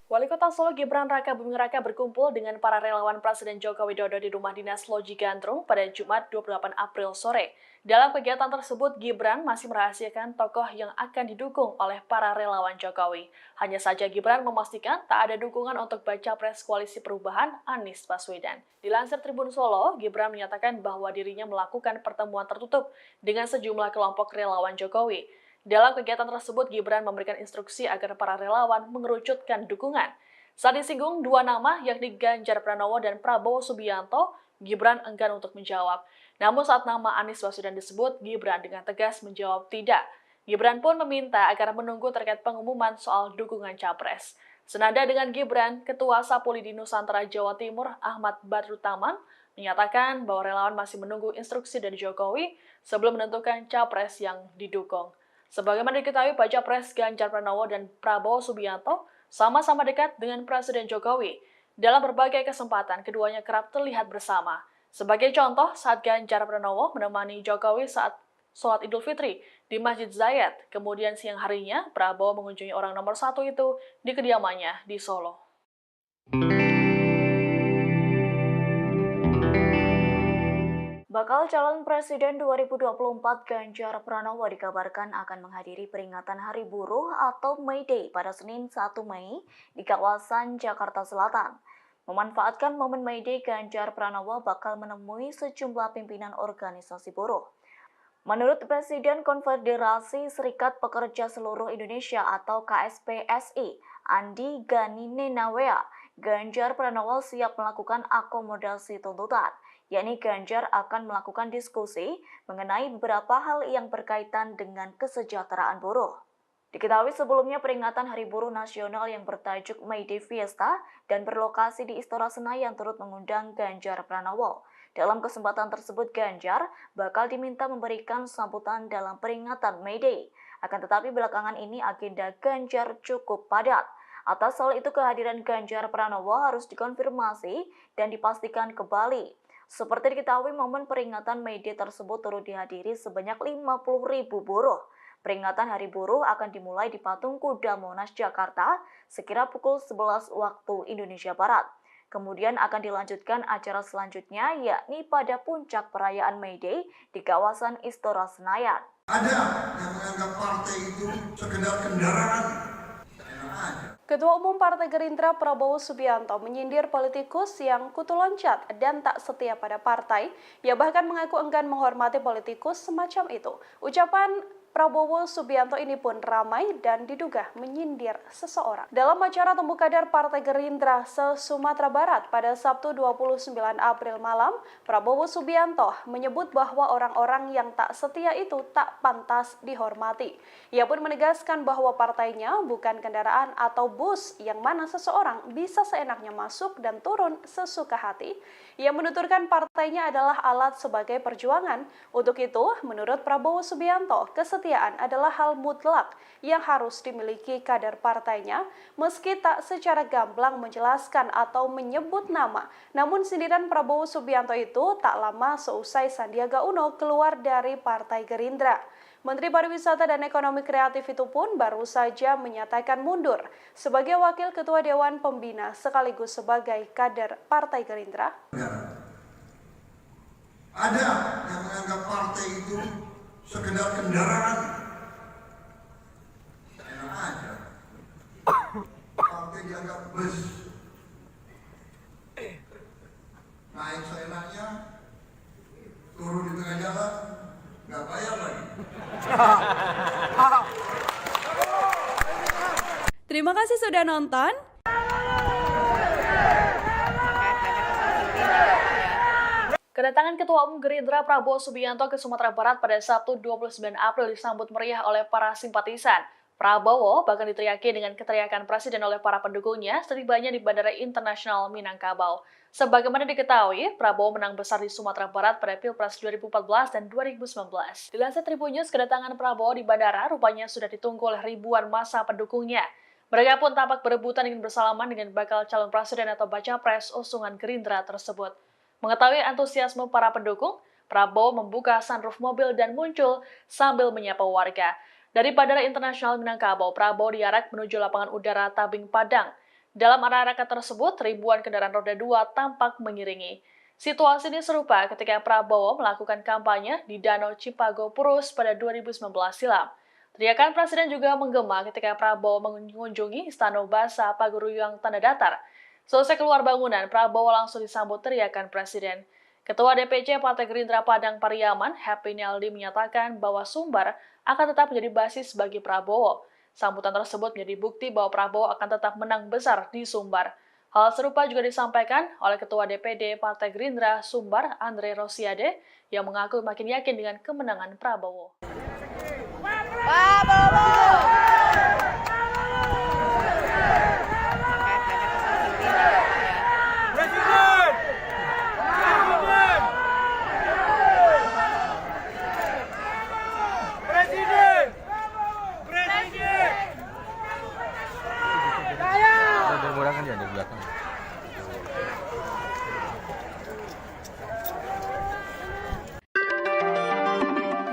Wali Kota Solo Gibran Raka Buming Raka berkumpul dengan para relawan Presiden Joko Widodo di Rumah Dinas Loji Gandrung pada Jumat 28 April sore. Dalam kegiatan tersebut, Gibran masih merahasiakan tokoh yang akan didukung oleh para relawan Jokowi. Hanya saja Gibran memastikan tak ada dukungan untuk baca pres Koalisi Perubahan Anies Baswedan. Dilansir Tribun Solo, Gibran menyatakan bahwa dirinya melakukan pertemuan tertutup dengan sejumlah kelompok relawan Jokowi. Dalam kegiatan tersebut, Gibran memberikan instruksi agar para relawan mengerucutkan dukungan. Saat disinggung 2 nama, yakni Ganjar Pranowo dan Prabowo Subianto, Gibran enggan untuk menjawab. Namun saat nama Anies Baswedan disebut, Gibran dengan tegas menjawab tidak. Gibran pun meminta agar menunggu terkait pengumuman soal dukungan capres. Senada dengan Gibran, Ketua Sapulidi Nusantara Jawa Timur Ahmad Badrut Tamam menyatakan bahwa relawan masih menunggu instruksi dari Jokowi sebelum menentukan capres yang didukung. Sebagaimana diketahui, baca pres Ganjar Pranowo dan Prabowo Subianto sama-sama dekat dengan Presiden Jokowi. Dalam berbagai kesempatan, keduanya kerap terlihat bersama. Sebagai contoh, saat Ganjar Pranowo menemani Jokowi saat sholat Idul Fitri di Masjid Zayed, kemudian siang harinya Prabowo mengunjungi orang nomor 1 itu di kediamannya di Solo. Bakal calon presiden 2024 Ganjar Pranowo dikabarkan akan menghadiri peringatan Hari Buruh atau May Day pada Senin 1 Mei di kawasan Jakarta Selatan. Memanfaatkan momen May Day, Ganjar Pranowo bakal menemui sejumlah pimpinan organisasi buruh. Menurut Presiden Konfederasi Serikat Pekerja Seluruh Indonesia atau KSPSI, Andi Gani Nenawea, Ganjar Pranowo siap melakukan akomodasi tuntutan, yakni Ganjar akan melakukan diskusi mengenai beberapa hal yang berkaitan dengan kesejahteraan buruh. Diketahui sebelumnya peringatan Hari Buruh Nasional yang bertajuk May Day Fiesta dan berlokasi di Istora Senayan turut mengundang Ganjar Pranowo. Dalam kesempatan tersebut, Ganjar bakal diminta memberikan sambutan dalam peringatan May Day. Akan tetapi belakangan ini agenda Ganjar cukup padat. Atas hal itu kehadiran Ganjar Pranowo harus dikonfirmasi dan dipastikan kembali. Seperti diketahui, momen peringatan May Day tersebut turut dihadiri sebanyak 50.000 buruh. Peringatan Hari Buruh akan dimulai di Patung Kuda Monas, Jakarta, sekira pukul 11 waktu Indonesia Barat. Kemudian akan dilanjutkan acara selanjutnya, yakni pada puncak perayaan May Day di kawasan Istora Senayan. Ada yang menganggap partai itu sekedar kendaraan. Ketua Umum Partai Gerindra Prabowo Subianto menyindir politikus yang kutu loncat dan tak setia pada partai. Ia bahkan mengaku enggan menghormati politikus semacam itu. Ucapan Prabowo Subianto ini pun ramai dan diduga menyindir seseorang. Dalam acara Temu Kader Partai Gerindra se-Sumatera Barat pada Sabtu 29 April malam, Prabowo Subianto menyebut bahwa orang-orang yang tak setia itu tak pantas dihormati. Ia pun menegaskan bahwa partainya bukan kendaraan atau bus yang mana seseorang bisa seenaknya masuk dan turun sesuka hati. Ia menuturkan partainya adalah alat sebagai perjuangan. Untuk itu, menurut Prabowo Subianto, kesetiaan kesetiaan adalah hal mutlak yang harus dimiliki kader partainya, meski tak secara gamblang menjelaskan atau menyebut nama. Namun sindiran Prabowo Subianto itu tak lama seusai Sandiaga Uno keluar dari Partai Gerindra. Menteri Pariwisata dan Ekonomi Kreatif itu pun baru saja menyatakan mundur sebagai Wakil Ketua Dewan Pembina sekaligus sebagai kader Partai Gerindra. Ada yang menganggap partai itu sekedar kendaraan. Enak aja. Partai dianggap bus. Naik seenaknya, turun di tengah jalan, nggak bayar lagi. Terima kasih sudah nonton. Kedatangan Ketua Umum Gerindra Prabowo Subianto ke Sumatera Barat pada Sabtu 29 April disambut meriah oleh para simpatisan. Prabowo bahkan diteriaki dengan keteriakan presiden oleh para pendukungnya setibanya di Bandara Internasional Minangkabau. Sebagaimana diketahui, Prabowo menang besar di Sumatera Barat pada Pilpres 2014 dan 2019. Dilansir Tribun News, kedatangan Prabowo di bandara rupanya sudah ditunggu oleh ribuan massa pendukungnya. Mereka pun tampak berebutan ingin bersalaman dengan bakal calon presiden atau baca pres usungan Gerindra tersebut. Mengetahui antusiasme para pendukung, Prabowo membuka sunroof mobil dan muncul sambil menyapa warga. Dari Bandara Internasional Minangkabau, Prabowo diarak menuju lapangan udara Tabing Padang. Dalam arak-arakan tersebut, ribuan kendaraan roda 2 tampak mengiringi. Situasi ini serupa ketika Prabowo melakukan kampanye di Danau Cipago Purus pada 2019 silam. Teriakan presiden juga menggema ketika Prabowo mengunjungi Istana Basa Paguruyang Tanda Datar. Selesai keluar bangunan, Prabowo langsung disambut teriakan presiden. Ketua DPC Partai Gerindra Padang Pariaman, Happy Naldi, menyatakan bahwa Sumbar akan tetap menjadi basis bagi Prabowo. Sambutan tersebut menjadi bukti bahwa Prabowo akan tetap menang besar di Sumbar. Hal serupa juga disampaikan oleh Ketua DPD Partai Gerindra Sumbar, Andre Rosiade, yang mengaku makin yakin dengan kemenangan Prabowo.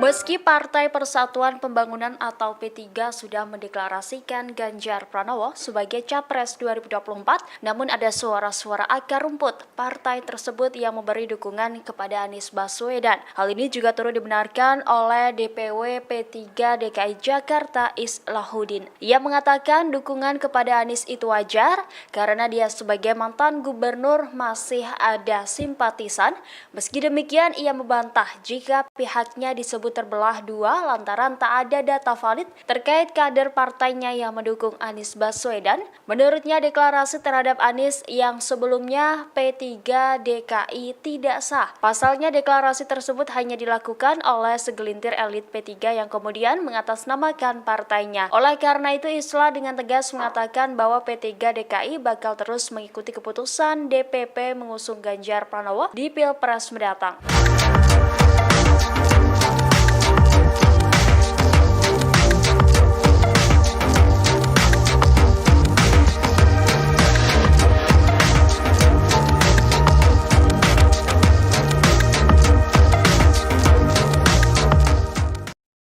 Meski Partai Persatuan Pembangunan atau P3 sudah mendeklarasikan Ganjar Pranowo sebagai Capres 2024, namun ada suara-suara akar rumput partai tersebut yang memberi dukungan kepada Anies Baswedan. Hal ini juga turut dibenarkan oleh DPW P3 DKI Jakarta Islahuddin. Ia mengatakan dukungan kepada Anies itu wajar karena dia sebagai mantan gubernur masih ada simpatisan. Meski demikian, ia membantah jika pihaknya disebut terbelah dua lantaran tak ada data valid terkait kader partainya yang mendukung Anies Baswedan. Menurutnya, deklarasi terhadap Anies yang sebelumnya P3 DKI tidak sah. Pasalnya, deklarasi tersebut hanya dilakukan oleh segelintir elit P3 yang kemudian mengatasnamakan partainya. Oleh karena itu, Islah dengan tegas mengatakan bahwa P3 DKI bakal terus mengikuti keputusan DPP mengusung Ganjar Pranowo di Pilpres mendatang.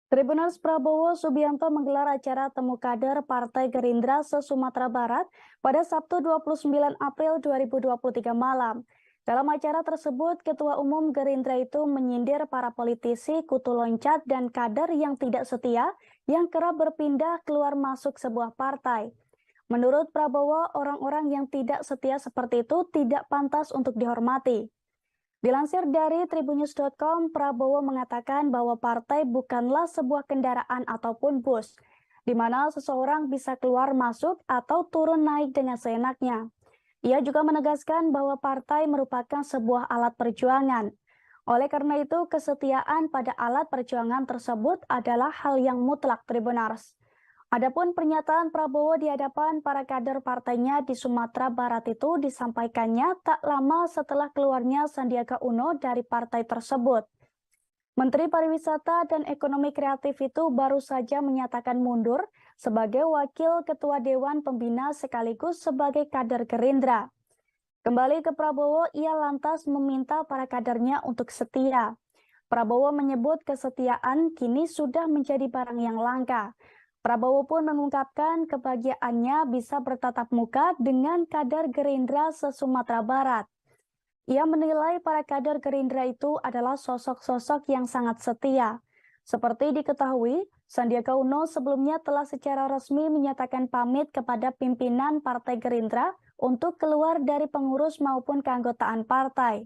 Tribuners Prabowo Subianto menggelar acara temu kader Partai Gerindra se-Sumatera Barat pada Sabtu 29 April 2023 malam. Dalam acara tersebut, Ketua Umum Gerindra itu menyindir para politisi kutu loncat dan kader yang tidak setia yang kerap berpindah keluar masuk sebuah partai. Menurut Prabowo, orang-orang yang tidak setia seperti itu tidak pantas untuk dihormati. Dilansir dari tribunnews.com, Prabowo mengatakan bahwa partai bukanlah sebuah kendaraan ataupun bus, di mana seseorang bisa keluar masuk atau turun naik dengan seenaknya. Ia juga menegaskan bahwa partai merupakan sebuah alat perjuangan. Oleh karena itu, kesetiaan pada alat perjuangan tersebut adalah hal yang mutlak, Tribuners. Adapun pernyataan Prabowo di hadapan para kader partainya di Sumatera Barat itu disampaikannya tak lama setelah keluarnya Sandiaga Uno dari partai tersebut. Menteri Pariwisata dan Ekonomi Kreatif itu baru saja menyatakan mundur sebagai Wakil Ketua Dewan Pembina sekaligus sebagai kader Gerindra. Kembali ke Prabowo, ia lantas meminta para kadernya untuk setia. Prabowo menyebut kesetiaan kini sudah menjadi barang yang langka. Prabowo pun mengungkapkan kebahagiaannya bisa bertatap muka dengan kader Gerindra se-Sumatera Barat. Ia menilai para kader Gerindra itu adalah sosok-sosok yang sangat setia. Seperti diketahui, Sandiaga Uno sebelumnya telah secara resmi menyatakan pamit kepada pimpinan Partai Gerindra untuk keluar dari pengurus maupun keanggotaan partai.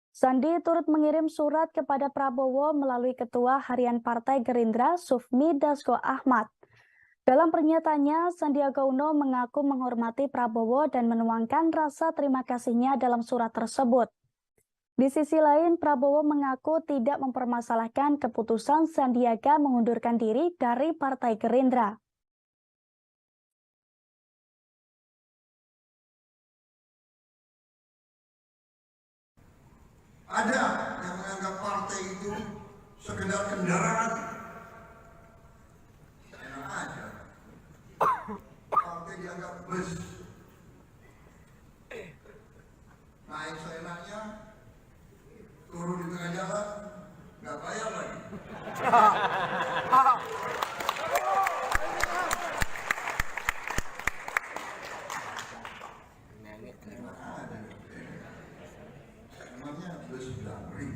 Sandi turut mengirim surat kepada Prabowo melalui Ketua Harian Partai Gerindra Sufmi Dasko Ahmad. Dalam pernyataannya, Sandiaga Uno mengaku menghormati Prabowo dan menuangkan rasa terima kasihnya dalam surat tersebut. Di sisi lain, Prabowo mengaku tidak mempermasalahkan keputusan Sandiaga mengundurkan diri dari Partai Gerindra. Ada yang menganggap partai itu sekedar kendaraan. Enak aja. Partai dianggap bus. Naik seenaknya, turun di tengah jalan, nggak bayar lagi. Emangnya bus Damri.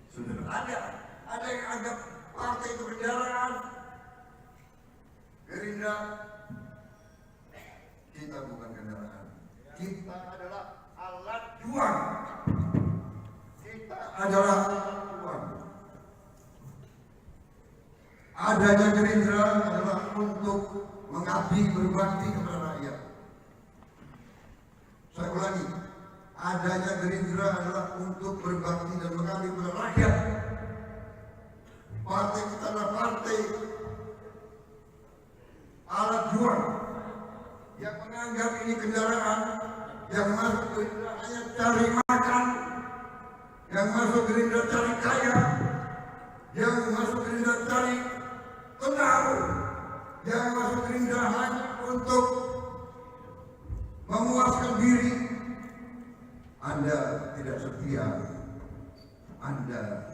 Sudah ada yang anggap partai itu kendaraan. Gerindra, kita bukan kendaraan. Kita adalah alat juang. Kita adalah alat juang. Adanya Gerindra adalah untuk mengabdi berbakti kepada rakyat. Saya ulangi, adanya Gerindra adalah untuk berbakti dan mengabdi kepada rakyat. Partai kita adalah partai alat juang yang menganggap ini kendaraan, yang masuk Gerindra hanya cari makan, yang masuk Gerindra cari kaya, yang masuk Gerindra cari pengaruh, yang masuk Gerindra hanya untuk memuaskan diri. Anda tidak setia. Anda.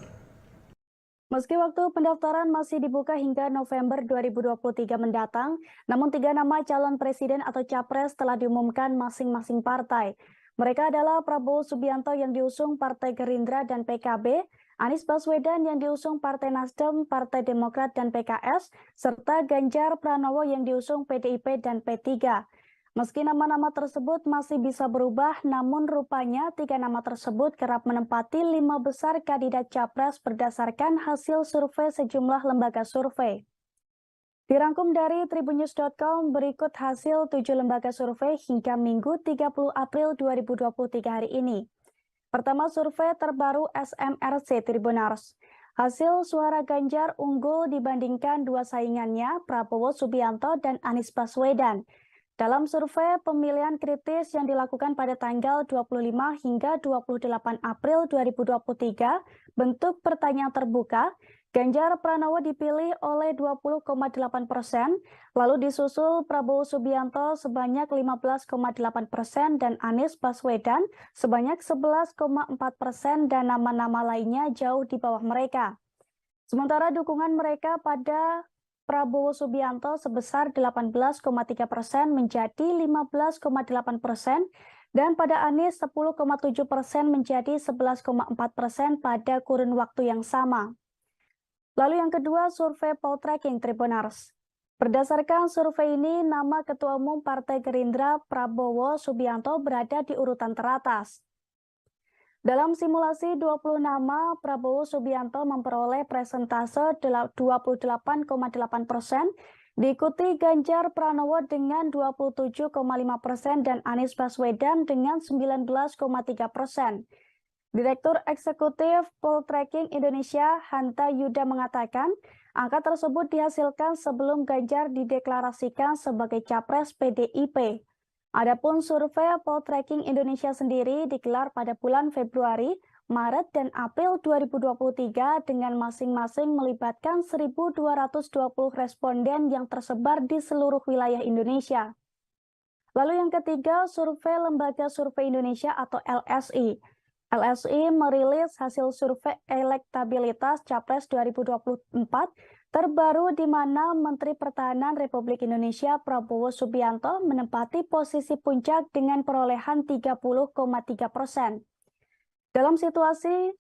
Meski waktu pendaftaran masih dibuka hingga November 2023 mendatang, namun 3 nama calon presiden atau capres telah diumumkan masing-masing partai. Mereka adalah Prabowo Subianto yang diusung Partai Gerindra dan PKB, Anies Baswedan yang diusung Partai Nasdem, Partai Demokrat dan PKS, serta Ganjar Pranowo yang diusung PDIP dan P3. Meski nama-nama tersebut masih bisa berubah, namun rupanya 3 nama tersebut kerap menempati 5 besar kandidat capres berdasarkan hasil survei sejumlah lembaga survei. Dirangkum dari tribunnews.com, berikut hasil 7 lembaga survei hingga Minggu 30 April 2023 hari ini. Pertama, survei terbaru SMRC Tribunars. Hasil suara Ganjar unggul dibandingkan 2 saingannya, Prabowo Subianto dan Anies Baswedan. Dalam survei pemilihan kritis yang dilakukan pada tanggal 25 hingga 28 April 2023, bentuk pertanyaan terbuka, Ganjar Pranowo dipilih oleh 20,8%, lalu disusul Prabowo Subianto sebanyak 15,8% dan Anies Baswedan sebanyak 11,4% dan nama-nama lainnya jauh di bawah mereka. Sementara dukungan mereka pada Prabowo Subianto sebesar 18,3% menjadi 15,8% dan pada Anies 10,7% menjadi 11,4% pada kurun waktu yang sama. Lalu yang kedua, survei Poltreking Tribunars. Berdasarkan survei ini, nama Ketua Umum Partai Gerindra Prabowo Subianto berada di urutan teratas. Dalam simulasi 20 nama, Prabowo Subianto memperoleh presentase 28,8%, diikuti Ganjar Pranowo dengan 27,5% dan Anies Baswedan dengan 19,3%. Direktur Eksekutif Poltreking Indonesia, Hanta Yuda mengatakan, angka tersebut dihasilkan sebelum Ganjar dideklarasikan sebagai capres PDIP. Adapun survei Poltreking Indonesia sendiri digelar pada bulan Februari, Maret, dan April 2023 dengan masing-masing melibatkan 1.220 responden yang tersebar di seluruh wilayah Indonesia. Lalu yang ketiga, survei Lembaga Survei Indonesia atau LSI. LSI merilis hasil survei elektabilitas Capres 2024 terbaru di mana Menteri Pertahanan Republik Indonesia Prabowo Subianto menempati posisi puncak dengan perolehan 30,3%. Dalam simulasi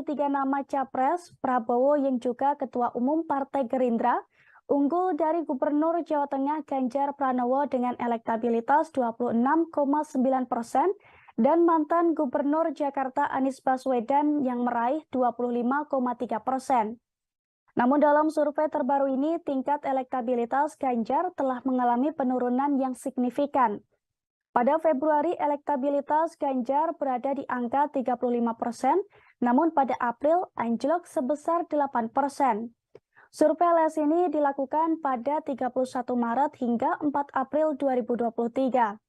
3 nama Capres, Prabowo yang juga Ketua Umum Partai Gerindra, unggul dari Gubernur Jawa Tengah Ganjar Pranowo dengan elektabilitas 26,9% dan mantan Gubernur Jakarta Anies Baswedan yang meraih 25,3%. Namun dalam survei terbaru ini, tingkat elektabilitas Ganjar telah mengalami penurunan yang signifikan. Pada Februari, elektabilitas Ganjar berada di angka 35%, namun pada April anjlok sebesar 8%. Survei LS ini dilakukan pada 31 Maret hingga 4 April 2023.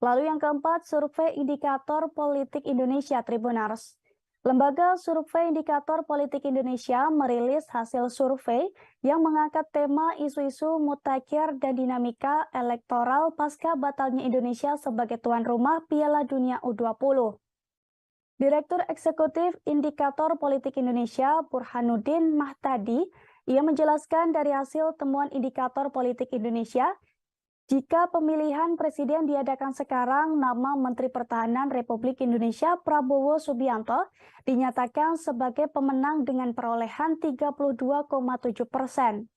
Lalu yang keempat, survei Indikator Politik Indonesia Tribunars. Lembaga Survei Indikator Politik Indonesia merilis hasil survei yang mengangkat tema isu-isu mutakhir dan dinamika elektoral pasca batalnya Indonesia sebagai tuan rumah Piala Dunia U20. Direktur Eksekutif Indikator Politik Indonesia Burhanuddin Mahtadi, ia menjelaskan dari hasil temuan Indikator Politik Indonesia, jika pemilihan presiden diadakan sekarang, nama Menteri Pertahanan Republik Indonesia Prabowo Subianto dinyatakan sebagai pemenang dengan perolehan 32,7%.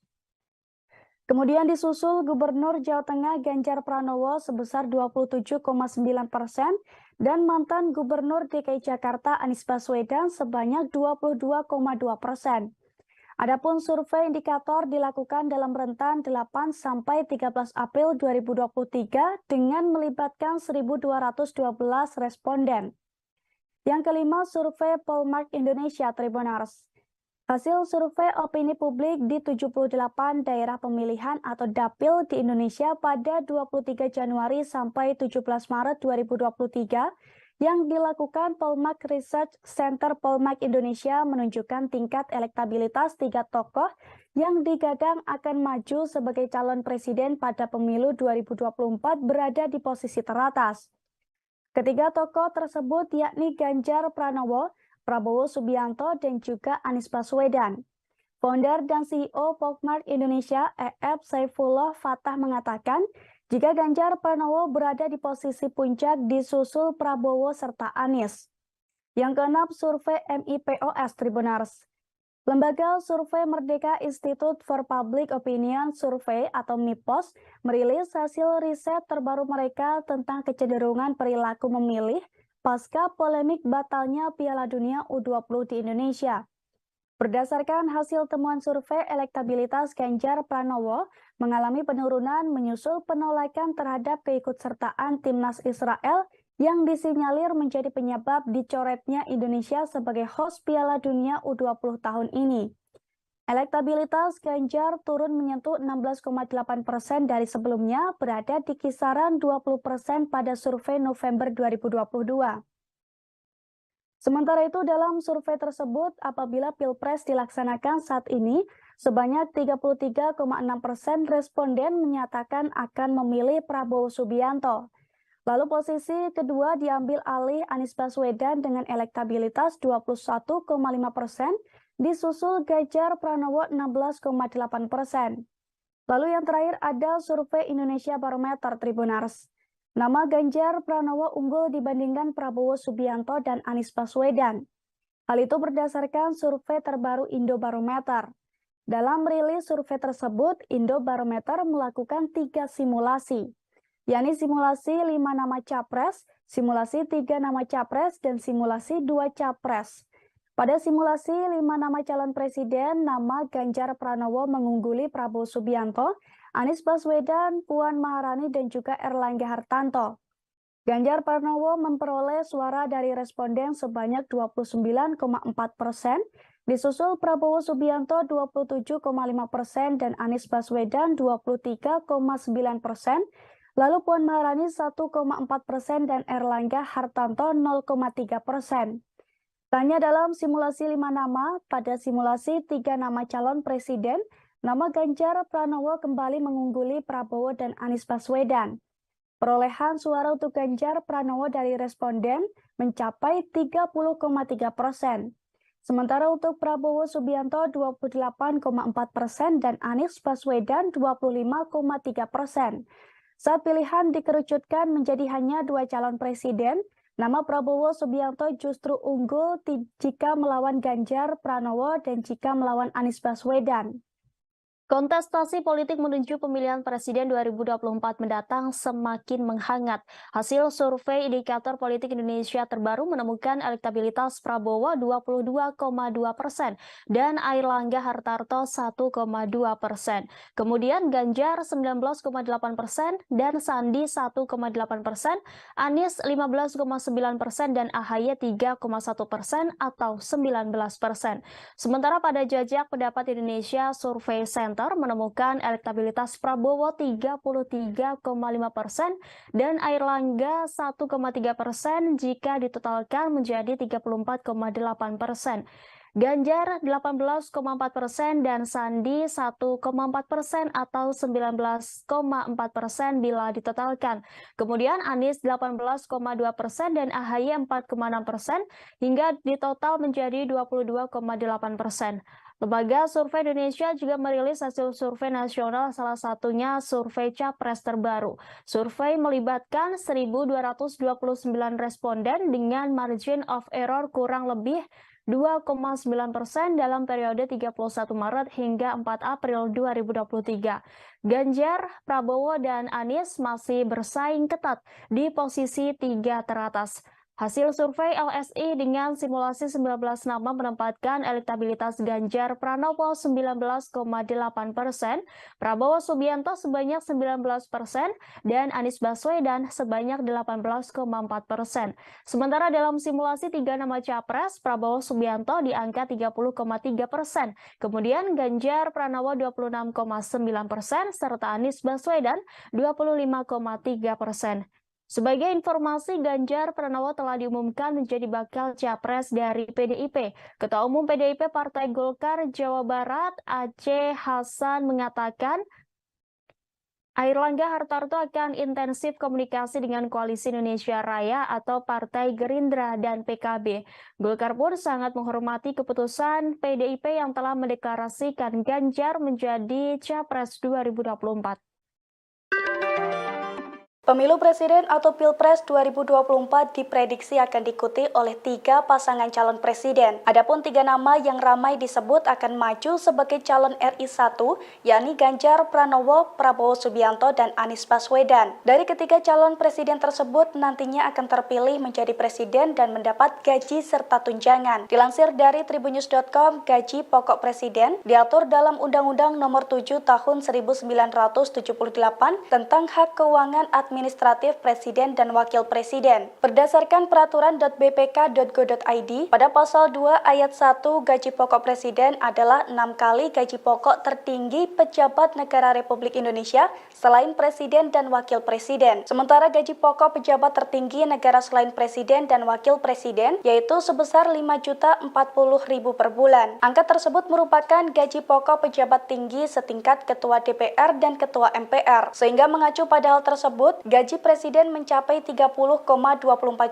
Kemudian disusul Gubernur Jawa Tengah Ganjar Pranowo sebesar 27,9% dan mantan Gubernur DKI Jakarta Anies Baswedan sebanyak 22,2%. Adapun survei indikator dilakukan dalam rentan 8 sampai 13 April 2023 dengan melibatkan 1.212 responden. Yang kelima, survei Polmark Indonesia Tribunars. Hasil survei opini publik di 78 daerah pemilihan atau dapil di Indonesia pada 23 Januari sampai 17 Maret 2023 yang dilakukan Polmark Research Center Polmark Indonesia menunjukkan tingkat elektabilitas 3 tokoh yang digadang akan maju sebagai calon presiden pada pemilu 2024 berada di posisi teratas. Ketiga tokoh tersebut yakni Ganjar Pranowo, Prabowo Subianto, dan juga Anies Baswedan. Founder dan CEO Polmark Indonesia, EF Saifullah Fatah mengatakan, jika Ganjar Pranowo berada di posisi puncak disusul Prabowo serta Anies. Yang keenam, survei MIPOS Tribunars. Lembaga Survei Merdeka Institute for Public Opinion Survey atau MIPOS merilis hasil riset terbaru mereka tentang kecenderungan perilaku memilih pasca polemik batalnya Piala Dunia U20 di Indonesia. Berdasarkan hasil temuan survei elektabilitas Ganjar Pranowo mengalami penurunan menyusul penolakan terhadap keikutsertaan timnas Israel yang disinyalir menjadi penyebab dicoretnya Indonesia sebagai host Piala Dunia U20 tahun ini. Elektabilitas Ganjar turun menyentuh 16,8% dari sebelumnya berada di kisaran 20% pada survei November 2022. Sementara itu dalam survei tersebut, apabila Pilpres dilaksanakan saat ini, sebanyak 33,6% responden menyatakan akan memilih Prabowo Subianto. Lalu posisi kedua diambil alih Anies Baswedan dengan elektabilitas 21,5%, disusul Ganjar Pranowo 16,8%. Lalu yang terakhir ada survei Indonesia Barometer Tribunars. Nama Ganjar Pranowo unggul dibandingkan Prabowo Subianto dan Anies Baswedan. Hal itu berdasarkan survei terbaru Indobarometer. Dalam rilis survei tersebut, Indobarometer melakukan 3 simulasi, yakni simulasi 5 nama capres, simulasi 3 nama capres, dan simulasi 2 capres. Pada simulasi 5 nama calon presiden, nama Ganjar Pranowo mengungguli Prabowo Subianto, Anies Baswedan, Puan Maharani, dan juga Erlangga Hartarto. Ganjar Pranowo memperoleh suara dari responden sebanyak 29,4%, disusul Prabowo Subianto 27,5% dan Anies Baswedan 23,9%. Lalu Puan Maharani 1,4% dan Erlangga Hartarto 0,3%. Tanya dalam simulasi 5 nama, pada simulasi 3 nama calon presiden, nama Ganjar Pranowo kembali mengungguli Prabowo dan Anies Baswedan. Perolehan suara untuk Ganjar Pranowo dari responden mencapai 30,3%. Sementara untuk Prabowo Subianto 28,4% dan Anies Baswedan 25,3%. Saat pilihan dikerucutkan menjadi hanya 2 calon presiden, nama Prabowo Subianto justru unggul jika melawan Ganjar Pranowo dan jika melawan Anies Baswedan. Kontestasi politik menuju pemilihan presiden 2024 mendatang semakin menghangat. Hasil survei Indikator Politik Indonesia terbaru menemukan elektabilitas Prabowo 22,2% dan Airlangga Hartarto 1,2%. Kemudian Ganjar 19,8% dan Sandi 1,8%, Anies 15,9% dan AHY 3,1% atau 19%. Sementara pada jajak pendapat Indonesia Survey Center menemukan elektabilitas Prabowo 33,5% dan Airlangga 1,3% jika ditotalkan menjadi 34,8%. Ganjar 18,4% dan Sandi 1,4% atau 19,4% bila ditotalkan. Kemudian Anies 18,2% dan AHY 4,6% hingga ditotal menjadi 22,8%. Lembaga Survei Indonesia juga merilis hasil survei nasional, salah satunya survei Capres terbaru. Survei melibatkan 1.229 responden dengan margin of error kurang lebih 2,9% dalam periode 31 Maret hingga 4 April 2023. Ganjar, Prabowo, dan Anies masih bersaing ketat di posisi 3 teratas. Hasil survei LSI dengan simulasi 19 nama menempatkan elektabilitas Ganjar Pranowo 19,8%, Prabowo Subianto sebanyak 19%, dan Anies Baswedan sebanyak 18,4%. Sementara dalam simulasi 3 nama capres, Prabowo Subianto di angka 30,3%, kemudian Ganjar Pranowo 26,9%, serta Anies Baswedan 25,3%. Sebagai informasi, Ganjar Pranowo telah diumumkan menjadi bakal capres dari PDIP. Ketua Umum PDIP Partai Golkar Jawa Barat, Aceh Hasan, mengatakan Airlangga Hartarto akan intensif komunikasi dengan Koalisi Indonesia Raya atau Partai Gerindra dan PKB. Golkar pun sangat menghormati keputusan PDIP yang telah mendeklarasikan Ganjar menjadi capres 2024. Pemilu Presiden atau Pilpres 2024 diprediksi akan diikuti oleh 3 pasangan calon presiden. Adapun 3 nama yang ramai disebut akan maju sebagai calon RI 1, yakni Ganjar Pranowo, Prabowo Subianto, dan Anies Baswedan. Dari ketiga calon presiden tersebut nantinya akan terpilih menjadi presiden dan mendapat gaji serta tunjangan. Dilansir dari tribunnews.com, gaji pokok presiden diatur dalam Undang-Undang Nomor 7 Tahun 1978 tentang hak keuangan administratif presiden dan wakil presiden. Berdasarkan peraturan.bpk.go.id, pada pasal 2 ayat 1, gaji pokok presiden adalah 6 kali gaji pokok tertinggi pejabat negara Republik Indonesia selain presiden dan wakil presiden. Sementara gaji pokok pejabat tertinggi negara selain presiden dan wakil presiden yaitu sebesar Rp5.040.000 per bulan. Angka tersebut merupakan gaji pokok pejabat tinggi setingkat ketua DPR dan ketua MPR. Sehingga mengacu pada hal tersebut, gaji presiden mencapai 30,24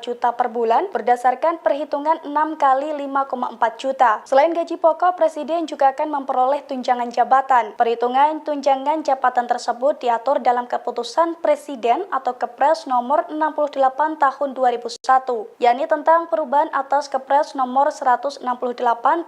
juta per bulan berdasarkan perhitungan 6 kali 5,4 juta. Selain gaji pokok, presiden juga akan memperoleh tunjangan jabatan. Perhitungan tunjangan jabatan tersebut diatur dalam keputusan presiden atau Kepres nomor 68 tahun 2001, yakni tentang perubahan atas Kepres nomor 168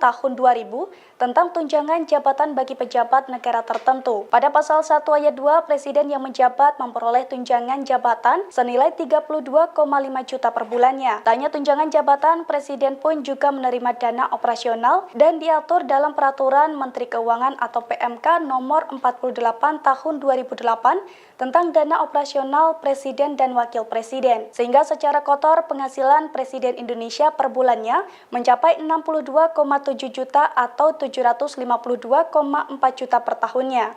tahun 2000 tentang tunjangan jabatan bagi pejabat negara tertentu. Pada pasal 1 ayat 2, presiden yang menjabat memperoleh tunjangan jabatan senilai 32,5 juta per bulannya. Tak hanya tunjangan jabatan, presiden pun juga menerima dana operasional dan diatur dalam Peraturan Menteri Keuangan atau PMK nomor 48 tahun 2008 tentang dana operasional presiden dan wakil presiden. Sehingga secara kotor penghasilan presiden Indonesia per bulannya mencapai 62,7 juta atau 752,4 juta per tahunnya.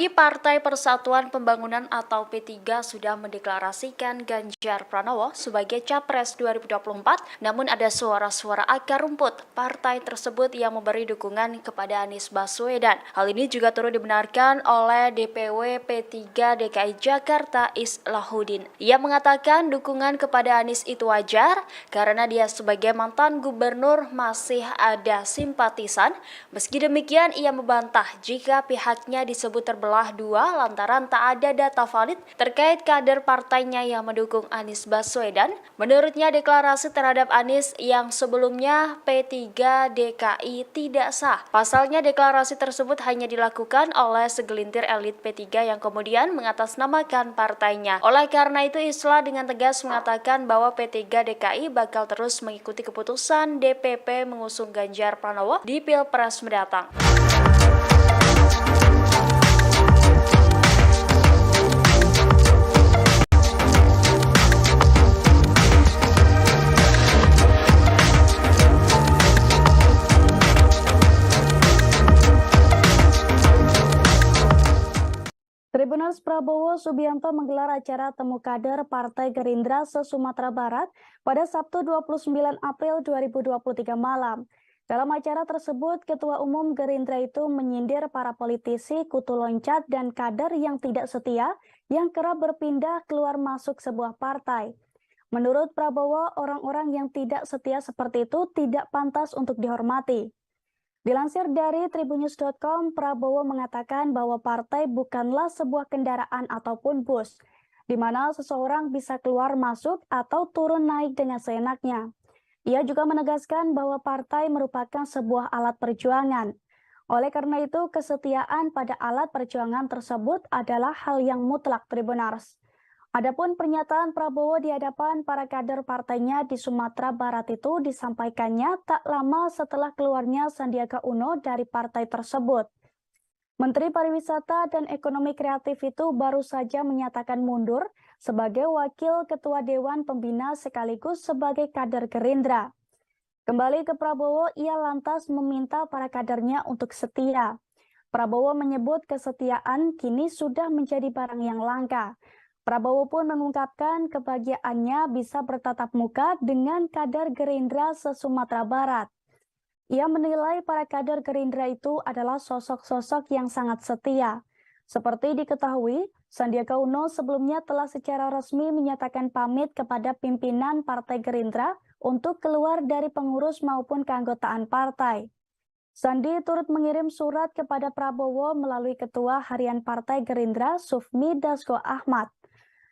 Meski Partai Persatuan Pembangunan atau P3 sudah mendeklarasikan Ganjar Pranowo sebagai Capres 2024, namun ada suara-suara akar rumput partai tersebut yang memberi dukungan kepada Anies Baswedan. Hal ini juga turut dibenarkan oleh DPW P3 DKI Jakarta Islahuddin. Ia mengatakan dukungan kepada Anies itu wajar karena dia sebagai mantan gubernur masih ada simpatisan. Meski demikian, ia membantah jika pihaknya disebut terbelah dua lantaran tak ada data valid terkait kader partainya yang mendukung Anies Baswedan. Menurutnya, deklarasi terhadap Anies yang sebelumnya P3 DKI tidak sah. Pasalnya, deklarasi tersebut hanya dilakukan oleh segelintir elit P3 yang kemudian mengatasnamakan partainya. Oleh karena itu, Islah dengan tegas mengatakan bahwa P3 DKI bakal terus mengikuti keputusan DPP mengusung Ganjar Pranowo di Pilpres mendatang. Tribuners Prabowo Subianto menggelar acara temu kader Partai Gerindra se-Sumatera Barat pada Sabtu 29 April 2023 malam. Dalam acara tersebut, Ketua Umum Gerindra itu menyindir para politisi kutu loncat dan kader yang tidak setia yang kerap berpindah keluar masuk sebuah partai. Menurut Prabowo, orang-orang yang tidak setia seperti itu tidak pantas untuk dihormati. Dilansir dari tribunnews.com, Prabowo mengatakan bahwa partai bukanlah sebuah kendaraan ataupun bus, di mana seseorang bisa keluar masuk atau turun naik dengan seenaknya. Ia juga menegaskan bahwa partai merupakan sebuah alat perjuangan. Oleh karena itu, kesetiaan pada alat perjuangan tersebut adalah hal yang mutlak, Tribuners. Adapun pernyataan Prabowo di hadapan para kader partainya di Sumatera Barat itu disampaikannya tak lama setelah keluarnya Sandiaga Uno dari partai tersebut. Menteri Pariwisata dan Ekonomi Kreatif itu baru saja menyatakan mundur sebagai Wakil Ketua Dewan Pembina sekaligus sebagai kader Gerindra. Kembali ke Prabowo, ia lantas meminta para kadernya untuk setia. Prabowo menyebut kesetiaan kini sudah menjadi barang yang langka. Prabowo pun mengungkapkan kebahagiaannya bisa bertatap muka dengan kader Gerindra se-Sumatera Barat. Ia menilai para kader Gerindra itu adalah sosok-sosok yang sangat setia. Seperti diketahui, Sandiaga Uno sebelumnya telah secara resmi menyatakan pamit kepada pimpinan Partai Gerindra untuk keluar dari pengurus maupun keanggotaan partai. Sandi turut mengirim surat kepada Prabowo melalui Ketua Harian Partai Gerindra Sufmi Dasko Ahmad.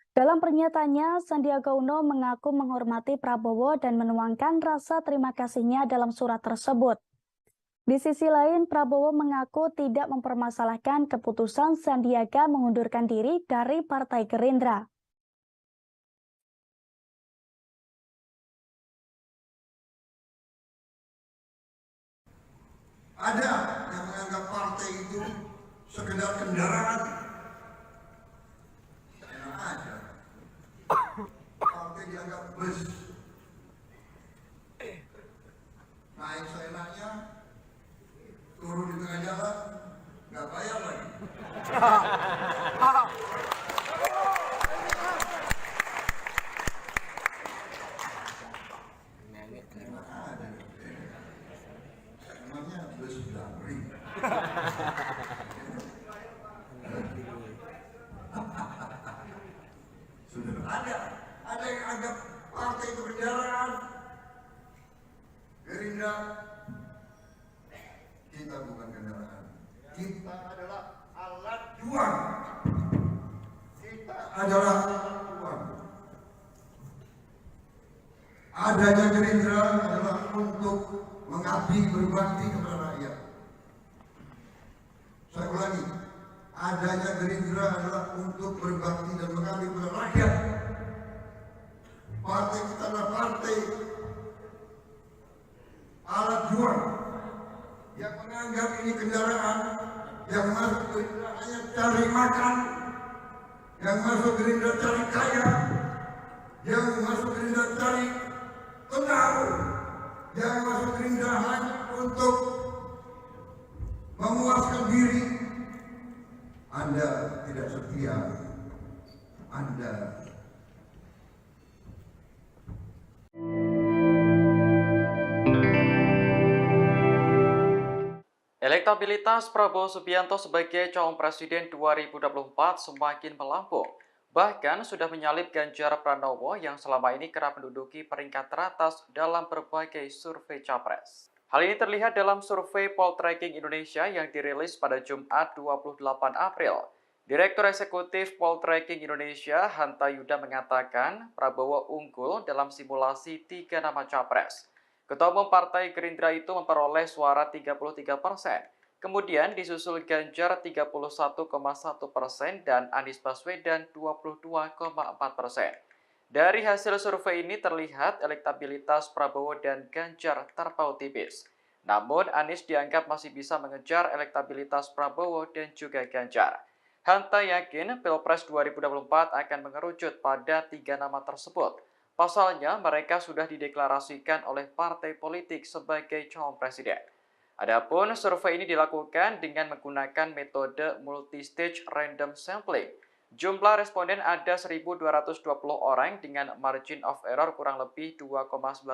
Dalam pernyataannya, Sandiaga Uno mengaku menghormati Prabowo dan menuangkan rasa terima kasihnya dalam surat tersebut. Di sisi lain, Prabowo mengaku tidak mempermasalahkan keputusan Sandiaga mengundurkan diri dari Partai Gerindra. Ada yang menganggap partai itu sekedar kendaraan. Enak aja. Partai dianggap bus. Naik seenaknya, turun di tengah jalan, nggak bayar lagi. Namanya bus damri. Sudah ada yang anggap partai itu kendaraan. Gerindra, kita bukan kendaraan. Kita adalah alat juang. Kita adalah alat juang. Adanya Gerindra adalah untuk mengabdi berbakti kepada rakyat. Saya ulangi, adanya Gerindra adalah untuk berbakti dan mengabdi kepada rakyat. Partai kita adalah partai alat juang yang menganggap ini kendaraan, yang masuk Gerindra hanya cari makan, yang masuk Gerindra cari kaya, yang masuk Gerindra cari pengaruh, yang masuk Gerindra hanya untuk memuaskan diri. Anda setia Anda. Elektabilitas Prabowo Subianto sebagai calon presiden 2024 semakin melambung. Bahkan sudah menyalip Ganjar Pranowo yang selama ini kerap menduduki peringkat teratas dalam berbagai survei capres. Hal ini terlihat dalam survei Poltreking Indonesia yang dirilis pada Jumat 28 April. Direktur Eksekutif Poltreking Indonesia, Hanta Yuda mengatakan Prabowo unggul dalam simulasi 3 nama capres. Ketua Umum Partai Gerindra itu memperoleh suara 33%. Kemudian disusul Ganjar 31,1% dan Anies Baswedan 22,4%. Dari hasil survei ini terlihat elektabilitas Prabowo dan Ganjar terpaut tipis. Namun Anies dianggap masih bisa mengejar elektabilitas Prabowo dan juga Ganjar. Hanta yakin Pilpres 2024 akan mengerucut pada 3 nama tersebut. Pasalnya, mereka sudah dideklarasikan oleh partai politik sebagai calon presiden. Adapun survei ini dilakukan dengan menggunakan metode multi-stage random sampling. Jumlah responden ada 1.220 orang dengan margin of error kurang lebih 2,9%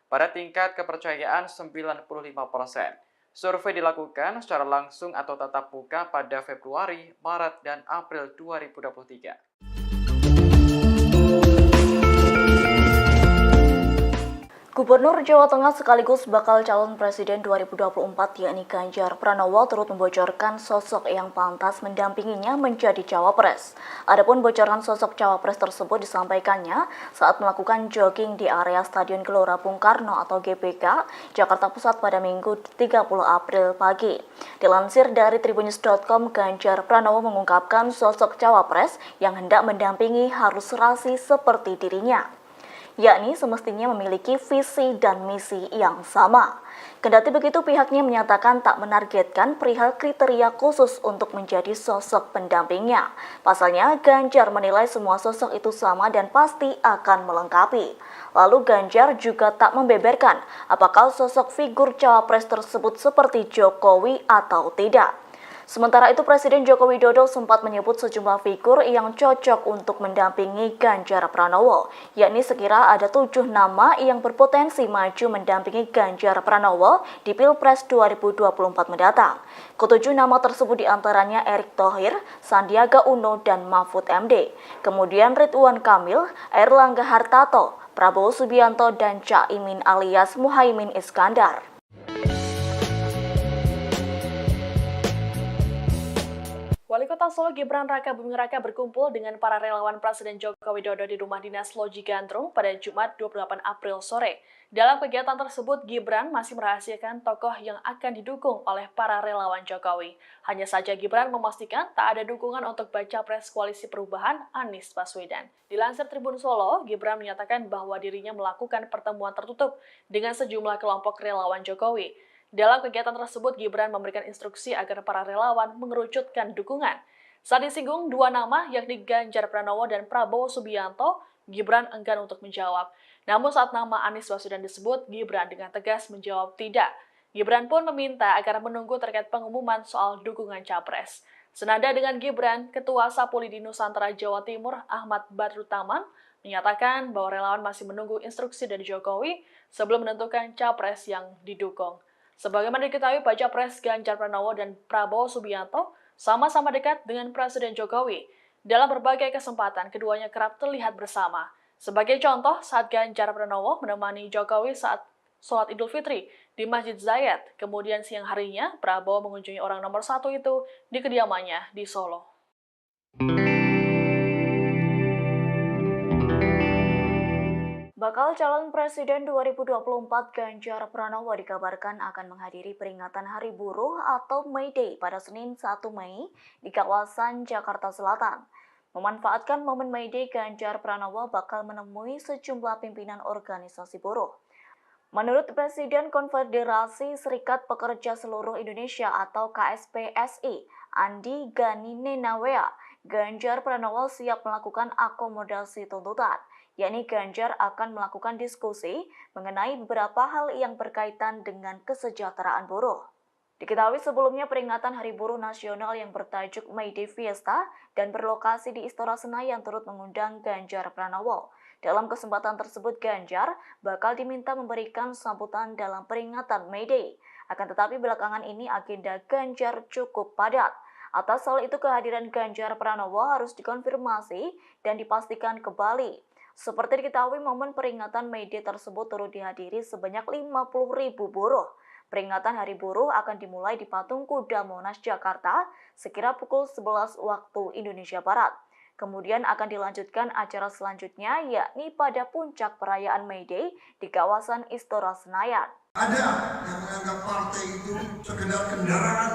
pada tingkat kepercayaan 95%. Survei dilakukan secara langsung atau tatap muka pada Februari, Maret, dan April 2023. Gubernur Jawa Tengah sekaligus bakal calon presiden 2024 yakni Ganjar Pranowo turut membocorkan sosok yang pantas mendampinginya menjadi cawapres. Adapun bocoran sosok cawapres tersebut disampaikannya saat melakukan jogging di area Stadion Gelora Bung Karno atau GBK, Jakarta Pusat pada Minggu 30 April pagi. Dilansir dari tribunnews.com, Ganjar Pranowo mengungkapkan sosok cawapres yang hendak mendampingi harus serasi seperti dirinya, yakni semestinya memiliki visi dan misi yang sama. Kendati begitu, pihaknya menyatakan tak menargetkan perihal kriteria khusus untuk menjadi sosok pendampingnya. Pasalnya, Ganjar menilai semua sosok itu sama dan pasti akan melengkapi. Lalu Ganjar juga tak membeberkan apakah sosok figur cawapres tersebut seperti Jokowi atau tidak. Sementara itu, Presiden Joko Widodo sempat menyebut sejumlah figur yang cocok untuk mendampingi Ganjar Pranowo, yakni sekira ada 7 nama yang berpotensi maju mendampingi Ganjar Pranowo di Pilpres 2024 mendatang. Ketujuh nama tersebut diantaranya Erick Thohir, Sandiaga Uno, dan Mahfud MD. Kemudian Ridwan Kamil, Airlangga Hartarto, Prabowo Subianto, dan Caimin alias Muhaimin Iskandar. Wali Kota Solo Gibran Raka Buming Raka berkumpul dengan para relawan Presiden Joko Widodo di rumah dinas Loji Gandrung pada Jumat 28 April sore. Dalam kegiatan tersebut, Gibran masih merahasiakan tokoh yang akan didukung oleh para relawan Jokowi. Hanya saja Gibran memastikan tak ada dukungan untuk baca pres koalisi perubahan Anies Baswedan. Dilansir Tribun Solo, Gibran menyatakan bahwa dirinya melakukan pertemuan tertutup dengan sejumlah kelompok relawan Jokowi. Dalam kegiatan tersebut, Gibran memberikan instruksi agar para relawan mengerucutkan dukungan. Saat disinggung 2 nama, yakni Ganjar Pranowo dan Prabowo Subianto, Gibran enggan untuk menjawab. Namun saat nama Anies Baswedan disebut, Gibran dengan tegas menjawab tidak. Gibran pun meminta agar menunggu terkait pengumuman soal dukungan capres. Senada dengan Gibran, Ketua Sapulidi Nusantara Jawa Timur Ahmad Badrutaman menyatakan bahwa relawan masih menunggu instruksi dari Jokowi sebelum menentukan capres yang didukung. Sebagaimana diketahui, baca pres Ganjar Pranowo dan Prabowo Subianto sama-sama dekat dengan Presiden Jokowi. Dalam berbagai kesempatan, keduanya kerap terlihat bersama. Sebagai contoh, saat Ganjar Pranowo menemani Jokowi saat sholat Idul Fitri di Masjid Zayed, kemudian siang harinya Prabowo mengunjungi orang nomor 1 itu di kediamannya di Solo. Bakal calon presiden 2024 Ganjar Pranowo dikabarkan akan menghadiri peringatan Hari Buruh atau May Day pada Senin 1 Mei di kawasan Jakarta Selatan. Memanfaatkan momen May Day, Ganjar Pranowo bakal menemui sejumlah pimpinan organisasi buruh. Menurut Presiden Konfederasi Serikat Pekerja Seluruh Indonesia atau KSPSI, Andi Gani Nenawea, Ganjar Pranowo siap melakukan akomodasi tuntutan, yakni Ganjar akan melakukan diskusi mengenai beberapa hal yang berkaitan dengan kesejahteraan buruh. Diketahui sebelumnya peringatan Hari Buruh Nasional yang bertajuk May Day Fiesta dan berlokasi di Istora Senayan turut mengundang Ganjar Pranowo. Dalam kesempatan tersebut, Ganjar bakal diminta memberikan sambutan dalam peringatan May Day. Akan tetapi belakangan ini agenda Ganjar cukup padat. Atas hal itu kehadiran Ganjar Pranowo harus dikonfirmasi dan dipastikan kembali. Seperti diketahui, momen peringatan May Day tersebut turut dihadiri sebanyak 50.000 buruh. Peringatan Hari Buruh akan dimulai di Patung Kuda Monas, Jakarta, sekira pukul 11 waktu Indonesia Barat. Kemudian akan dilanjutkan acara selanjutnya, yakni pada puncak perayaan May Day di kawasan Istora Senayan. Ada yang menganggap partai itu sekedar kendaraan.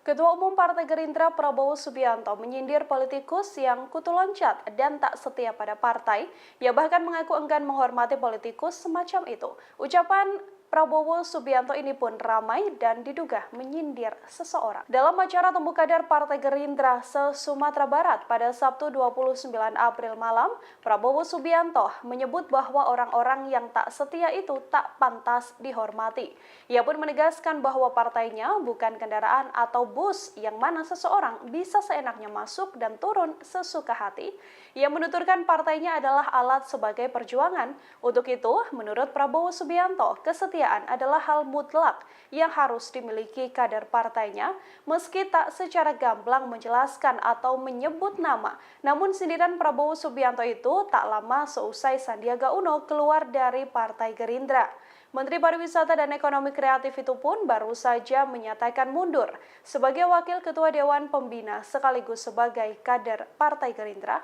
Ketua Umum Partai Gerindra Prabowo Subianto menyindir politikus yang kutu loncat dan tak setia pada partai. Ia bahkan mengaku enggan menghormati politikus semacam itu. Ucapan Prabowo Subianto ini pun ramai dan diduga menyindir seseorang. Dalam acara Temu Kader Partai Gerindra se-Sumatera Barat pada Sabtu 29 April malam, Prabowo Subianto menyebut bahwa orang-orang yang tak setia itu tak pantas dihormati. Ia pun menegaskan bahwa partainya bukan kendaraan atau bus yang mana seseorang bisa seenaknya masuk dan turun sesuka hati. Ia menuturkan partainya adalah alat sebagai perjuangan. Untuk itu, menurut Prabowo Subianto, kesetiaan adalah hal mutlak yang harus dimiliki kader partainya, meski tak secara gamblang menjelaskan atau menyebut nama. Namun sindiran Prabowo Subianto itu tak lama seusai Sandiaga Uno keluar dari Partai Gerindra. Menteri Pariwisata dan Ekonomi Kreatif itu pun baru saja menyatakan mundur sebagai Wakil Ketua Dewan Pembina sekaligus sebagai kader Partai Gerindra.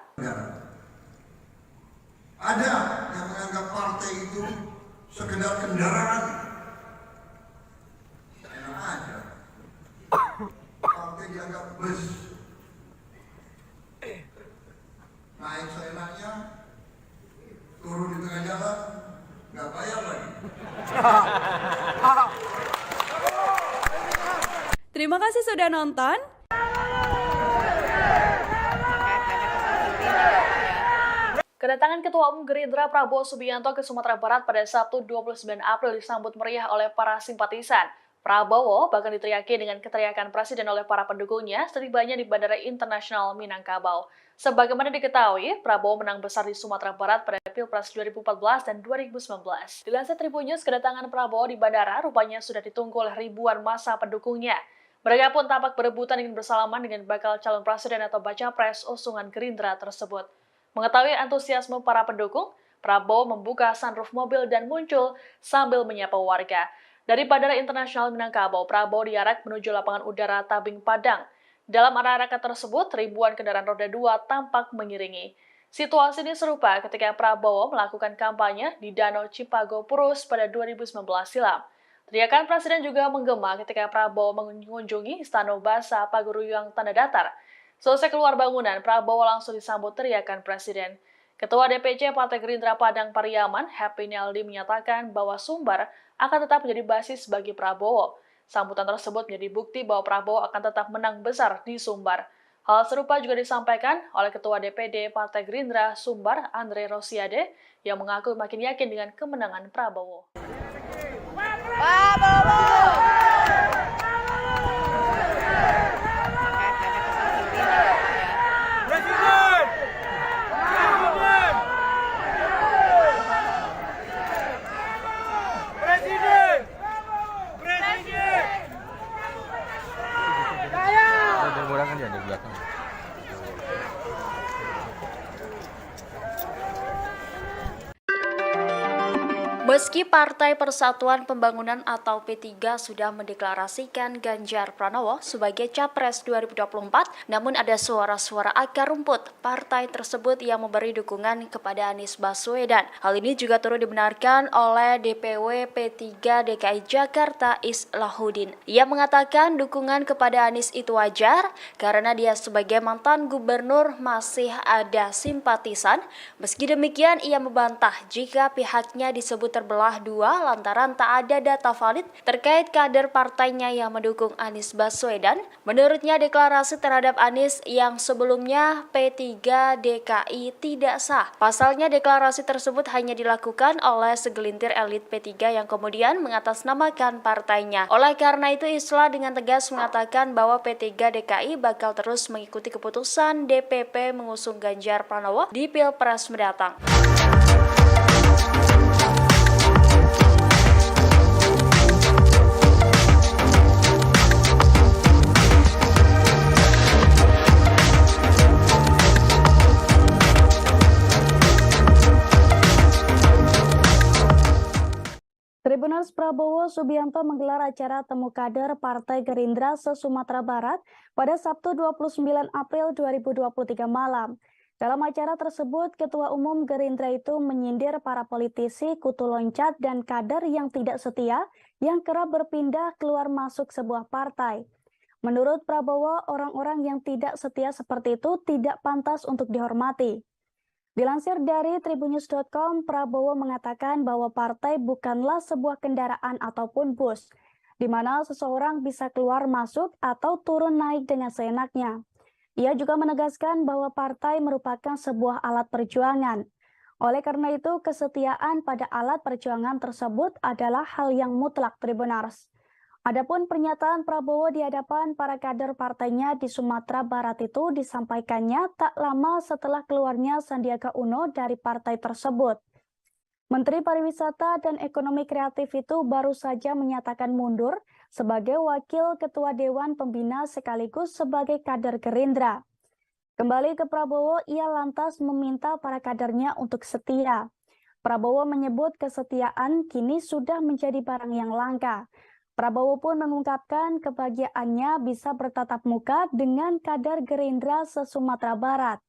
Ada yang menganggap partai itu sekedar kendaraan. Enak aja. Partai dianggap bus. Naik seenaknya, turun di tengah jalan, nggak bayar lagi. Terima kasih sudah nonton. Kedatangan Ketua Umum Gerindra Prabowo Subianto ke Sumatera Barat pada Sabtu 29 April disambut meriah oleh para simpatisan. Prabowo bahkan diteriaki dengan keteriakan presiden oleh para pendukungnya setibanya di Bandara Internasional Minangkabau. Sebagaimana diketahui, Prabowo menang besar di Sumatera Barat pada Pilpres 2014 dan 2019. Dilansir Tribun News, kedatangan Prabowo di bandara rupanya sudah ditunggu oleh ribuan massa pendukungnya. Mereka pun tampak berebutan ingin bersalaman dengan bakal calon presiden atau baca pres usungan Gerindra tersebut. Mengetahui antusiasme para pendukung, Prabowo membuka sunroof mobil dan muncul sambil menyapa warga. Dari Bandara Internasional Minangkabau, Prabowo diarak menuju lapangan udara Tabing Padang. Dalam arah-arah tersebut, ribuan kendaraan roda 2 tampak mengiringi. Situasi ini serupa ketika Prabowo melakukan kampanye di Danau Cipago Purus pada 2019 silam. Teriakan presiden juga menggema ketika Prabowo mengunjungi Istana Basa Paguruyang Tanda Datar. Selesai keluar bangunan, Prabowo langsung disambut teriakan presiden. Ketua DPC Partai Gerindra Padang Pariaman, Happy Naldi menyatakan bahwa Sumbar akan tetap menjadi basis bagi Prabowo. Sambutan tersebut menjadi bukti bahwa Prabowo akan tetap menang besar di Sumbar. Hal serupa juga disampaikan oleh Ketua DPD Partai Gerindra Sumbar, Andre Rosiade, yang mengaku makin yakin dengan kemenangan Prabowo. Meski Partai Persatuan Pembangunan atau P3 sudah mendeklarasikan Ganjar Pranowo sebagai Capres 2024, namun ada suara-suara akar rumput partai tersebut yang memberi dukungan kepada Anies Baswedan. Hal ini juga turut dibenarkan oleh DPW P3 DKI Jakarta Islahuddin. Ia mengatakan dukungan kepada Anies itu wajar karena dia sebagai mantan gubernur masih ada simpatisan. Meski demikian, ia membantah jika pihaknya disebut terbelah dua lantaran tak ada data valid terkait kader partainya yang mendukung Anies Baswedan. Menurutnya deklarasi terhadap Anies yang sebelumnya P3 DKI tidak sah. Pasalnya deklarasi tersebut hanya dilakukan oleh segelintir elit P3 yang kemudian mengatasnamakan partainya. Oleh karena itu Islah dengan tegas mengatakan bahwa P3 DKI bakal terus mengikuti keputusan DPP mengusung Ganjar Pranowo di Pilpres mendatang. Tribuners Prabowo Subianto menggelar acara temu kader Partai Gerindra se-Sumatera Barat pada Sabtu 29 April 2023 malam. Dalam acara tersebut, Ketua Umum Gerindra itu menyindir para politisi kutu loncat dan kader yang tidak setia yang kerap berpindah keluar masuk sebuah partai. Menurut Prabowo, orang-orang yang tidak setia seperti itu tidak pantas untuk dihormati. Dilansir dari tribunnews.com, Prabowo mengatakan bahwa partai bukanlah sebuah kendaraan ataupun bus, di mana seseorang bisa keluar masuk atau turun naik dengan seenaknya. Ia juga menegaskan bahwa partai merupakan sebuah alat perjuangan. Oleh karena itu, kesetiaan pada alat perjuangan tersebut adalah hal yang mutlak, Tribuners. Adapun pernyataan Prabowo di hadapan para kader partainya di Sumatera Barat itu disampaikannya tak lama setelah keluarnya Sandiaga Uno dari partai tersebut. Menteri Pariwisata dan Ekonomi Kreatif itu baru saja menyatakan mundur sebagai Wakil Ketua Dewan Pembina sekaligus sebagai kader Gerindra. Kembali ke Prabowo, ia lantas meminta para kadernya untuk setia. Prabowo menyebut kesetiaan kini sudah menjadi barang yang langka. Prabowo pun mengungkapkan kebahagiaannya bisa bertatap muka dengan kader Gerindra se-Sumatera Barat.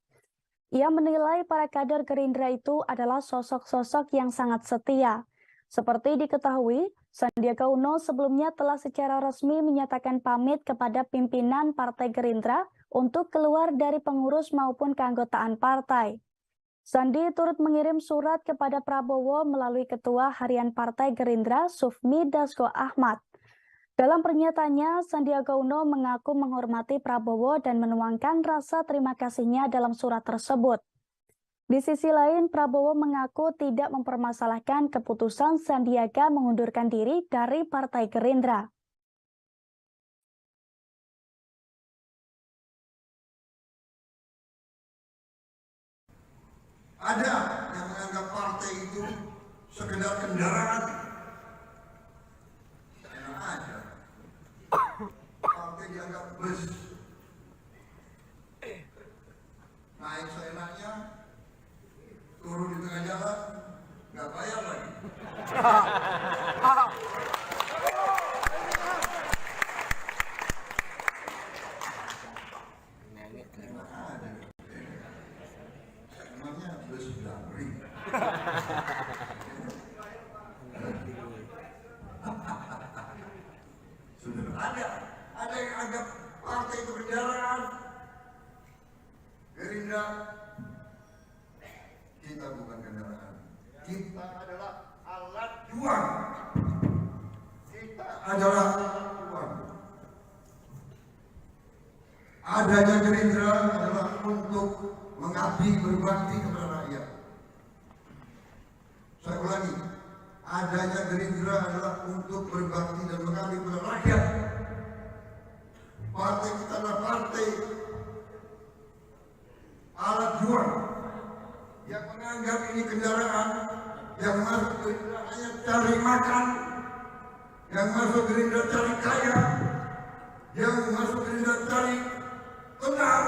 Ia menilai para kader Gerindra itu adalah sosok-sosok yang sangat setia. Seperti diketahui, Sandiaga Uno sebelumnya telah secara resmi menyatakan pamit kepada pimpinan Partai Gerindra untuk keluar dari pengurus maupun keanggotaan partai. Sandi turut mengirim surat kepada Prabowo melalui Ketua Harian Partai Gerindra Sufmi Dasko Ahmad. Dalam pernyataannya, Sandiaga Uno mengaku menghormati Prabowo dan menuangkan rasa terima kasihnya dalam surat tersebut. Di sisi lain, Prabowo mengaku tidak mempermasalahkan keputusan Sandiaga mengundurkan diri dari Partai Gerindra. Ada yang menganggap partai itu sekedar kendaraan. Enak aja. Partai dianggap bus. Naik seenaknya, turun di tengah jalan, nggak bayar lagi. Emangnya bus Damri? Sudah ada yang anggap partai itu kendaraan. Gerindra, kita bukan kendaraan. Kita adalah alat juang. Kita adalah alat juang. Adanya Gerindra adalah untuk mengabdi berbakti kepada rakyat. Saya ulangi, adanya Gerindra adalah untuk berbakti dan mengabdi kepada rakyat. Partai kita adalah partai alat juang yang menganggap ini kendaraan, yang masuk Gerindra hanya cari makan, yang masuk Gerindra cari kaya, yang masuk Gerindra cari tenang,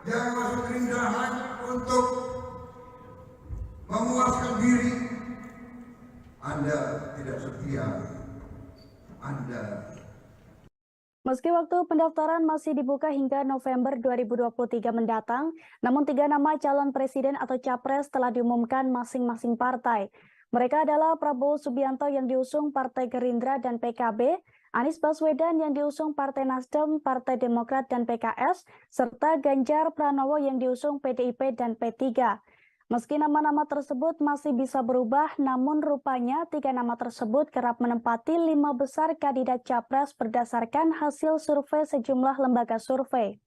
yang masuk Gerindra hanya untuk memuaskan diri. Anda tidak setia. Anda. Meski waktu pendaftaran masih dibuka hingga November 2023 mendatang, namun 3 nama calon presiden atau capres telah diumumkan masing-masing partai. Mereka adalah Prabowo Subianto yang diusung Partai Gerindra dan PKB, Anies Baswedan yang diusung Partai Nasdem, Partai Demokrat dan PKS, serta Ganjar Pranowo yang diusung PDIP dan P3. Meski nama-nama tersebut masih bisa berubah, namun rupanya 3 nama tersebut kerap menempati 5 besar kandidat capres berdasarkan hasil survei sejumlah lembaga survei.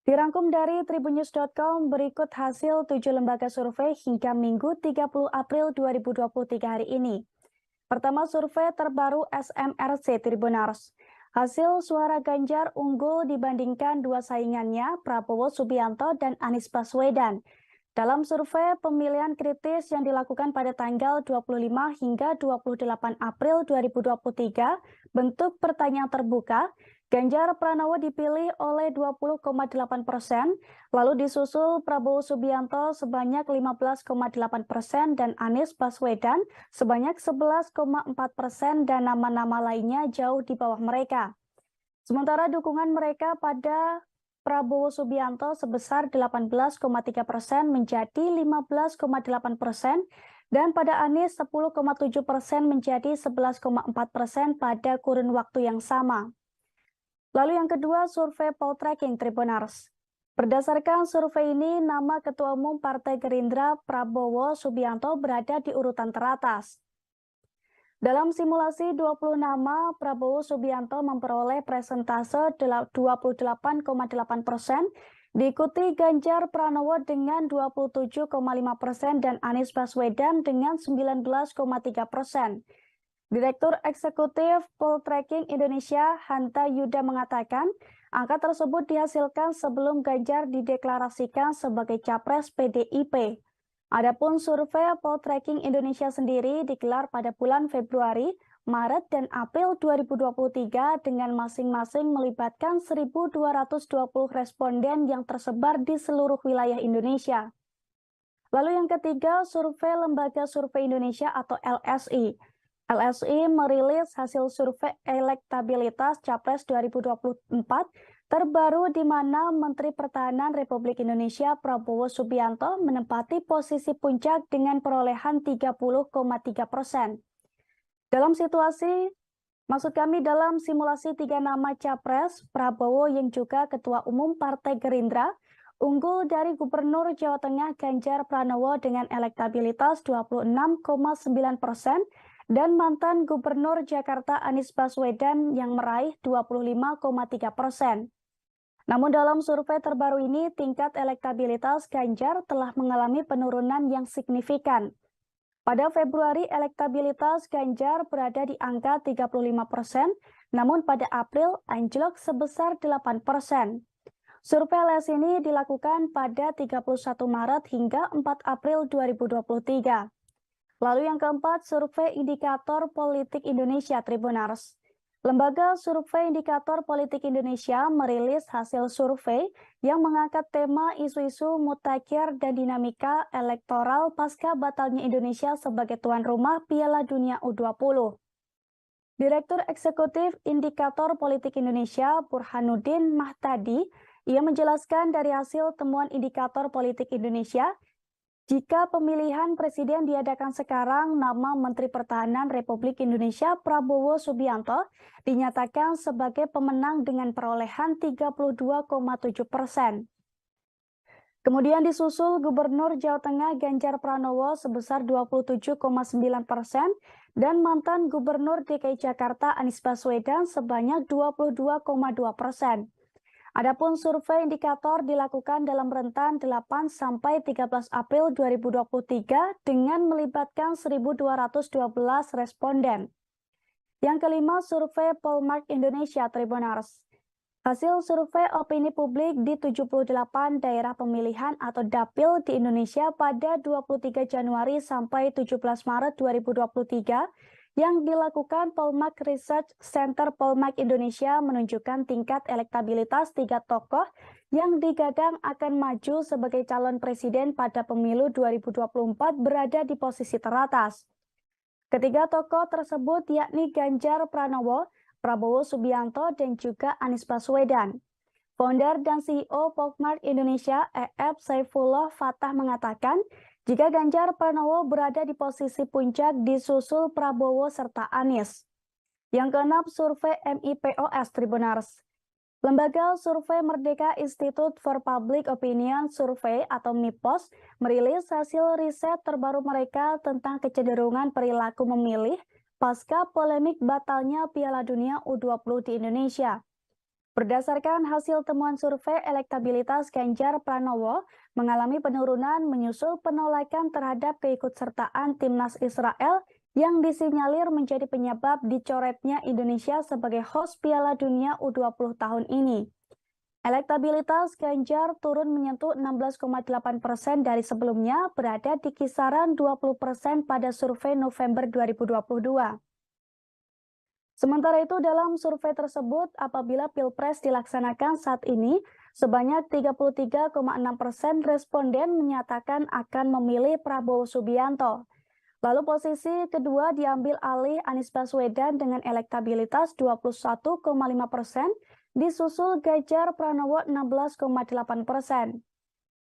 Dirangkum dari tribunnews.com, berikut hasil 7 lembaga survei hingga Minggu 30 April 2023 hari ini. Pertama, survei terbaru SMRC Tribunars. Hasil suara Ganjar unggul dibandingkan dua saingannya, Prabowo Subianto dan Anies Baswedan. Dalam survei pemilihan kritis yang dilakukan pada tanggal 25 hingga 28 April 2023, bentuk pertanyaan terbuka, Ganjar Pranowo dipilih oleh 20,8%, lalu disusul Prabowo Subianto sebanyak 15,8% dan Anies Baswedan sebanyak 11,4% dan nama-nama lainnya jauh di bawah mereka. Sementara dukungan mereka pada Prabowo Subianto sebesar 18,3% menjadi 15,8% dan pada Anies 10,7% menjadi 11,4% pada kurun waktu yang sama. Lalu yang kedua, survei Poltreking Tribunars. Berdasarkan survei ini, nama Ketua Umum Partai Gerindra Prabowo Subianto berada di urutan teratas. Dalam simulasi 20 nama, Prabowo Subianto memperoleh presentase 28,8%, diikuti Ganjar Pranowo dengan 27,5% dan Anies Baswedan dengan 19,3%. Direktur Eksekutif Poltreking Indonesia, Hanta Yuda mengatakan, angka tersebut dihasilkan sebelum Ganjar dideklarasikan sebagai capres PDIP. Adapun survei Poltreking Indonesia sendiri digelar pada bulan Februari, Maret, dan April 2023 dengan masing-masing melibatkan 1.220 responden yang tersebar di seluruh wilayah Indonesia. Lalu yang ketiga, survei Lembaga Survei Indonesia atau LSI. LSI merilis hasil survei elektabilitas Capres 2024 terbaru di mana Menteri Pertahanan Republik Indonesia Prabowo Subianto menempati posisi puncak dengan perolehan 30,3%. Dalam simulasi 3 nama Capres, Prabowo yang juga Ketua Umum Partai Gerindra unggul dari Gubernur Jawa Tengah Ganjar Pranowo dengan elektabilitas 26,9% dan mantan Gubernur Jakarta Anies Baswedan yang meraih 25,3%. Namun dalam survei terbaru ini, tingkat elektabilitas Ganjar telah mengalami penurunan yang signifikan. Pada Februari, elektabilitas Ganjar berada di angka 35%, namun pada April anjlok sebesar 8%. Survei LS ini dilakukan pada 31 Maret hingga 4 April 2023. Lalu yang keempat, survei Indikator Politik Indonesia Tribunars. Lembaga Survei Indikator Politik Indonesia merilis hasil survei yang mengangkat tema isu-isu mutakhir dan dinamika elektoral pasca batalnya Indonesia sebagai tuan rumah Piala Dunia U20. Direktur Eksekutif Indikator Politik Indonesia Burhanuddin Mahtadi, ia menjelaskan dari hasil temuan Indikator Politik Indonesia, jika pemilihan presiden diadakan sekarang, nama Menteri Pertahanan Republik Indonesia Prabowo Subianto dinyatakan sebagai pemenang dengan perolehan 32,7%. Kemudian disusul Gubernur Jawa Tengah Ganjar Pranowo sebesar 27,9% dan mantan Gubernur DKI Jakarta Anies Baswedan sebanyak 22,2%. Adapun survei indikator dilakukan dalam rentan 8 sampai 13 April 2023 dengan melibatkan 1.212 responden. Yang kelima, survei Polmark Indonesia Tribunars. Hasil survei opini publik di 78 daerah pemilihan atau dapil di Indonesia pada 23 Januari sampai 17 Maret 2023 yang dilakukan Polmark Research Center Polmark Indonesia menunjukkan tingkat elektabilitas 3 tokoh yang digadang akan maju sebagai calon presiden pada pemilu 2024 berada di posisi teratas. Ketiga tokoh tersebut yakni Ganjar Pranowo, Prabowo Subianto, dan juga Anies Baswedan. Founder dan CEO Polmark Indonesia, EF Saifullah Fatah mengatakan, jika Ganjar Pranowo berada di posisi puncak disusul Prabowo serta Anies. Yang keenam, survei MIPOS Tribunars. Lembaga Survei Merdeka Institute for Public Opinion Survey atau MIPOS merilis hasil riset terbaru mereka tentang kecenderungan perilaku memilih pasca polemik batalnya Piala Dunia U20 di Indonesia. Berdasarkan hasil temuan survei, elektabilitas Ganjar Pranowo mengalami penurunan menyusul penolakan terhadap keikutsertaan timnas Israel yang disinyalir menjadi penyebab dicoretnya Indonesia sebagai host Piala Dunia U20 tahun ini. Elektabilitas Ganjar turun menyentuh 16,8% dari sebelumnya, berada di kisaran 20% pada survei November 2022. Sementara itu, dalam survei tersebut, apabila Pilpres dilaksanakan saat ini, sebanyak 33,6% responden menyatakan akan memilih Prabowo Subianto. Lalu posisi kedua diambil alih Anies Baswedan dengan elektabilitas 21,5%, disusul Ganjar Pranowo 16,8%.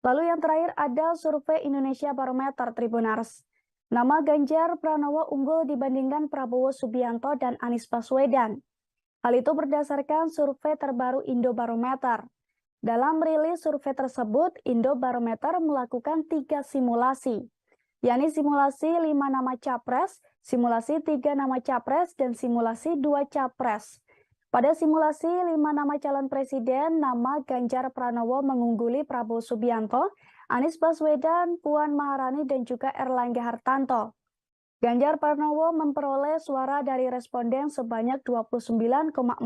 Lalu yang terakhir ada survei Indonesia Barometer Tribunars. Nama Ganjar Pranowo unggul dibandingkan Prabowo Subianto dan Anies Baswedan. Hal itu berdasarkan survei terbaru Indobarometer. Dalam rilis survei tersebut, Indobarometer melakukan 3 simulasi, yakni simulasi 5 nama capres, simulasi 3 nama capres, dan simulasi 2 capres. Pada simulasi 5 nama calon presiden, nama Ganjar Pranowo mengungguli Prabowo Subianto, Anies Baswedan, Puan Maharani, dan juga Erlangga Hartarto. Ganjar Pranowo memperoleh suara dari responden sebanyak 29,4%,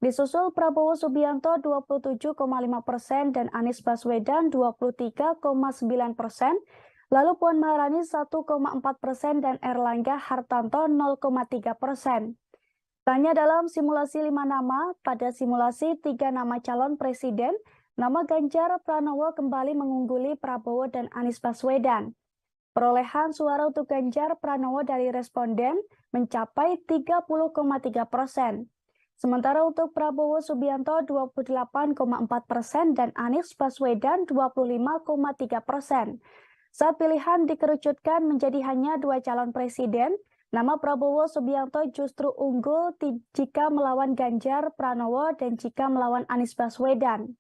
disusul Prabowo Subianto 27,5% dan Anies Baswedan 23,9%, lalu Puan Maharani 1,4% dan Erlangga Hartarto 0,3%. Tanya dalam simulasi 5 nama, pada simulasi 3 nama calon presiden, nama Ganjar Pranowo kembali mengungguli Prabowo dan Anies Baswedan. Perolehan suara untuk Ganjar Pranowo dari responden mencapai 30,3%. Sementara untuk Prabowo Subianto 28,4% dan Anies Baswedan 25,3%. Saat pilihan dikerucutkan menjadi hanya 2 calon presiden, nama Prabowo Subianto justru unggul jika melawan Ganjar Pranowo dan jika melawan Anies Baswedan.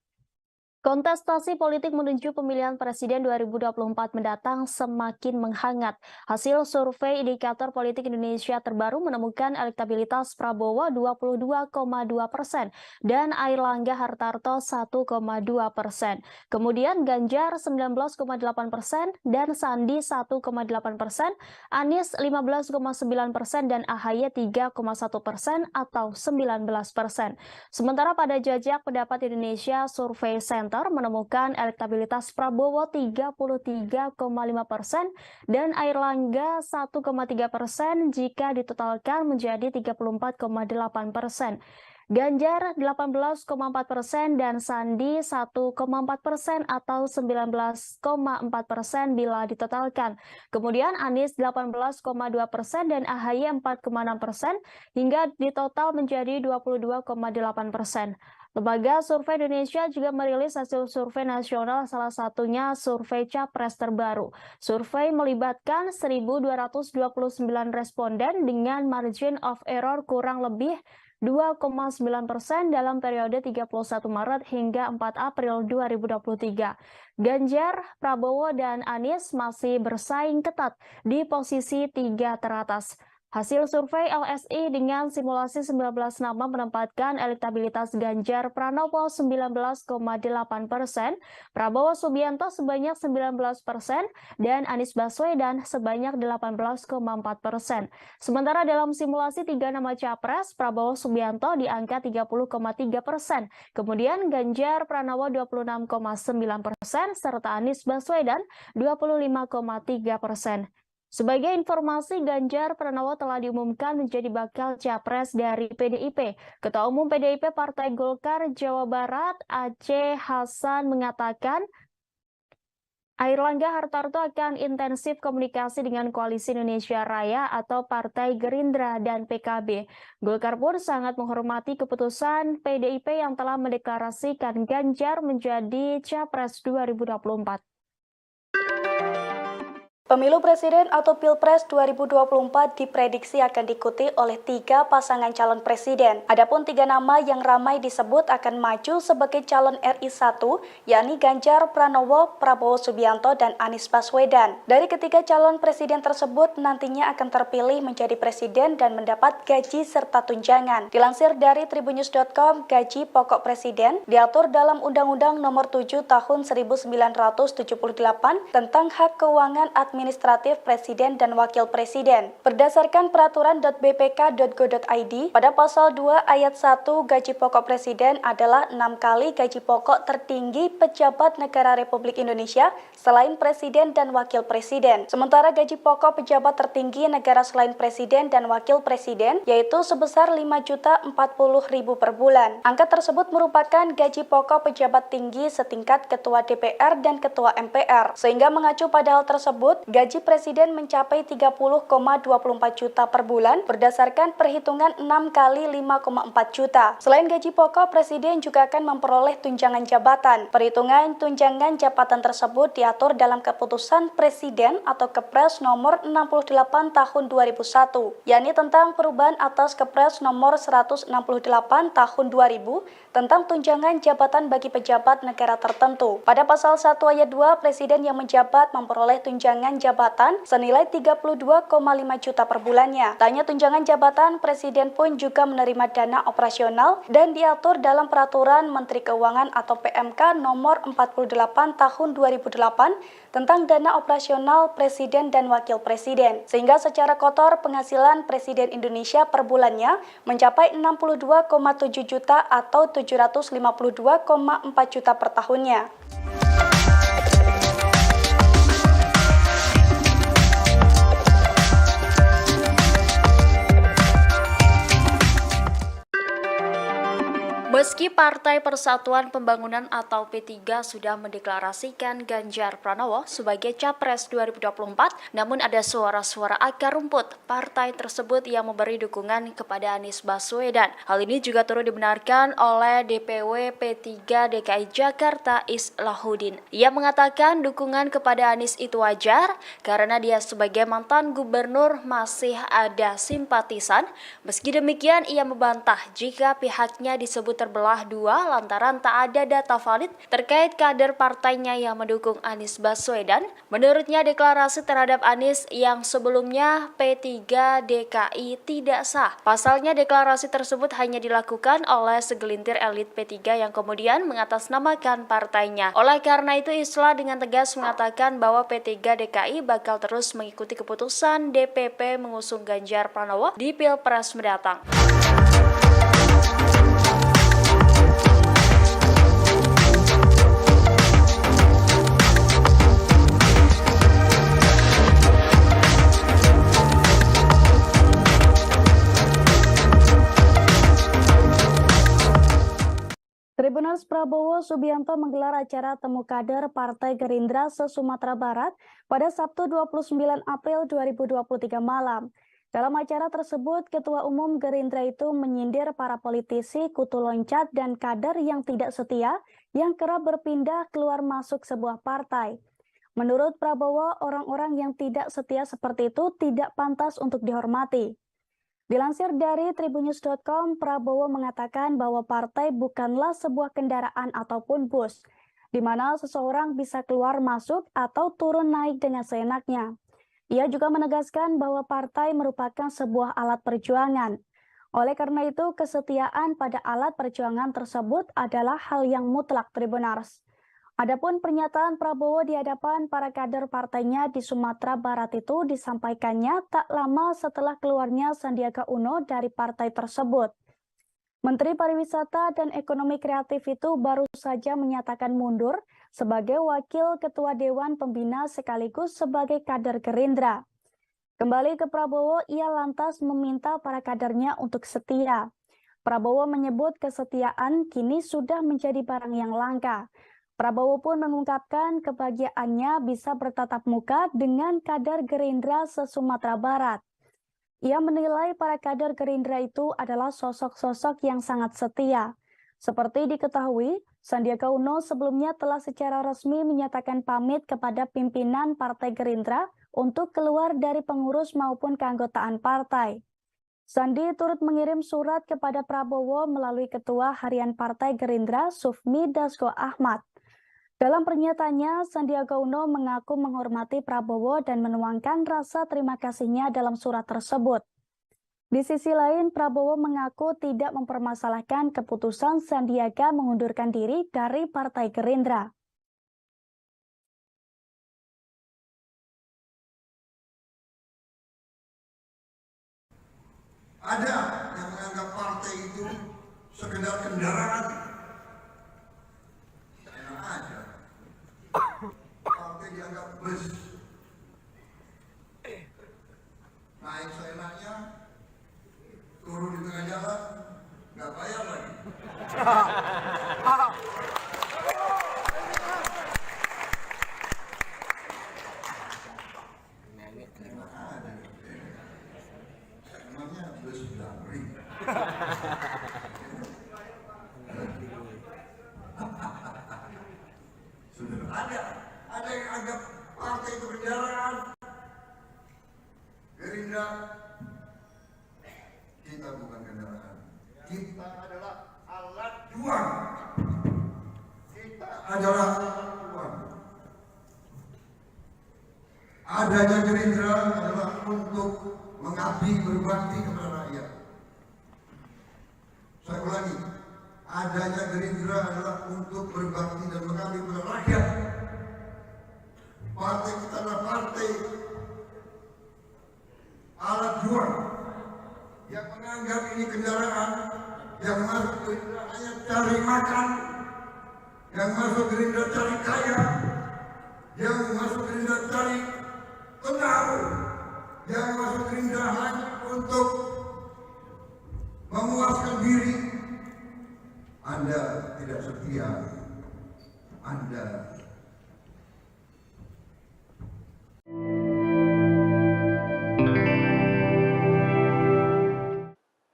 Kontestasi politik menuju pemilihan presiden 2024 mendatang semakin menghangat. Hasil survei Indikator Politik Indonesia terbaru menemukan elektabilitas Prabowo 22,2% dan Airlangga Hartarto 1,2%. Kemudian Ganjar 19,8% dan Sandi 1,8%, Anies 15,9% dan AHY 3,1% atau 19%. Sementara pada jajak pendapat Indonesia Survey Center menemukan elektabilitas Prabowo 33,5% dan Airlangga 1,3% jika ditotalkan menjadi 34,8%. Ganjar 18,4% dan Sandi 1,4% atau 19,4% bila ditotalkan. Kemudian Anies 18,2% dan AHY 4,6% hingga ditotal menjadi 22,8%. Lembaga Survei Indonesia juga merilis hasil survei nasional, salah satunya survei Capres terbaru. Survei melibatkan 1.229 responden dengan margin of error kurang lebih 2,9% dalam periode 31 Maret hingga 4 April 2023. Ganjar, Prabowo, dan Anies masih bersaing ketat di posisi 3 teratas. Hasil survei LSI dengan simulasi 19 nama menempatkan elektabilitas Ganjar Pranowo 19,8%, Prabowo Subianto sebanyak 19%, dan Anies Baswedan sebanyak 18,4%. Sementara dalam simulasi 3 nama capres, Prabowo Subianto di angka 30,3%, kemudian Ganjar Pranowo 26,9%, serta Anies Baswedan 25,3%. Sebagai informasi, Ganjar Pranowo telah diumumkan menjadi bakal capres dari PDIP. Ketua Umum PDIP Partai Golkar Jawa Barat, Aceh Hasan, mengatakan Airlangga Hartarto akan intensif komunikasi dengan Koalisi Indonesia Raya atau Partai Gerindra dan PKB. Golkar pun sangat menghormati keputusan PDIP yang telah mendeklarasikan Ganjar menjadi capres 2024. Pemilu Presiden atau Pilpres 2024 diprediksi akan diikuti oleh 3 pasangan calon presiden. Adapun 3 nama yang ramai disebut akan maju sebagai calon RI 1, yakni Ganjar Pranowo, Prabowo Subianto, dan Anies Baswedan. Dari ketiga calon presiden tersebut nantinya akan terpilih menjadi presiden dan mendapat gaji serta tunjangan. Dilansir dari tribunnews.com, gaji pokok presiden diatur dalam Undang-Undang Nomor 7 Tahun 1978 tentang hak keuangan administratif presiden dan wakil presiden. Berdasarkan peraturan.bpk.go.id, pada pasal 2 ayat 1, gaji pokok presiden adalah 6 kali gaji pokok tertinggi pejabat negara Republik Indonesia selain presiden dan wakil presiden. Sementara gaji pokok pejabat tertinggi negara selain presiden dan wakil presiden yaitu sebesar Rp5.040.000 per bulan. Angka tersebut merupakan gaji pokok pejabat tinggi setingkat ketua DPR dan ketua MPR. Sehingga mengacu pada hal tersebut, gaji presiden mencapai 30,24 juta per bulan berdasarkan perhitungan 6 kali 5,4 juta. Selain gaji pokok, presiden juga akan memperoleh tunjangan jabatan. Perhitungan tunjangan jabatan tersebut diatur dalam keputusan presiden atau Kepres nomor 68 tahun 2001, yakni tentang perubahan atas Kepres nomor 168 tahun 2000 tentang tunjangan jabatan bagi pejabat negara tertentu. Pada pasal 1 ayat 2, presiden yang menjabat memperoleh tunjangan jabatan senilai 32,5 juta per bulannya. Tak hanya tunjangan jabatan, presiden pun juga menerima dana operasional dan diatur dalam Peraturan Menteri Keuangan atau PMK nomor 48 tahun 2008 tentang dana operasional presiden dan wakil presiden. Sehingga secara kotor penghasilan presiden Indonesia per bulannya mencapai 62,7 juta atau 752,4 juta per tahunnya. Meski Partai Persatuan Pembangunan atau P3 sudah mendeklarasikan Ganjar Pranowo sebagai Capres 2024, namun ada suara-suara akar rumput partai tersebut yang memberi dukungan kepada Anies Baswedan. Hal ini juga turut dibenarkan oleh DPW P3 DKI Jakarta Islahuddin. Ia mengatakan dukungan kepada Anies itu wajar karena dia sebagai mantan gubernur masih ada simpatisan. Meski demikian, ia membantah jika pihaknya disebut terbelah dua lantaran tak ada data valid terkait kader partainya yang mendukung Anies Baswedan. Menurutnya, deklarasi terhadap Anies yang sebelumnya P3 DKI tidak sah. Pasalnya, deklarasi tersebut hanya dilakukan oleh segelintir elit P3 yang kemudian mengatasnamakan partainya. Oleh karena itu, Islah dengan tegas mengatakan bahwa P3 DKI bakal terus mengikuti keputusan DPP mengusung Ganjar Pranowo di Pilpres mendatang. Tribuners Prabowo Subianto menggelar acara temu kader Partai Gerindra se-Sumatera Barat pada Sabtu 29 April 2023 malam. Dalam acara tersebut, Ketua Umum Gerindra itu menyindir para politisi kutu loncat dan kader yang tidak setia yang kerap berpindah keluar masuk sebuah partai. Menurut Prabowo, orang-orang yang tidak setia seperti itu tidak pantas untuk dihormati. Dilansir dari tribunnews.com, Prabowo mengatakan bahwa partai bukanlah sebuah kendaraan ataupun bus, di mana seseorang bisa keluar masuk atau turun naik dengan seenaknya. Ia juga menegaskan bahwa partai merupakan sebuah alat perjuangan. Oleh karena itu, kesetiaan pada alat perjuangan tersebut adalah hal yang mutlak, Tribuners. Adapun pernyataan Prabowo di hadapan para kader partainya di Sumatera Barat itu disampaikannya tak lama setelah keluarnya Sandiaga Uno dari partai tersebut. Menteri Pariwisata dan Ekonomi Kreatif itu baru saja menyatakan mundur sebagai Wakil Ketua Dewan Pembina sekaligus sebagai kader Gerindra. Kembali ke Prabowo, ia lantas meminta para kadernya untuk setia. Prabowo menyebut kesetiaan kini sudah menjadi barang yang langka. Prabowo pun mengungkapkan kebahagiaannya bisa bertatap muka dengan kader Gerindra se-Sumatera Barat. Ia menilai para kader Gerindra itu adalah sosok-sosok yang sangat setia. Seperti diketahui, Sandiaga Uno sebelumnya telah secara resmi menyatakan pamit kepada pimpinan Partai Gerindra untuk keluar dari pengurus maupun keanggotaan partai. Sandi turut mengirim surat kepada Prabowo melalui Ketua Harian Partai Gerindra Sufmi Dasko Ahmad. Dalam pernyataannya, Sandiaga Uno mengaku menghormati Prabowo dan menuangkan rasa terima kasihnya dalam surat tersebut. Di sisi lain, Prabowo mengaku tidak mempermasalahkan keputusan Sandiaga mengundurkan diri dari Partai Gerindra. Ada yang menganggap partai itu sekedar kendaraan. Enak aja. Partai dianggap bus. Naik seenaknya, turun di tengah jalan, nggak bayar lagi. Emangnya bus Damri? Sudah ada yang anggap partai itu kendaraan. Gerindra, kita bukan kendaraan. Kita adalah alat juang. Kita adalah alat juang. Adanya Gerindra adalah untuk mengabdi berbakti kepada rakyat. Saya ulangi, adanya Gerindra adalah untuk berbakti dan mengabdi kepada rakyat. Partai kita adalah partai alat juang yang menganggap ini kendaraan, yang masuk Gerindra hanya cari makan, yang masuk Gerindra cari kaya, yang masuk Gerindra cari pengaruh, yang masuk Gerindra hanya untuk memuaskan diri. Anda tidak setia. Anda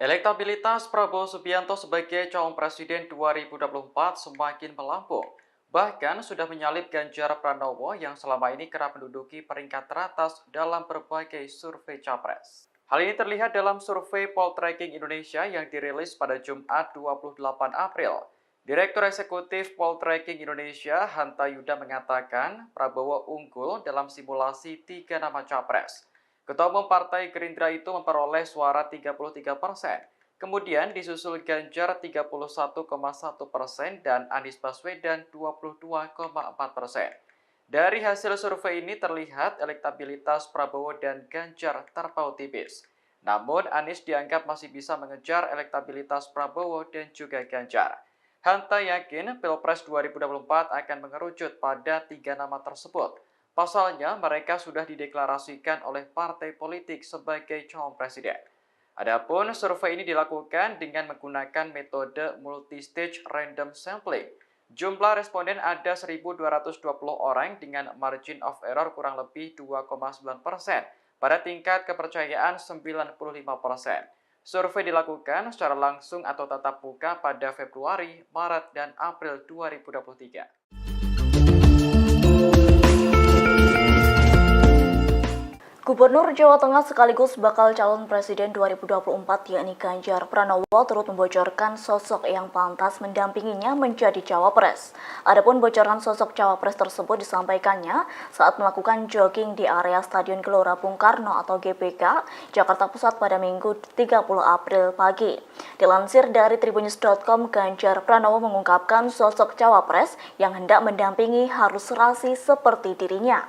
Elektabilitas Prabowo Subianto sebagai calon presiden 2024 semakin melambung. Bahkan sudah menyalip Ganjar Pranowo yang selama ini kerap menduduki peringkat teratas dalam berbagai survei capres. Hal ini terlihat dalam survei Poltreking Indonesia yang dirilis pada Jumat 28 April. Direktur Eksekutif Poltreking Indonesia, Hanta Yuda mengatakan Prabowo unggul dalam simulasi 3 nama capres. Ketua Umum Partai Gerindra itu memperoleh suara 33%. Kemudian disusul Ganjar 31,1% dan Anies Baswedan 22,4%. Dari hasil survei ini terlihat elektabilitas Prabowo dan Ganjar terpaut tipis. Namun Anies dianggap masih bisa mengejar elektabilitas Prabowo dan juga Ganjar. Hanta yakin Pilpres 2024 akan mengerucut pada 3 nama tersebut. Pasalnya, mereka sudah dideklarasikan oleh partai politik sebagai calon presiden. Adapun survei ini dilakukan dengan menggunakan metode multi-stage random sampling. Jumlah responden ada 1.220 orang dengan margin of error kurang lebih 2,9% pada tingkat kepercayaan 95%. Survei dilakukan secara langsung atau tatap muka pada Februari, Maret, dan April 2023. Gubernur Jawa Tengah sekaligus bakal calon presiden 2024 yakni Ganjar Pranowo turut membocorkan sosok yang pantas mendampinginya menjadi cawapres. Adapun bocoran sosok cawapres tersebut disampaikannya saat melakukan jogging di area Stadion Gelora Bung Karno atau GBK, Jakarta Pusat pada Minggu 30 April pagi. Dilansir dari tribunnews.com, Ganjar Pranowo mengungkapkan sosok cawapres yang hendak mendampingi harus serasi seperti dirinya,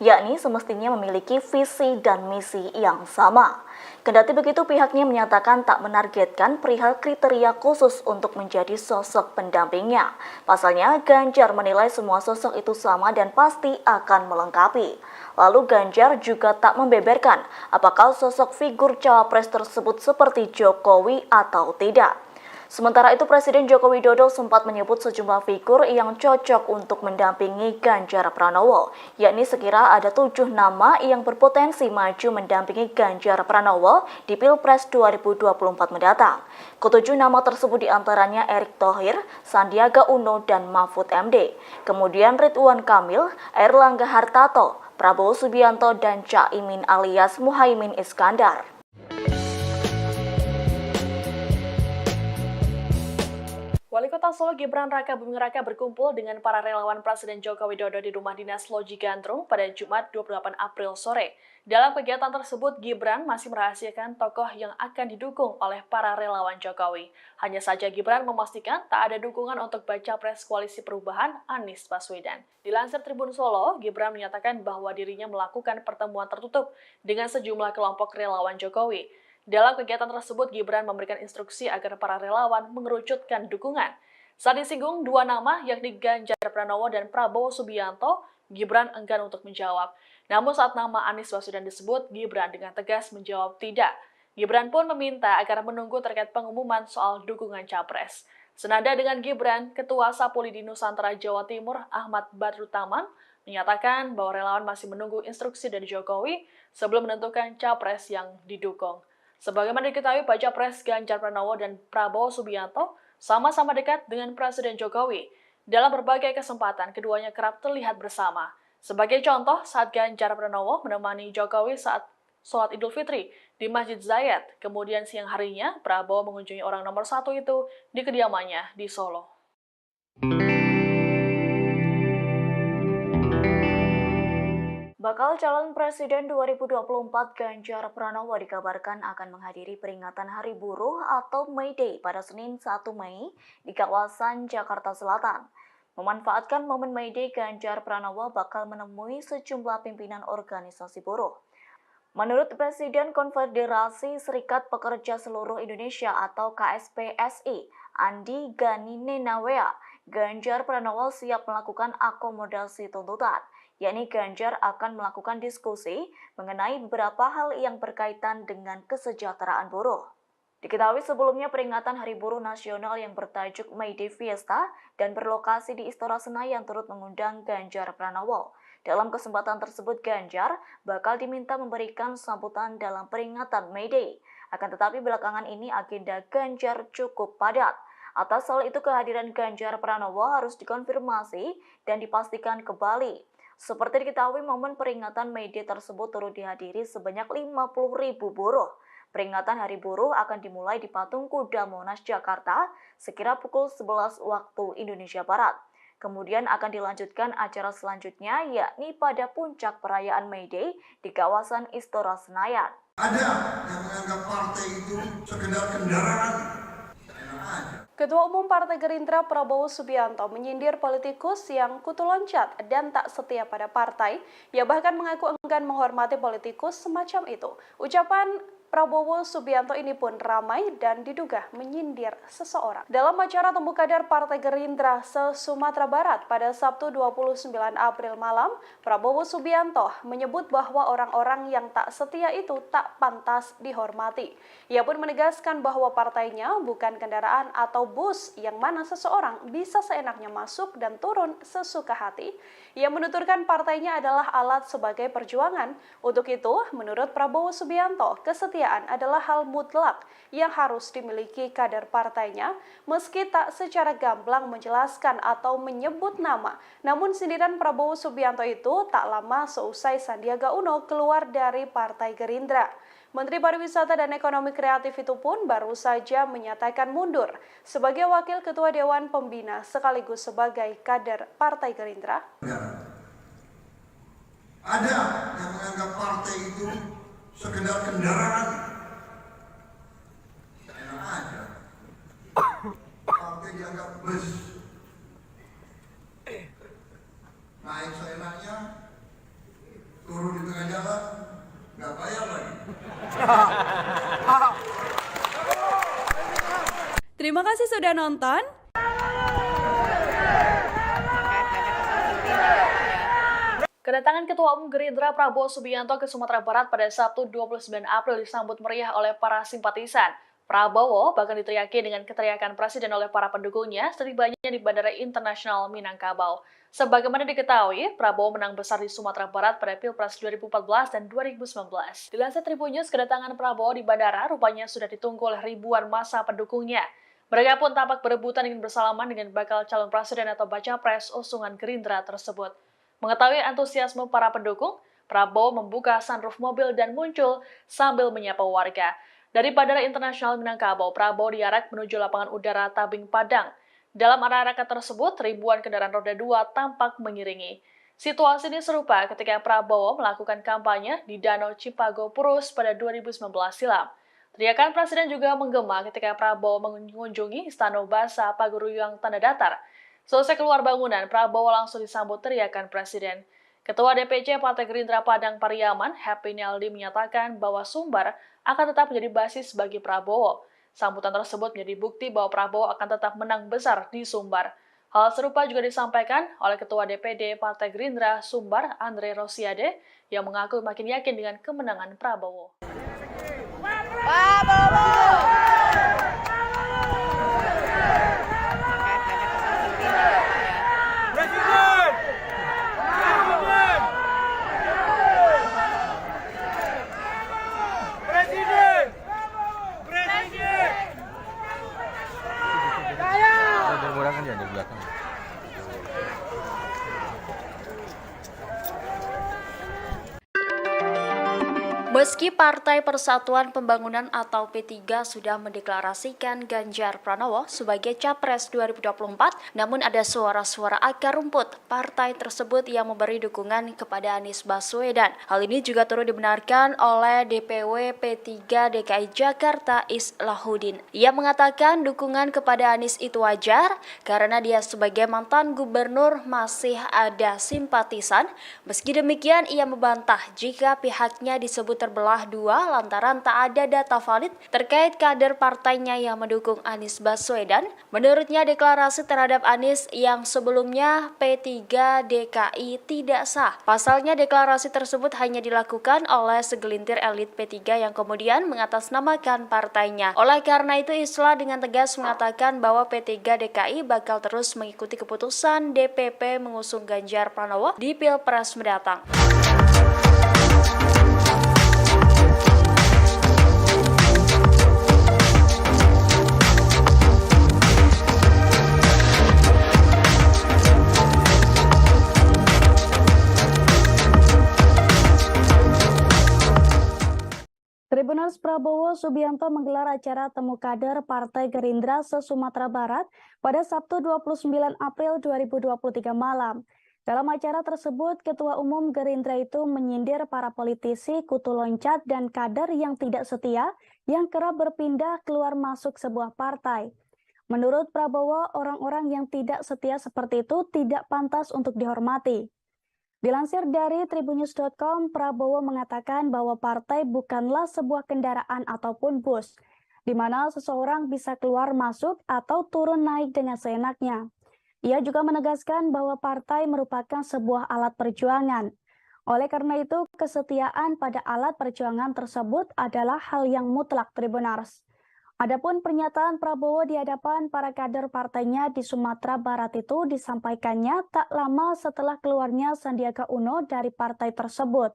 yakni semestinya memiliki visi dan misi yang sama. Kendati begitu, pihaknya menyatakan tak menargetkan perihal kriteria khusus untuk menjadi sosok pendampingnya. Pasalnya, Ganjar menilai semua sosok itu sama dan pasti akan melengkapi. Lalu Ganjar juga tak membeberkan apakah sosok figur cawapres tersebut seperti Jokowi atau tidak. Sementara itu, Presiden Joko Widodo sempat menyebut sejumlah figur yang cocok untuk mendampingi Ganjar Pranowo, yakni sekira ada 7 nama yang berpotensi maju mendampingi Ganjar Pranowo di Pilpres 2024 mendatang. Ketujuh nama tersebut diantaranya Erick Thohir, Sandiaga Uno, dan Mahfud MD. Kemudian Ridwan Kamil, Airlangga Hartarto, Prabowo Subianto dan Caimin alias Muhaimin Iskandar. Wali Kota Solo Gibran Raka Buming Raka berkumpul dengan para relawan Presiden Joko Widodo di Rumah Dinas Loji Gandrung pada Jumat 28 April sore. Dalam kegiatan tersebut, Gibran masih merahasiakan tokoh yang akan didukung oleh para relawan Jokowi. Hanya saja Gibran memastikan tak ada dukungan untuk baca pres Koalisi Perubahan Anies Baswedan. Dilansir Tribun Solo, Gibran menyatakan bahwa dirinya melakukan pertemuan tertutup dengan sejumlah kelompok relawan Jokowi. Dalam kegiatan tersebut, Gibran memberikan instruksi agar para relawan mengerucutkan dukungan. Saat disinggung dua nama, yakni Ganjar Pranowo dan Prabowo Subianto, Gibran enggan untuk menjawab. Namun saat nama Anies Baswedan disebut, Gibran dengan tegas menjawab tidak. Gibran pun meminta agar menunggu terkait pengumuman soal dukungan capres. Senada dengan Gibran, Ketua Sapuli di Nusantara Jawa Timur, Ahmad Badrutaman, menyatakan bahwa relawan masih menunggu instruksi dari Jokowi sebelum menentukan capres yang didukung. Sebagaimana diketahui, baca pres Ganjar Pranowo dan Prabowo Subianto sama-sama dekat dengan Presiden Jokowi. Dalam berbagai kesempatan, keduanya kerap terlihat bersama. Sebagai contoh, saat Ganjar Pranowo menemani Jokowi saat sholat Idul Fitri di Masjid Zayed, kemudian siang harinya, Prabowo mengunjungi orang nomor satu itu di kediamannya di Solo. Bakal calon Presiden 2024 Ganjar Pranowo dikabarkan akan menghadiri peringatan Hari Buruh atau May Day pada Senin 1 Mei di kawasan Jakarta Selatan. Memanfaatkan momen May Day, Ganjar Pranowo bakal menemui sejumlah pimpinan organisasi buruh. Menurut Presiden Konfederasi Serikat Pekerja Seluruh Indonesia atau KSPSI, Andi Gani Nenawea, Ganjar Pranowo siap melakukan akomodasi tuntutan, yakni Ganjar akan melakukan diskusi mengenai beberapa hal yang berkaitan dengan kesejahteraan buruh. Diketahui sebelumnya peringatan Hari Buruh Nasional yang bertajuk May Day Fiesta dan berlokasi di Istora Senayan turut mengundang Ganjar Pranowo. Dalam kesempatan tersebut, Ganjar bakal diminta memberikan sambutan dalam peringatan May Day. Akan tetapi belakangan ini agenda Ganjar cukup padat. Atas hal itu kehadiran Ganjar Pranowo harus dikonfirmasi dan dipastikan kembali. Seperti diketahui, momen peringatan May Day tersebut turut dihadiri sebanyak 50.000 buruh. Peringatan Hari Buruh akan dimulai di Patung Kuda Monas, Jakarta, sekira pukul 11 waktu Indonesia Barat. Kemudian akan dilanjutkan acara selanjutnya, yakni pada puncak perayaan May Day di kawasan Istora Senayan. Ada yang menganggap partai itu sekedar kendaraan. Ketua Umum Partai Gerindra Prabowo Subianto menyindir politikus yang kutu loncat dan tak setia pada partai. Ia bahkan mengaku enggan menghormati politikus semacam itu. Ucapan Prabowo Subianto ini pun ramai dan diduga menyindir seseorang. Dalam acara temu kader Partai Gerindra se-Sumatera Barat pada Sabtu 29 April malam, Prabowo Subianto menyebut bahwa orang-orang yang tak setia itu tak pantas dihormati. Ia pun menegaskan bahwa partainya bukan kendaraan atau bus yang mana seseorang bisa seenaknya masuk dan turun sesuka hati. Ia menuturkan partainya adalah alat sebagai perjuangan. Untuk itu, menurut Prabowo Subianto, kesetiaan adalah hal mutlak yang harus dimiliki kader partainya, meski tak secara gamblang menjelaskan atau menyebut nama. Namun sindiran Prabowo Subianto itu tak lama seusai Sandiaga Uno keluar dari Partai Gerindra. Menteri Pariwisata dan Ekonomi Kreatif itu pun baru saja menyatakan mundur sebagai Wakil Ketua Dewan Pembina sekaligus sebagai kader Partai Gerindra. Ada yang menganggap partai itu sekedar kendaraan. Enak aja. Partai dianggap bus. Naik seenaknya, turun di tengah jalan, nggak bayar lagi. Terima kasih sudah nonton. Kedatangan Ketua Umum Gerindra Prabowo Subianto ke Sumatera Barat pada Sabtu 29 April disambut meriah oleh para simpatisan. Prabowo bahkan diteriaki dengan keteriakan presiden oleh para pendukungnya setibanya di Bandara Internasional Minangkabau. Sebagaimana diketahui, Prabowo menang besar di Sumatera Barat pada Pilpres 2014 dan 2019. Dilansir Tribun News, kedatangan Prabowo di bandara rupanya sudah ditunggu oleh ribuan massa pendukungnya. Mereka pun tampak berebutan ingin bersalaman dengan bakal calon presiden atau baca pres usungan Gerindra tersebut. Mengetahui antusiasme para pendukung, Prabowo membuka sunroof mobil dan muncul sambil menyapa warga. Dari Bandara Internasional Minangkabau, Prabowo diarak menuju lapangan udara Tabing Padang. Dalam arah-arah tersebut, ribuan kendaraan roda 2 tampak mengiringi. Situasi ini serupa ketika Prabowo melakukan kampanye di Danau Cipago Purus pada 2019 silam. Teriakan Presiden juga menggema ketika Prabowo mengunjungi Istana Basa Paguruyang Tanda Datar. Selesai keluar bangunan, Prabowo langsung disambut teriakan Presiden. Ketua DPC Partai Gerindra Padang Pariaman, Happy Naldi, menyatakan bahwa Sumbar akan tetap menjadi basis bagi Prabowo. Sambutan tersebut menjadi bukti bahwa Prabowo akan tetap menang besar di Sumbar. Hal serupa juga disampaikan oleh Ketua DPD Partai Gerindra Sumbar, Andre Rosiade, yang mengaku makin yakin dengan kemenangan Prabowo. Meski Partai Persatuan Pembangunan atau P3 sudah mendeklarasikan Ganjar Pranowo sebagai Capres 2024, namun ada suara-suara akar rumput partai tersebut yang memberi dukungan kepada Anies Baswedan. Hal ini juga turut dibenarkan oleh DPW P3 DKI Jakarta Islahuddin. Ia mengatakan dukungan kepada Anies itu wajar karena dia sebagai mantan gubernur masih ada simpatisan. Meski demikian, ia membantah jika pihaknya disebut terbelah dua lantaran tak ada data valid terkait kader partainya yang mendukung Anies Baswedan. Menurutnya, deklarasi terhadap Anies yang sebelumnya P3 DKI tidak sah. Pasalnya, deklarasi tersebut hanya dilakukan oleh segelintir elit P3 yang kemudian mengatasnamakan partainya. Oleh karena itu, Islah dengan tegas mengatakan bahwa P3 DKI bakal terus mengikuti keputusan DPP mengusung Ganjar Pranowo di Pilpres mendatang. Tribuners Prabowo Subianto menggelar acara temu kader Partai Gerindra se-Sumatera Barat pada Sabtu 29 April 2023 malam. Dalam acara tersebut, Ketua Umum Gerindra itu menyindir para politisi kutu loncat dan kader yang tidak setia yang kerap berpindah keluar masuk sebuah partai. Menurut Prabowo, orang-orang yang tidak setia seperti itu tidak pantas untuk dihormati. Dilansir dari tribunnews.com, Prabowo mengatakan bahwa partai bukanlah sebuah kendaraan ataupun bus, di mana seseorang bisa keluar masuk atau turun naik dengan seenaknya. Ia juga menegaskan bahwa partai merupakan sebuah alat perjuangan. Oleh karena itu, kesetiaan pada alat perjuangan tersebut adalah hal yang mutlak, Tribuners. Adapun pernyataan Prabowo di hadapan para kader partainya di Sumatera Barat itu disampaikannya tak lama setelah keluarnya Sandiaga Uno dari partai tersebut.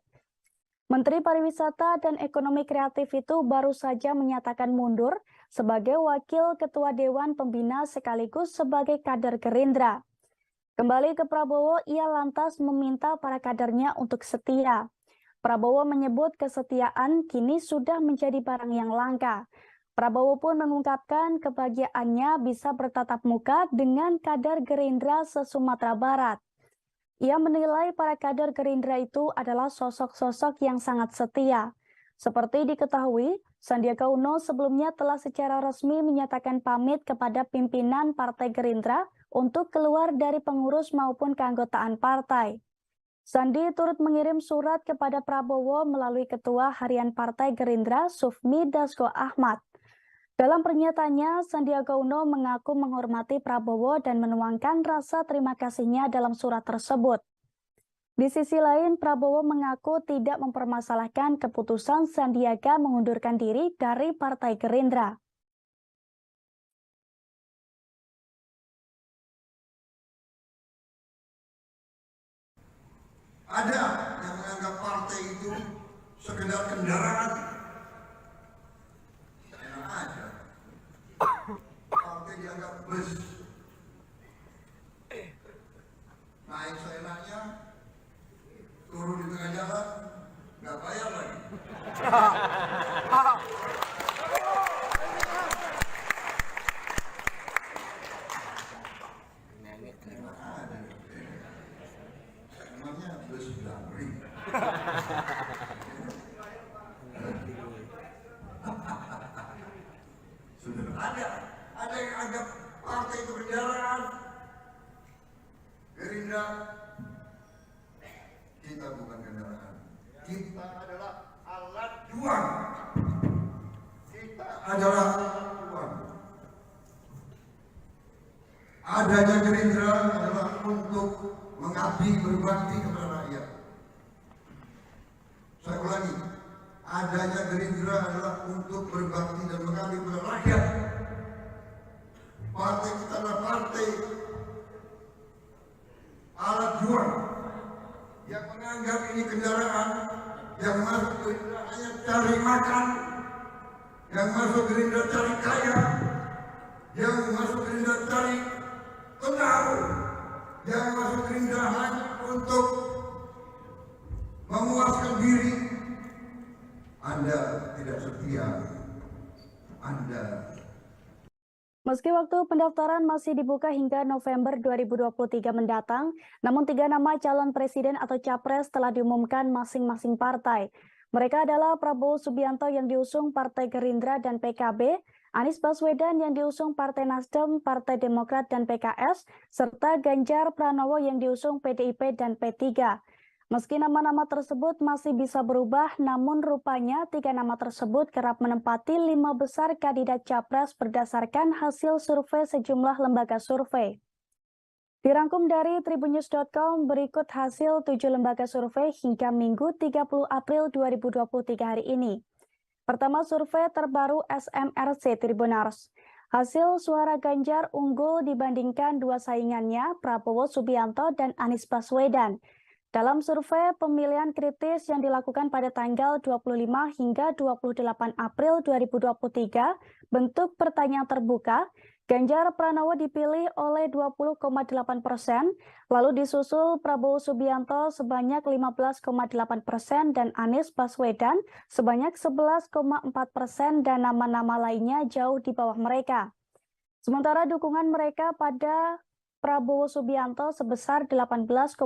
Menteri Pariwisata dan Ekonomi Kreatif itu baru saja menyatakan mundur sebagai Wakil Ketua Dewan Pembina sekaligus sebagai kader Gerindra. Kembali ke Prabowo, ia lantas meminta para kadernya untuk setia. Prabowo menyebut kesetiaan kini sudah menjadi barang yang langka. Prabowo pun mengungkapkan kebahagiaannya bisa bertatap muka dengan kader Gerindra se-Sumatera Barat. Ia menilai para kader Gerindra itu adalah sosok-sosok yang sangat setia. Seperti diketahui, Sandiaga Uno sebelumnya telah secara resmi menyatakan pamit kepada pimpinan Partai Gerindra untuk keluar dari pengurus maupun keanggotaan partai. Sandi turut mengirim surat kepada Prabowo melalui Ketua Harian Partai Gerindra Sufmi Dasko Ahmad. Dalam pernyataannya, Sandiaga Uno mengaku menghormati Prabowo dan menuangkan rasa terima kasihnya dalam surat tersebut. Di sisi lain, Prabowo mengaku tidak mempermasalahkan keputusan Sandiaga mengundurkan diri dari Partai Gerindra. Ada yang menganggap partai itu sekedar kendaraan. Enak aja. Partai dianggap bus. Naik seenaknya, Namanya Beslari. Sudah ada yang anggap partai itu kendaraan. Gerindra, kita bukan kendaraan. Kita adalah alat juang. Kita adalah alat juang. Adanya Gerindra adalah untuk mengabdi berbakti kepada rakyat. Saya ulangi, adanya Gerindra adalah untuk berbakti dan mengabdi kepada rakyat. Partai kita adalah partai alat juang yang menganggap ini kendaraan, yang masuk Gerindra hanya cari makan, yang masuk Gerindra cari kaya, yang masuk Gerindra cari tenang, yang masuk Gerindra hanya untuk memuaskan diri. Anda tidak setia, Anda. Meski waktu pendaftaran masih dibuka hingga November 2023 mendatang, namun 3 nama calon presiden atau capres telah diumumkan masing-masing partai. Mereka adalah Prabowo Subianto yang diusung Partai Gerindra dan PKB, Anies Baswedan yang diusung Partai Nasdem, Partai Demokrat dan PKS, serta Ganjar Pranowo yang diusung PDIP dan P3. Meski nama-nama tersebut masih bisa berubah, namun rupanya 3 nama tersebut kerap menempati 5 besar kandidat capres berdasarkan hasil survei sejumlah lembaga survei. Dirangkum dari tribunnews.com, berikut hasil 7 lembaga survei hingga Minggu 30 April 2023 hari ini. Pertama, survei terbaru SMRC Tribunars. Hasil suara Ganjar unggul dibandingkan 2 saingannya, Prabowo Subianto dan Anies Baswedan. Dalam survei pemilihan kritis yang dilakukan pada tanggal 25 hingga 28 April 2023, bentuk pertanyaan terbuka, Ganjar Pranowo dipilih oleh 20,8%, lalu disusul Prabowo Subianto sebanyak 15,8% dan Anies Baswedan sebanyak 11,4% dan nama-nama lainnya jauh di bawah mereka. Sementara dukungan mereka pada Prabowo Subianto sebesar 18,3%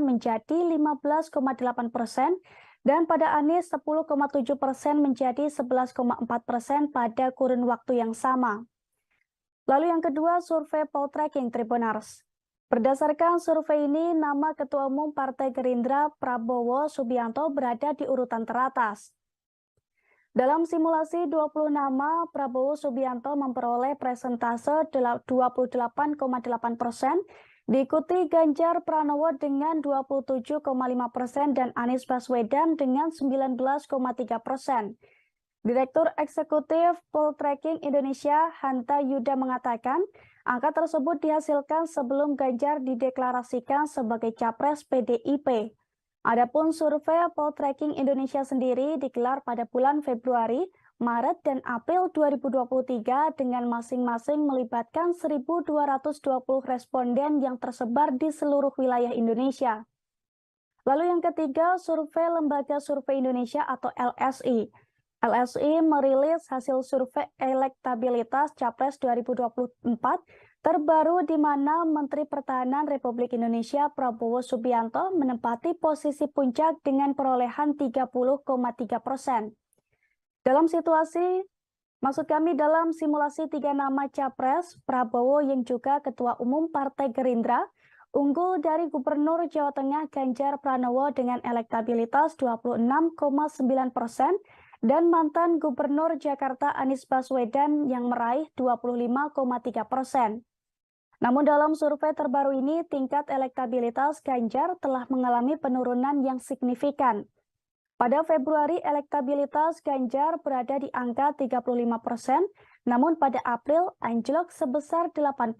menjadi 15,8% dan pada Anies 10,7% menjadi 11,4% pada kurun waktu yang sama. Lalu yang kedua, survei Poltreking Tribunars. Berdasarkan survei ini, nama Ketua Umum Partai Gerindra Prabowo Subianto berada di urutan teratas. Dalam simulasi 20 nama, Prabowo Subianto memperoleh presentase 28,8%, diikuti Ganjar Pranowo dengan 27,5% dan Anies Baswedan dengan 19,3%. Direktur Eksekutif Poltreking Indonesia, Hanta Yuda mengatakan, angka tersebut dihasilkan sebelum Ganjar dideklarasikan sebagai capres PDIP. Adapun survei Poltreking Indonesia sendiri digelar pada bulan Februari, Maret, dan April 2023 dengan masing-masing melibatkan 1.220 responden yang tersebar di seluruh wilayah Indonesia. Lalu yang ketiga, survei Lembaga Survei Indonesia atau LSI. LSI merilis hasil survei elektabilitas Capres 2024 terbaru di mana Menteri Pertahanan Republik Indonesia Prabowo Subianto menempati posisi puncak dengan perolehan 30,3%. Dalam simulasi 3 nama Capres, Prabowo yang juga Ketua Umum Partai Gerindra, unggul dari Gubernur Jawa Tengah Ganjar Pranowo dengan elektabilitas 26,9% dan mantan Gubernur Jakarta Anies Baswedan yang meraih 25,3%. Namun dalam survei terbaru ini, tingkat elektabilitas Ganjar telah mengalami penurunan yang signifikan. Pada Februari, elektabilitas Ganjar berada di angka 35%, namun pada April anjlok sebesar 8%.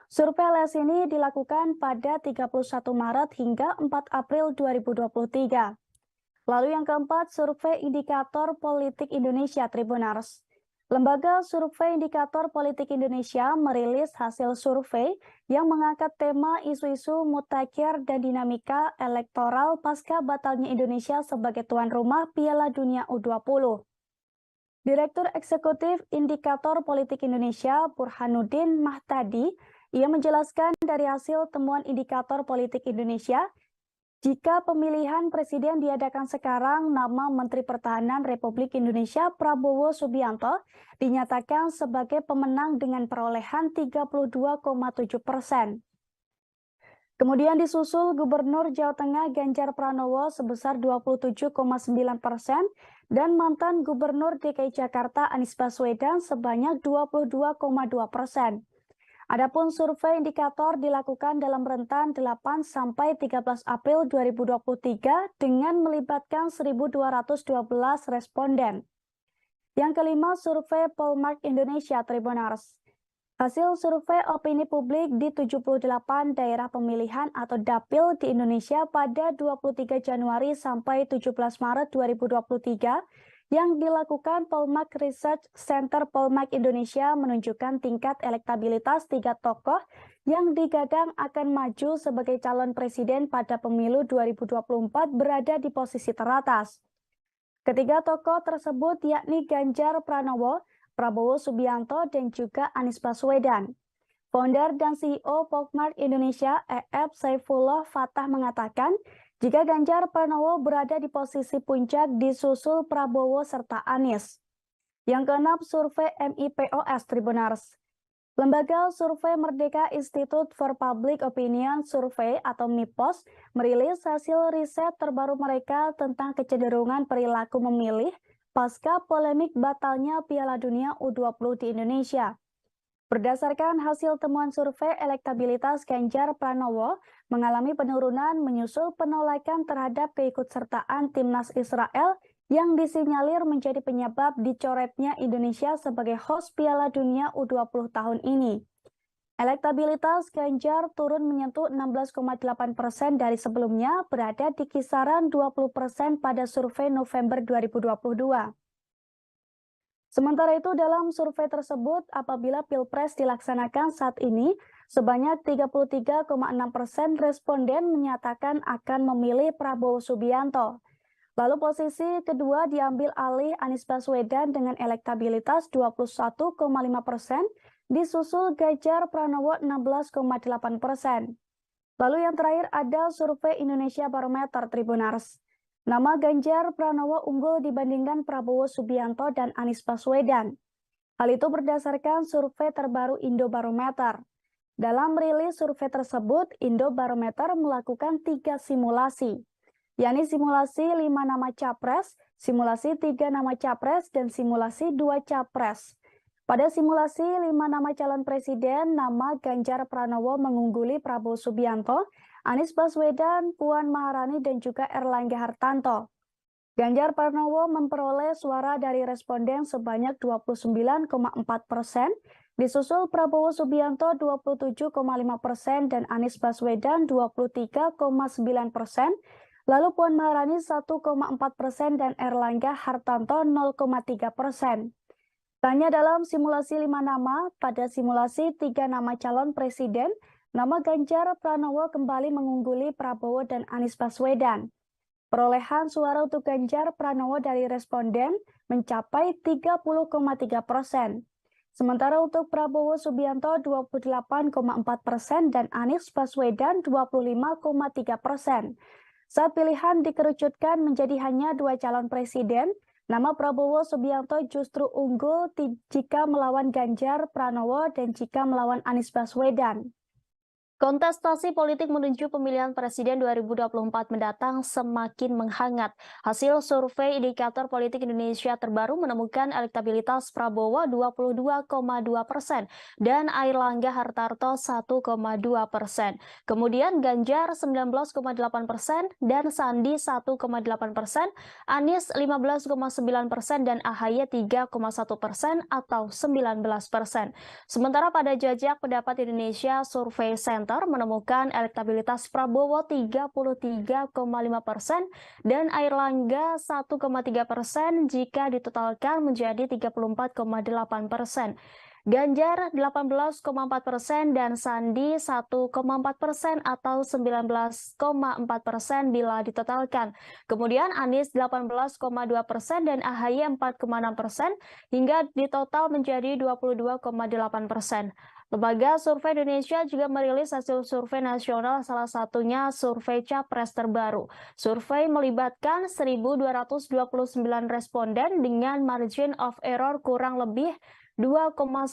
Survei LS ini dilakukan pada 31 Maret hingga 4 April 2023. Lalu yang keempat, survei Indikator Politik Indonesia Tribunars. Lembaga Survei Indikator Politik Indonesia merilis hasil survei yang mengangkat tema isu-isu mutakhir dan dinamika elektoral pasca batalnya Indonesia sebagai tuan rumah Piala Dunia U20. Direktur Eksekutif Indikator Politik Indonesia, Burhanuddin Mahtadi, ia menjelaskan dari hasil temuan Indikator Politik Indonesia, jika pemilihan presiden diadakan sekarang, nama Menteri Pertahanan Republik Indonesia Prabowo Subianto dinyatakan sebagai pemenang dengan perolehan 32,7%. Kemudian disusul Gubernur Jawa Tengah Ganjar Pranowo sebesar 27,9% dan mantan Gubernur DKI Jakarta Anies Baswedan sebanyak 22,2%. Adapun survei indikator dilakukan dalam rentan 8 sampai 13 April 2023 dengan melibatkan 1.212 responden. Yang kelima, survei Polmark Indonesia Tribunars. Hasil survei opini publik di 78 daerah pemilihan atau dapil di Indonesia pada 23 Januari sampai 17 Maret 2023 yang dilakukan Polmark Research Center Polmark Indonesia menunjukkan tingkat elektabilitas 3 tokoh yang digadang akan maju sebagai calon presiden pada pemilu 2024 berada di posisi teratas. Ketiga tokoh tersebut yakni Ganjar Pranowo, Prabowo Subianto, dan juga Anies Baswedan. Founder dan CEO Polmark Indonesia, EF Saifullah Fatah mengatakan, jika Ganjar Pranowo berada di posisi puncak disusul Prabowo serta Anies. Yang keenam, survei MIPOS Tribunars. Lembaga Survei Merdeka Institute for Public Opinion Survey atau MIPOS merilis hasil riset terbaru mereka tentang kecenderungan perilaku memilih pasca polemik batalnya Piala Dunia U20 di Indonesia. Berdasarkan hasil temuan survei, elektabilitas Ganjar Pranowo mengalami penurunan menyusul penolakan terhadap keikutsertaan timnas Israel yang disinyalir menjadi penyebab dicoretnya Indonesia sebagai host Piala Dunia U20 tahun ini. Elektabilitas Ganjar turun menyentuh 16,8% dari sebelumnya, berada di kisaran 20% pada survei November 2022. Sementara itu, dalam survei tersebut, apabila Pilpres dilaksanakan saat ini, sebanyak 33,6% responden menyatakan akan memilih Prabowo Subianto. Lalu posisi kedua diambil alih Anies Baswedan dengan elektabilitas 21,5%, disusul Ganjar Pranowo 16,8%. Lalu yang terakhir ada survei Indonesia Barometer Tribunars. Nama Ganjar Pranowo unggul dibandingkan Prabowo Subianto dan Anies Baswedan. Hal itu berdasarkan survei terbaru Indobarometer. Dalam rilis survei tersebut, Indobarometer melakukan 3 simulasi, yakni simulasi 5 nama capres, simulasi 3 nama capres, dan simulasi 2 capres. Pada simulasi 5 nama calon presiden, nama Ganjar Pranowo mengungguli Prabowo Subianto, Anies Baswedan, Puan Maharani, dan juga Erlangga Hartarto. Ganjar Pranowo memperoleh suara dari responden sebanyak 29,4%, disusul Prabowo Subianto 27,5% dan Anies Baswedan 23,9%, lalu Puan Maharani 1,4% dan Erlangga Hartarto 0,3%. Tanya dalam simulasi 5 nama, pada simulasi 3 nama calon presiden, nama Ganjar Pranowo kembali mengungguli Prabowo dan Anies Baswedan. Perolehan suara untuk Ganjar Pranowo dari responden mencapai 30,3%. Sementara untuk Prabowo Subianto 28,4% dan Anies Baswedan 25,3%. Saat pilihan dikerucutkan menjadi hanya 2 calon presiden, nama Prabowo Subianto justru unggul jika melawan Ganjar Pranowo dan jika melawan Anies Baswedan. Kontestasi politik menuju pemilihan presiden 2024 mendatang semakin menghangat. Hasil survei Indikator Politik Indonesia terbaru menemukan elektabilitas Prabowo 22,2% dan Airlangga Hartarto 1,2%. Kemudian Ganjar 19,8% dan Sandi 1,8%, Anies 15,9% dan AHY 3,1% atau 19%. Sementara pada jajak pendapat Indonesia Survei Center Center menemukan elektabilitas Prabowo 33,5% dan Airlangga 1,3% jika ditotalkan menjadi 34,8%. Ganjar 18,4% dan Sandi 1,4% atau 19,4% bila ditotalkan. Kemudian Anies 18,2% dan AHY 4,6% hingga ditotal menjadi 22,8%. Lembaga Survei Indonesia juga merilis hasil survei nasional, salah satunya survei Capres terbaru. Survei melibatkan 1.229 responden dengan margin of error kurang lebih 2,9%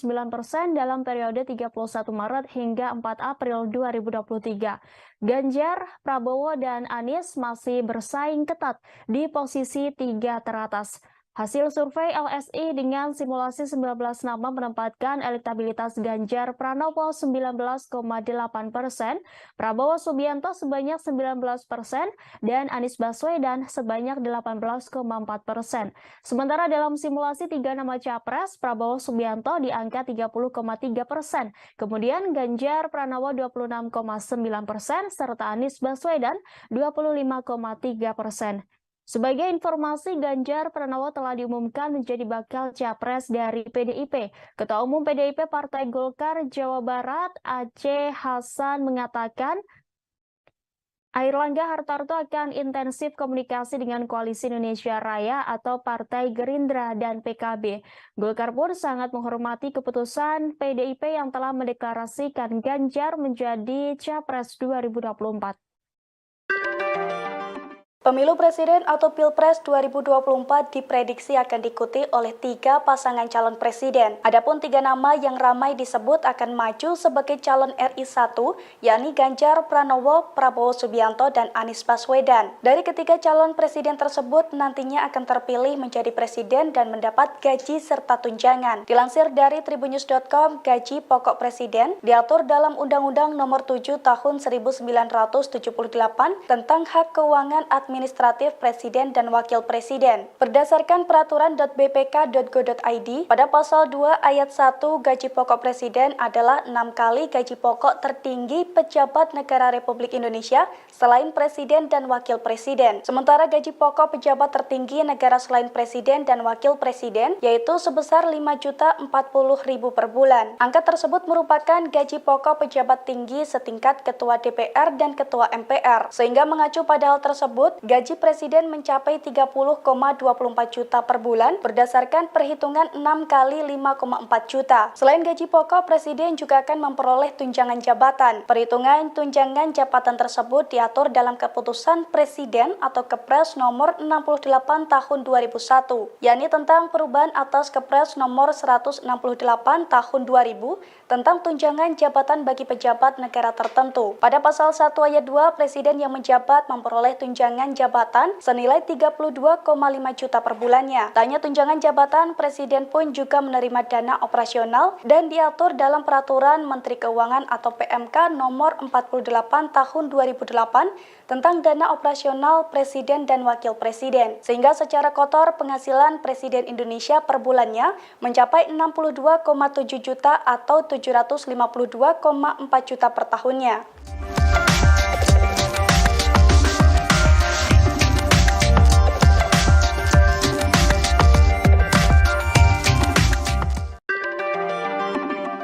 dalam periode 31 Maret hingga 4 April 2023. Ganjar, Prabowo, dan Anies masih bersaing ketat di posisi 3 teratas. Hasil survei LSI dengan simulasi 19 nama menempatkan elektabilitas Ganjar Pranowo 19,8%, Prabowo Subianto sebanyak 19%, dan Anies Baswedan sebanyak 18,4%. Sementara dalam simulasi 3 nama capres, Prabowo Subianto di angka 30,3%, kemudian Ganjar Pranowo 26,9%, serta Anies Baswedan 25,3%. Sebagai informasi, Ganjar Pranowo telah diumumkan menjadi bakal capres dari PDIP. Ketua Umum PDIP Partai Golkar Jawa Barat, Aceh Hasan, mengatakan Airlangga Hartarto akan intensif komunikasi dengan Koalisi Indonesia Raya atau Partai Gerindra dan PKB. Golkar pun sangat menghormati keputusan PDIP yang telah mendeklarasikan Ganjar menjadi capres 2024. Pemilu Presiden atau Pilpres 2024 diprediksi akan diikuti oleh 3 pasangan calon presiden. Adapun 3 nama yang ramai disebut akan maju sebagai calon RI 1, yakni Ganjar Pranowo, Prabowo Subianto, dan Anies Baswedan. Dari ketiga calon presiden tersebut nantinya akan terpilih menjadi presiden dan mendapat gaji serta tunjangan. Dilansir dari tribunnews.com, gaji pokok presiden diatur dalam Undang-Undang Nomor 7 Tahun 1978 tentang hak keuangan administratif Presiden dan Wakil Presiden. Berdasarkan peraturan.bpk.go.id, pada pasal 2 ayat 1, gaji pokok Presiden adalah 6 kali gaji pokok tertinggi pejabat negara Republik Indonesia selain Presiden dan Wakil Presiden. Sementara gaji pokok pejabat tertinggi negara selain Presiden dan Wakil Presiden yaitu sebesar Rp5.040.000 per bulan. Angka tersebut merupakan gaji pokok pejabat tinggi setingkat Ketua DPR dan Ketua MPR. Sehingga mengacu pada hal tersebut, gaji Presiden mencapai 30,24 juta per bulan berdasarkan perhitungan 6 kali 5,4 juta. Selain gaji pokok, Presiden juga akan memperoleh tunjangan jabatan. Perhitungan tunjangan jabatan tersebut diatur dalam Keputusan Presiden atau Kepres nomor 68 tahun 2001, yakni tentang perubahan atas Kepres nomor 168 tahun 2000 tentang tunjangan jabatan bagi pejabat negara tertentu. Pada pasal 1 ayat 2, Presiden yang menjabat memperoleh tunjangan jabatan senilai 32,5 juta per bulannya. Tak hanya tunjangan jabatan, Presiden pun juga menerima dana operasional dan diatur dalam Peraturan Menteri Keuangan atau PMK nomor 48 tahun 2008 tentang dana operasional Presiden dan Wakil Presiden. Sehingga secara kotor penghasilan Presiden Indonesia per bulannya mencapai 62,7 juta atau 752,4 juta per tahunnya.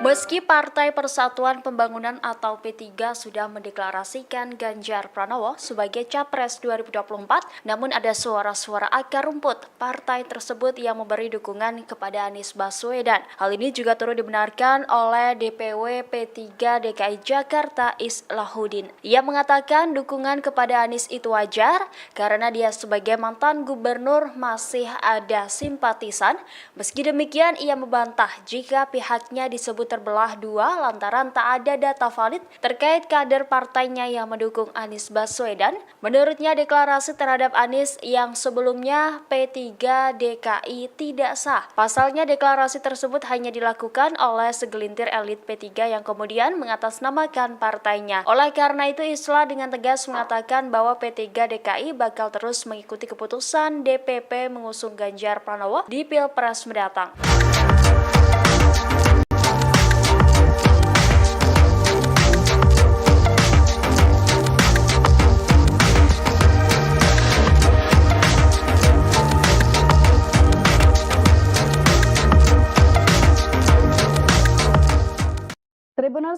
Meski Partai Persatuan Pembangunan atau P3 sudah mendeklarasikan Ganjar Pranowo sebagai Capres 2024, namun ada suara-suara akar rumput partai tersebut yang memberi dukungan kepada Anies Baswedan. Hal ini juga turut dibenarkan oleh DPW P3 DKI Jakarta Islahuddin. Ia mengatakan dukungan kepada Anies itu wajar karena dia sebagai mantan gubernur masih ada simpatisan. Meski demikian, ia membantah jika pihaknya disebut terbelah dua lantaran tak ada data valid terkait kader partainya yang mendukung Anies Baswedan. Menurutnya, deklarasi terhadap Anies yang sebelumnya P3 DKI tidak sah. Pasalnya, deklarasi tersebut hanya dilakukan oleh segelintir elit P3 yang kemudian mengatasnamakan partainya. Oleh karena itu, Islah dengan tegas mengatakan bahwa P3 DKI bakal terus mengikuti keputusan DPP mengusung Ganjar Pranowo di Pilpres mendatang.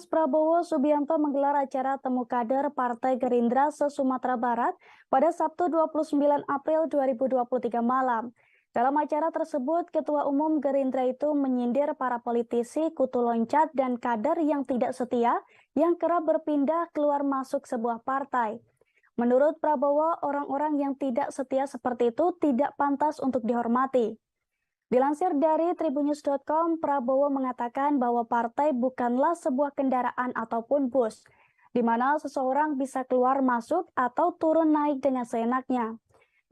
Capres Prabowo Subianto menggelar acara temu kader Partai Gerindra se-Sumatera Barat pada Sabtu 29 April 2023 malam. Dalam acara tersebut, Ketua Umum Gerindra itu menyindir para politisi kutu loncat dan kader yang tidak setia yang kerap berpindah keluar masuk sebuah partai. Menurut Prabowo, orang-orang yang tidak setia seperti itu tidak pantas untuk dihormati. Dilansir dari tribunnews.com, Prabowo mengatakan bahwa partai bukanlah sebuah kendaraan ataupun bus, di mana seseorang bisa keluar masuk atau turun naik dengan seenaknya.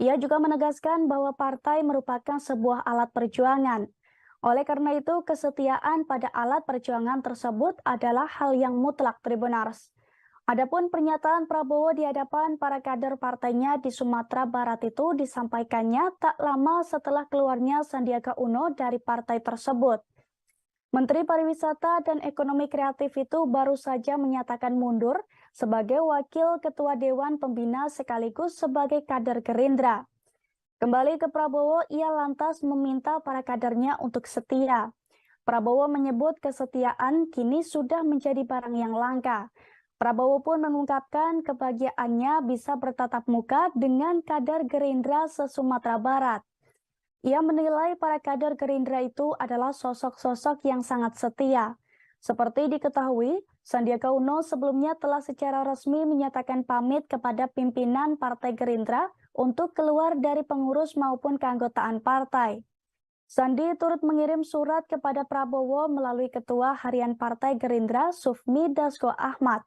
Ia juga menegaskan bahwa partai merupakan sebuah alat perjuangan. Oleh karena itu, kesetiaan pada alat perjuangan tersebut adalah hal yang mutlak, Tribunars. Adapun pernyataan Prabowo di hadapan para kader partainya di Sumatera Barat itu disampaikannya tak lama setelah keluarnya Sandiaga Uno dari partai tersebut. Menteri Pariwisata dan Ekonomi Kreatif itu baru saja menyatakan mundur sebagai Wakil Ketua Dewan Pembina sekaligus sebagai kader Gerindra. Kembali ke Prabowo, ia lantas meminta para kadernya untuk setia. Prabowo menyebut kesetiaan kini sudah menjadi barang yang langka. Prabowo pun mengungkapkan kebahagiaannya bisa bertatap muka dengan kader Gerindra se-Sumatera Barat. Ia menilai para kader Gerindra itu adalah sosok-sosok yang sangat setia. Seperti diketahui, Sandiaga Uno sebelumnya telah secara resmi menyatakan pamit kepada pimpinan Partai Gerindra untuk keluar dari pengurus maupun keanggotaan partai. Sandi turut mengirim surat kepada Prabowo melalui Ketua Harian Partai Gerindra Sufmi Dasko Ahmad.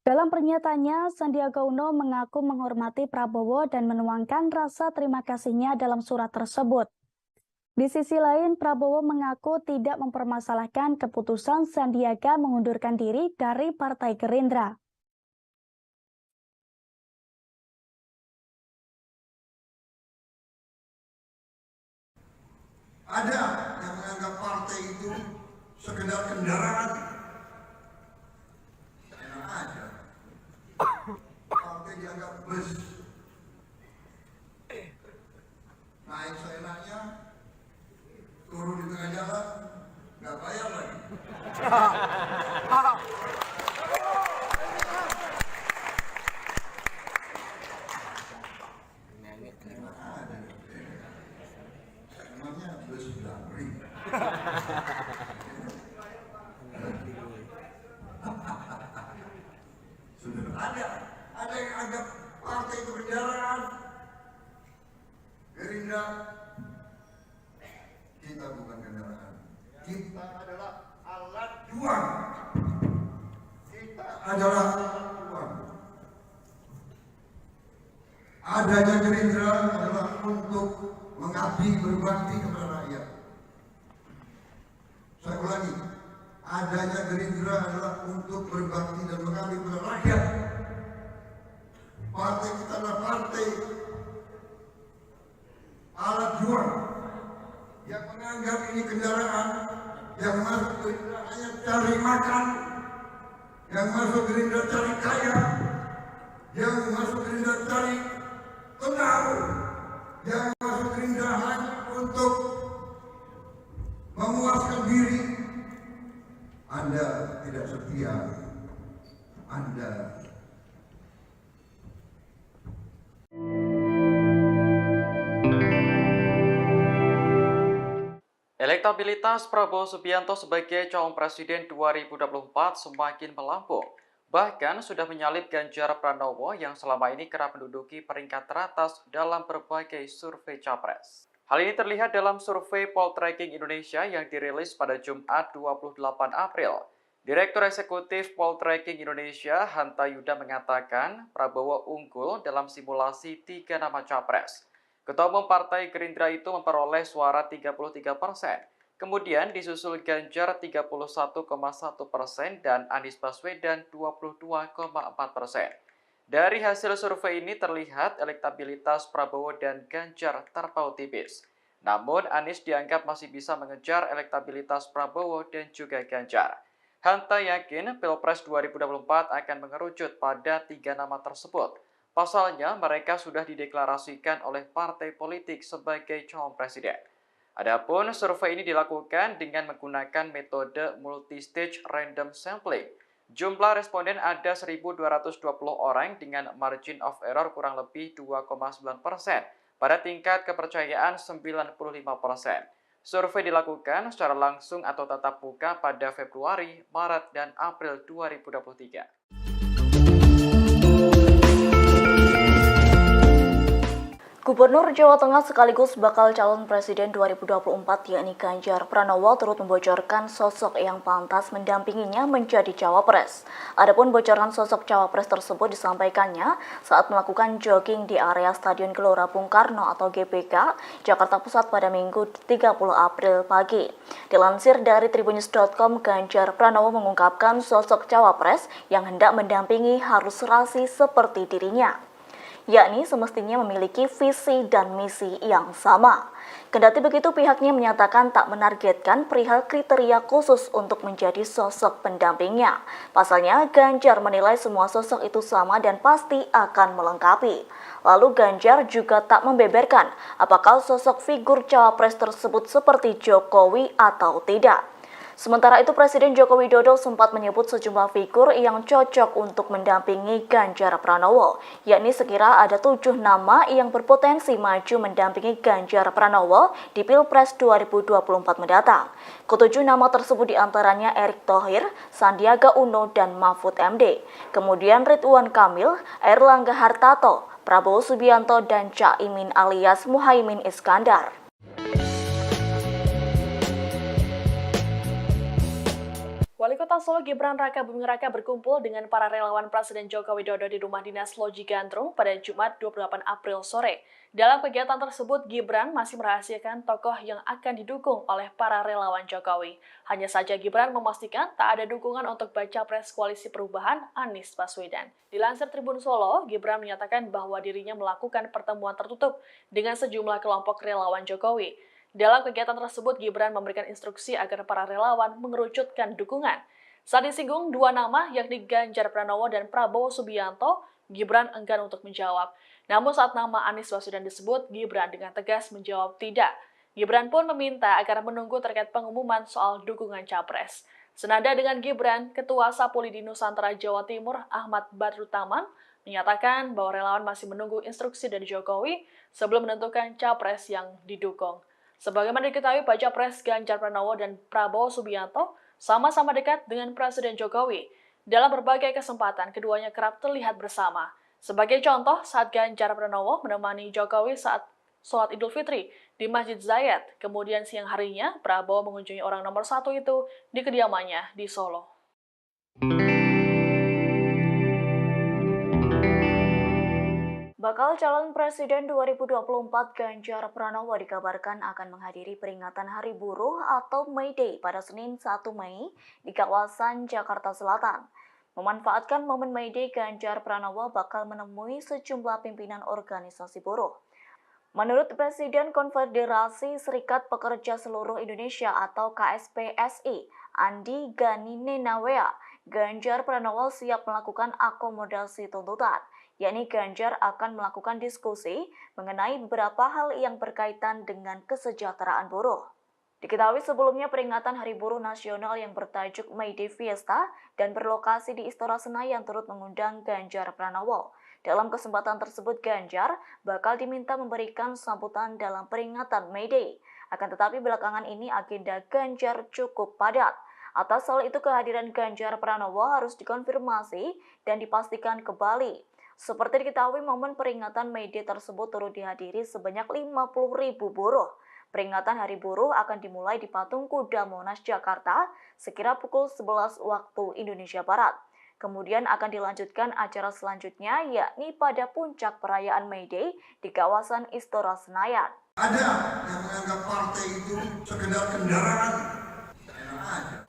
Dalam pernyataannya, Sandiaga Uno mengaku menghormati Prabowo dan menuangkan rasa terima kasihnya dalam surat tersebut. Di sisi lain, Prabowo mengaku tidak mempermasalahkan keputusan Sandiaga mengundurkan diri dari Partai Gerindra. Ada yang menganggap partai itu sekedar kendaraan. Enak aja. Partai dianggap bus. Naik seenaknya, turun di tengah jalan, nggak bayar lagi. Namanya bus Damri. Sudah ada yang anggap partai itu kendaraan. Gerindra, kita bukan kendaraan. Kita adalah alat juang. Kita adalah alat juang. Adanya Gerindra adalah untuk mengabdi berbakti kepada rakyat. Saya ulangi, adanya Gerindra adalah untuk berbakti dan mengabdi kepada rakyat. Partai kita adalah partai alat juang yang menganggap ini kendaraan, yang masuk Gerindra hanya cari makan, yang masuk Gerindra cari kaya, yang masuk Gerindra cari tenang, yang masuk Gerindra hanya untuk memuaskan diri. Anda tidak setia, Anda Elektabilitas Prabowo Subianto sebagai calon presiden 2024 semakin melambung. Bahkan sudah menyalip Ganjar Pranowo yang selama ini kerap menduduki peringkat teratas dalam berbagai survei capres. Hal ini terlihat dalam survei Poltreking Indonesia yang dirilis pada Jumat 28 April. Direktur Eksekutif Poltreking Indonesia, Hanta Yuda mengatakan Prabowo unggul dalam simulasi 3 nama capres. Ketua Umum Partai Gerindra itu memperoleh suara 33%, kemudian disusul Ganjar 31,1% dan Anies Baswedan 22,4%. Dari hasil survei ini terlihat elektabilitas Prabowo dan Ganjar terpaut tipis. Namun Anies dianggap masih bisa mengejar elektabilitas Prabowo dan juga Ganjar. Hanta yakin Pilpres 2024 akan mengerucut pada 3 nama tersebut. Pasalnya, mereka sudah dideklarasikan oleh partai politik sebagai calon presiden. Adapun survei ini dilakukan dengan menggunakan metode multi-stage random sampling. Jumlah responden ada 1.220 orang dengan margin of error kurang lebih 2,9% pada tingkat kepercayaan 95%. Survei dilakukan secara langsung atau tatap muka pada Februari, Maret, dan April 2023. Gubernur Jawa Tengah sekaligus bakal calon presiden 2024 yakni Ganjar Pranowo turut membocorkan sosok yang pantas mendampinginya menjadi cawapres. Adapun bocoran sosok cawapres tersebut disampaikannya saat melakukan jogging di area Stadion Gelora Bung Karno atau GBK, Jakarta Pusat pada Minggu 30 April pagi. Dilansir dari tribunnews.com, Ganjar Pranowo mengungkapkan sosok cawapres yang hendak mendampingi harus serasi seperti dirinya, yakni semestinya memiliki visi dan misi yang sama. Kendati begitu, pihaknya menyatakan tak menargetkan perihal kriteria khusus untuk menjadi sosok pendampingnya. Pasalnya, Ganjar menilai semua sosok itu sama dan pasti akan melengkapi. Lalu Ganjar juga tak membeberkan apakah sosok figur cawapres tersebut seperti Jokowi atau tidak. Sementara itu, Presiden Joko Widodo sempat menyebut sejumlah figur yang cocok untuk mendampingi Ganjar Pranowo, yakni sekira ada 7 nama yang berpotensi maju mendampingi Ganjar Pranowo di Pilpres 2024 mendatang. Ketujuh nama tersebut diantaranya Erick Thohir, Sandiaga Uno, dan Mahfud MD. Kemudian Ridwan Kamil, Airlangga Hartarto, Prabowo Subianto, dan Caimin alias Muhaimin Iskandar. Wali Kota Solo Gibran Raka Buming Raka berkumpul dengan para relawan Presiden Joko Widodo di Rumah Dinas Loji Gandrung pada Jumat 28 April sore. Dalam kegiatan tersebut, Gibran masih merahasiakan tokoh yang akan didukung oleh para relawan Jokowi. Hanya saja Gibran memastikan tak ada dukungan untuk baca pres Koalisi Perubahan Anies Baswedan. Dilansir Tribun Solo, Gibran menyatakan bahwa dirinya melakukan pertemuan tertutup dengan sejumlah kelompok relawan Jokowi. Dalam kegiatan tersebut, Gibran memberikan instruksi agar para relawan mengerucutkan dukungan. Saat disinggung dua nama, yakni Ganjar Pranowo dan Prabowo Subianto, Gibran enggan untuk menjawab. Namun saat nama Anies Baswedan disebut, Gibran dengan tegas menjawab tidak. Gibran pun meminta agar menunggu terkait pengumuman soal dukungan capres. Senada dengan Gibran, Ketua Sapulidi Nusantara Jawa Timur Ahmad Badrutaman menyatakan bahwa relawan masih menunggu instruksi dari Jokowi sebelum menentukan capres yang didukung. Sebagaimana diketahui, baca pres Ganjar Pranowo dan Prabowo Subianto sama-sama dekat dengan Presiden Jokowi. Dalam berbagai kesempatan, keduanya kerap terlihat bersama. Sebagai contoh, saat Ganjar Pranowo menemani Jokowi saat sholat Idul Fitri di Masjid Zayed, kemudian siang harinya Prabowo mengunjungi orang nomor 1 itu di kediamannya di Solo. Bakal calon presiden 2024 Ganjar Pranowo dikabarkan akan menghadiri peringatan Hari Buruh atau May Day pada Senin 1 Mei di kawasan Jakarta Selatan. Memanfaatkan momen May Day, Ganjar Pranowo bakal menemui sejumlah pimpinan organisasi buruh. Menurut Presiden Konfederasi Serikat Pekerja Seluruh Indonesia atau KSPSI, Andi Gani Nenawea, Ganjar Pranowo siap melakukan akomodasi tuntutan, yakni Ganjar akan melakukan diskusi mengenai beberapa hal yang berkaitan dengan kesejahteraan buruh. Diketahui sebelumnya peringatan Hari Buruh Nasional yang bertajuk May Day Fiesta dan berlokasi di Istora Senayan turut mengundang Ganjar Pranowo. Dalam kesempatan tersebut, Ganjar bakal diminta memberikan sambutan dalam peringatan May Day. Akan tetapi belakangan ini agenda Ganjar cukup padat. Atas hal itu kehadiran Ganjar Pranowo harus dikonfirmasi dan dipastikan kembali. Seperti diketahui, momen peringatan May Day tersebut turut dihadiri sebanyak 50.000 buruh. Peringatan Hari Buruh akan dimulai di Patung Kuda Monas, Jakarta, sekira pukul 11 waktu Indonesia Barat. Kemudian akan dilanjutkan acara selanjutnya, yakni pada puncak perayaan May Day di kawasan Istora Senayan. Ada yang menganggap partai itu sekedar kendaraan.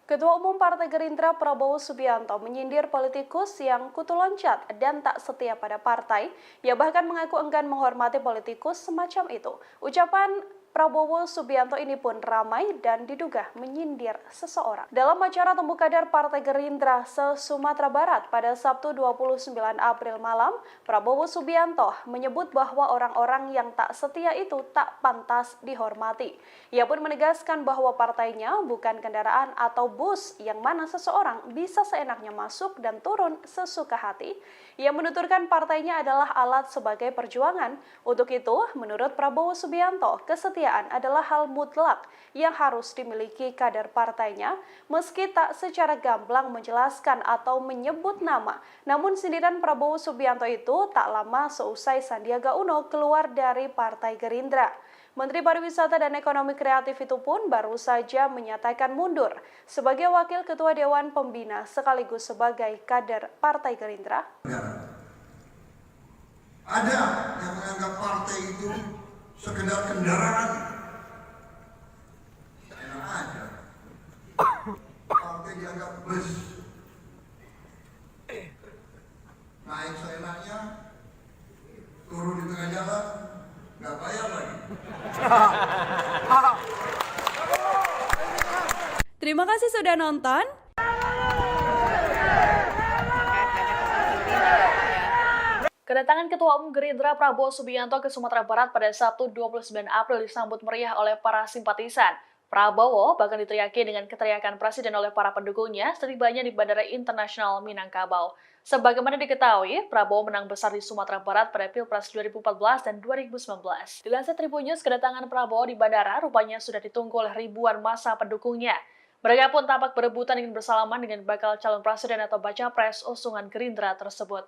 Ketua Umum Partai Gerindra Prabowo Subianto menyindir politikus yang kutu loncat dan tak setia pada partai. Ia bahkan mengaku enggan menghormati politikus semacam itu. Ucapan Prabowo Subianto ini pun ramai dan diduga menyindir seseorang. Dalam acara temu kader Partai Gerindra se-Sumatera Barat pada Sabtu 29 April malam, Prabowo Subianto menyebut bahwa orang-orang yang tak setia itu tak pantas dihormati. Ia pun menegaskan bahwa partainya bukan kendaraan atau bus yang mana seseorang bisa seenaknya masuk dan turun sesuka hati. Ia menuturkan partainya adalah alat sebagai perjuangan. Untuk itu, menurut Prabowo Subianto, kesetiaan adalah hal mutlak yang harus dimiliki kader partainya, meski tak secara gamblang menjelaskan atau menyebut nama. Namun sindiran Prabowo Subianto itu tak lama seusai Sandiaga Uno keluar dari Partai Gerindra. Menteri Pariwisata dan Ekonomi Kreatif itu pun baru saja menyatakan mundur sebagai Wakil Ketua Dewan Pembina sekaligus sebagai kader Partai Gerindra. Ada yang menganggap partai itu sekedar kendaraan. Enak aja. Partai dianggap bus. Naik seenaknya, turun di tengah jalan, nggak bayar lagi. Terima kasih sudah nonton. Kedatangan Ketua Umum Gerindra Prabowo Subianto ke Sumatera Barat pada Sabtu 29 April disambut meriah oleh para simpatisan. Prabowo bahkan diteriaki dengan keteriakan presiden oleh para pendukungnya setibanya di Bandara Internasional Minangkabau. Sebagaimana diketahui, Prabowo menang besar di Sumatera Barat pada Pilpres 2014 dan 2019. Dilansir Tribun News, kedatangan Prabowo di bandara rupanya sudah ditunggu oleh ribuan massa pendukungnya. Mereka pun tampak berebutan ingin bersalaman dengan bakal calon presiden atau baca pres usungan Gerindra tersebut.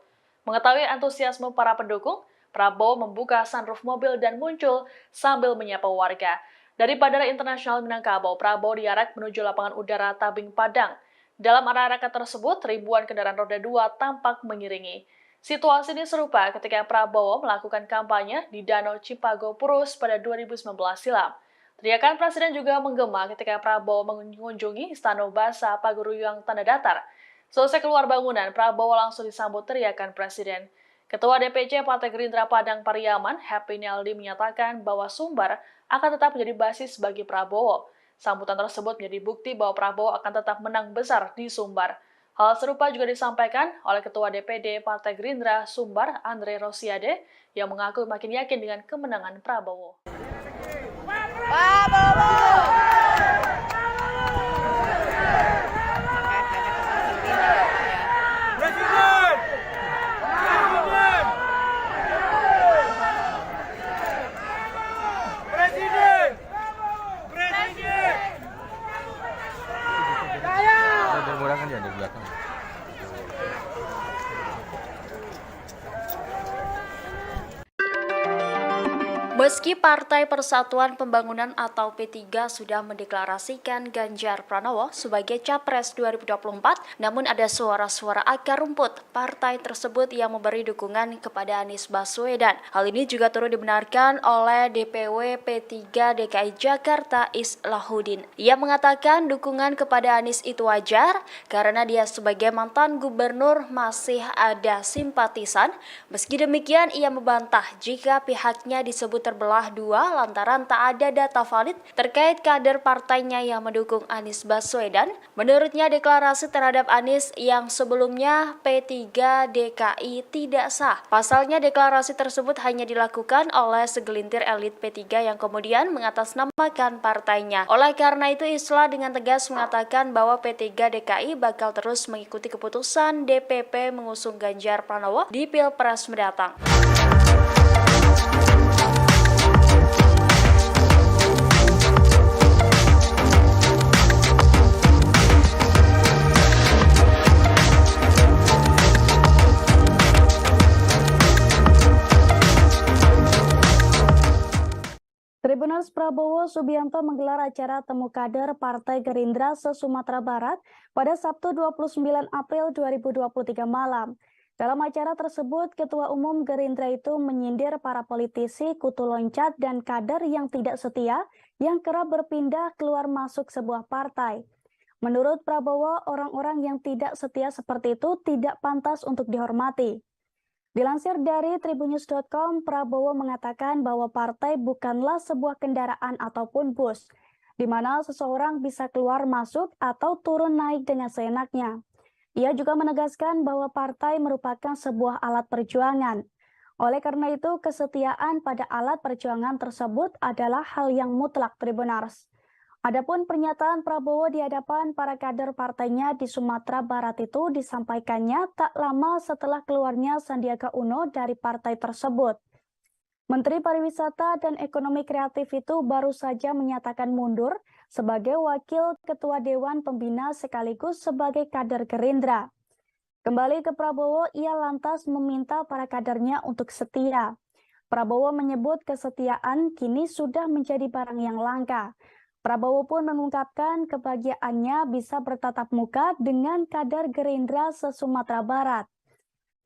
Mengetahui antusiasme para pendukung, Prabowo membuka sunroof mobil dan muncul sambil menyapa warga. Dari Bandara Internasional Minangkabau, Prabowo diarak menuju lapangan udara Tabing Padang. Dalam arakan tersebut, ribuan kendaraan roda 2 tampak mengiringi. Situasi ini serupa ketika Prabowo melakukan kampanye di Danau Cipago Purus pada 2019 silam. Teriakan presiden juga menggema ketika Prabowo mengunjungi Istana Basa Paguruyang Tanda Datar. Selesai keluar bangunan, Prabowo langsung disambut teriakan presiden. Ketua DPC Partai Gerindra Padang Pariaman, Happy Naldi, menyatakan bahwa Sumbar akan tetap menjadi basis bagi Prabowo. Sambutan tersebut menjadi bukti bahwa Prabowo akan tetap menang besar di Sumbar. Hal serupa juga disampaikan oleh Ketua DPD Partai Gerindra Sumbar, Andre Rosiade, yang mengaku makin yakin dengan kemenangan Prabowo. Meski Partai Persatuan Pembangunan atau P3 sudah mendeklarasikan Ganjar Pranowo sebagai Capres 2024, namun ada suara-suara akar rumput partai tersebut yang memberi dukungan kepada Anies Baswedan. Hal ini juga turut dibenarkan oleh DPW P3 DKI Jakarta Islahuddin. Ia mengatakan dukungan kepada Anies itu wajar karena dia sebagai mantan gubernur masih ada simpatisan. Meski demikian, ia membantah jika pihaknya disebut terbelah dua lantaran tak ada data valid terkait kader partainya yang mendukung Anies Baswedan. Menurutnya, deklarasi terhadap Anies yang sebelumnya P3 DKI tidak sah. Pasalnya, deklarasi tersebut hanya dilakukan oleh segelintir elit P3 yang kemudian mengatasnamakan partainya. Oleh karena itu, Islah dengan tegas mengatakan bahwa P3 DKI bakal terus mengikuti keputusan DPP mengusung Ganjar Pranowo di Pilpres mendatang. Tribuners Prabowo Subianto menggelar acara temu kader Partai Gerindra se-Sumatera Barat pada Sabtu 29 April 2023 malam. Dalam acara tersebut, Ketua Umum Gerindra itu menyindir para politisi kutu loncat dan kader yang tidak setia yang kerap berpindah keluar masuk sebuah partai. Menurut Prabowo, orang-orang yang tidak setia seperti itu tidak pantas untuk dihormati. Dilansir dari tribunnews.com, Prabowo mengatakan bahwa partai bukanlah sebuah kendaraan ataupun bus, di mana seseorang bisa keluar masuk atau turun naik dengan seenaknya. Ia juga menegaskan bahwa partai merupakan sebuah alat perjuangan. Oleh karena itu, kesetiaan pada alat perjuangan tersebut adalah hal yang mutlak, Tribunars. Adapun pernyataan Prabowo di hadapan para kader partainya di Sumatera Barat itu disampaikannya tak lama setelah keluarnya Sandiaga Uno dari partai tersebut. Menteri Pariwisata dan Ekonomi Kreatif itu baru saja menyatakan mundur sebagai Wakil Ketua Dewan Pembina sekaligus sebagai kader Gerindra. Kembali ke Prabowo, ia lantas meminta para kadernya untuk setia. Prabowo menyebut kesetiaan kini sudah menjadi barang yang langka. Prabowo pun mengungkapkan kebahagiaannya bisa bertatap muka dengan kader Gerindra se-Sumatera Barat.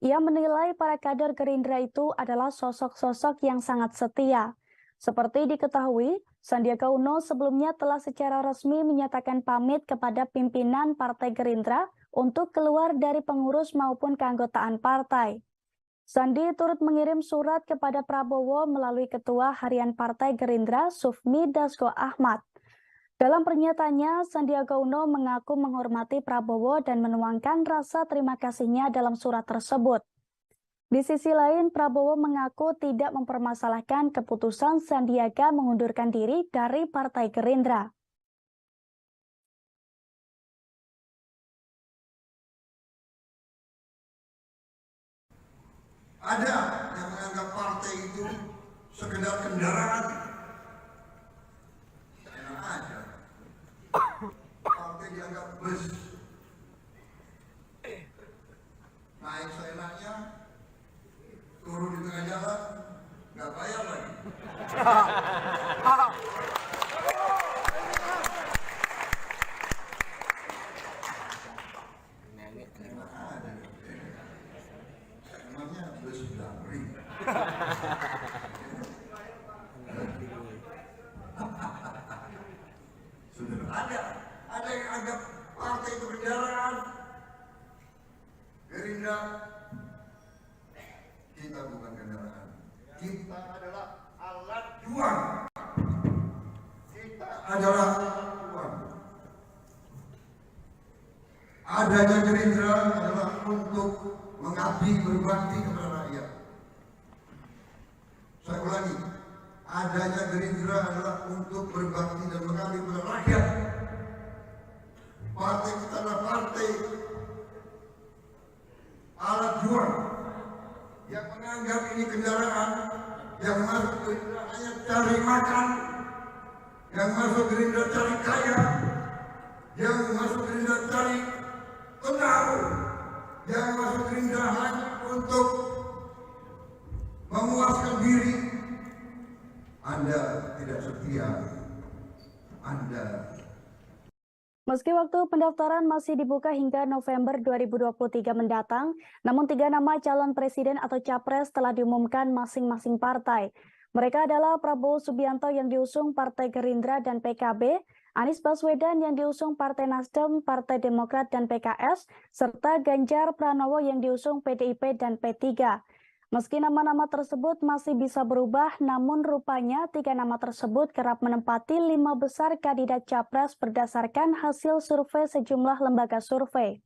Ia menilai para kader Gerindra itu adalah sosok-sosok yang sangat setia. Seperti diketahui, Sandiaga Uno sebelumnya telah secara resmi menyatakan pamit kepada pimpinan Partai Gerindra untuk keluar dari pengurus maupun keanggotaan partai. Sandi turut mengirim surat kepada Prabowo melalui Ketua Harian Partai Gerindra Sufmi Dasko Ahmad. Dalam pernyataannya, Sandiaga Uno mengaku menghormati Prabowo dan menuangkan rasa terima kasihnya dalam surat tersebut. Di sisi lain, Prabowo mengaku tidak mempermasalahkan keputusan Sandiaga mengundurkan diri dari Partai Gerindra. Ada yang menganggap partai itu sekedar kendaraan. Enak aja. Partai dianggap bus. Naik seenaknya, turun di tengah jalan, nggak bayar lagi. Emangnya bus damri. Sudah ada yang anggap partai itu kendaraan. Gerindra, kita bukan kendaraan. Kita adalah alat juang. Kita adalah alat juang. Adanya Gerindra adalah untuk mengabdi berbakti kepada rakyat. Saya ulangi, adanya Gerindra adalah untuk berbakti dan mengabdi kepada rakyat. Partai kita adalah partai alat juang yang menganggap ini kendaraan, yang masuk Gerindra hanya cari makan, yang masuk Gerindra cari kaya, yang masuk Gerindra cari tenang, yang masuk Gerindra hanya untuk memuaskan diri. Anda tidak setia. Anda. Meski waktu pendaftaran masih dibuka hingga November 2023 mendatang, namun 3 nama calon presiden atau capres telah diumumkan masing-masing partai. Mereka adalah Prabowo Subianto yang diusung Partai Gerindra dan PKB, Anies Baswedan yang diusung Partai Nasdem, Partai Demokrat dan PKS, serta Ganjar Pranowo yang diusung PDIP dan P3. Meski nama-nama tersebut masih bisa berubah, namun rupanya 3 nama tersebut kerap menempati 5 besar kandidat capres berdasarkan hasil survei sejumlah lembaga survei.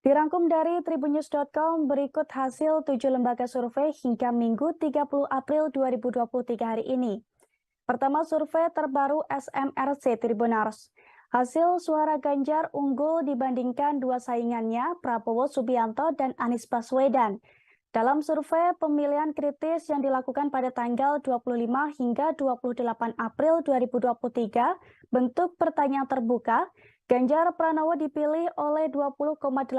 Dirangkum dari tribunnews.com, berikut hasil 7 lembaga survei hingga Minggu 30 April 2023 hari ini. Pertama, survei terbaru SMRC Tribunars. Hasil suara Ganjar unggul dibandingkan 2 saingannya, Prabowo Subianto dan Anies Baswedan. Dalam survei pemilihan kritis yang dilakukan pada tanggal 25 hingga 28 April 2023, bentuk pertanyaan terbuka, Ganjar Pranowo dipilih oleh 20,8%,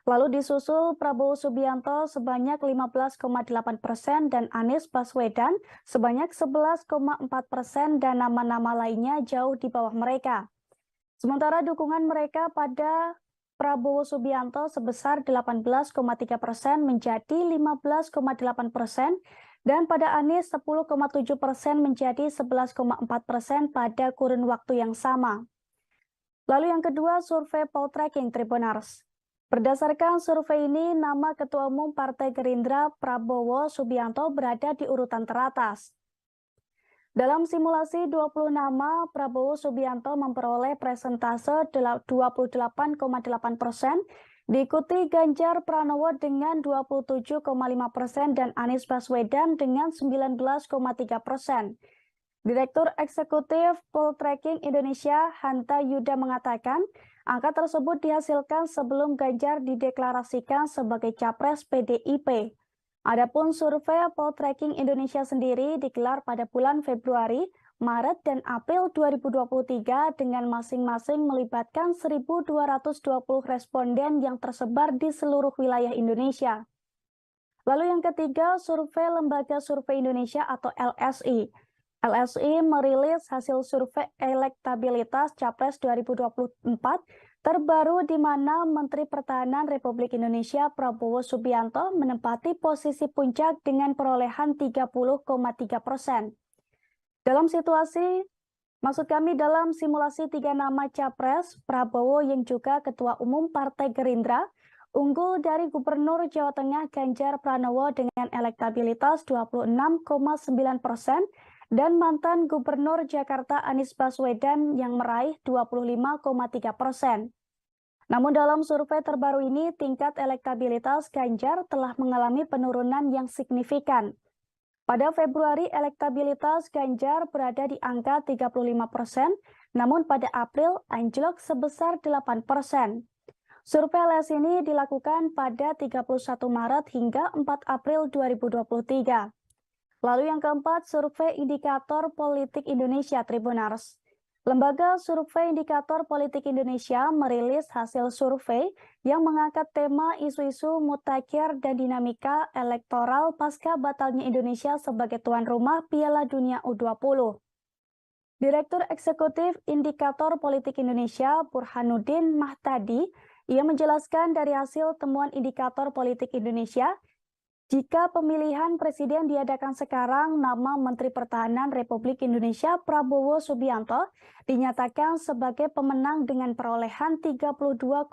lalu disusul Prabowo Subianto sebanyak 15,8% dan Anies Baswedan sebanyak 11,4% dan nama-nama lainnya jauh di bawah mereka. Sementara dukungan mereka pada Prabowo Subianto sebesar 18,3% menjadi 15,8% dan pada Anies 10,7% menjadi 11,4% pada kurun waktu yang sama. Lalu yang kedua, survei poll tracking Tribunars. Berdasarkan survei ini, nama Ketua Umum Partai Gerindra Prabowo Subianto berada di urutan teratas. Dalam simulasi 20 nama, Prabowo Subianto memperoleh persentase 28,8%, diikuti Ganjar Pranowo dengan 27,5% dan Anies Baswedan dengan 19,3%. Direktur Eksekutif Poltreking Indonesia, Hanta Yuda mengatakan, angka tersebut dihasilkan sebelum Ganjar dideklarasikan sebagai capres PDIP. Adapun survei Poltreking Indonesia sendiri digelar pada bulan Februari, Maret, dan April 2023 dengan masing-masing melibatkan 1.220 responden yang tersebar di seluruh wilayah Indonesia. Lalu yang ketiga, survei Lembaga Survei Indonesia atau LSI. LSI merilis hasil survei elektabilitas Capres 2024 terbaru di mana Menteri Pertahanan Republik Indonesia Prabowo Subianto menempati posisi puncak dengan perolehan 30,3%. Dalam simulasi 3 nama Capres, Prabowo yang juga Ketua Umum Partai Gerindra, unggul dari Gubernur Jawa Tengah Ganjar Pranowo dengan elektabilitas 26,9%, dan mantan Gubernur Jakarta Anies Baswedan yang meraih 25,3%. Namun dalam survei terbaru ini, tingkat elektabilitas Ganjar telah mengalami penurunan yang signifikan. Pada Februari, elektabilitas Ganjar berada di angka 35%, namun pada April anjlok sebesar 8%. Survei LS ini dilakukan pada 31 Maret hingga 4 April 2023. Lalu yang keempat, survei Indikator Politik Indonesia Tribunars. Lembaga Survei Indikator Politik Indonesia merilis hasil survei yang mengangkat tema isu-isu mutakhir dan dinamika elektoral pasca batalnya Indonesia sebagai tuan rumah Piala Dunia U20. Direktur Eksekutif Indikator Politik Indonesia Burhanuddin Mahtadi, ia menjelaskan dari hasil temuan Indikator Politik Indonesia, jika pemilihan presiden diadakan sekarang, nama Menteri Pertahanan Republik Indonesia Prabowo Subianto dinyatakan sebagai pemenang dengan perolehan 32,7%.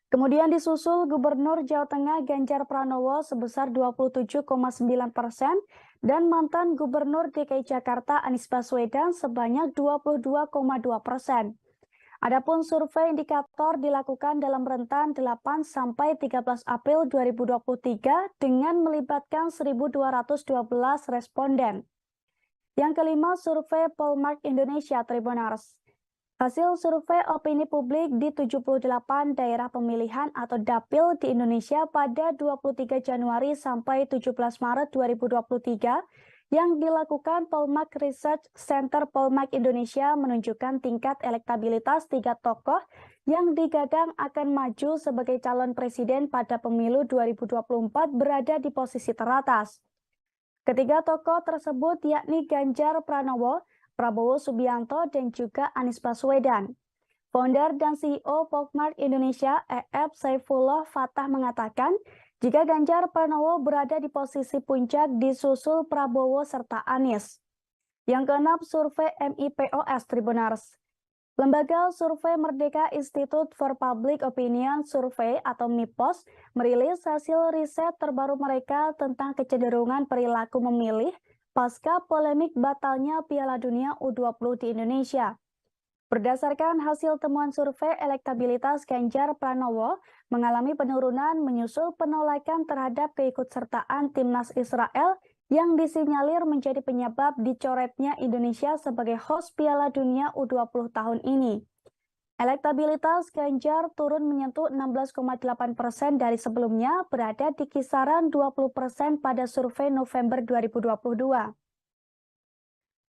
Kemudian disusul Gubernur Jawa Tengah Ganjar Pranowo sebesar 27,9% dan mantan Gubernur DKI Jakarta Anies Baswedan sebanyak 22,2%. Adapun survei indikator dilakukan dalam rentan 8 sampai 13 April 2023 dengan melibatkan 1.212 responden. Yang kelima, survei Polmark Indonesia Tribunars. Hasil survei opini publik di 78 daerah pemilihan atau dapil di Indonesia pada 23 Januari sampai 17 Maret 2023 yang dilakukan Polmark Research Center Polmark Indonesia menunjukkan tingkat elektabilitas 3 tokoh yang digadang akan maju sebagai calon presiden pada pemilu 2024 berada di posisi teratas. Ketiga tokoh tersebut yakni Ganjar Pranowo, Prabowo Subianto, dan juga Anies Baswedan. Founder dan CEO Polmark Indonesia, EF Saifullah Fatah mengatakan, jika Ganjar Pranowo berada di posisi puncak disusul Prabowo serta Anies. Yang keenam, survei MIPOS Tribunars. Lembaga Survei Merdeka Institute for Public Opinion Survey atau MIPOS merilis hasil riset terbaru mereka tentang kecenderungan perilaku memilih pasca polemik batalnya Piala Dunia U20 di Indonesia. Berdasarkan hasil temuan survei elektabilitas Ganjar Pranowo mengalami penurunan menyusul penolakan terhadap keikutsertaan timnas Israel yang disinyalir menjadi penyebab dicoretnya Indonesia sebagai host Piala Dunia U20 tahun ini. Elektabilitas Ganjar turun menyentuh 16,8% dari sebelumnya, berada di kisaran 20% pada survei November 2022.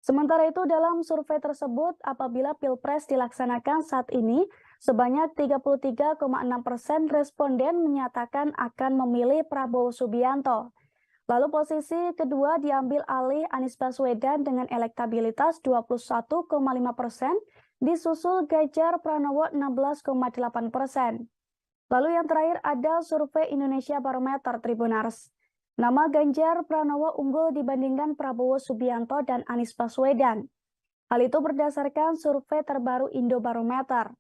Sementara itu, dalam survei tersebut, apabila Pilpres dilaksanakan saat ini, sebanyak 33,6% responden menyatakan akan memilih Prabowo Subianto. Lalu posisi kedua diambil alih Anies Baswedan dengan elektabilitas 21,5%, disusul Ganjar Pranowo 16,8%. Lalu yang terakhir ada survei Indonesia Barometer Tribunars. Nama Ganjar Pranowo unggul dibandingkan Prabowo Subianto dan Anies Baswedan. Hal itu berdasarkan survei terbaru Indobarometer.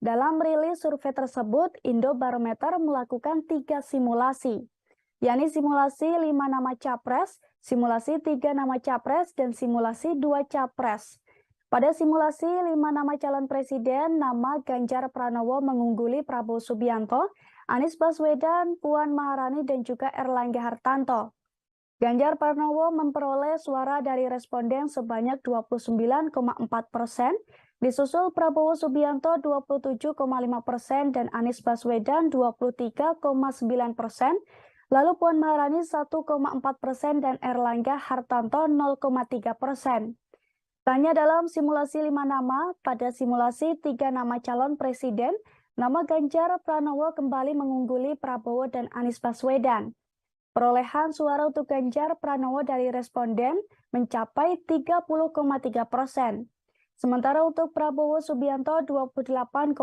Dalam rilis survei tersebut, Indobarometer melakukan 3 simulasi, yakni simulasi 5 nama capres, simulasi 3 nama capres, dan simulasi 2 capres. Pada simulasi 5 nama calon presiden, nama Ganjar Pranowo mengungguli Prabowo Subianto, Anies Baswedan, Puan Maharani, dan juga Erlangga Hartarto. Ganjar Pranowo memperoleh suara dari responden sebanyak 29,4%, disusul Prabowo Subianto 27,5% dan Anies Baswedan 23,9%, lalu Puan Maharani 1,4% dan Erlangga Hartarto 0,3%. Tanya dalam simulasi 5 nama, pada simulasi 3 nama calon presiden, nama Ganjar Pranowo kembali mengungguli Prabowo dan Anies Baswedan. Perolehan suara untuk Ganjar Pranowo dari responden mencapai 30,3%. Sementara untuk Prabowo Subianto 28,4%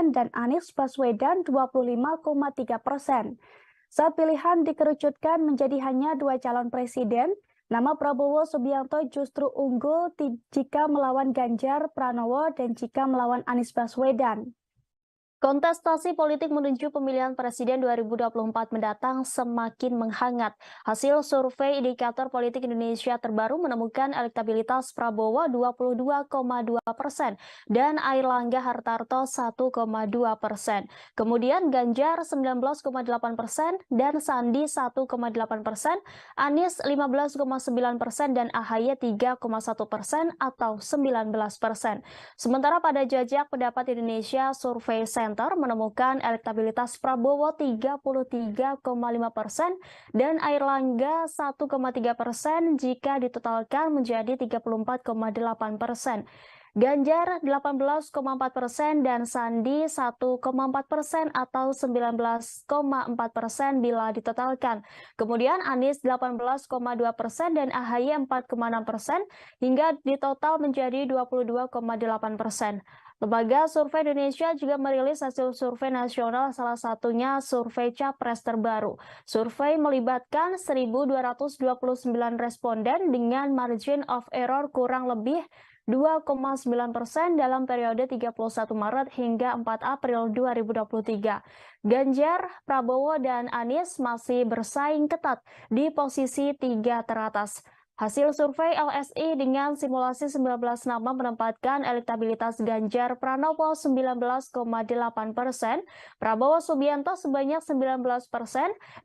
dan Anies Baswedan 25,3%. Saat pilihan dikerucutkan menjadi hanya 2 calon presiden, nama Prabowo Subianto justru unggul jika melawan Ganjar Pranowo dan jika melawan Anies Baswedan. Kontestasi politik menuju pemilihan presiden 2024 mendatang semakin menghangat. Hasil survei Indikator Politik Indonesia terbaru menemukan elektabilitas Prabowo 22,2% dan Airlangga Hartarto 1,2%. Kemudian Ganjar 19,8% dan Sandi 1,8%, Anies 15,9% dan AHY 3,1% atau 19%. Sementara pada jajak pendapat Indonesia Survey Center menemukan elektabilitas Prabowo 33,5% dan Airlangga 1,3% jika ditotalkan menjadi 34,8%. Ganjar 18,4% dan Sandi 1,4% atau 19,4% bila ditotalkan. Kemudian Anies 18,2% dan AHY 4,6% hingga ditotal menjadi 22,8%. Lembaga Survei Indonesia juga merilis hasil survei nasional, salah satunya survei Capres terbaru. Survei melibatkan 1.229 responden dengan margin of error kurang lebih 2,9% dalam periode 31 Maret hingga 4 April 2023. Ganjar, Prabowo, dan Anies masih bersaing ketat di posisi 3 teratas. Hasil survei LSI dengan simulasi 19 nama menempatkan elektabilitas Ganjar Pranowo 19,8%, Prabowo Subianto sebanyak 19%,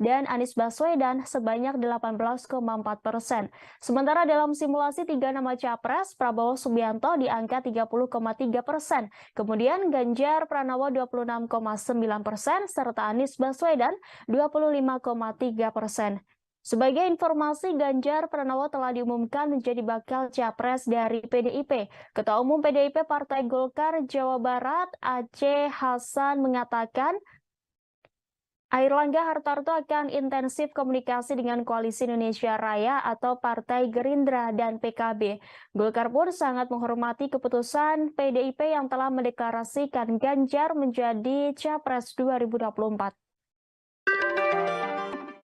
dan Anies Baswedan sebanyak 18,4%. Sementara dalam simulasi 3 nama capres, Prabowo Subianto di angka 30,3%, kemudian Ganjar Pranowo 26,9%, serta Anies Baswedan 25,3%. Sebagai informasi, Ganjar Pranowo telah diumumkan menjadi bakal capres dari PDIP. Ketua Umum PDIP Partai Golkar Jawa Barat, Aceh Hasan, mengatakan Airlangga Hartarto akan intensif komunikasi dengan Koalisi Indonesia Raya atau Partai Gerindra dan PKB. Golkar pun sangat menghormati keputusan PDIP yang telah mendeklarasikan Ganjar menjadi capres 2024.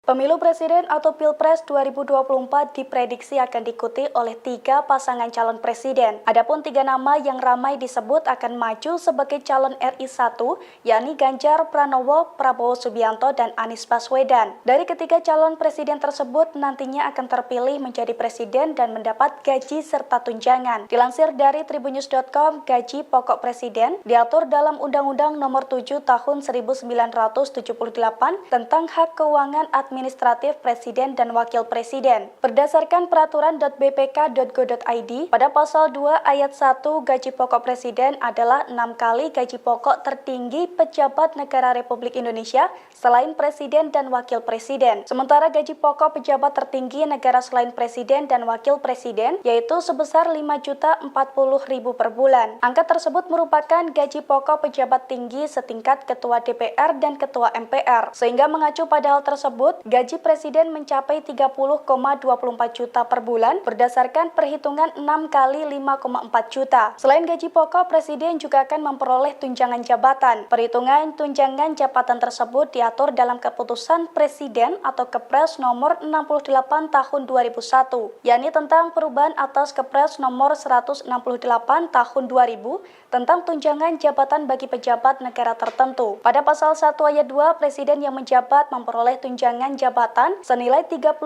Pemilu Presiden atau Pilpres 2024 diprediksi akan diikuti oleh 3 pasangan calon presiden. Adapun 3 nama yang ramai disebut akan maju sebagai calon RI 1, yakni Ganjar Pranowo, Prabowo Subianto, dan Anies Baswedan. Dari ketiga calon presiden tersebut nantinya akan terpilih menjadi presiden dan mendapat gaji serta tunjangan. Dilansir dari tribunnews.com, gaji pokok presiden diatur dalam Undang-Undang Nomor 7 Tahun 1978 tentang hak keuangan administratif presiden dan wakil presiden. Berdasarkan peraturan.bpk.go.id, pada pasal 2 ayat 1, gaji pokok presiden adalah 6 kali gaji pokok tertinggi pejabat negara Republik Indonesia selain presiden dan wakil presiden. Sementara gaji pokok pejabat tertinggi negara selain presiden dan wakil presiden yaitu sebesar Rp5.040.000 per bulan. Angka tersebut merupakan gaji pokok pejabat tinggi setingkat ketua DPR dan ketua MPR. Sehingga mengacu pada hal tersebut, gaji presiden mencapai 30,24 juta per bulan berdasarkan perhitungan 6 kali 5,4 juta. Selain gaji pokok, presiden juga akan memperoleh tunjangan jabatan. Perhitungan tunjangan jabatan tersebut diatur dalam keputusan presiden atau Kepres nomor 68 tahun 2001, yakni tentang perubahan atas Kepres nomor 168 tahun 2000 tentang tunjangan jabatan bagi pejabat negara tertentu. Pada pasal 1 ayat 2, presiden yang menjabat memperoleh tunjangan jabatan senilai 32,5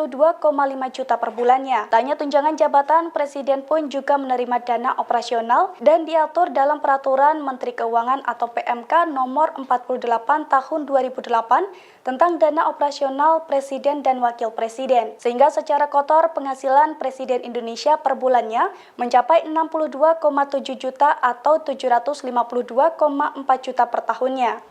juta per bulannya. Tak hanya tunjangan jabatan, presiden pun juga menerima dana operasional dan diatur dalam Peraturan Menteri Keuangan atau PMK nomor 48 tahun 2008 tentang dana operasional presiden dan wakil presiden. Sehingga secara kotor penghasilan presiden Indonesia per bulannya mencapai 62,7 juta atau 752,4 juta per tahunnya.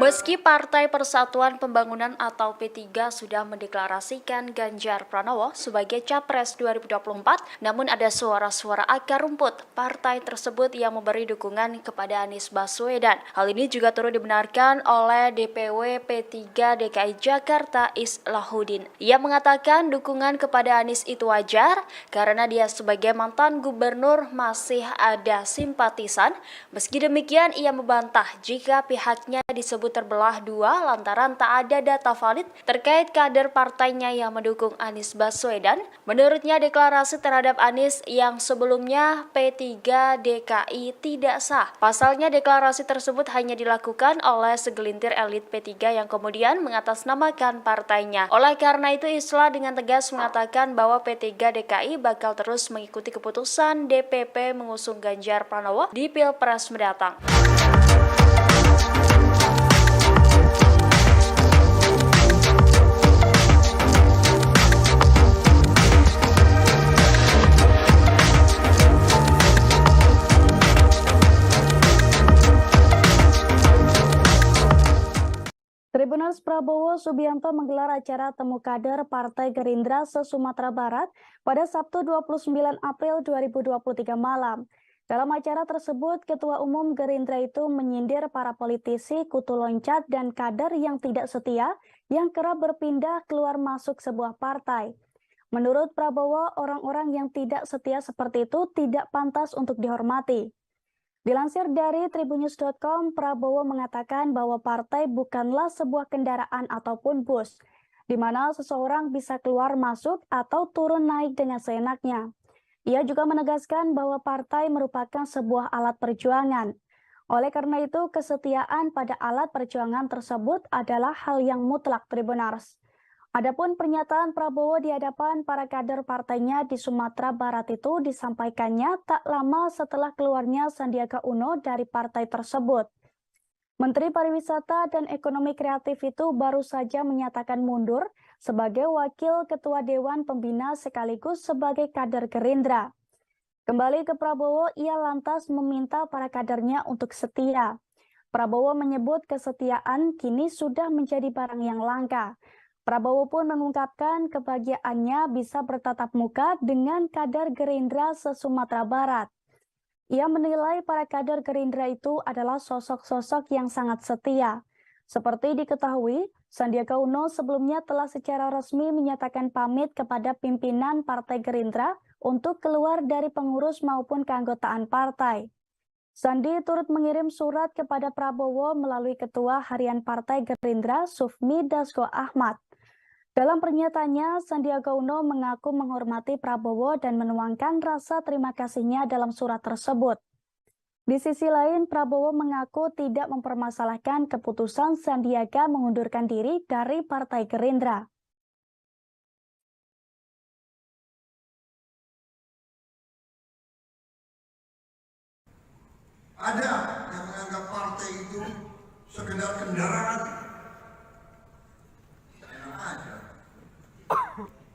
Meski Partai Persatuan Pembangunan atau P3 sudah mendeklarasikan Ganjar Pranowo sebagai Capres 2024, namun ada suara-suara akar rumput partai tersebut yang memberi dukungan kepada Anies Baswedan. Hal ini juga turut dibenarkan oleh DPW P3 DKI Jakarta Islahuddin. Ia mengatakan dukungan kepada Anies itu wajar karena dia sebagai mantan gubernur masih ada simpatisan. Meski demikian, ia membantah jika pihaknya disebut terbelah dua lantaran tak ada data valid terkait kader partainya yang mendukung Anies Baswedan. Menurutnya, deklarasi terhadap Anies yang sebelumnya P3 DKI tidak sah. Pasalnya, deklarasi tersebut hanya dilakukan oleh segelintir elit P3 yang kemudian mengatasnamakan partainya. Oleh karena itu, Islah dengan tegas mengatakan bahwa P3 DKI bakal terus mengikuti keputusan DPP mengusung Ganjar Pranowo di Pilpres mendatang. Tribuners Prabowo Subianto menggelar acara temu kader Partai Gerindra se-Sumatera Barat pada Sabtu 29 April 2023 malam. Dalam acara tersebut, Ketua Umum Gerindra itu menyindir para politisi kutu loncat dan kader yang tidak setia yang kerap berpindah keluar masuk sebuah partai. Menurut Prabowo, orang-orang yang tidak setia seperti itu tidak pantas untuk dihormati. Dilansir dari tribunnews.com, Prabowo mengatakan bahwa partai bukanlah sebuah kendaraan ataupun bus, di mana seseorang bisa keluar masuk atau turun naik dengan seenaknya. Ia juga menegaskan bahwa partai merupakan sebuah alat perjuangan. Oleh karena itu, kesetiaan pada alat perjuangan tersebut adalah hal yang mutlak, Tribuners. Adapun pernyataan Prabowo di hadapan para kader partainya di Sumatera Barat itu disampaikannya tak lama setelah keluarnya Sandiaga Uno dari partai tersebut. Menteri Pariwisata dan Ekonomi Kreatif itu baru saja menyatakan mundur sebagai Wakil Ketua Dewan Pembina sekaligus sebagai kader Gerindra. Kembali ke Prabowo, ia lantas meminta para kadernya untuk setia. Prabowo menyebut kesetiaan kini sudah menjadi barang yang langka. Prabowo pun mengungkapkan kebahagiaannya bisa bertatap muka dengan kader Gerindra se-Sumatera Barat. Ia menilai para kader Gerindra itu adalah sosok-sosok yang sangat setia. Seperti diketahui, Sandiaga Uno sebelumnya telah secara resmi menyatakan pamit kepada pimpinan Partai Gerindra untuk keluar dari pengurus maupun keanggotaan partai. Sandi turut mengirim surat kepada Prabowo melalui Ketua Harian Partai Gerindra Sufmi Dasko Ahmad. Dalam pernyataannya, Sandiaga Uno mengaku menghormati Prabowo dan menuangkan rasa terima kasihnya dalam surat tersebut. Di sisi lain, Prabowo mengaku tidak mempermasalahkan keputusan Sandiaga mengundurkan diri dari Partai Gerindra. Ada yang menganggap partai itu sekedar kendaraan. Enak aja.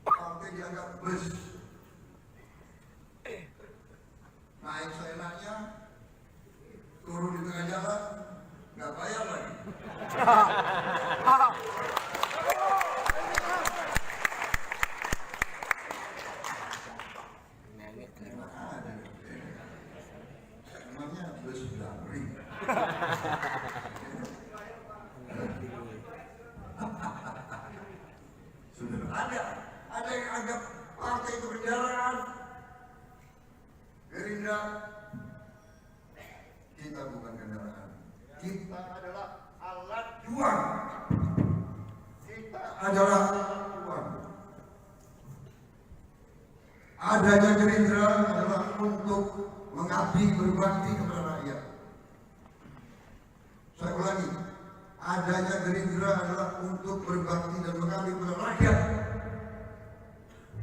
Partai dianggap bus. Naik seenaknya, turun di tengah jalan, nggak bayar lagi. Sudah ada yang anggap partai itu kendaraan. Gerindra, kita bukan kendaraan. Kita adalah alat juang. Kita adalah alat juang. Adanya Gerindra adalah untuk mengabdi berbakti kepada rakyat. Saya ulangi, adanya Gerindra adalah untuk berbakti dan mengabdi kepada rakyat.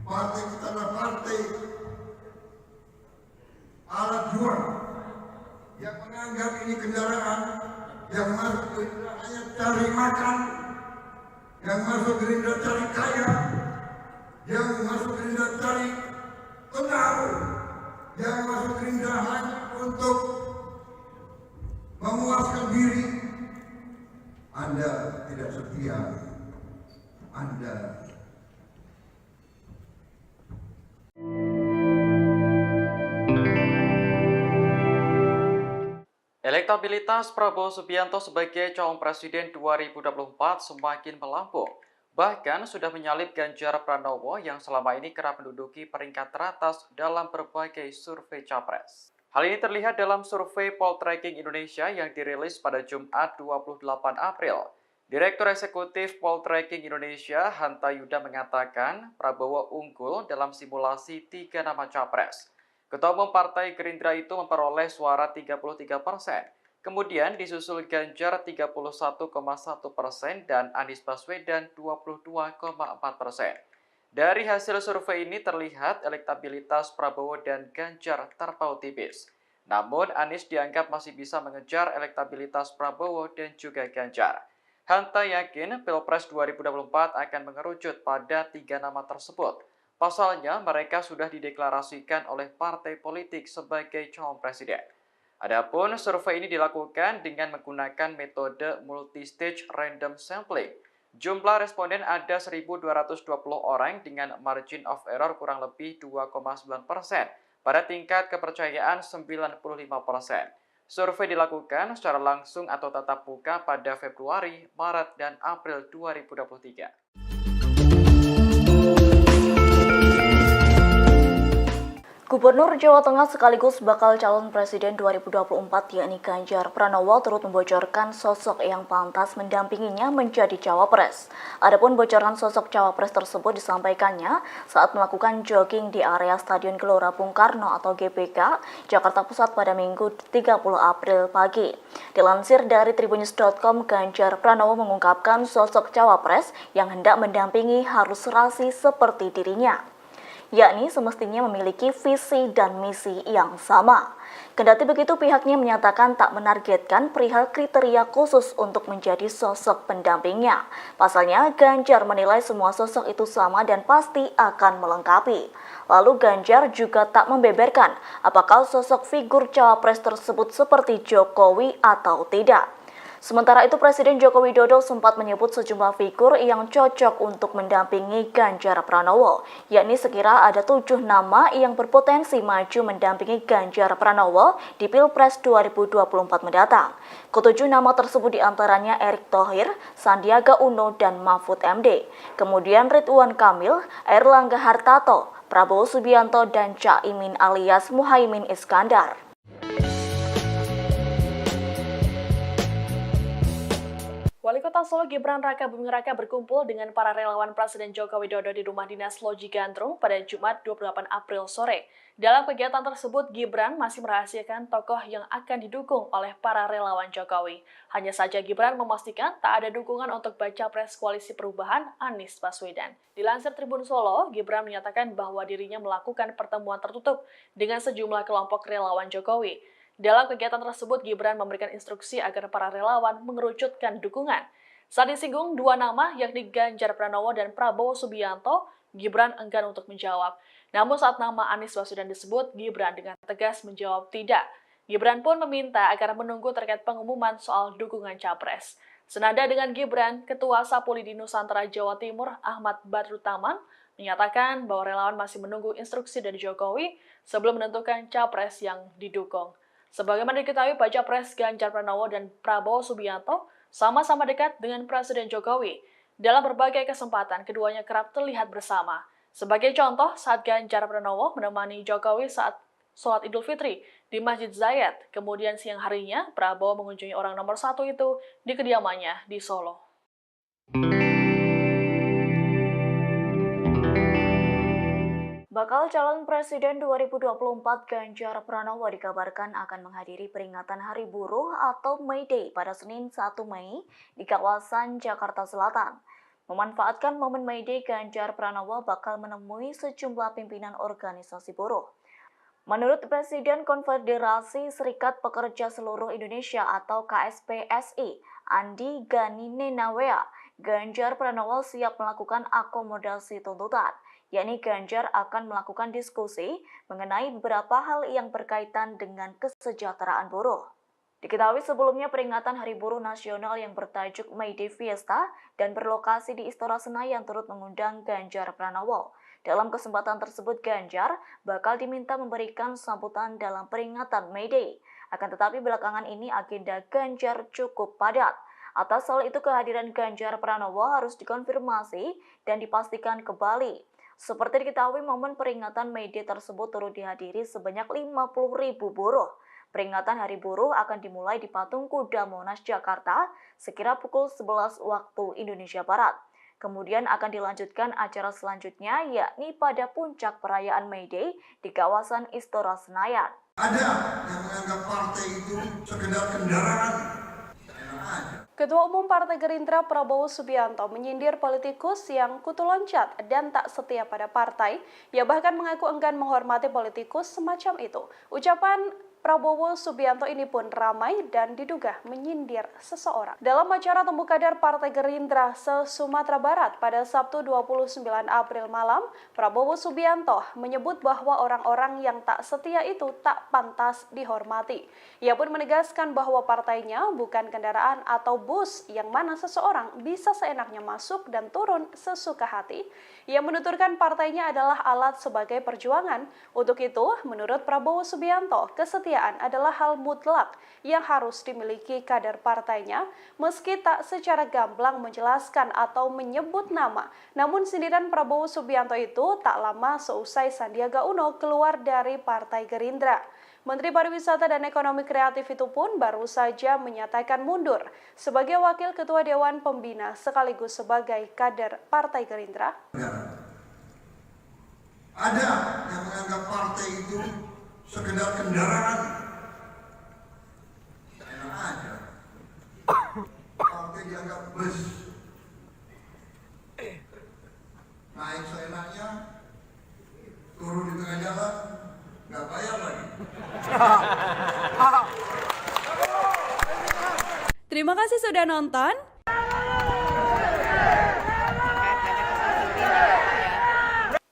Partai kita adalah partai alat juang yang menganggap ini kendaraan, yang masuk Gerindra hanya cari makan, yang masuk Gerindra cari kaya, yang masuk Gerindra cari tenang, yang masuk Gerindra hanya untuk memuaskan diri. Anda tidak setia. Anda Elektabilitas Prabowo Subianto sebagai calon presiden 2024 semakin melambung. Bahkan sudah menyalip Ganjar Pranowo yang selama ini kerap menduduki peringkat teratas dalam berbagai survei capres. Hal ini terlihat dalam survei Poltreking Indonesia yang dirilis pada Jumat 28 April. Direktur Eksekutif Poltreking Indonesia, Hanta Yuda mengatakan Prabowo unggul dalam simulasi 3 nama capres. Ketua Umum Partai Gerindra itu memperoleh suara 33%. Kemudian disusul Ganjar 31,1% dan Anies Baswedan 22,4%. Dari hasil survei ini terlihat elektabilitas Prabowo dan Ganjar terpaut tipis. Namun Anies dianggap masih bisa mengejar elektabilitas Prabowo dan juga Ganjar. Hanta yakin Pilpres 2024 akan mengerucut pada 3 nama tersebut. Pasalnya mereka sudah dideklarasikan oleh partai politik sebagai calon presiden. Adapun survei ini dilakukan dengan menggunakan metode multi-stage random sampling. Jumlah responden ada 1.220 orang dengan margin of error kurang lebih 2,9% pada tingkat kepercayaan 95%. Survei dilakukan secara langsung atau tatap muka pada Februari, Maret, dan April 2023. Gubernur Jawa Tengah sekaligus bakal calon presiden 2024 yakni Ganjar Pranowo turut membocorkan sosok yang pantas mendampinginya menjadi cawapres. Adapun bocoran sosok cawapres tersebut disampaikannya saat melakukan jogging di area Stadion Gelora Bung Karno atau GBK, Jakarta Pusat pada Minggu 30 April pagi. Dilansir dari tribunnews.com, Ganjar Pranowo mengungkapkan sosok cawapres yang hendak mendampingi harus serasi seperti dirinya, yakni semestinya memiliki visi dan misi yang sama. Kendati begitu, pihaknya menyatakan tak menargetkan perihal kriteria khusus untuk menjadi sosok pendampingnya. Pasalnya, Ganjar menilai semua sosok itu sama dan pasti akan melengkapi. Lalu Ganjar juga tak membeberkan apakah sosok figur cawapres tersebut seperti Jokowi atau tidak. Sementara itu, Presiden Joko Widodo sempat menyebut sejumlah figur yang cocok untuk mendampingi Ganjar Pranowo, yakni sekira ada 7 nama yang berpotensi maju mendampingi Ganjar Pranowo di Pilpres 2024 mendatang. Ketujuh nama tersebut diantaranya Erick Thohir, Sandiaga Uno, dan Mahfud MD. Kemudian Ridwan Kamil, Airlangga Hartarto, Prabowo Subianto, dan Caimin alias Muhaimin Iskandar. Wali Kota Solo Gibran Raka Buming Raka berkumpul dengan para relawan Presiden Joko Widodo di Rumah Dinas Loji Gandrung pada Jumat 28 April sore. Dalam kegiatan tersebut, Gibran masih merahasiakan tokoh yang akan didukung oleh para relawan Jokowi. Hanya saja Gibran memastikan tak ada dukungan untuk baca pres Koalisi Perubahan Anies Baswedan. Dilansir Tribun Solo, Gibran menyatakan bahwa dirinya melakukan pertemuan tertutup dengan sejumlah kelompok relawan Jokowi. Dalam kegiatan tersebut, Gibran memberikan instruksi agar para relawan mengerucutkan dukungan. Saat disinggung 2 nama, yakni Ganjar Pranowo dan Prabowo Subianto, Gibran enggan untuk menjawab. Namun saat nama Anies Baswedan disebut, Gibran dengan tegas menjawab tidak. Gibran pun meminta agar menunggu terkait pengumuman soal dukungan capres. Senada dengan Gibran, Ketua Sapuli di Nusantara Jawa Timur, Ahmad Badrutaman, menyatakan bahwa relawan masih menunggu instruksi dari Jokowi sebelum menentukan capres yang didukung. Sebagaimana diketahui, baca pres Ganjar Pranowo dan Prabowo Subianto sama-sama dekat dengan Presiden Jokowi. Dalam berbagai kesempatan, keduanya kerap terlihat bersama. Sebagai contoh, saat Ganjar Pranowo menemani Jokowi saat sholat Idul Fitri di Masjid Zayed, kemudian siang harinya Prabowo mengunjungi orang nomor 1 itu di kediamannya di Solo. Bakal calon Presiden 2024 Ganjar Pranowo dikabarkan akan menghadiri peringatan Hari Buruh atau May Day pada Senin 1 Mei di kawasan Jakarta Selatan. Memanfaatkan momen May Day, Ganjar Pranowo bakal menemui sejumlah pimpinan organisasi buruh. Menurut Presiden Konfederasi Serikat Pekerja Seluruh Indonesia atau KSPSI, Andi Gani Nenawea, Ganjar Pranowo siap melakukan akomodasi tuntutan. Yakni Ganjar akan melakukan diskusi mengenai beberapa hal yang berkaitan dengan kesejahteraan buruh. Diketahui sebelumnya peringatan Hari Buruh Nasional yang bertajuk May Day Fiesta dan berlokasi di Istora Senayan turut mengundang Ganjar Pranowo. Dalam kesempatan tersebut, Ganjar bakal diminta memberikan sambutan dalam peringatan May Day. Akan tetapi belakangan ini agenda Ganjar cukup padat. Atas hal itu kehadiran Ganjar Pranowo harus dikonfirmasi dan dipastikan kembali. Seperti diketahui, momen peringatan May Day tersebut turut dihadiri sebanyak 50.000 buruh. Peringatan Hari Buruh akan dimulai di Patung Kuda Monas, Jakarta, sekira pukul 11 waktu Indonesia Barat. Kemudian akan dilanjutkan acara selanjutnya, yakni pada puncak perayaan May Day di kawasan Istora Senayan. Ada yang menganggap partai itu sekedar kendaraan. Ketua Umum Partai Gerindra Prabowo Subianto menyindir politikus yang kutu loncat dan tak setia pada partai. Ia bahkan mengaku enggan menghormati politikus semacam itu. Ucapan Prabowo Subianto ini pun ramai dan diduga menyindir seseorang. Dalam acara temu kader Partai Gerindra se-Sumatera Barat pada Sabtu 29 April malam, Prabowo Subianto menyebut bahwa orang-orang yang tak setia itu tak pantas dihormati. Ia pun menegaskan bahwa partainya bukan kendaraan atau bus yang mana seseorang bisa seenaknya masuk dan turun sesuka hati. Ia menuturkan partainya adalah alat sebagai perjuangan. Untuk itu, menurut Prabowo Subianto, kesetiaan adalah hal mutlak yang harus dimiliki kader partainya, meski tak secara gamblang menjelaskan atau menyebut nama. Namun sindiran Prabowo Subianto itu tak lama seusai Sandiaga Uno keluar dari Partai Gerindra. Menteri Pariwisata dan Ekonomi Kreatif itu pun baru saja menyatakan mundur sebagai Wakil Ketua Dewan Pembina sekaligus sebagai kader Partai Gerindra. Ada yang menganggap partai itu sekedar kendaraan. Enak aja. Partai dianggap bus. Naik seenaknya, turun di tengah jalan, nggak bayar lagi. Terima kasih sudah nonton.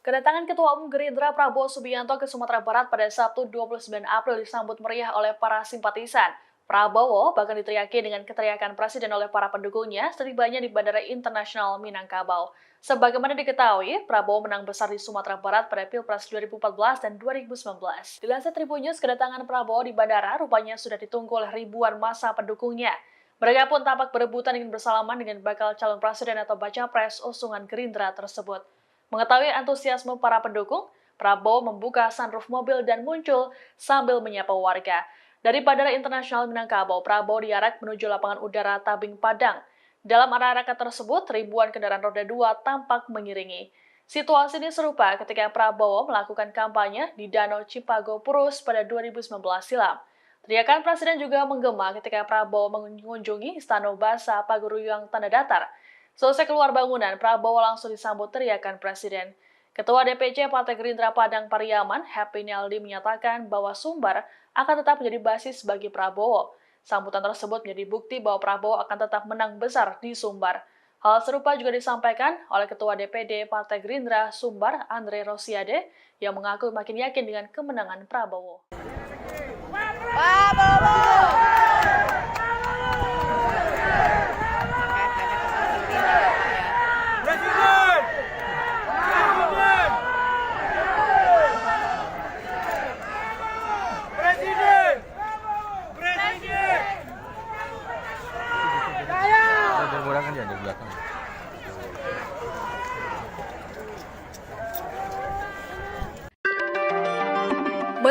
Kedatangan Ketua Umum Gerindra Prabowo Subianto ke Sumatera Barat pada Sabtu 29 April disambut meriah oleh para simpatisan. Prabowo bahkan diteriaki dengan keteriakan presiden oleh para pendukungnya setibanya di Bandara Internasional Minangkabau. Sebagaimana diketahui, Prabowo menang besar di Sumatera Barat pada Pilpres 2014 dan 2019. Dilansir Tribun News, kedatangan Prabowo di bandara rupanya sudah ditunggu oleh ribuan massa pendukungnya. Mereka pun tampak berebutan ingin bersalaman dengan bakal calon presiden atau baca pres usungan Gerindra tersebut. Mengetahui antusiasme para pendukung, Prabowo membuka sunroof mobil dan muncul sambil menyapa warga. Dari Bandara Internasional Minangkabau, Prabowo diarak menuju lapangan udara Tabing Padang. Dalam arakan tersebut, ribuan kendaraan roda 2 tampak mengiringi. Situasi ini serupa ketika Prabowo melakukan kampanye di Danau Cipago Purus pada 2019 silam. Teriakan presiden juga menggema ketika Prabowo mengunjungi Istana Basa Paguruyang Tanda Datar. Selesai keluar bangunan, Prabowo langsung disambut teriakan presiden. Ketua DPC Partai Gerindra Padang Pariaman, Happy Naldi, menyatakan bahwa Sumbar akan tetap menjadi basis bagi Prabowo. Sambutan tersebut menjadi bukti bahwa Prabowo akan tetap menang besar di Sumbar. Hal serupa juga disampaikan oleh Ketua DPD Partai Gerindra Sumbar, Andre Rosiade, yang mengaku makin yakin dengan kemenangan Prabowo.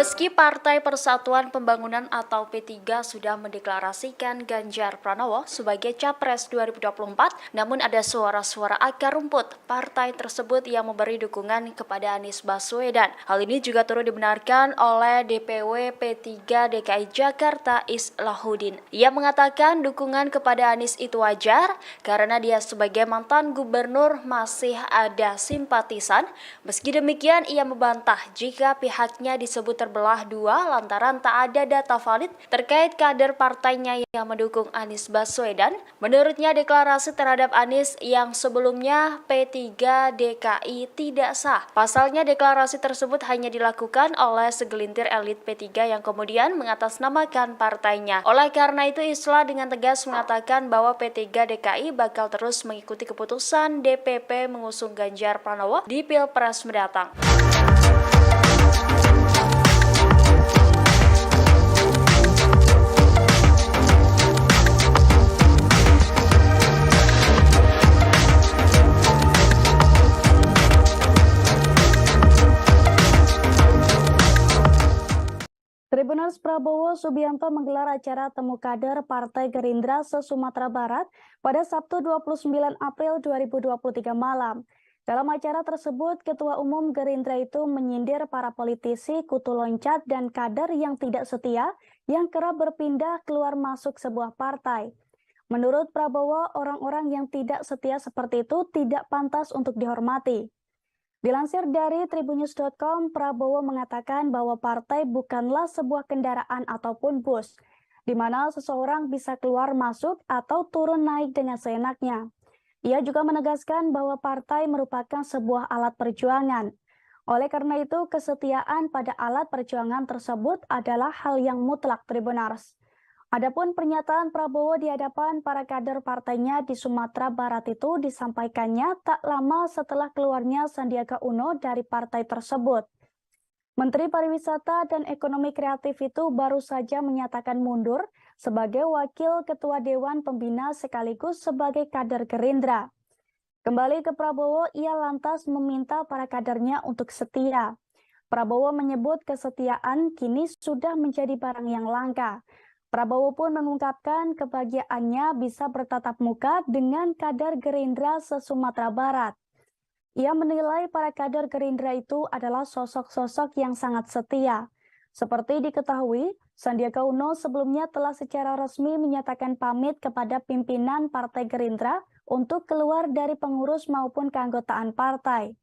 Meski Partai Persatuan Pembangunan atau P3 sudah mendeklarasikan Ganjar Pranowo sebagai Capres 2024, namun ada suara-suara akar rumput partai tersebut yang memberi dukungan kepada Anies Baswedan. Hal ini juga turut dibenarkan oleh DPW P3 DKI Jakarta Islahuddin. Ia mengatakan dukungan kepada Anies itu wajar karena dia sebagai mantan gubernur masih ada simpatisan. Meski demikian, ia membantah jika pihaknya disebut terbelah dua lantaran tak ada data valid terkait kader partainya yang mendukung Anies Baswedan. Menurutnya, deklarasi terhadap Anies yang sebelumnya P3 DKI tidak sah. Pasalnya, deklarasi tersebut hanya dilakukan oleh segelintir elit P3 yang kemudian mengatasnamakan partainya. Oleh karena itu, Islah dengan tegas mengatakan bahwa P3 DKI bakal terus mengikuti keputusan DPP mengusung Ganjar Pranowo di Pilpres mendatang. Tribuners Prabowo Subianto menggelar acara temu kader Partai Gerindra se-Sumatera Barat pada Sabtu 29 April 2023 malam. Dalam acara tersebut, Ketua Umum Gerindra itu menyindir para politisi, kutu loncat, dan kader yang tidak setia yang kerap berpindah keluar masuk sebuah partai. Menurut Prabowo, orang-orang yang tidak setia seperti itu tidak pantas untuk dihormati. Dilansir dari tribunnews.com, Prabowo mengatakan bahwa partai bukanlah sebuah kendaraan ataupun bus, di mana seseorang bisa keluar masuk atau turun naik dengan seenaknya. Ia juga menegaskan bahwa partai merupakan sebuah alat perjuangan. Oleh karena itu, kesetiaan pada alat perjuangan tersebut adalah hal yang mutlak, Tribuners. Adapun pernyataan Prabowo di hadapan para kader partainya di Sumatera Barat itu disampaikannya tak lama setelah keluarnya Sandiaga Uno dari partai tersebut. Menteri Pariwisata dan Ekonomi Kreatif itu baru saja menyatakan mundur sebagai Wakil Ketua Dewan Pembina sekaligus sebagai kader Gerindra. Kembali ke Prabowo, ia lantas meminta para kadernya untuk setia. Prabowo menyebut kesetiaan kini sudah menjadi barang yang langka. Prabowo pun mengungkapkan kebahagiaannya bisa bertatap muka dengan kader Gerindra se-Sumatera Barat. Ia menilai para kader Gerindra itu adalah sosok-sosok yang sangat setia. Seperti diketahui, Sandiaga Uno sebelumnya telah secara resmi menyatakan pamit kepada pimpinan Partai Gerindra untuk keluar dari pengurus maupun keanggotaan partai.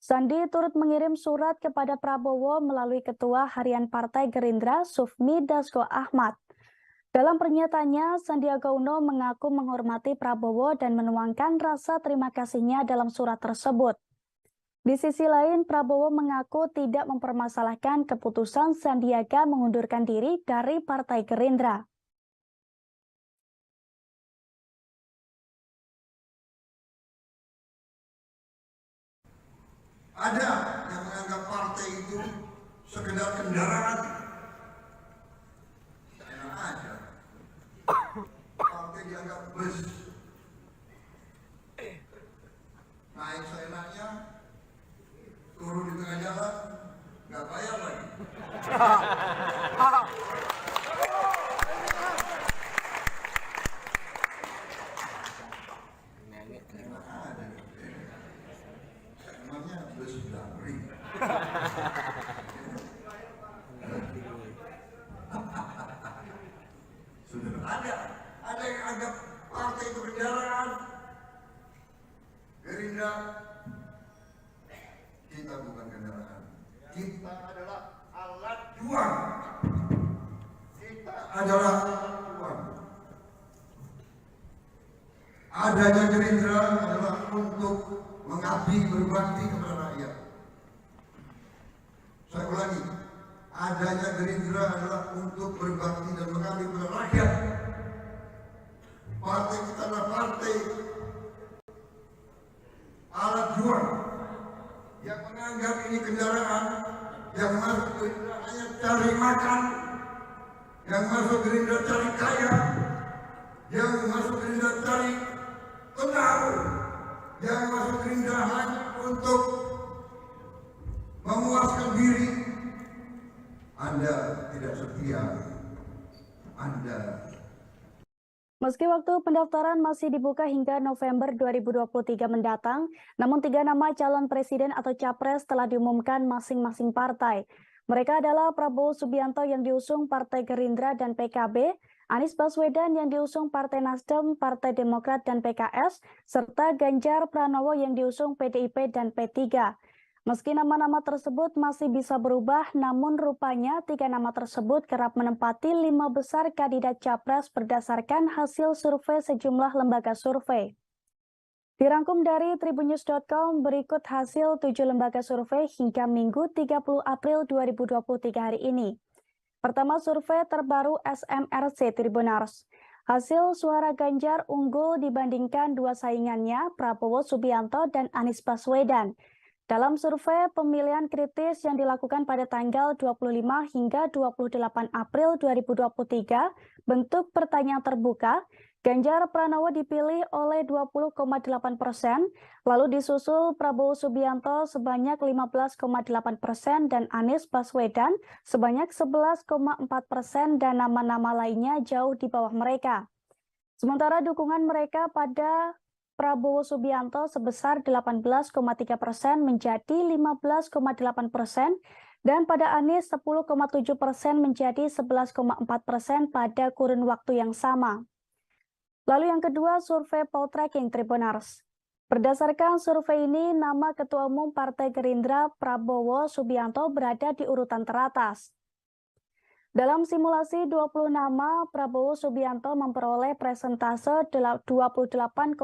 Sandi turut mengirim surat kepada Prabowo melalui Ketua Harian Partai Gerindra Sufmi Dasko Ahmad. Dalam pernyataannya, Sandiaga Uno mengaku menghormati Prabowo dan menuangkan rasa terima kasihnya dalam surat tersebut. Di sisi lain, Prabowo mengaku tidak mempermasalahkan keputusan Sandiaga mengundurkan diri dari Partai Gerindra. Ada yang menganggap partai itu sekedar kendaraan. Enak aja. Partai dianggap bus. Naik seenaknya, turun di tengah jalan, nggak bayar lagi. Emangnya bus Blangkring. Ada yang anggap partai itu kendaraan. Gerindra, kita bukan kendaraan. Kita adalah alat juang. Kita adalah alat juang. Adanya Gerindra adalah untuk mengabdi berbakti kepada rakyat. Saya ulangi, adanya Gerindra adalah untuk berbakti dan mengabdi kepada rakyat. Partai kita adalah partai alat juang yang menganggap ini kendaraan, yang masuk Gerindra hanya cari makan, yang masuk Gerindra cari kaya, yang masuk Gerindra cari pengaruh, yang masuk Gerindra hanya untuk memuaskan diri. Meski waktu pendaftaran masih dibuka hingga November 2023 mendatang, namun 3 nama calon presiden atau capres telah diumumkan masing-masing partai. Mereka adalah Prabowo Subianto yang diusung Partai Gerindra dan PKB, Anies Baswedan yang diusung Partai Nasdem, Partai Demokrat dan PKS, serta Ganjar Pranowo yang diusung PDIP dan P3. Meski nama-nama tersebut masih bisa berubah, namun rupanya 3 nama tersebut kerap menempati 5 besar kandidat capres berdasarkan hasil survei sejumlah lembaga survei. Dirangkum dari tribunnews.com, berikut hasil 7 lembaga survei hingga Minggu 30 April 2023 hari ini. Pertama, survei terbaru SMRC Tribunars. Hasil suara Ganjar unggul dibandingkan 2 saingannya, Prabowo Subianto dan Anies Baswedan. Dalam survei pemilihan kritis yang dilakukan pada tanggal 25 hingga 28 April 2023, bentuk pertanyaan terbuka, Ganjar Pranowo dipilih oleh 20,8%, lalu disusul Prabowo Subianto sebanyak 15,8% dan Anies Baswedan sebanyak 11,4% dan nama-nama lainnya jauh di bawah mereka. Sementara dukungan mereka pada Prabowo Subianto sebesar 18,3% menjadi 15,8% dan pada Anies 10,7% menjadi 11,4% pada kurun waktu yang sama. Lalu yang kedua, survei Poltreking Tribunars. Berdasarkan survei ini, nama Ketua Umum Partai Gerindra Prabowo Subianto berada di urutan teratas. Dalam simulasi 20 nama, Prabowo Subianto memperoleh presentase 28,8%,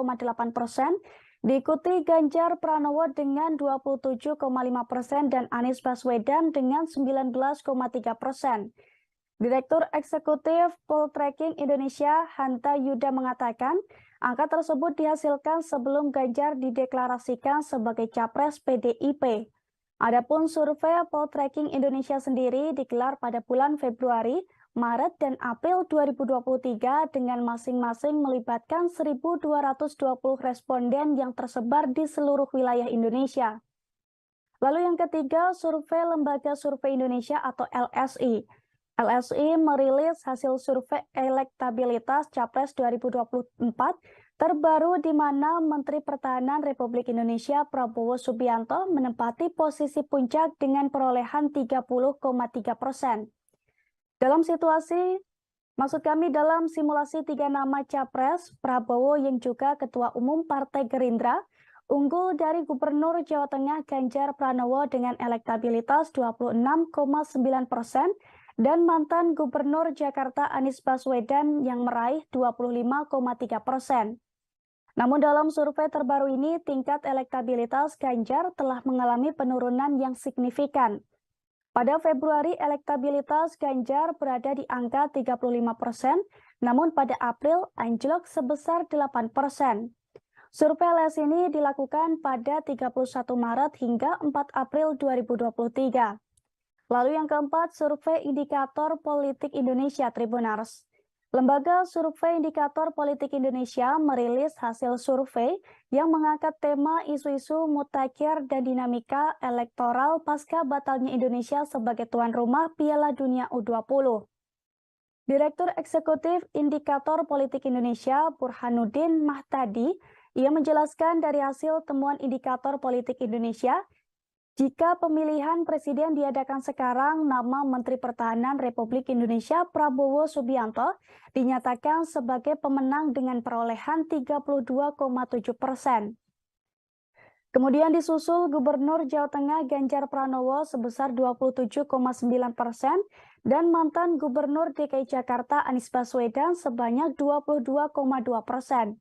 diikuti Ganjar Pranowo dengan 27,5% dan Anies Baswedan dengan 19,3%. Direktur Eksekutif Poltreking Indonesia, Hanta Yuda mengatakan, angka tersebut dihasilkan sebelum Ganjar dideklarasikan sebagai capres PDIP. Adapun survei Poltreking Indonesia sendiri digelar pada bulan Februari, Maret, dan April 2023 dengan masing-masing melibatkan 1.220 responden yang tersebar di seluruh wilayah Indonesia. Lalu yang ketiga, survei Lembaga Survei Indonesia atau LSI. LSI merilis hasil survei elektabilitas Capres 2024 terbaru di mana Menteri Pertahanan Republik Indonesia Prabowo Subianto menempati posisi puncak dengan perolehan 30,3%. Dalam simulasi 3 nama Capres, Prabowo yang juga Ketua Umum Partai Gerindra, unggul dari Gubernur Jawa Tengah Ganjar Pranowo dengan elektabilitas 26,9% dan mantan Gubernur Jakarta Anies Baswedan yang meraih 25,3%. Namun dalam survei terbaru ini, tingkat elektabilitas Ganjar telah mengalami penurunan yang signifikan. Pada Februari, elektabilitas Ganjar berada di angka 35%, namun pada April anjlok sebesar 8%. Survei LS ini dilakukan pada 31 Maret hingga 4 April 2023. Lalu yang keempat, survei Indikator Politik Indonesia Tribunars. Lembaga Survei Indikator Politik Indonesia merilis hasil survei yang mengangkat tema isu-isu mutakhir dan dinamika elektoral pasca batalnya Indonesia sebagai tuan rumah Piala Dunia U20. Direktur Eksekutif Indikator Politik Indonesia Burhanuddin Mahtadi, ia menjelaskan dari hasil temuan Indikator Politik Indonesia, jika pemilihan presiden diadakan sekarang, nama Menteri Pertahanan Republik Indonesia Prabowo Subianto dinyatakan sebagai pemenang dengan perolehan 32,7%. Kemudian disusul Gubernur Jawa Tengah Ganjar Pranowo sebesar 27,9% dan mantan Gubernur DKI Jakarta Anies Baswedan sebanyak 22,2%.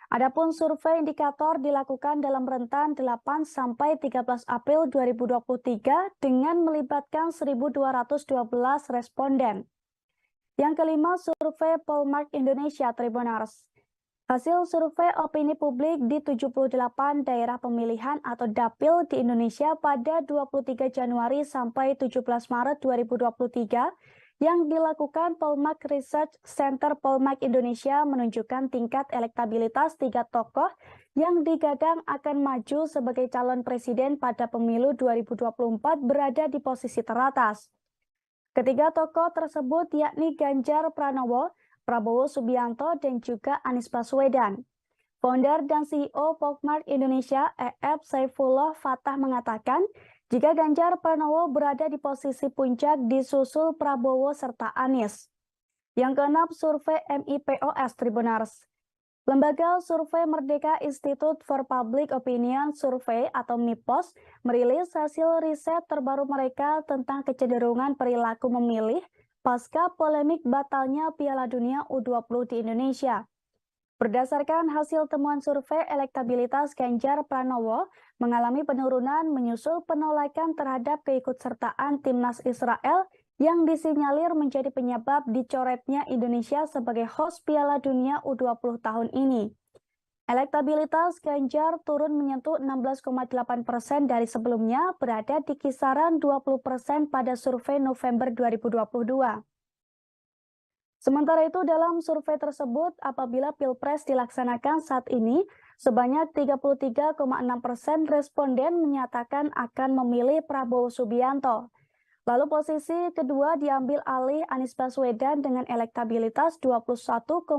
Adapun survei indikator dilakukan dalam rentan 8 sampai 13 April 2023 dengan melibatkan 1.212 responden. Yang kelima, survei Polmark Indonesia Tribunars. Hasil survei opini publik di 78 daerah pemilihan atau dapil di Indonesia pada 23 Januari sampai 17 Maret 2023 yang dilakukan Polmark Research Center Polmark Indonesia menunjukkan tingkat elektabilitas 3 tokoh yang digadang akan maju sebagai calon presiden pada pemilu 2024 berada di posisi teratas. Ketiga tokoh tersebut yakni Ganjar Pranowo, Prabowo Subianto dan juga Anies Baswedan. Founder dan CEO Pokmart Indonesia, EF Saifullah Fatah mengatakan, jika Ganjar Pranowo berada di posisi puncak disusul Prabowo serta Anies. Yang keenam, survei MIPOS Tribunars. Lembaga Survei Merdeka Institute for Public Opinion Survey atau MIPOS merilis hasil riset terbaru mereka tentang kecenderungan perilaku memilih pasca polemik batalnya Piala Dunia U20 di Indonesia. Berdasarkan hasil temuan survei, elektabilitas Ganjar Pranowo mengalami penurunan menyusul penolakan terhadap keikutsertaan timnas Israel yang disinyalir menjadi penyebab dicoretnya Indonesia sebagai host Piala Dunia U20 tahun ini. Elektabilitas Ganjar turun menyentuh 16,8% dari sebelumnya, berada di kisaran 20% pada survei November 2022. Sementara itu, dalam survei tersebut, apabila Pilpres dilaksanakan saat ini, sebanyak 33,6% responden menyatakan akan memilih Prabowo Subianto. Lalu posisi kedua diambil alih Anies Baswedan dengan elektabilitas 21,5%,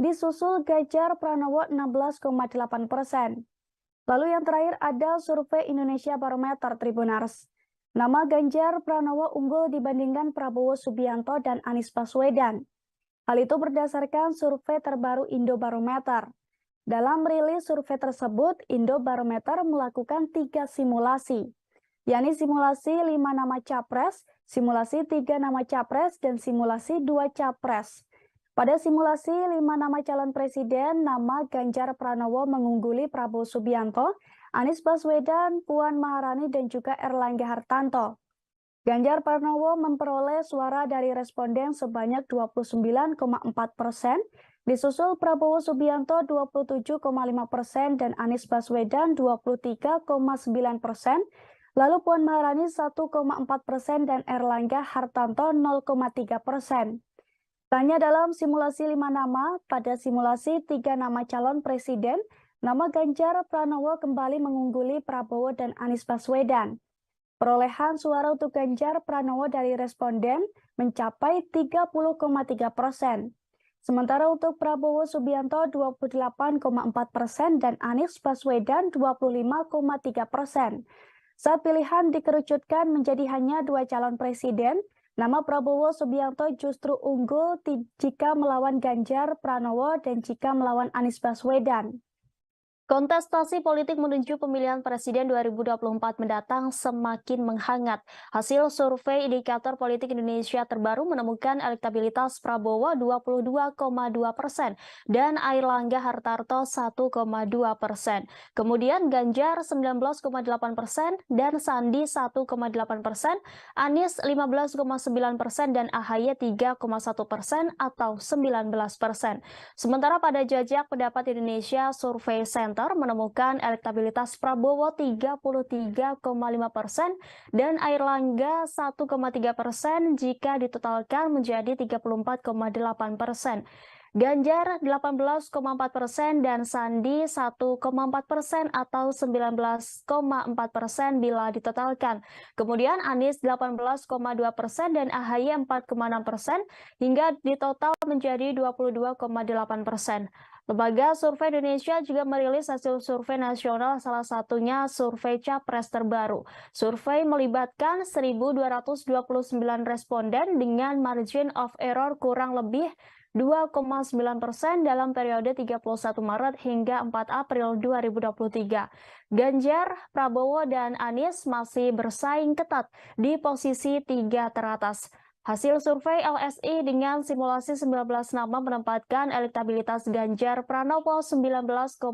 disusul Ganjar Pranowo 16,8%. Lalu yang terakhir ada survei Indonesia Barometer Tribunars. Nama Ganjar Pranowo unggul dibandingkan Prabowo Subianto dan Anies Baswedan. Hal itu berdasarkan survei terbaru Indobarometer. Dalam rilis survei tersebut, Indobarometer melakukan 3 simulasi, yakni simulasi 5 nama capres, simulasi 3 nama capres, dan simulasi 2 capres. Pada simulasi 5 nama calon presiden, nama Ganjar Pranowo mengungguli Prabowo Subianto, Anies Baswedan, Puan Maharani, dan juga Erlangga Hartarto. Ganjar Pranowo memperoleh suara dari responden sebanyak 29,4%, disusul Prabowo Subianto 27,5% dan Anies Baswedan 23,9%, lalu Puan Maharani 1,4% dan Erlangga Hartarto 0,3%. Tanya dalam simulasi 5 nama, pada simulasi 3 nama calon presiden, nama Ganjar Pranowo kembali mengungguli Prabowo dan Anies Baswedan. Perolehan suara untuk Ganjar Pranowo dari responden mencapai 30,3%. Sementara untuk Prabowo Subianto 28,4% dan Anies Baswedan 25,3%. Saat pilihan dikerucutkan menjadi hanya 2 calon presiden, nama Prabowo Subianto justru unggul jika melawan Ganjar Pranowo dan jika melawan Anies Baswedan. Kontestasi politik menuju pemilihan presiden 2024 mendatang semakin menghangat. Hasil survei Indikator Politik Indonesia terbaru menemukan elektabilitas Prabowo 22,2% dan Airlangga Hartarto 1,2%. Kemudian Ganjar 19,8% dan Sandi 1,8%, Anies 15,9% dan AHY 3,1% atau 19%. Sementara pada jajak pendapat Indonesia Survey Center menemukan elektabilitas Prabowo 33,5% dan Airlangga 1,3% jika ditotalkan menjadi 34,8%. Ganjar 18,4% dan Sandi 1,4% atau 19,4% bila ditotalkan. Kemudian Anies 18,2% dan AHY 4,6% hingga ditotal menjadi 22,8%. Lembaga Survei Indonesia juga merilis hasil survei nasional, salah satunya survei Capres terbaru. Survei melibatkan 1.229 responden dengan margin of error kurang lebih 2,9% dalam periode 31 Maret hingga 4 April 2023. Ganjar, Prabowo, dan Anies masih bersaing ketat di posisi 3 teratas. Hasil survei LSI dengan simulasi 19 nama menempatkan elektabilitas Ganjar Pranowo 19,8%,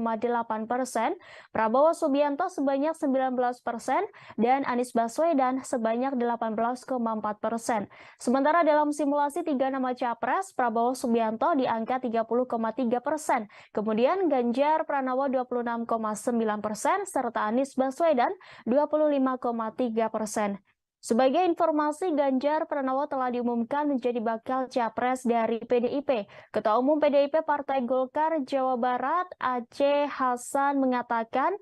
Prabowo Subianto sebanyak 19%, dan Anies Baswedan sebanyak 18,4%. Sementara dalam simulasi 3 nama capres, Prabowo Subianto di angka 30,3%, kemudian Ganjar Pranowo 26,9%, serta Anies Baswedan 25,3%. Sebagai informasi, Ganjar Pranowo telah diumumkan menjadi bakal capres dari PDIP. Ketua Umum PDIP Partai Golkar Jawa Barat, Aceh Hasan, mengatakan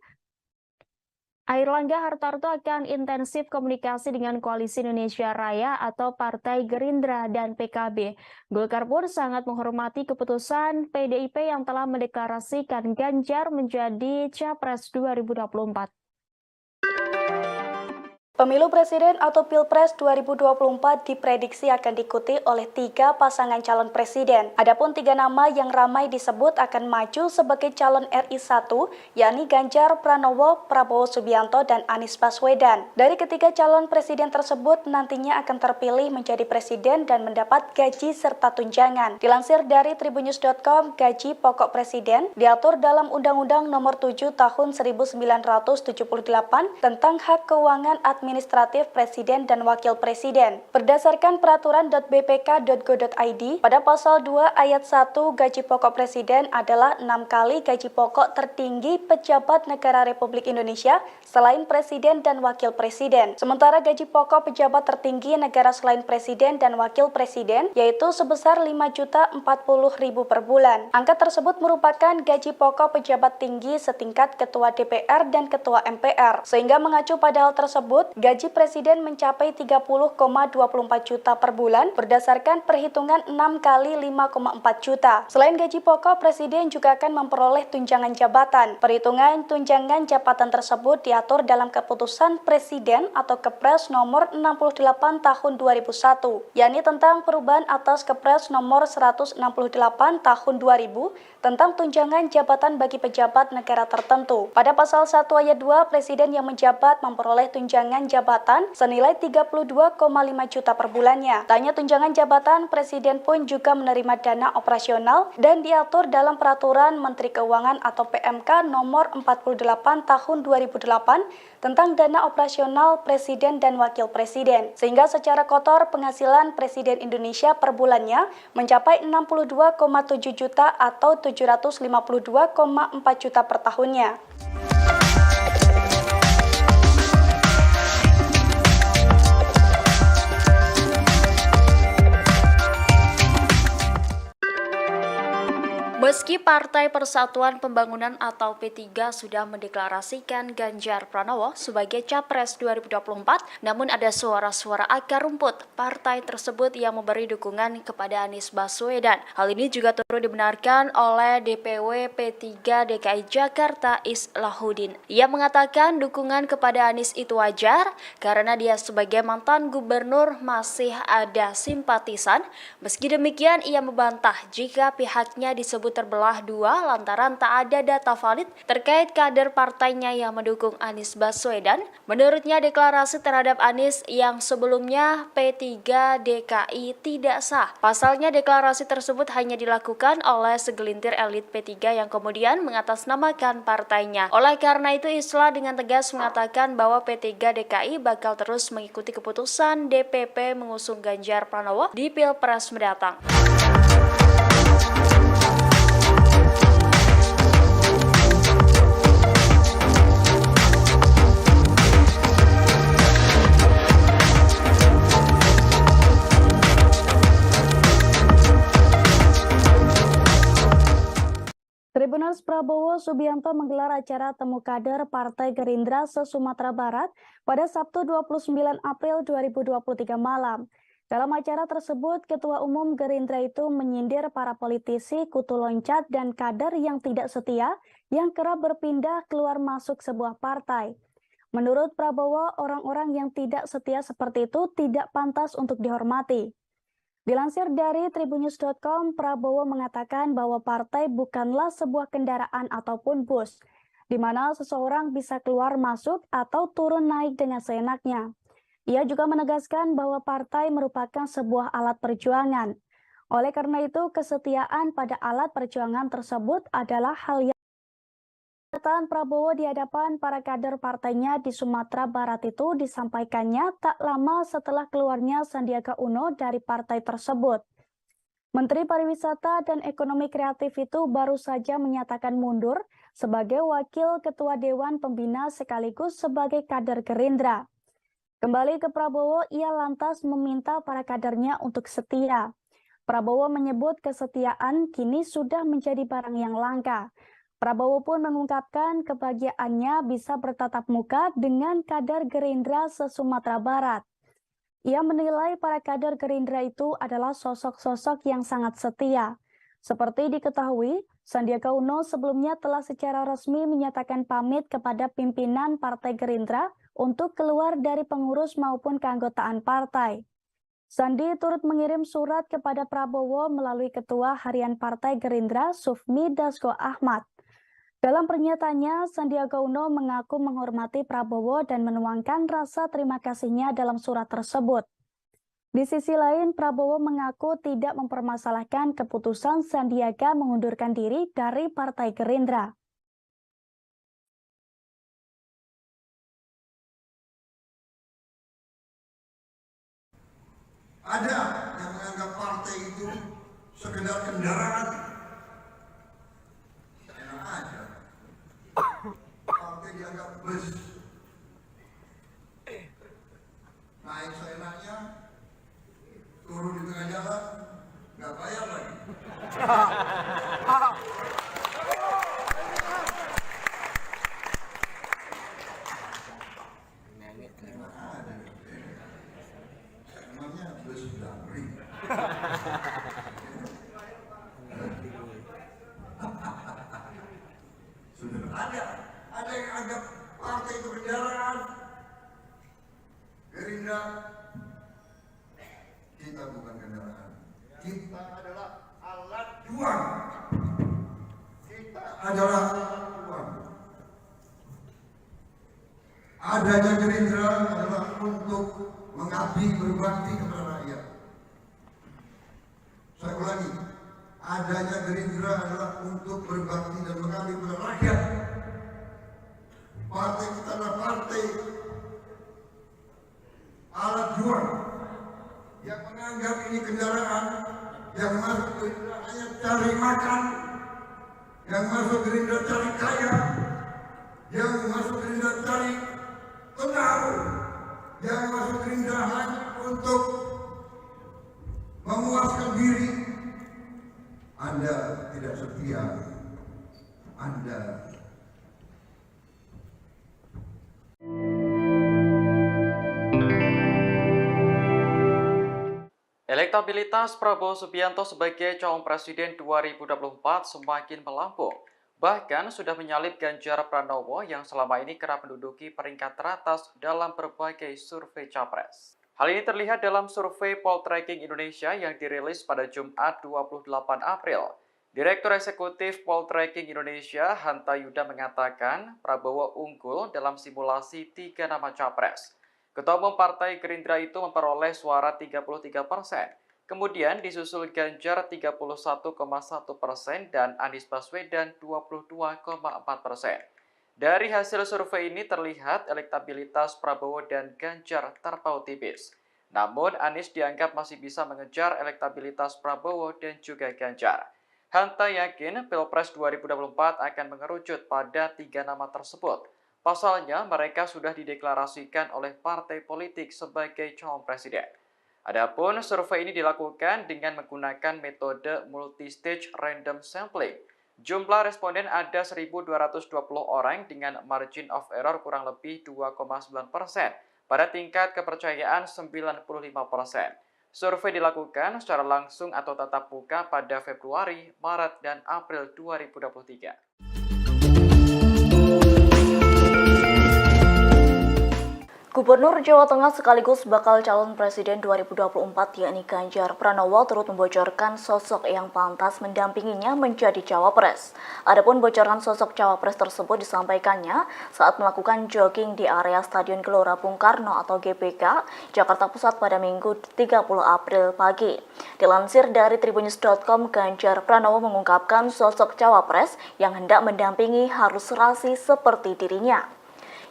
Airlangga Hartarto akan intensif komunikasi dengan Koalisi Indonesia Raya atau Partai Gerindra dan PKB. Golkar pun sangat menghormati keputusan PDIP yang telah mendeklarasikan Ganjar menjadi Capres 2024. Pemilu Presiden atau Pilpres 2024 diprediksi akan diikuti oleh 3 pasangan calon presiden. Adapun 3 nama yang ramai disebut akan maju sebagai calon RI 1, yakni Ganjar Pranowo, Prabowo Subianto, dan Anies Baswedan. Dari ketiga calon presiden tersebut nantinya akan terpilih menjadi presiden dan mendapat gaji serta tunjangan. Dilansir dari tribunnews.com, gaji pokok presiden diatur dalam Undang-Undang Nomor 7 Tahun 1978 tentang hak keuangan administratif Presiden dan Wakil Presiden. Berdasarkan peraturan.bpk.go.id, pada pasal 2 ayat 1, gaji pokok Presiden adalah 6 kali gaji pokok tertinggi pejabat negara Republik Indonesia selain Presiden dan Wakil Presiden. Sementara gaji pokok pejabat tertinggi negara selain Presiden dan Wakil Presiden yaitu sebesar Rp5.040.000 per bulan. Angka tersebut merupakan gaji pokok pejabat tinggi setingkat Ketua DPR dan Ketua MPR. Sehingga mengacu pada hal tersebut, gaji Presiden mencapai 30,24 juta per bulan berdasarkan perhitungan 6 kali 5,4 juta. Selain gaji pokok, Presiden juga akan memperoleh tunjangan jabatan. Perhitungan tunjangan jabatan tersebut diatur dalam Keputusan Presiden atau Kepres nomor 68 tahun 2001, yakni tentang perubahan atas Kepres nomor 168 tahun 2000 tentang tunjangan jabatan bagi pejabat negara tertentu. Pada pasal 1 ayat 2, Presiden yang menjabat memperoleh tunjangan jabatan senilai 32,5 juta per bulannya. Tak hanya tunjangan jabatan, Presiden pun juga menerima dana operasional dan diatur dalam Peraturan Menteri Keuangan atau PMK nomor 48 tahun 2008 tentang dana operasional Presiden dan Wakil Presiden. Sehingga secara kotor penghasilan Presiden Indonesia per bulannya mencapai 62,7 juta atau 752,4 juta per tahunnya. Meski Partai Persatuan Pembangunan atau P3 sudah mendeklarasikan Ganjar Pranowo sebagai Capres 2024, namun ada suara-suara akar rumput partai tersebut yang memberi dukungan kepada Anies Baswedan. Hal ini juga turut dibenarkan oleh DPW P3 DKI Jakarta Islahuddin. Ia mengatakan dukungan kepada Anies itu wajar karena dia sebagai mantan gubernur masih ada simpatisan. Meski demikian, ia membantah jika pihaknya disebut terbelah dua lantaran tak ada data valid terkait kader partainya yang mendukung Anies Baswedan. Menurutnya, deklarasi terhadap Anies yang sebelumnya P3 DKI tidak sah. Pasalnya, deklarasi tersebut hanya dilakukan oleh segelintir elit P3 yang kemudian mengatasnamakan partainya. Oleh karena itu, Islah dengan tegas mengatakan bahwa P3 DKI bakal terus mengikuti keputusan DPP mengusung Ganjar Pranowo di Pilpres mendatang. Tribuners Prabowo Subianto menggelar acara temu kader Partai Gerindra se-Sumatera Barat pada Sabtu 29 April 2023 malam. Dalam acara tersebut, Ketua Umum Gerindra itu menyindir para politisi kutu loncat dan kader yang tidak setia yang kerap berpindah keluar masuk sebuah partai. Menurut Prabowo, orang-orang yang tidak setia seperti itu tidak pantas untuk dihormati. Dilansir dari tribunnews.com, Prabowo mengatakan bahwa partai bukanlah sebuah kendaraan ataupun bus, di mana seseorang bisa keluar masuk atau turun naik dengan seenaknya. Ia juga menegaskan bahwa partai merupakan sebuah alat perjuangan. Oleh karena itu, kesetiaan pada alat perjuangan tersebut adalah hal yang pernyataan Prabowo di hadapan para kader partainya di Sumatera Barat itu disampaikannya tak lama setelah keluarnya Sandiaga Uno dari partai tersebut. Menteri Pariwisata dan Ekonomi Kreatif itu baru saja menyatakan mundur sebagai Wakil Ketua Dewan Pembina sekaligus sebagai kader Gerindra. Kembali ke Prabowo, ia lantas meminta para kadernya untuk setia. Prabowo menyebut kesetiaan kini sudah menjadi barang yang langka. Prabowo pun mengungkapkan kebahagiaannya bisa bertatap muka dengan kader Gerindra se-Sumatera Barat. Ia menilai para kader Gerindra itu adalah sosok-sosok yang sangat setia. Seperti diketahui, Sandiaga Uno sebelumnya telah secara resmi menyatakan pamit kepada pimpinan Partai Gerindra untuk keluar dari pengurus maupun keanggotaan partai. Sandi turut mengirim surat kepada Prabowo melalui Ketua Harian Partai Gerindra Sufmi Dasko Ahmad. Dalam pernyataannya, Sandiaga Uno mengaku menghormati Prabowo dan menuangkan rasa terima kasihnya dalam surat tersebut. Di sisi lain, Prabowo mengaku tidak mempermasalahkan keputusan Sandiaga mengundurkan diri dari Partai Gerindra. Ada yang menganggap partai itu sekedar kendaraan. Enak aja. Partai dianggap bus. Naik seenaknya, turun di tengah jalan, nggak bayar lagi. Emangnya bus Damri. Sudah ada yang anggap partai itu kendaraan. Gerindra, kita bukan kendaraan. Kita adalah alat juang. Kita adalah alat juang. Adanya Gerindra adalah untuk mengabdi berbakti kepada rakyat. Saya ulangi, adanya Gerindra adalah untuk berbakti dan mengabdi kepada rakyat. Partai kita adalah partai alat juang yang menganggap ini kendaraan, yang masuk Gerindra hanya cari makan, yang masuk Gerindra cari kaya, yang masuk Gerindra cari pengaruh, yang masuk Gerindra hanya untuk memuaskan diri. Anda tidak setia. Anda Elektabilitas Prabowo Subianto sebagai calon presiden 2024 semakin melambung. Bahkan sudah menyalip Ganjar Pranowo yang selama ini kerap menduduki peringkat teratas dalam berbagai survei capres. Hal ini terlihat dalam survei Poltreking Indonesia yang dirilis pada Jumat 28 April. Direktur Eksekutif Poltreking Indonesia, Hanta Yuda mengatakan Prabowo unggul dalam simulasi 3 nama capres. Ketua Umum Partai Gerindra itu memperoleh suara 33%. Kemudian disusul Ganjar 31,1% dan Anies Baswedan 22,4%. Dari hasil survei ini terlihat elektabilitas Prabowo dan Ganjar terpaut tipis. Namun Anies dianggap masih bisa mengejar elektabilitas Prabowo dan juga Ganjar. Hanta yakin Pilpres 2024 akan mengerucut pada 3 nama tersebut. Pasalnya, mereka sudah dideklarasikan oleh partai politik sebagai calon presiden. Adapun survei ini dilakukan dengan menggunakan metode multi-stage random sampling. Jumlah responden ada 1.220 orang dengan margin of error kurang lebih 2,9%, pada tingkat kepercayaan 95%. Survei dilakukan secara langsung atau tatap muka pada Februari, Maret, dan April 2023. Gubernur Jawa Tengah sekaligus bakal calon presiden 2024 yakni Ganjar Pranowo turut membocorkan sosok yang pantas mendampinginya menjadi cawapres. Adapun bocoran sosok cawapres tersebut disampaikannya saat melakukan jogging di area Stadion Gelora Bung Karno atau GBK, Jakarta Pusat pada Minggu 30 April pagi. Dilansir dari tribunnews.com, Ganjar Pranowo mengungkapkan sosok cawapres yang hendak mendampingi harus serasi seperti dirinya,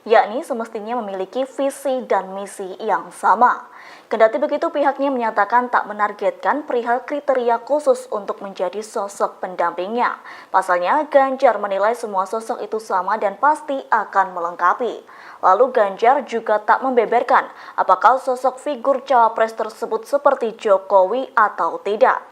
yakni semestinya memiliki visi dan misi yang sama. Kendati begitu, pihaknya menyatakan tak menargetkan perihal kriteria khusus untuk menjadi sosok pendampingnya. Pasalnya, Ganjar menilai semua sosok itu sama dan pasti akan melengkapi. Lalu Ganjar juga tak membeberkan apakah sosok figur cawapres tersebut seperti Jokowi atau tidak.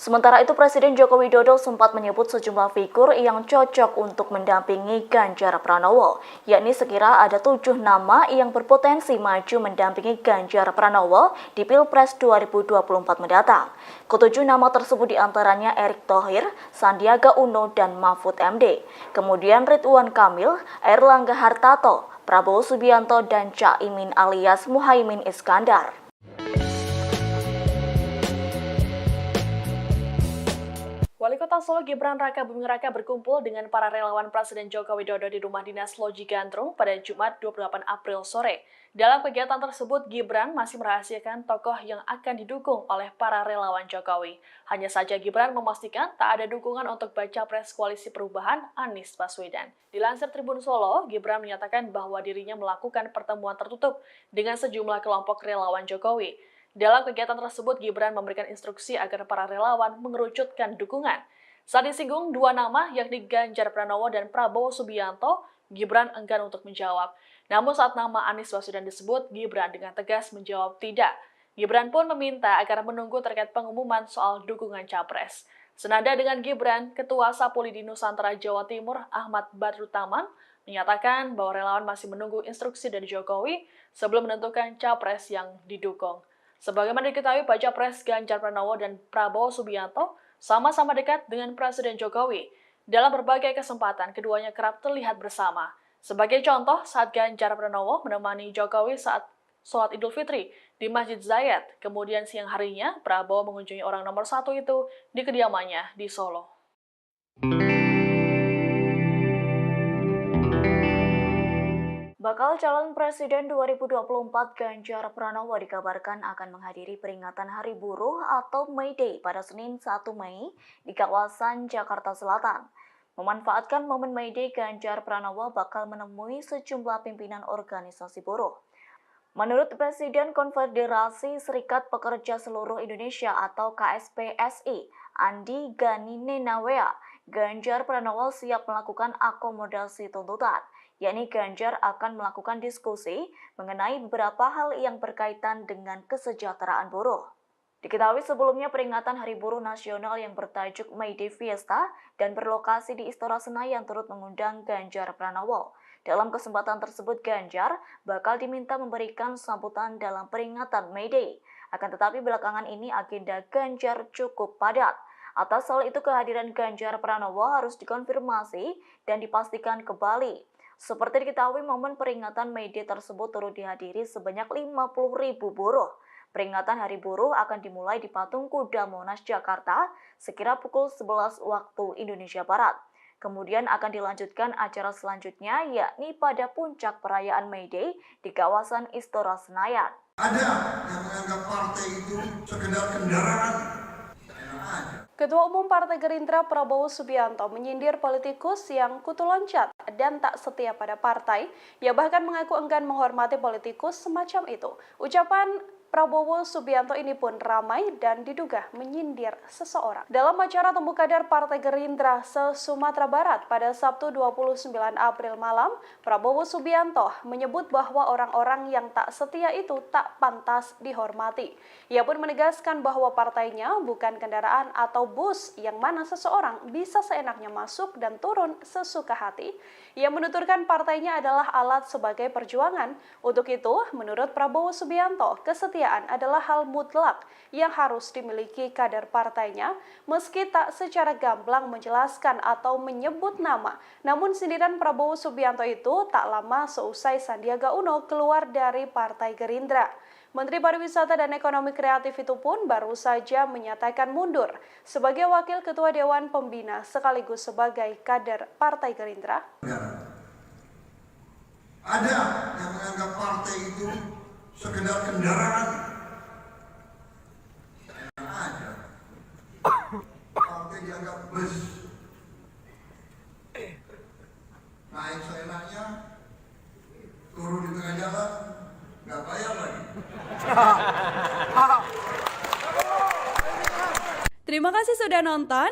Sementara itu, Presiden Joko Widodo sempat menyebut sejumlah figur yang cocok untuk mendampingi Ganjar Pranowo, yakni sekira ada 7 nama yang berpotensi maju mendampingi Ganjar Pranowo di Pilpres 2024 mendatang. Ketujuh nama tersebut diantaranya Erick Thohir, Sandiaga Uno, dan Mahfud MD. Kemudian Ridwan Kamil, Airlangga Hartarto, Prabowo Subianto, dan Caimin alias Muhaimin Iskandar. Wali Kota Solo Gibran Raka Buming Raka berkumpul dengan para relawan Presiden Joko Widodo di Rumah Dinas Loji Gandrung pada Jumat 28 April sore. Dalam kegiatan tersebut, Gibran masih merahasiakan tokoh yang akan didukung oleh para relawan Jokowi. Hanya saja Gibran memastikan tak ada dukungan untuk baca pres Koalisi Perubahan Anies Baswedan. Dilansir Tribun Solo, Gibran menyatakan bahwa dirinya melakukan pertemuan tertutup dengan sejumlah kelompok relawan Jokowi. Dalam kegiatan tersebut, Gibran memberikan instruksi agar para relawan mengerucutkan dukungan. Saat disinggung dua nama, yakni Ganjar Pranowo dan Prabowo Subianto, Gibran enggan untuk menjawab. Namun saat nama Anies Baswedan disebut, Gibran dengan tegas menjawab tidak. Gibran pun meminta agar menunggu terkait pengumuman soal dukungan capres. Senada dengan Gibran, Ketua Sapulidi Nusantara Jawa Timur Ahmad Badrutaman menyatakan bahwa relawan masih menunggu instruksi dari Jokowi sebelum menentukan capres yang didukung. Sebagaimana diketahui, baca pres Ganjar Pranowo dan Prabowo Subianto sama-sama dekat dengan Presiden Jokowi. Dalam berbagai kesempatan, keduanya kerap terlihat bersama. Sebagai contoh, saat Ganjar Pranowo menemani Jokowi saat sholat Idul Fitri di Masjid Zayed, kemudian siang harinya, Prabowo mengunjungi orang nomor 1 itu di kediamannya di Solo. Bakal calon Presiden 2024 Ganjar Pranowo dikabarkan akan menghadiri peringatan Hari Buruh atau May Day pada Senin 1 Mei di kawasan Jakarta Selatan. Memanfaatkan momen May Day, Ganjar Pranowo bakal menemui sejumlah pimpinan organisasi buruh. Menurut Presiden Konfederasi Serikat Pekerja Seluruh Indonesia atau KSPSI, Andi Gani Nenawea, Ganjar Pranowo siap melakukan akomodasi tuntutan, yakni Ganjar akan melakukan diskusi mengenai beberapa hal yang berkaitan dengan kesejahteraan buruh. Diketahui sebelumnya peringatan Hari Buruh Nasional yang bertajuk May Day Fiesta dan berlokasi di Istora Senayan turut mengundang Ganjar Pranowo. Dalam kesempatan tersebut, Ganjar bakal diminta memberikan sambutan dalam peringatan May Day. Akan tetapi belakangan ini agenda Ganjar cukup padat. Atas hal itu kehadiran Ganjar Pranowo harus dikonfirmasi dan dipastikan kembali. Seperti diketahui, momen peringatan May Day tersebut turut dihadiri sebanyak 50.000 buruh. Peringatan Hari Buruh akan dimulai di Patung Kuda Monas, Jakarta, sekira pukul 11 waktu Indonesia Barat. Kemudian akan dilanjutkan acara selanjutnya, yakni pada puncak perayaan May Day di kawasan Istora Senayan. Ada yang menganggap partai itu sekedar kendaraan. Ketua Umum Partai Gerindra Prabowo Subianto menyindir politikus yang kutu loncat dan tak setia pada partai. Ia bahkan mengaku enggan menghormati politikus semacam itu. Ucapan Prabowo Subianto ini pun ramai dan diduga menyindir seseorang. Dalam acara Temu Kader Partai Gerindra se-Sumatera Barat pada Sabtu 29 April malam, Prabowo Subianto menyebut bahwa orang-orang yang tak setia itu tak pantas dihormati. Ia pun menegaskan bahwa partainya bukan kendaraan atau bus yang mana seseorang bisa seenaknya masuk dan turun sesuka hati. Ia menuturkan partainya adalah alat sebagai perjuangan. Untuk itu, menurut Prabowo Subianto, kesetiaan adalah hal mutlak yang harus dimiliki kader partainya, meski tak secara gamblang menjelaskan atau menyebut nama. Namun sindiran Prabowo Subianto itu tak lama seusai Sandiaga Uno keluar dari Partai Gerindra. Menteri Pariwisata dan Ekonomi Kreatif itu pun baru saja menyatakan mundur sebagai Wakil Ketua Dewan Pembina sekaligus sebagai kader Partai Gerindra. Ada yang menganggap partai itu sekedar kendaraan. Ada. Partai dianggap bus. Naik seenaknya, turun di tengah jalan, nggak bayar lagi. Terima kasih sudah nonton.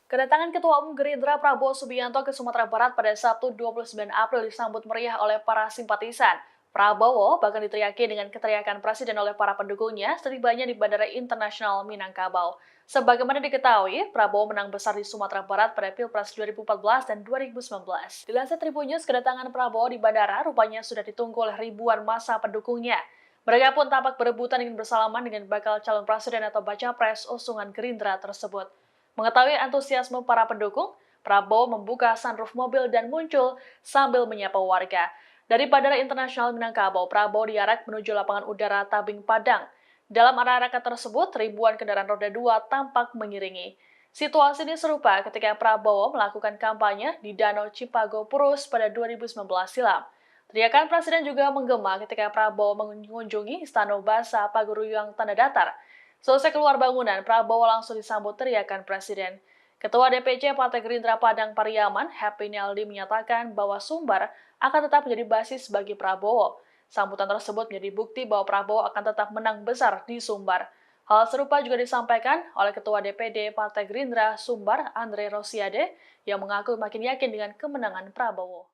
Kedatangan Ketua Umum Gerindra Prabowo Subianto ke Sumatera Barat pada Sabtu 29 April disambut meriah oleh para simpatisan. Prabowo bahkan diteriaki dengan keteriakan presiden oleh para pendukungnya setibanya di Bandara Internasional Minangkabau. Sebagaimana diketahui, Prabowo menang besar di Sumatera Barat pada Pilpres 2014 dan 2019. Dilansir Tribun News, kedatangan Prabowo di bandara rupanya sudah ditunggu oleh ribuan massa pendukungnya. Mereka pun tampak berebutan ingin bersalaman dengan bakal calon presiden atau baca pres usungan Gerindra tersebut. Mengetahui antusiasme para pendukung, Prabowo membuka sunroof mobil dan muncul sambil menyapa warga. Dari Bandara Internasional Minangkabau, Prabowo diarak menuju lapangan udara Tabing Padang. Dalam arakan tersebut, ribuan kendaraan roda 2 tampak mengiringi. Situasi ini serupa ketika Prabowo melakukan kampanye di Danau Cipago Purus pada 2019 silam. Teriakan presiden juga menggema ketika Prabowo mengunjungi Istana Basa Paguruyang Tanda Datar. Selesai keluar bangunan, Prabowo langsung disambut teriakan presiden. Ketua DPC Partai Gerindra Padang Pariaman, Happy Naldi, menyatakan bahwa Sumbar akan tetap menjadi basis bagi Prabowo. Sambutan tersebut menjadi bukti bahwa Prabowo akan tetap menang besar di Sumbar. Hal serupa juga disampaikan oleh Ketua DPD Partai Gerindra Sumbar, Andre Rosiade, yang mengaku makin yakin dengan kemenangan Prabowo.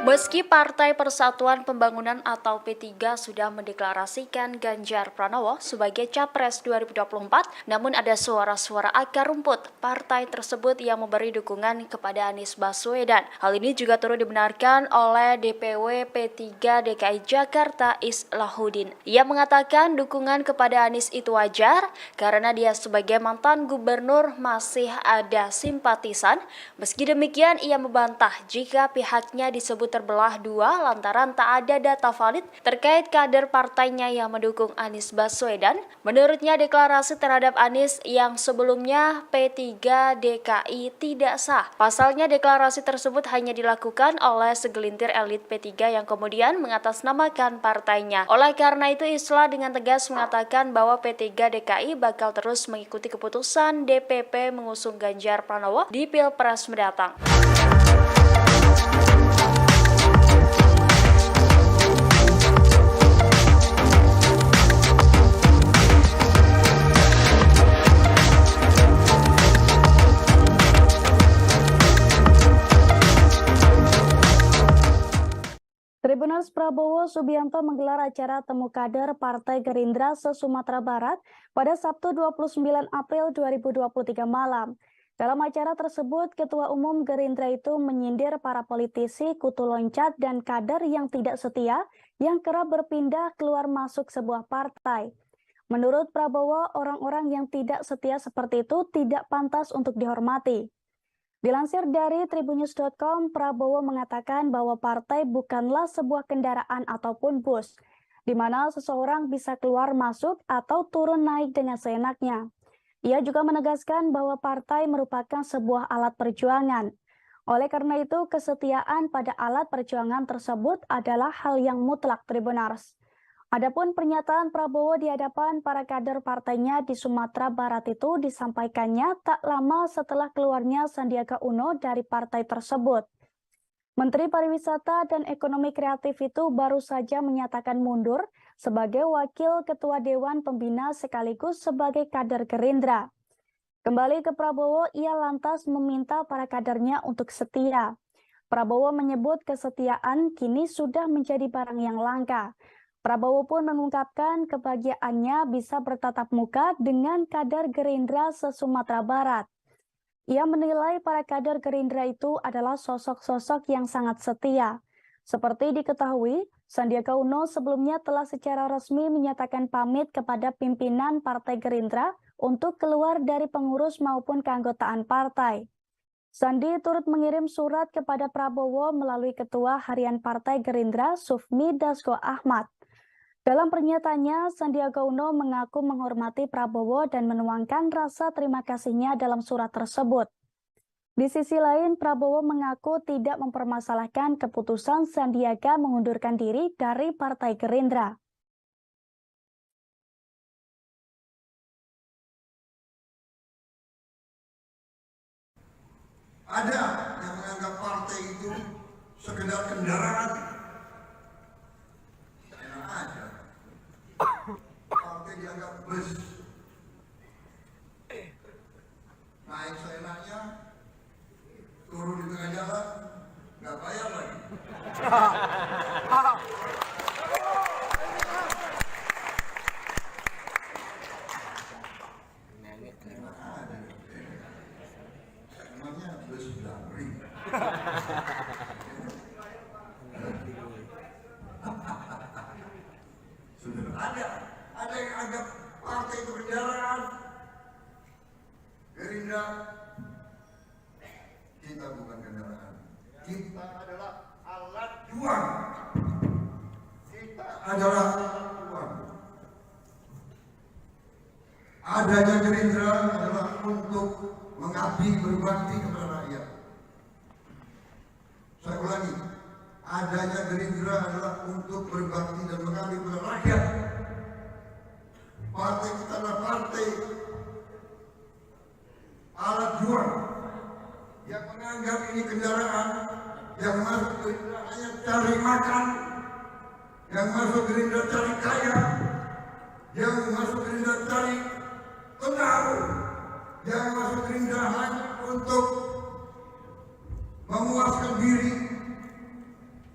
Meski Partai Persatuan Pembangunan atau P3 sudah mendeklarasikan Ganjar Pranowo sebagai Capres 2024, namun ada suara-suara akar rumput partai tersebut yang memberi dukungan kepada Anies Baswedan. Hal ini juga turut dibenarkan oleh DPW P3 DKI Jakarta Islahuddin. Ia mengatakan dukungan kepada Anies itu wajar karena dia sebagai mantan gubernur masih ada simpatisan. Meski demikian, ia membantah jika pihaknya disebut terbelah dua lantaran tak ada data valid terkait kader partainya yang mendukung Anies Baswedan. Menurutnya, deklarasi terhadap Anies yang sebelumnya P3 DKI tidak sah. Pasalnya, deklarasi tersebut hanya dilakukan oleh segelintir elit P3 yang kemudian mengatasnamakan partainya. Oleh karena itu, Islah dengan tegas mengatakan bahwa P3 DKI bakal terus mengikuti keputusan DPP mengusung Ganjar Pranowo di Pilpres mendatang. Tribuners, Prabowo Subianto menggelar acara temu kader Partai Gerindra se-Sumatera Barat pada Sabtu 29 April 2023 malam. Dalam acara tersebut, Ketua Umum Gerindra itu menyindir para politisi, kutu loncat, dan kader yang tidak setia yang kerap berpindah keluar masuk sebuah partai. Menurut Prabowo, orang-orang yang tidak setia seperti itu tidak pantas untuk dihormati. Dilansir dari tribunnews.com, Prabowo mengatakan bahwa partai bukanlah sebuah kendaraan ataupun bus, di mana seseorang bisa keluar masuk atau turun naik dengan seenaknya. Ia juga menegaskan bahwa partai merupakan sebuah alat perjuangan. Oleh karena itu, kesetiaan pada alat perjuangan tersebut adalah hal yang mutlak, Tribuners. Adapun pernyataan Prabowo di hadapan para kader partainya di Sumatera Barat itu disampaikannya tak lama setelah keluarnya Sandiaga Uno dari partai tersebut. Menteri Pariwisata dan Ekonomi Kreatif itu baru saja menyatakan mundur sebagai Wakil Ketua Dewan Pembina sekaligus sebagai kader Gerindra. Kembali ke Prabowo, ia lantas meminta para kadernya untuk setia. Prabowo menyebut kesetiaan kini sudah menjadi barang yang langka. Prabowo pun mengungkapkan kebahagiaannya bisa bertatap muka dengan kader Gerindra se-Sumatera Barat. Ia menilai para kader Gerindra itu adalah sosok-sosok yang sangat setia. Seperti diketahui, Sandiaga Uno sebelumnya telah secara resmi menyatakan pamit kepada pimpinan Partai Gerindra untuk keluar dari pengurus maupun keanggotaan partai. Sandi turut mengirim surat kepada Prabowo melalui Ketua Harian Partai Gerindra Sufmi Dasko Ahmad. Dalam pernyataannya, Sandiaga Uno mengaku menghormati Prabowo dan menuangkan rasa terima kasihnya dalam surat tersebut. Di sisi lain, Prabowo mengaku tidak mempermasalahkan keputusan Sandiaga mengundurkan diri dari Partai Gerindra. Ada yang menganggap partai itu sekedar kendaraan. Enak aja. Partai dianggap bus. Naik seenaknya, turun di tengah jalan, nggak bayar lagi. Namanya bus blari. Sudah ada yang anggap partai itu kendaraan. Gerindra, kita bukan kendaraan. Kita adalah alat juang. Kita adalah alat juang. Adanya Gerindra adalah untuk mengabdi berbakti kepada rakyat. Saya ulangi, adanya Gerindra adalah untuk berbakti dan mengabdi kepada rakyat. Partai kita adalah partai alat juang yang menganggap ini kendaraan, yang masuk Gerindra hanya cari makan, yang masuk Gerindra cari kaya, yang masuk Gerindra cari pengaruh, yang masuk Gerindra hanya untuk memuaskan diri.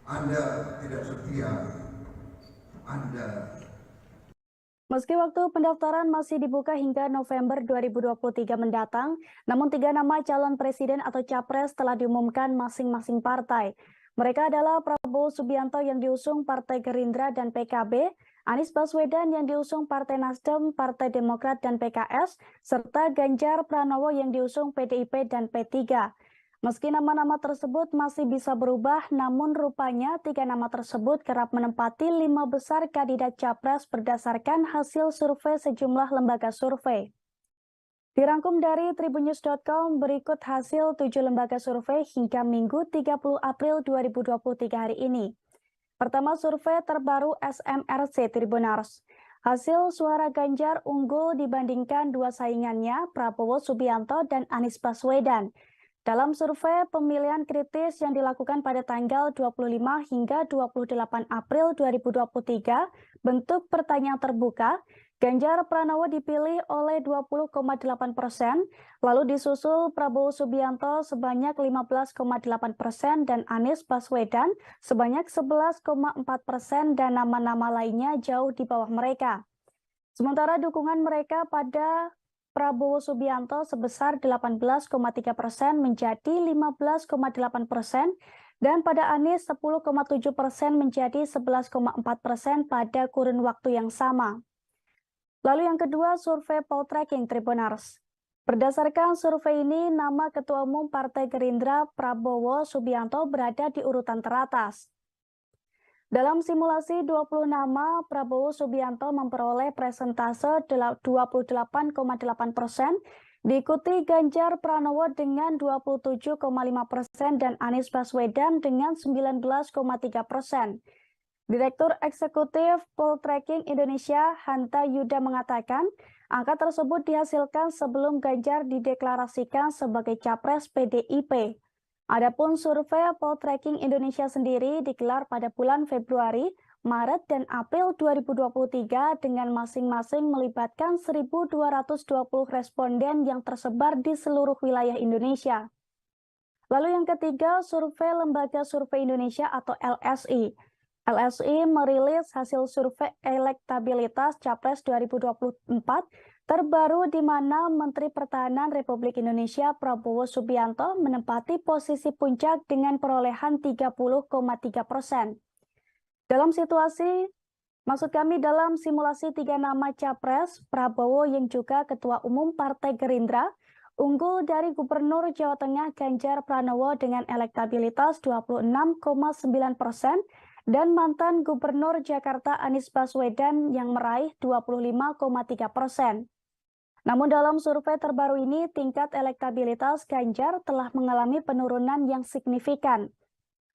Anda tidak setia, Anda. Meski waktu pendaftaran masih dibuka hingga November 2023 mendatang, namun 3 nama calon presiden atau capres telah diumumkan masing-masing partai. Mereka adalah Prabowo Subianto yang diusung Partai Gerindra dan PKB, Anies Baswedan yang diusung Partai Nasdem, Partai Demokrat dan PKS, serta Ganjar Pranowo yang diusung PDIP dan P3. Meski nama-nama tersebut masih bisa berubah, namun rupanya 3 nama tersebut kerap menempati 5 besar kandidat capres berdasarkan hasil survei sejumlah lembaga survei. Dirangkum dari tribunnews.com, berikut hasil 7 lembaga survei hingga Minggu 30 April 2023 hari ini. Pertama, survei terbaru SMRC Tribunars. Hasil suara Ganjar unggul dibandingkan 2 saingannya, Prabowo Subianto dan Anies Baswedan. Dalam survei pemilihan kritis yang dilakukan pada tanggal 25 hingga 28 April 2023, bentuk pertanyaan terbuka, Ganjar Pranowo dipilih oleh 20,8%, lalu disusul Prabowo Subianto sebanyak 15,8% dan Anies Baswedan sebanyak 11,4% dan nama-nama lainnya jauh di bawah mereka. Sementara dukungan mereka pada Prabowo Subianto sebesar 18,3% menjadi 15,8% dan pada Anies 10,7% menjadi 11,4% pada kurun waktu yang sama. Lalu yang kedua, survei Poltreking Tribunars. Berdasarkan survei ini, nama Ketua Umum Partai Gerindra Prabowo Subianto berada di urutan teratas. Dalam simulasi 20 nama, Prabowo Subianto memperoleh presentase 28,8%, diikuti Ganjar Pranowo dengan 27,5% dan Anies Baswedan dengan 19,3%. Direktur Eksekutif Poltreking Indonesia, Hanta Yuda mengatakan, angka tersebut dihasilkan sebelum Ganjar dideklarasikan sebagai capres PDIP. Adapun survei Poltreking Indonesia sendiri digelar pada bulan Februari, Maret, dan April 2023 dengan masing-masing melibatkan 1.220 responden yang tersebar di seluruh wilayah Indonesia. Lalu yang ketiga, survei Lembaga Survei Indonesia atau LSI. LSI merilis hasil survei elektabilitas Capres 2024 terbaru di mana Menteri Pertahanan Republik Indonesia Prabowo Subianto menempati posisi puncak dengan perolehan 30,3%. Dalam simulasi 3 nama Capres, Prabowo yang juga Ketua Umum Partai Gerindra, unggul dari Gubernur Jawa Tengah Ganjar Pranowo dengan elektabilitas 26,9% dan mantan Gubernur Jakarta Anies Baswedan yang meraih 25,3%. Namun dalam survei terbaru ini, tingkat elektabilitas Ganjar telah mengalami penurunan yang signifikan.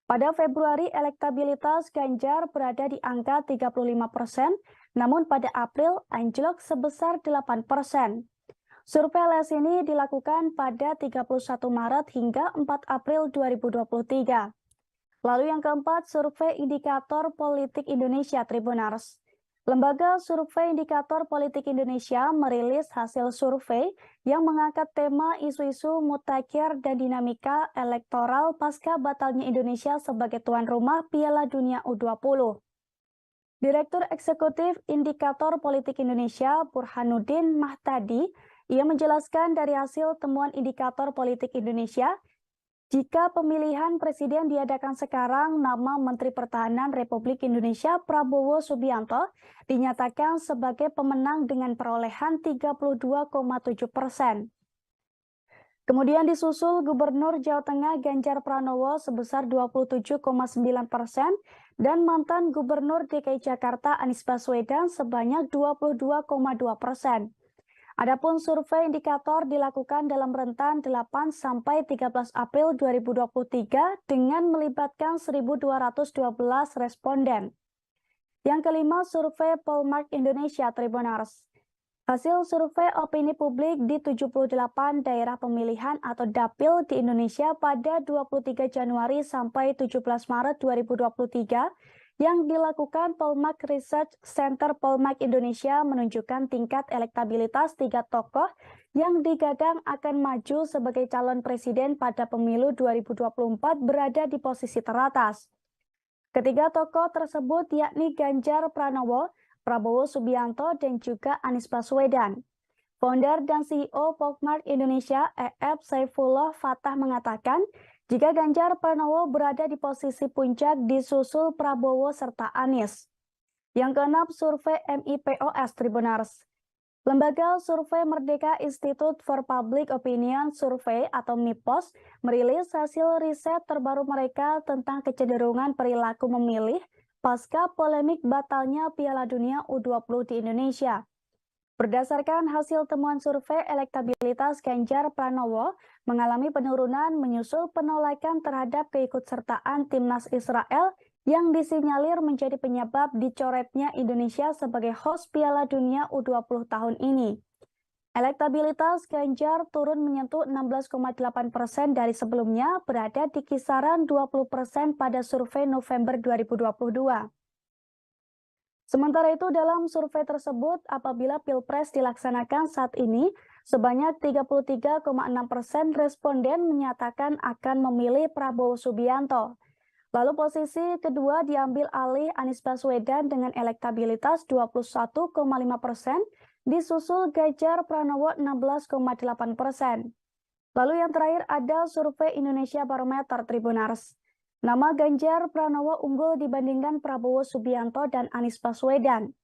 Pada Februari, elektabilitas Ganjar berada di angka 35%, namun pada April anjlok sebesar 8%. Survei LS ini dilakukan pada 31 Maret hingga 4 April 2023. Lalu yang keempat, survei indikator politik Indonesia Tribunars. Lembaga Survei Indikator Politik Indonesia merilis hasil survei yang mengangkat tema isu-isu mutakhir dan dinamika elektoral pasca batalnya Indonesia sebagai tuan rumah Piala Dunia U20. Direktur Eksekutif Indikator Politik Indonesia, Burhanuddin Mahtadi, ia menjelaskan dari hasil temuan Indikator Politik Indonesia, jika pemilihan presiden diadakan sekarang, nama Menteri Pertahanan Republik Indonesia Prabowo Subianto dinyatakan sebagai pemenang dengan perolehan 32,7%. Kemudian disusul Gubernur Jawa Tengah Ganjar Pranowo sebesar 27,9% dan mantan Gubernur DKI Jakarta Anies Baswedan sebanyak 22,2%. Adapun survei indikator dilakukan dalam rentan 8 sampai 13 April 2023 dengan melibatkan 1.212 responden. Yang kelima, survei Polmark Indonesia Tribunars. Hasil survei opini publik di 78 daerah pemilihan atau dapil di Indonesia pada 23 Januari sampai 17 Maret 2023 yang dilakukan Polmark Research Center Polmark Indonesia menunjukkan tingkat elektabilitas 3 tokoh yang digadang akan maju sebagai calon presiden pada pemilu 2024 berada di posisi teratas. Ketiga tokoh tersebut yakni Ganjar Pranowo, Prabowo Subianto, dan juga Anies Baswedan. Founder dan CEO Polmark Indonesia, EF Saifullah Fatah mengatakan, jika Ganjar Pranowo berada di posisi puncak disusul Prabowo serta Anies. Yang keenam, survei MIPOS Tribunars. Lembaga Survei Merdeka Institute for Public Opinion Survey atau MIPOS merilis hasil riset terbaru mereka tentang kecenderungan perilaku memilih pasca polemik batalnya Piala Dunia U20 di Indonesia. Berdasarkan hasil temuan survei, elektabilitas Ganjar Pranowo mengalami penurunan menyusul penolakan terhadap keikutsertaan timnas Israel yang disinyalir menjadi penyebab dicoretnya Indonesia sebagai host Piala Dunia U20 tahun ini. Elektabilitas Ganjar turun menyentuh 16,8% dari sebelumnya, berada di kisaran 20% pada survei November 2022. Sementara itu, dalam survei tersebut, apabila Pilpres dilaksanakan saat ini, sebanyak 33,6% responden menyatakan akan memilih Prabowo Subianto. Lalu posisi kedua diambil alih Anies Baswedan dengan elektabilitas 21,5%, disusul Ganjar Pranowo 16,8%. Lalu yang terakhir ada survei Indonesia Barometer Tribunars. Nama Ganjar Pranowo unggul dibandingkan Prabowo Subianto dan Anies Baswedan.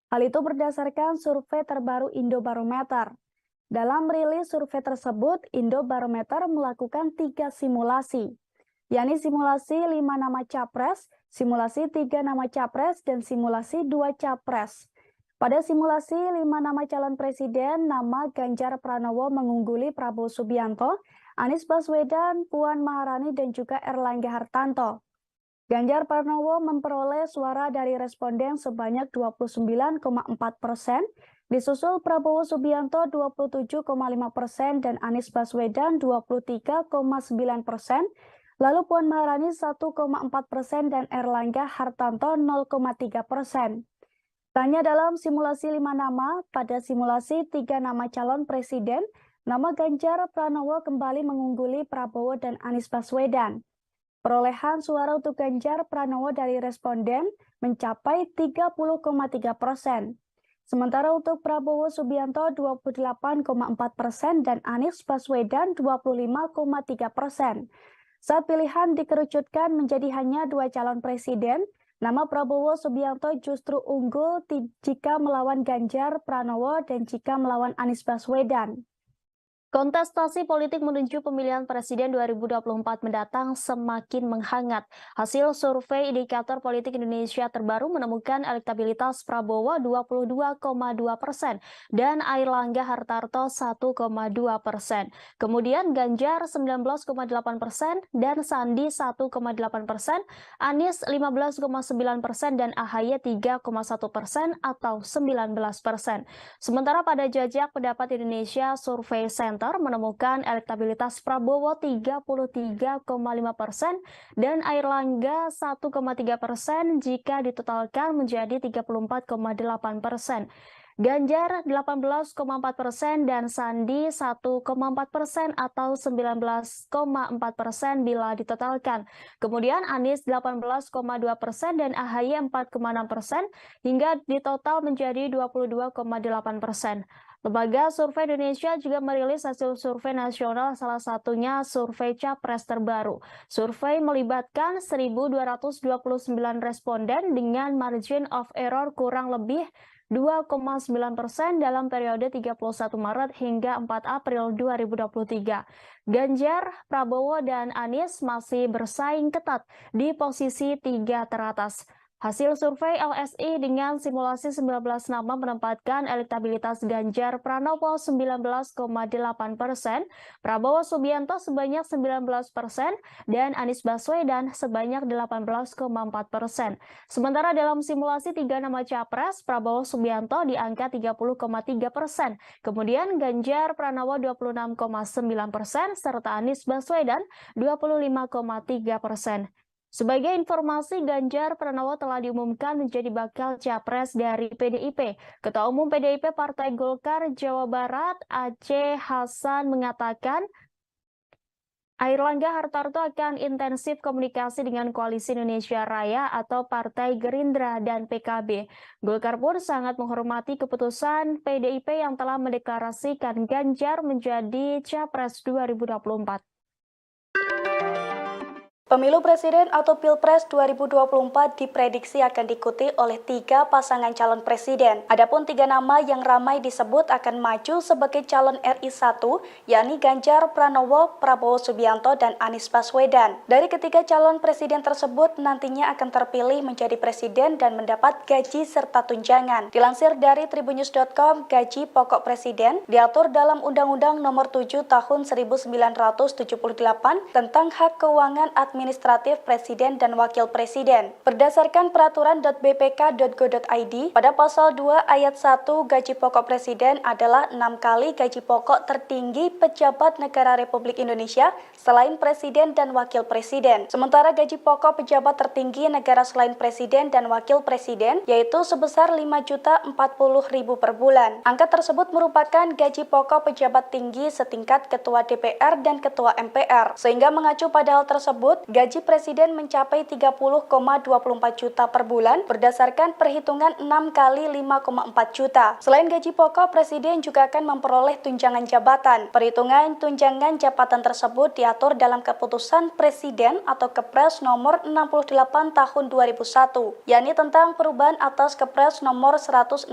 Hal itu berdasarkan survei terbaru Indobarometer. Dalam rilis survei tersebut, Indobarometer melakukan 3 simulasi, yakni simulasi 5 nama capres, simulasi 3 nama capres, dan simulasi 2 capres. Pada simulasi 5 nama calon presiden, nama Ganjar Pranowo mengungguli Prabowo Subianto, Anies Baswedan, Puan Maharani, dan juga Erlangga Hartarto. Ganjar Pranowo memperoleh suara dari responden sebanyak 29,4%, disusul Prabowo Subianto 27,5% dan Anies Baswedan 23,9%, lalu Puan Maharani 1,4% dan Erlangga Hartarto 0,3%. Tanya dalam simulasi 5 nama, pada simulasi 3 nama calon presiden, nama Ganjar Pranowo kembali mengungguli Prabowo dan Anies Baswedan. Perolehan suara untuk Ganjar Pranowo dari responden mencapai 30,3%. Sementara untuk Prabowo Subianto 28,4% dan Anies Baswedan 25,3%. Saat pilihan dikerucutkan menjadi hanya 2 calon presiden, nama Prabowo Subianto justru unggul jika melawan Ganjar Pranowo dan jika melawan Anies Baswedan. Kontestasi politik menuju pemilihan presiden 2024 mendatang semakin menghangat. Hasil survei Indikator Politik Indonesia terbaru menemukan elektabilitas Prabowo 22,2% dan Airlangga Hartarto 1,2%. Kemudian Ganjar 19,8% dan Sandi 1,8%, Anies 15,9% dan AHY 3,1% atau 19%. Sementara pada jajak pendapat Indonesia Survey Center menemukan elektabilitas Prabowo 33,5% dan Airlangga 1,3% jika ditotalkan menjadi 34,8%. Ganjar 18,4% dan Sandi 1,4% atau 19,4% bila ditotalkan. Kemudian Anies 18,2% dan AHY 4,6% hingga ditotal menjadi 22,8%. Lembaga Survei Indonesia juga merilis hasil survei nasional, salah satunya survei Capres terbaru. Survei melibatkan 1.229 responden dengan margin of error kurang lebih 2,9% dalam periode 31 Maret hingga 4 April 2023. Ganjar, Prabowo, dan Anies masih bersaing ketat di posisi 3 teratas. Hasil survei LSI dengan simulasi 19 nama menempatkan elektabilitas Ganjar Pranowo 19,8%, Prabowo Subianto sebanyak 19%, dan Anies Baswedan sebanyak 18,4%. Sementara dalam simulasi 3 nama capres, Prabowo Subianto di angka 30,3%, kemudian Ganjar Pranowo 26,9%, serta Anies Baswedan 25,3%. Sebagai informasi, Ganjar Pranowo telah diumumkan menjadi bakal capres dari PDIP. Ketua Umum PDIP Partai Golkar Jawa Barat, Aceh Hasan, mengatakan Airlangga Hartarto akan intensif komunikasi dengan Koalisi Indonesia Raya atau Partai Gerindra dan PKB. Golkar pun sangat menghormati keputusan PDIP yang telah mendeklarasikan Ganjar menjadi capres 2024. Pemilu Presiden atau Pilpres 2024 diprediksi akan diikuti oleh 3 pasangan calon presiden. Adapun 3 nama yang ramai disebut akan maju sebagai calon RI 1, yakni Ganjar Pranowo, Prabowo Subianto, dan Anies Baswedan. Dari ketiga calon presiden tersebut nantinya akan terpilih menjadi presiden dan mendapat gaji serta tunjangan. Dilansir dari tribunnews.com, gaji pokok presiden diatur dalam Undang-Undang Nomor 7 Tahun 1978 tentang hak keuangan administratif Presiden dan Wakil Presiden. Berdasarkan peraturan.bpk.go.id, pada pasal 2 ayat 1, gaji pokok Presiden adalah 6 kali gaji pokok tertinggi pejabat negara Republik Indonesia selain Presiden dan Wakil Presiden. Sementara gaji pokok pejabat tertinggi negara selain Presiden dan Wakil Presiden yaitu sebesar Rp5.040.000 per bulan. Angka tersebut merupakan gaji pokok pejabat tinggi setingkat Ketua DPR dan Ketua MPR. Sehingga mengacu pada hal tersebut, gaji Presiden mencapai 30,24 juta per bulan berdasarkan perhitungan 6 kali 5,4 juta. Selain gaji pokok, Presiden juga akan memperoleh tunjangan jabatan. Perhitungan tunjangan jabatan tersebut diatur dalam Keputusan Presiden atau Kepres nomor 68 tahun 2001, yakni tentang perubahan atas Kepres nomor 168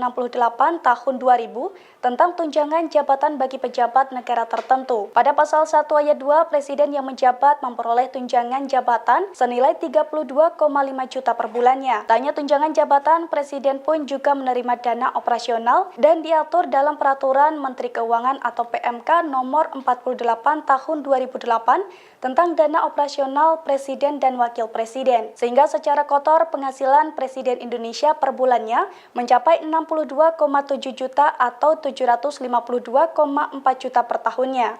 tahun 2000 tentang tunjangan jabatan bagi pejabat negara tertentu. Pada pasal 1 ayat 2, Presiden yang menjabat memperoleh tunjangan jabatan senilai 32,5 juta per bulannya. Tak hanya tunjangan jabatan, Presiden pun juga menerima dana operasional dan diatur dalam Peraturan Menteri Keuangan atau PMK nomor 48 tahun 2008 tentang dana operasional Presiden dan Wakil Presiden. Sehingga secara kotor penghasilan Presiden Indonesia per bulannya mencapai 62,7 juta atau 752,4 juta per tahunnya.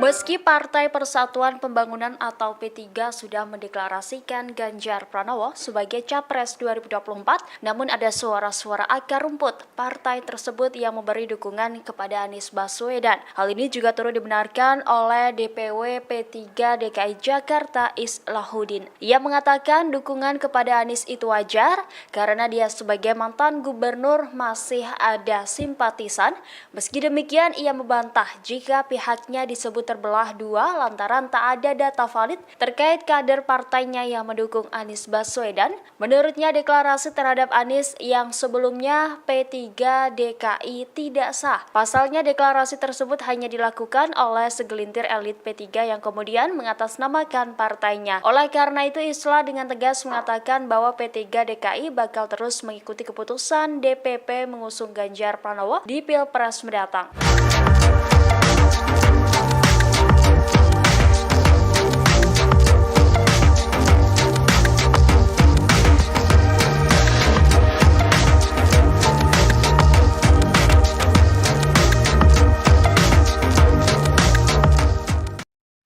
Meski Partai Persatuan Pembangunan atau P3 sudah mendeklarasikan Ganjar Pranowo sebagai Capres 2024, namun ada suara-suara akar rumput partai tersebut yang memberi dukungan kepada Anies Baswedan. Hal ini juga turut dibenarkan oleh DPW P3 DKI Jakarta Islahuddin. Ia mengatakan dukungan kepada Anies itu wajar karena dia sebagai mantan gubernur masih ada simpatisan. Meski demikian, ia membantah jika pihaknya disebut terbelakang belah dua lantaran tak ada data valid terkait kader partainya yang mendukung Anies Baswedan. Menurutnya deklarasi terhadap Anies yang sebelumnya P3 DKI tidak sah. Pasalnya deklarasi tersebut hanya dilakukan oleh segelintir elit P3 yang kemudian mengatasnamakan partainya. Oleh karena itu Islah dengan tegas mengatakan bahwa P3 DKI bakal terus mengikuti keputusan DPP mengusung Ganjar Pranowo di Pilpres mendatang.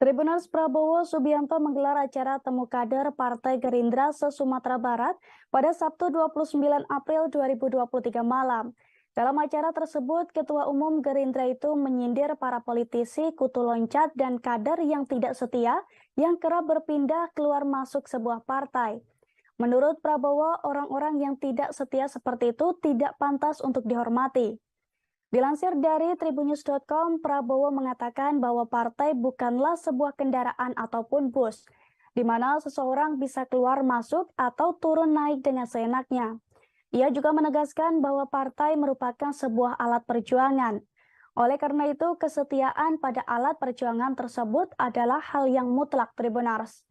Tribuners Prabowo Subianto menggelar acara temu kader Partai Gerindra se-Sumatera Barat pada Sabtu 29 April 2023 malam. Dalam acara tersebut, Ketua Umum Gerindra itu menyindir para politisi, kutu loncat, dan kader yang tidak setia yang kerap berpindah keluar masuk sebuah partai. Menurut Prabowo, orang-orang yang tidak setia seperti itu tidak pantas untuk dihormati. Dilansir dari tribunnews.com, Prabowo mengatakan bahwa partai bukanlah sebuah kendaraan ataupun bus, di mana seseorang bisa keluar masuk atau turun naik dengan seenaknya. Ia juga menegaskan bahwa partai merupakan sebuah alat perjuangan. Oleh karena itu, kesetiaan pada alat perjuangan tersebut adalah hal yang mutlak, Tribuners.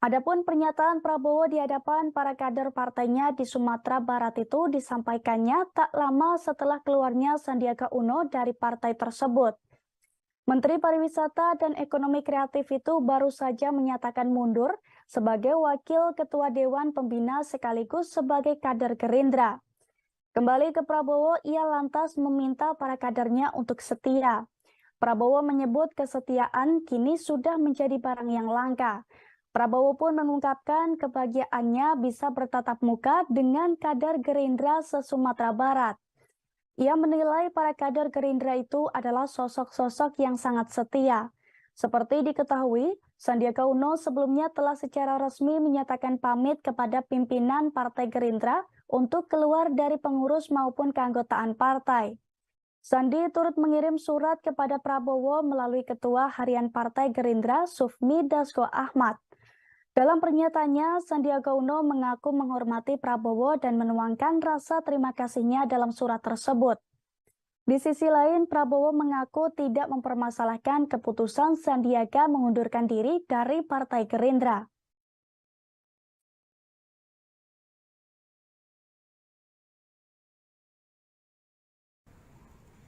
Adapun pernyataan Prabowo di hadapan para kader partainya di Sumatera Barat itu disampaikannya tak lama setelah keluarnya Sandiaga Uno dari partai tersebut. Menteri Pariwisata dan Ekonomi Kreatif itu baru saja menyatakan mundur sebagai Wakil Ketua Dewan Pembina sekaligus sebagai kader Gerindra. Kembali ke Prabowo, ia lantas meminta para kadernya untuk setia. Prabowo menyebut kesetiaan kini sudah menjadi barang yang langka. Prabowo pun mengungkapkan kebahagiaannya bisa bertatap muka dengan kader Gerindra se-Sumatera Barat. Ia menilai para kader Gerindra itu adalah sosok-sosok yang sangat setia. Seperti diketahui, Sandiaga Uno sebelumnya telah secara resmi menyatakan pamit kepada pimpinan Partai Gerindra untuk keluar dari pengurus maupun keanggotaan partai. Sandi turut mengirim surat kepada Prabowo melalui Ketua Harian Partai Gerindra Sufmi Dasko Ahmad. Dalam pernyataannya, Sandiaga Uno mengaku menghormati Prabowo dan menuangkan rasa terima kasihnya dalam surat tersebut. Di sisi lain, Prabowo mengaku tidak mempermasalahkan keputusan Sandiaga mengundurkan diri dari Partai Gerindra.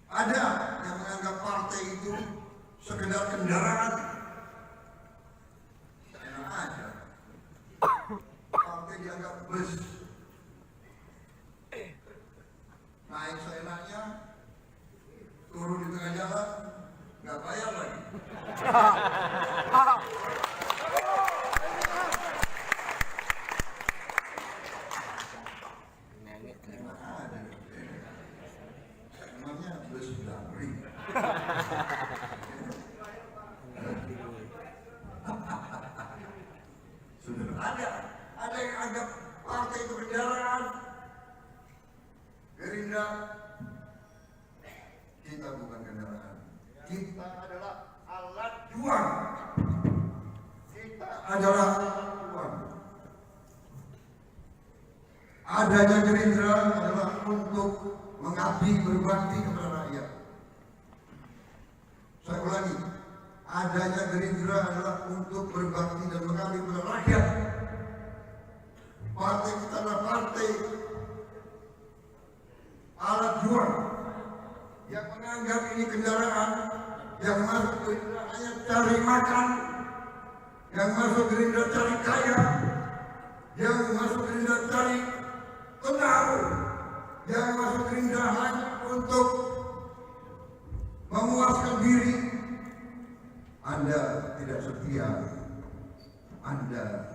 Ada yang menganggap partai itu sekedar kendaraan. Enak aja. Partai dianggap bus. Naik seenaknya, turun di tengah jalan, nggak bayar lagi. Emangnya bus Damri. Sudah ada yang anggap partai itu kendaraan. Gerindra, kita bukan kendaraan. Kita adalah alat juang. Kita adalah alat juang. Adanya Gerindra adalah untuk mengabdi berbakti kepada rakyat. Saya ulangi, adanya Gerindra adalah untuk berbakti dan mengabdi kepada rakyat. Partai kita adalah partai alat juang yang menganggap ini kendaraan, yang masuk Gerindra hanya cari makan, yang masuk Gerindra cari kaya, yang masuk Gerindra cari pengaruh, yang masuk Gerindra hanya untuk memuaskan diri. Anda tidak setia. Anda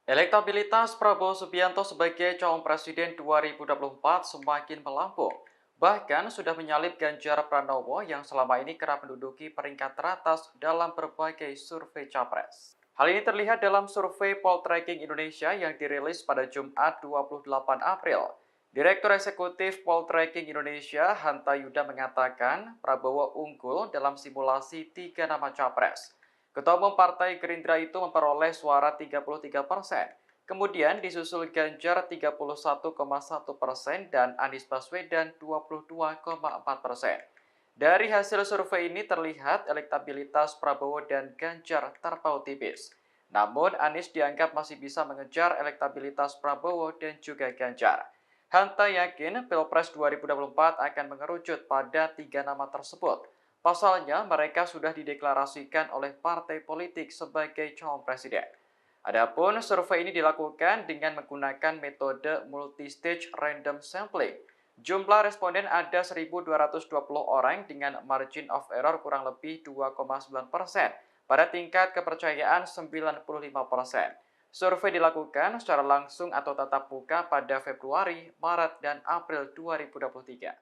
Elektabilitas Prabowo Subianto sebagai calon presiden 2024 semakin melambung. Bahkan sudah menyalip Ganjar Pranowo yang selama ini kerap menduduki peringkat teratas dalam berbagai survei capres. Hal ini terlihat dalam survei Poltreking Indonesia yang dirilis pada Jumat 28 April. Direktur Eksekutif Poltreking Indonesia, Hanta Yuda mengatakan Prabowo unggul dalam simulasi 3 nama capres. Ketua Umum Partai Gerindra itu memperoleh suara 33%, kemudian disusul Ganjar 31,1% dan Anies Baswedan 22,4%. Dari hasil survei ini terlihat elektabilitas Prabowo dan Ganjar terpaut tipis. Namun Anies dianggap masih bisa mengejar elektabilitas Prabowo dan juga Ganjar. Hanta yakin Pilpres 2024 akan mengerucut pada 3 nama tersebut. Pasalnya, mereka sudah dideklarasikan oleh partai politik sebagai calon presiden. Adapun survei ini dilakukan dengan menggunakan metode multistage random sampling. Jumlah responden ada 1.220 orang dengan margin of error kurang lebih 2,9% pada tingkat kepercayaan 95%. Survei dilakukan secara langsung atau tatap muka pada Februari, Maret, dan April 2023.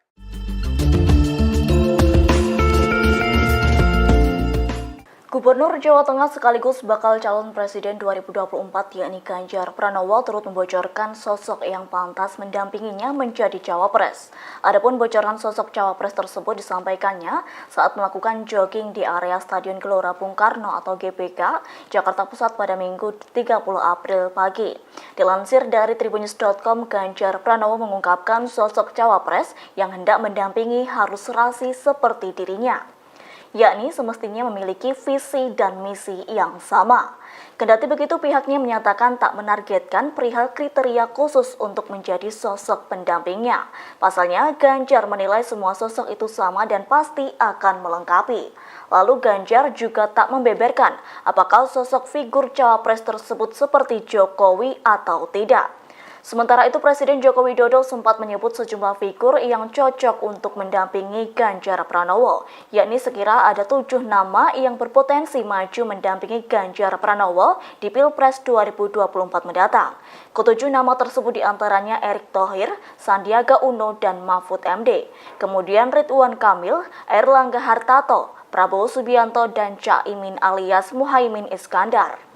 Gubernur Jawa Tengah sekaligus bakal calon presiden 2024 yakni Ganjar Pranowo turut membocorkan sosok yang pantas mendampinginya menjadi cawapres. Adapun bocoran sosok cawapres tersebut disampaikannya saat melakukan jogging di area Stadion Gelora Bung Karno atau GBK, Jakarta Pusat pada Minggu 30 April pagi. Dilansir dari tribunnews.com, Ganjar Pranowo mengungkapkan sosok cawapres yang hendak mendampingi harus serasi seperti dirinya, yakni semestinya memiliki visi dan misi yang sama. Kendati begitu, pihaknya menyatakan tak menargetkan perihal kriteria khusus untuk menjadi sosok pendampingnya. Pasalnya, Ganjar menilai semua sosok itu sama dan pasti akan melengkapi. Lalu Ganjar juga tak membeberkan apakah sosok figur cawapres tersebut seperti Jokowi atau tidak. Sementara itu, Presiden Joko Widodo sempat menyebut sejumlah figur yang cocok untuk mendampingi Ganjar Pranowo, yakni sekira ada 7 nama yang berpotensi maju mendampingi Ganjar Pranowo di Pilpres 2024 mendatang. Ketujuh nama tersebut diantaranya Erick Thohir, Sandiaga Uno, dan Mahfud MD. Kemudian Ridwan Kamil, Airlangga Hartarto, Prabowo Subianto, dan Caimin alias Muhaimin Iskandar.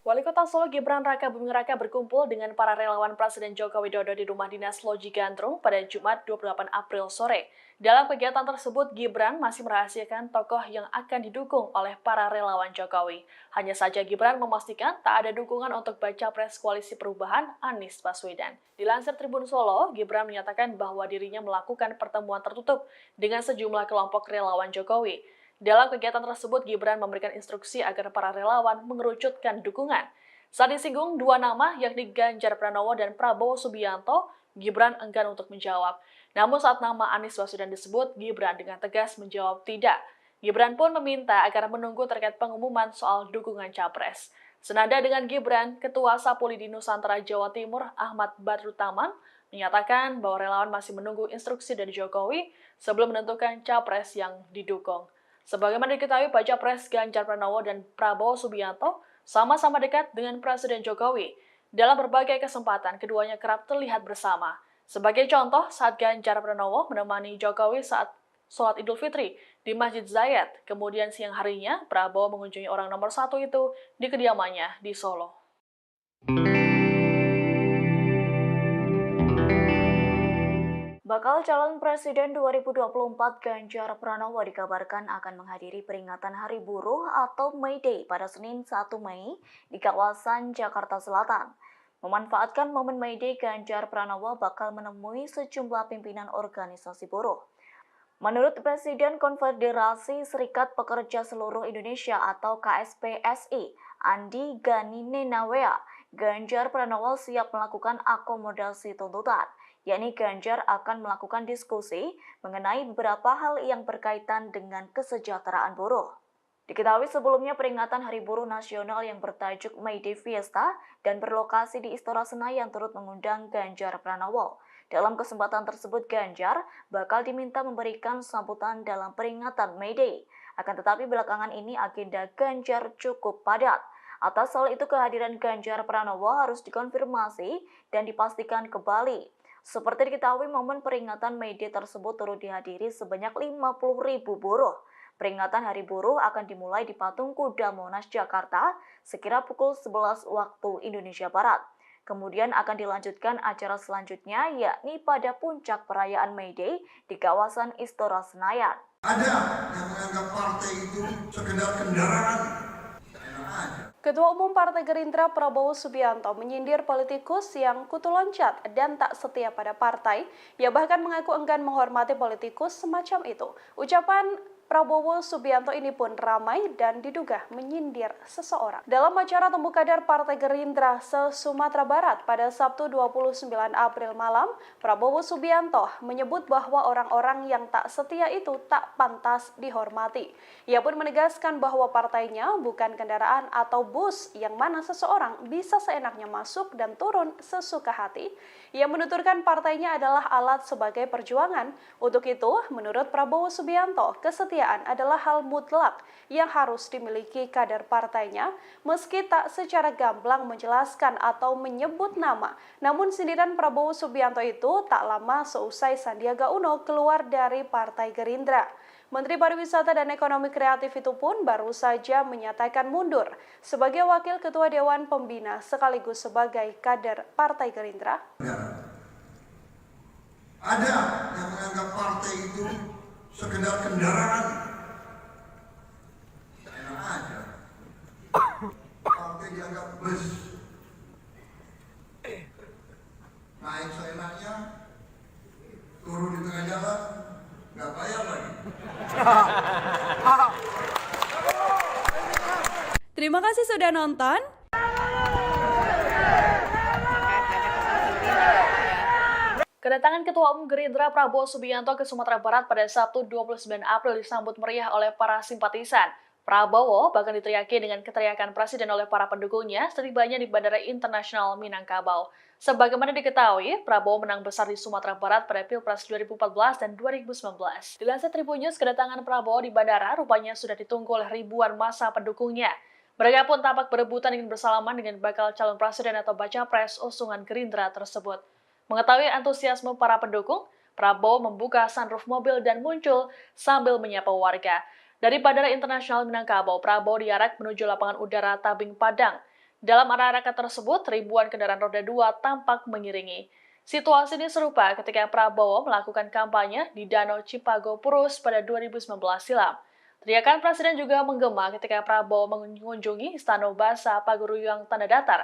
Wali Kota Solo Gibran Raka Buming Raka berkumpul dengan para relawan Presiden Joko Widodo di Rumah Dinas Loji Gandrung pada Jumat 28 April sore. Dalam kegiatan tersebut, Gibran masih merahasiakan tokoh yang akan didukung oleh para relawan Jokowi. Hanya saja Gibran memastikan tak ada dukungan untuk baca pres Koalisi Perubahan Anies Baswedan. Dilansir Tribun Solo, Gibran menyatakan bahwa dirinya melakukan pertemuan tertutup dengan sejumlah kelompok relawan Jokowi. Dalam kegiatan tersebut, Gibran memberikan instruksi agar para relawan mengerucutkan dukungan. Saat disinggung 2 nama, yakni Ganjar Pranowo dan Prabowo Subianto, Gibran enggan untuk menjawab. Namun saat nama Anies Baswedan disebut, Gibran dengan tegas menjawab tidak. Gibran pun meminta agar menunggu terkait pengumuman soal dukungan capres. Senada dengan Gibran, Ketua Sapuli di Nusantara Jawa Timur, Ahmad Badrutaman, menyatakan bahwa relawan masih menunggu instruksi dari Jokowi sebelum menentukan capres yang didukung. Sebagaimana diketahui, baca pres Ganjar Pranowo dan Prabowo Subianto sama-sama dekat dengan Presiden Jokowi. Dalam berbagai kesempatan, keduanya kerap terlihat bersama. Sebagai contoh, saat Ganjar Pranowo menemani Jokowi saat sholat Idul Fitri di Masjid Zayed, kemudian siang harinya, Prabowo mengunjungi orang nomor 1 itu di kediamannya di Solo. Bakal calon presiden 2024 Ganjar Pranowo dikabarkan akan menghadiri peringatan Hari Buruh atau May Day pada Senin 1 Mei di kawasan Jakarta Selatan. Memanfaatkan momen May Day, Ganjar Pranowo bakal menemui sejumlah pimpinan organisasi buruh. Menurut Presiden Konfederasi Serikat Pekerja Seluruh Indonesia atau KSPSI, Andi Gani Nenawea, Ganjar Pranowo siap melakukan akomodasi tuntutan. Yakni Ganjar akan melakukan diskusi mengenai beberapa hal yang berkaitan dengan kesejahteraan buruh. Diketahui sebelumnya peringatan Hari Buruh Nasional yang bertajuk May Day Fiesta dan berlokasi di Istora Senayan turut mengundang Ganjar Pranowo. Dalam kesempatan tersebut, Ganjar bakal diminta memberikan sambutan dalam peringatan May Day. Akan tetapi belakangan ini agenda Ganjar cukup padat. Atas hal itu kehadiran Ganjar Pranowo harus dikonfirmasi dan dipastikan kembali. Seperti diketahui, momen peringatan May Day tersebut turut dihadiri sebanyak 50.000 buruh. Peringatan Hari Buruh akan dimulai di Patung Kuda Monas, Jakarta, sekira pukul 11 waktu Indonesia Barat. Kemudian akan dilanjutkan acara selanjutnya, yakni pada puncak perayaan May Day di kawasan Istora Senayan. Ada yang menganggap partai itu sekedar kendaraan. Ketua Umum Partai Gerindra Prabowo Subianto menyindir politikus yang kutu loncat dan tak setia pada partai. Ia bahkan mengaku enggan menghormati politikus semacam itu. Ucapan Prabowo Subianto ini pun ramai dan diduga menyindir seseorang. Dalam acara Temu Kader Partai Gerindra se-Sumatera Barat pada Sabtu 29 April malam, Prabowo Subianto menyebut bahwa orang-orang yang tak setia itu tak pantas dihormati. Ia pun menegaskan bahwa partainya bukan kendaraan atau bus yang mana seseorang bisa seenaknya masuk dan turun sesuka hati. Ia menuturkan partainya adalah alat sebagai perjuangan. Untuk itu, menurut Prabowo Subianto, kesetiaan adalah hal mutlak yang harus dimiliki kader partainya, meski tak secara gamblang menjelaskan atau menyebut nama. Namun sindiran Prabowo Subianto itu tak lama seusai Sandiaga Uno keluar dari Partai Gerindra. Menteri Pariwisata dan Ekonomi Kreatif itu pun baru saja menyatakan mundur sebagai Wakil Ketua Dewan Pembina sekaligus sebagai kader Partai Gerindra. Ada yang menganggap partai itu sekedar kendaraan. Enak aja. Partai dianggap bus. Naik seenaknya, turun di tengah jalan, nggak bayar lagi. Terima kasih sudah nonton. Kedatangan Ketua Umum Gerindra Prabowo Subianto ke Sumatera Barat pada Sabtu 29 April disambut meriah oleh para simpatisan. Prabowo bahkan diteriaki dengan keteriakan presiden oleh para pendukungnya setibanya di Bandara Internasional Minangkabau. Sebagaimana diketahui, Prabowo menang besar di Sumatera Barat pada Pilpres 2014 dan 2019. Dilansir Tribun News, kedatangan Prabowo di bandara rupanya sudah ditunggu oleh ribuan massa pendukungnya. Mereka pun tampak berebutan ingin bersalaman dengan bakal calon presiden atau baca pres usungan Gerindra tersebut. Mengetahui antusiasme para pendukung, Prabowo membuka sunroof mobil dan muncul sambil menyapa warga. Dari Bandara Internasional Minangkabau, Prabowo diarak menuju lapangan udara Tabing Padang. Dalam arakan tersebut, ribuan kendaraan roda 2 tampak mengiringi. Situasi ini serupa ketika Prabowo melakukan kampanye di Danau Cipago Purus pada 2019 silam. Teriakan presiden juga menggema ketika Prabowo mengunjungi Istana Basa Paguruyang Tanda Datar.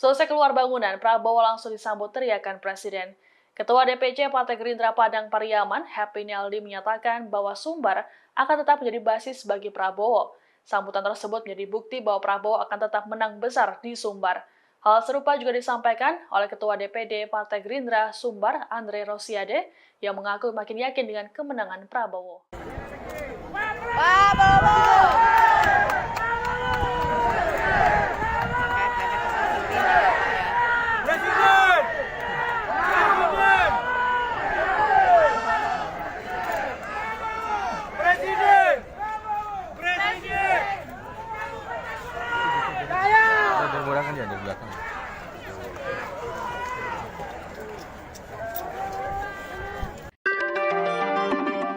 Selesai keluar bangunan, Prabowo langsung disambut teriakan presiden. Ketua DPC Partai Gerindra Padang Pariaman, Happy Naldi, menyatakan bahwa Sumbar akan tetap menjadi basis bagi Prabowo. Sambutan tersebut menjadi bukti bahwa Prabowo akan tetap menang besar di Sumbar. Hal serupa juga disampaikan oleh Ketua DPD Partai Gerindra Sumbar, Andre Rosiade, yang mengaku makin yakin dengan kemenangan Prabowo.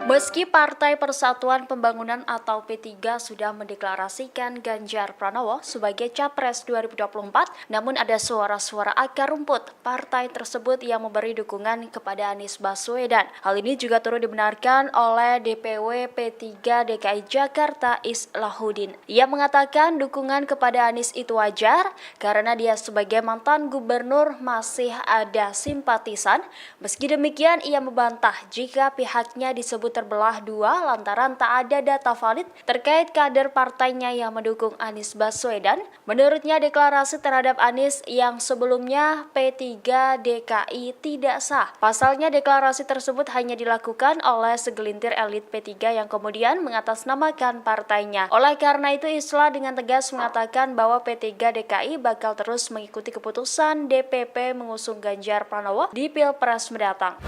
Meski Partai Persatuan Pembangunan atau P3 sudah mendeklarasikan Ganjar Pranowo sebagai Capres 2024, namun ada suara-suara akar rumput partai tersebut yang memberi dukungan kepada Anies Baswedan. Hal ini juga turut dibenarkan oleh DPW P3 DKI Jakarta Islahuddin. Ia mengatakan dukungan kepada Anies itu wajar karena dia sebagai mantan gubernur masih ada simpatisan. Meski demikian, ia membantah jika pihaknya disebut terbelah dua lantaran tak ada data valid terkait kader partainya yang mendukung Anies Baswedan. Menurutnya, deklarasi terhadap Anies yang sebelumnya P3 DKI tidak sah. Pasalnya, deklarasi tersebut hanya dilakukan oleh segelintir elit P3 yang kemudian mengatasnamakan partainya. Oleh karena itu, Islah dengan tegas mengatakan bahwa P3 DKI bakal terus mengikuti keputusan DPP mengusung Ganjar Pranowo di Pilpres mendatang.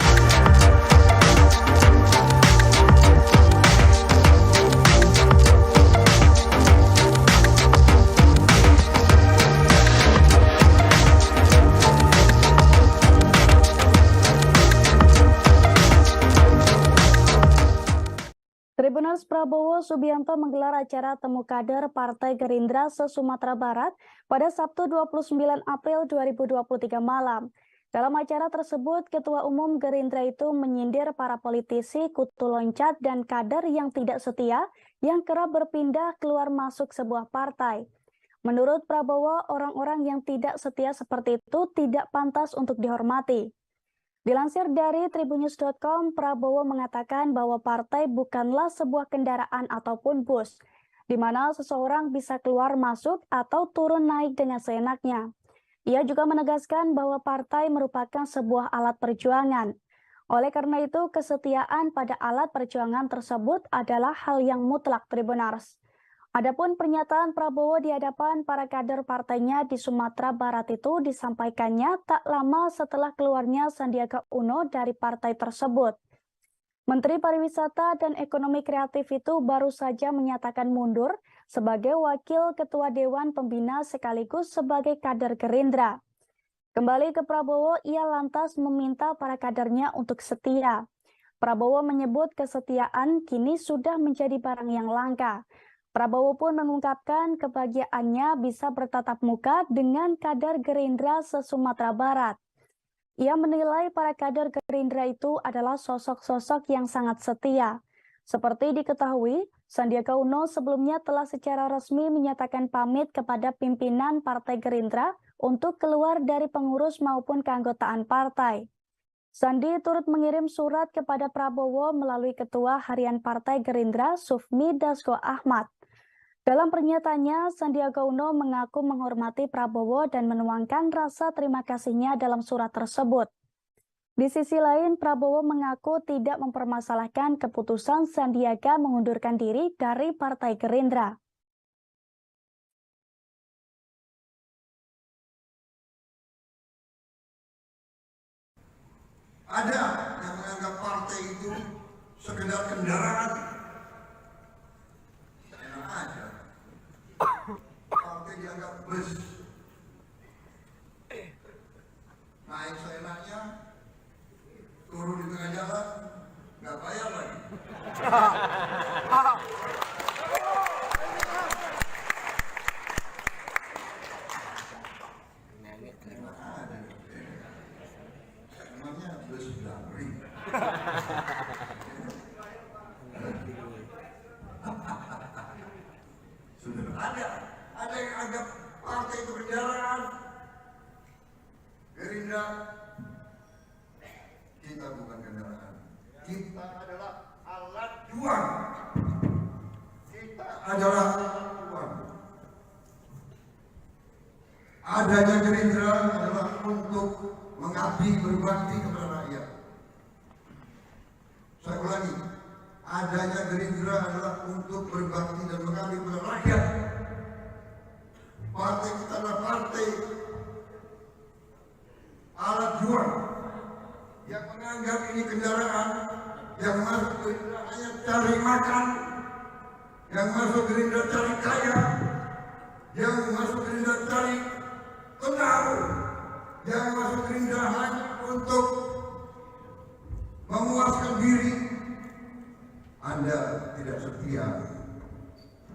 Tribun Tribuners, Prabowo Subianto menggelar acara temu kader Partai Gerindra se-Sumatera Barat pada Sabtu 29 April 2023 malam. Dalam acara tersebut, Ketua Umum Gerindra itu menyindir para politisi kutu loncat dan kader yang tidak setia yang kerap berpindah keluar masuk sebuah partai. Menurut Prabowo, orang-orang yang tidak setia seperti itu tidak pantas untuk dihormati. Dilansir dari tribunnews.com, Prabowo mengatakan bahwa partai bukanlah sebuah kendaraan ataupun bus, di mana seseorang bisa keluar masuk atau turun naik dengan seenaknya. Ia juga menegaskan bahwa partai merupakan sebuah alat perjuangan. Oleh karena itu, kesetiaan pada alat perjuangan tersebut adalah hal yang mutlak, Tribuners. Adapun pernyataan Prabowo di hadapan para kader partainya di Sumatera Barat itu disampaikannya tak lama setelah keluarnya Sandiaga Uno dari partai tersebut. Menteri Pariwisata dan Ekonomi Kreatif itu baru saja menyatakan mundur sebagai Wakil Ketua Dewan Pembina sekaligus sebagai kader Gerindra. Kembali ke Prabowo, ia lantas meminta para kadernya untuk setia. Prabowo menyebut kesetiaan kini sudah menjadi barang yang langka. Prabowo pun mengungkapkan kebahagiaannya bisa bertatap muka dengan kader Gerindra se-Sumatera Barat. Ia menilai para kader Gerindra itu adalah sosok-sosok yang sangat setia. Seperti diketahui, Sandiaga Uno sebelumnya telah secara resmi menyatakan pamit kepada pimpinan Partai Gerindra untuk keluar dari pengurus maupun keanggotaan partai. Sandi turut mengirim surat kepada Prabowo melalui Ketua Harian Partai Gerindra Sufmi Dasko Ahmad. Dalam pernyataannya, Sandiaga Uno mengaku menghormati Prabowo dan menuangkan rasa terima kasihnya dalam surat tersebut. Di sisi lain, Prabowo mengaku tidak mempermasalahkan keputusan Sandiaga mengundurkan diri dari Partai Gerindra. Ada yang menganggap partai itu sekedar kendaraan. Enak aja. Partai dianggap bus. Naik seenaknya, turun di tengah jalan, nggak bayar lagi. Emangnya bus garing. Sudah ada yang anggap partai itu kendaraan. Gerindra, kita bukan kendaraan. Kita adalah alat juang. Kita adalah alat juang. Adanya Gerindra adalah untuk mengabdi berbakti kepada rakyat. Saya ulangi, adanya Gerindra adalah untuk berbakti dan mengabdi kepada rakyat. Partai kita adalah partai alat juang yang menganggap ini kendaraan, yang masuk Gerindra hanya cari makan, yang masuk Gerindra cari kaya, yang masuk Gerindra cari kenal, yang masuk Gerindra hanya untuk memuaskan diri. Anda tidak setia.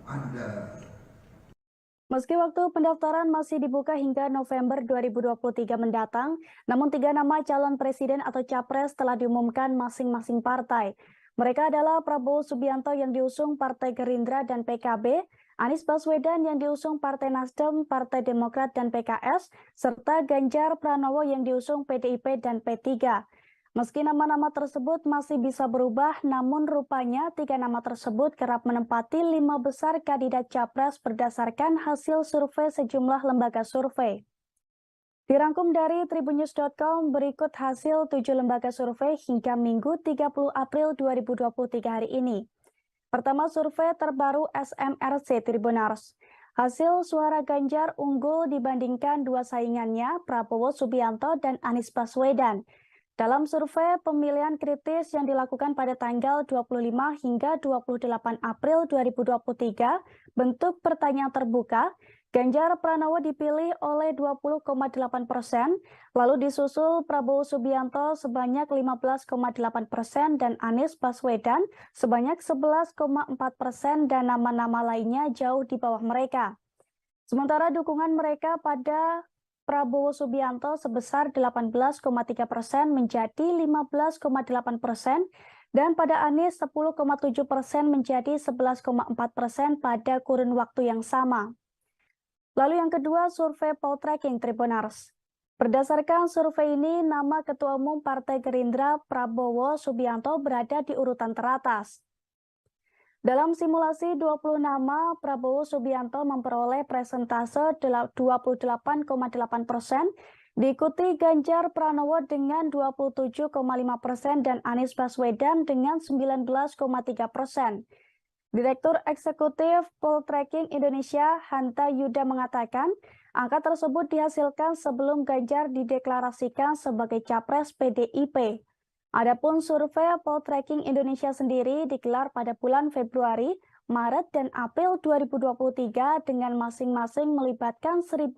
Anda. Meski waktu pendaftaran masih dibuka hingga November 2023 mendatang, namun 3 nama calon presiden atau capres telah diumumkan masing-masing partai. Mereka adalah Prabowo Subianto yang diusung Partai Gerindra dan PKB, Anies Baswedan yang diusung Partai Nasdem, Partai Demokrat dan PKS, serta Ganjar Pranowo yang diusung PDIP dan P3. Meski nama-nama tersebut masih bisa berubah, namun rupanya 3 nama tersebut kerap menempati 5 besar kandidat capres berdasarkan hasil survei sejumlah lembaga survei. Dirangkum dari tribunnews.com, berikut hasil 7 lembaga survei hingga Minggu 30 April 2023 hari ini. Pertama, survei terbaru SMRC Tribuners. Hasil suara Ganjar unggul dibandingkan 2 saingannya, Prabowo Subianto dan Anies Baswedan. Dalam survei pemilihan kritis yang dilakukan pada tanggal 25 hingga 28 April 2023, bentuk pertanyaan terbuka, Ganjar Pranowo dipilih oleh 20,8%, lalu disusul Prabowo Subianto sebanyak 15,8% dan Anies Baswedan sebanyak 11,4% dan nama-nama lainnya jauh di bawah mereka. Sementara dukungan mereka pada Prabowo Subianto sebesar 18,3% menjadi 15,8% dan pada Anies 10,7% menjadi 11,4% pada kurun waktu yang sama. Lalu yang kedua, survei Poltreking Tribunars. Berdasarkan survei ini, nama Ketua Umum Partai Gerindra Prabowo Subianto berada di urutan teratas. Dalam simulasi 20 nama, Prabowo Subianto memperoleh presentase 28,8%, diikuti Ganjar Pranowo dengan 27,5% dan Anies Baswedan dengan 19,3%. Direktur Eksekutif Poltreking Indonesia, Hanta Yuda mengatakan, angka tersebut dihasilkan sebelum Ganjar dideklarasikan sebagai capres PDIP. Adapun survei Poltreking Indonesia sendiri digelar pada bulan Februari, Maret, dan April 2023 dengan masing-masing melibatkan 1.220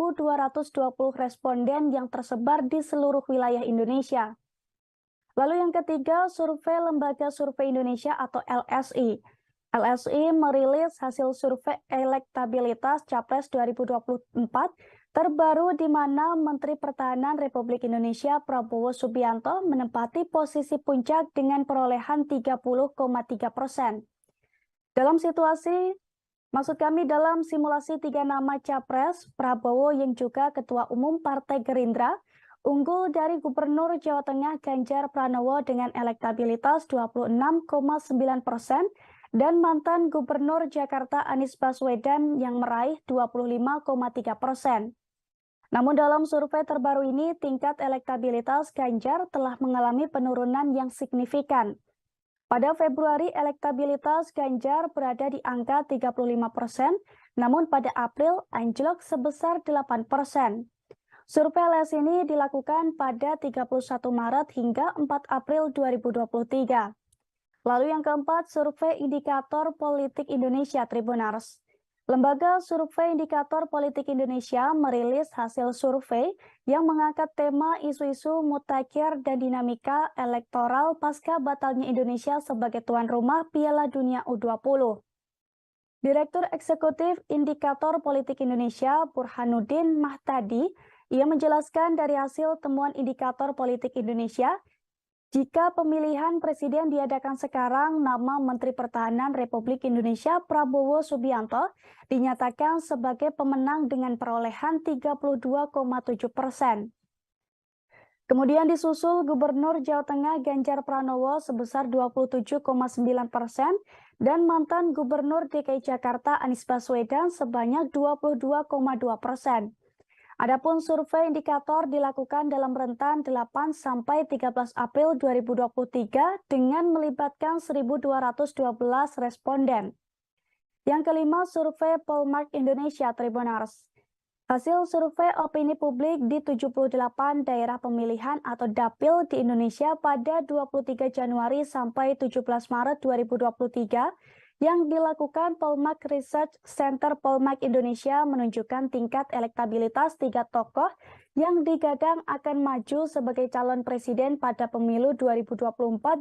responden yang tersebar di seluruh wilayah Indonesia. Lalu yang ketiga, survei Lembaga Survei Indonesia atau LSI. LSI merilis hasil survei elektabilitas Capres 2024 terbaru di mana Menteri Pertahanan Republik Indonesia Prabowo Subianto menempati posisi puncak dengan perolehan 30,3%. Dalam simulasi 3 nama Capres, Prabowo yang juga Ketua Umum Partai Gerindra, unggul dari Gubernur Jawa Tengah Ganjar Pranowo dengan elektabilitas 26,9%, dan mantan Gubernur Jakarta Anies Baswedan yang meraih 25,3%. Namun dalam survei terbaru ini, tingkat elektabilitas Ganjar telah mengalami penurunan yang signifikan. Pada Februari, elektabilitas Ganjar berada di angka 35%, namun pada April anjlok sebesar 8%. Survei LS ini dilakukan pada 31 Maret hingga 4 April 2023. Lalu yang keempat, survei Indikator Politik Indonesia Tribunars. Lembaga Survei Indikator Politik Indonesia merilis hasil survei yang mengangkat tema isu-isu mutakhir dan dinamika elektoral pasca batalnya Indonesia sebagai tuan rumah Piala Dunia U20. Direktur Eksekutif Indikator Politik Indonesia Burhanuddin Mahtadi, ia menjelaskan dari hasil temuan Indikator Politik Indonesia, jika pemilihan presiden diadakan sekarang, nama Menteri Pertahanan Republik Indonesia Prabowo Subianto dinyatakan sebagai pemenang dengan perolehan 32,7%. Kemudian disusul Gubernur Jawa Tengah Ganjar Pranowo sebesar 27,9% dan mantan Gubernur DKI Jakarta Anies Baswedan sebanyak 22,2%. Adapun survei indikator dilakukan dalam rentan 8 sampai 13 April 2023 dengan melibatkan 1.212 responden. Yang kelima, survei Polmark Indonesia Tribunars. Hasil survei opini publik di 78 daerah pemilihan atau dapil di Indonesia pada 23 Januari sampai 17 Maret 2023 yang dilakukan Polmark Research Center Polmark Indonesia menunjukkan tingkat elektabilitas 3 tokoh yang digadang akan maju sebagai calon presiden pada pemilu 2024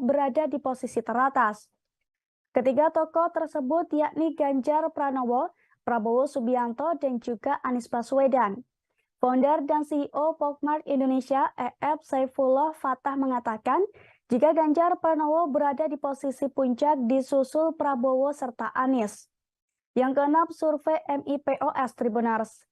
berada di posisi teratas. Ketiga tokoh tersebut yakni Ganjar Pranowo, Prabowo Subianto, dan juga Anies Baswedan. Founder dan CEO Polmark Indonesia, EF Saifullah Fatah mengatakan, jika Ganjar Pranowo berada di posisi puncak disusul Prabowo serta Anies. Yang keenam, survei MIPOS Tribunars.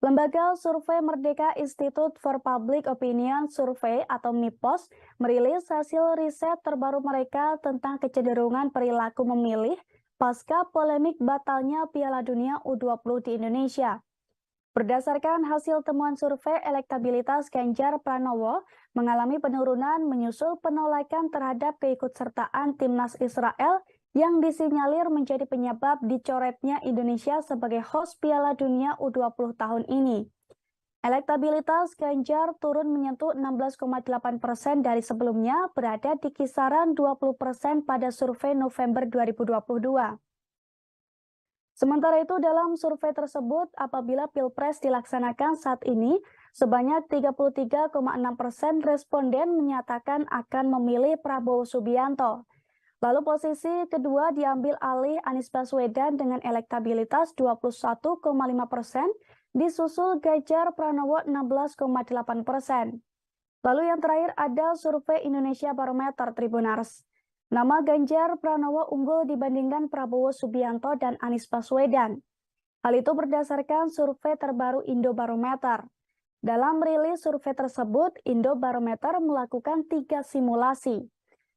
Lembaga Survei Merdeka Institute for Public Opinion Survey atau MIPOS merilis hasil riset terbaru mereka tentang kecenderungan perilaku memilih pasca polemik batalnya Piala Dunia U20 di Indonesia. Berdasarkan hasil temuan survei elektabilitas Ganjar Pranowo mengalami penurunan menyusul penolakan terhadap keikutsertaan timnas Israel yang disinyalir menjadi penyebab dicoretnya Indonesia sebagai host Piala Dunia U20 tahun ini. Elektabilitas Ganjar turun menyentuh 16,8% dari sebelumnya, berada di kisaran 20% pada survei November 2022. Sementara itu dalam survei tersebut, apabila Pilpres dilaksanakan saat ini, sebanyak 33,6% responden menyatakan akan memilih Prabowo Subianto. Lalu posisi kedua diambil alih Anies Baswedan dengan elektabilitas 21,5%, disusul Ganjar Pranowo 16,8%. Lalu yang terakhir ada survei Indonesia Barometer Tribunars. Nama Ganjar Pranowo unggul dibandingkan Prabowo Subianto dan Anies Baswedan. Hal itu berdasarkan survei terbaru Indobarometer. Dalam rilis survei tersebut, Indobarometer melakukan 3 simulasi,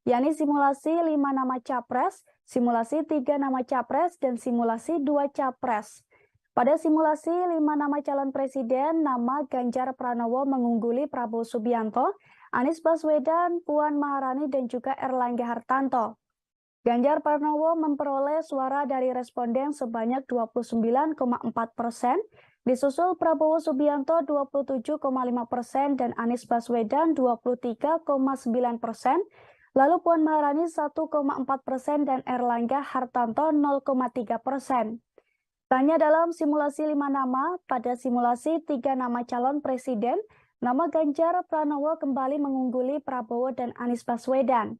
yakni simulasi 5 nama capres, simulasi 3 nama capres, dan simulasi 2 capres. Pada simulasi 5 nama calon presiden, nama Ganjar Pranowo mengungguli Prabowo Subianto, Anies Baswedan, Puan Maharani, dan juga Erlangga Hartarto. Ganjar Pranowo memperoleh suara dari responden sebanyak 29,4%, disusul Prabowo Subianto 27,5% dan Anies Baswedan 23,9%, lalu Puan Maharani 1,4% dan Erlangga Hartarto 0,3%. Tanya dalam simulasi 5 nama, pada simulasi 3 nama calon presiden, nama Ganjar Pranowo kembali mengungguli Prabowo dan Anies Baswedan.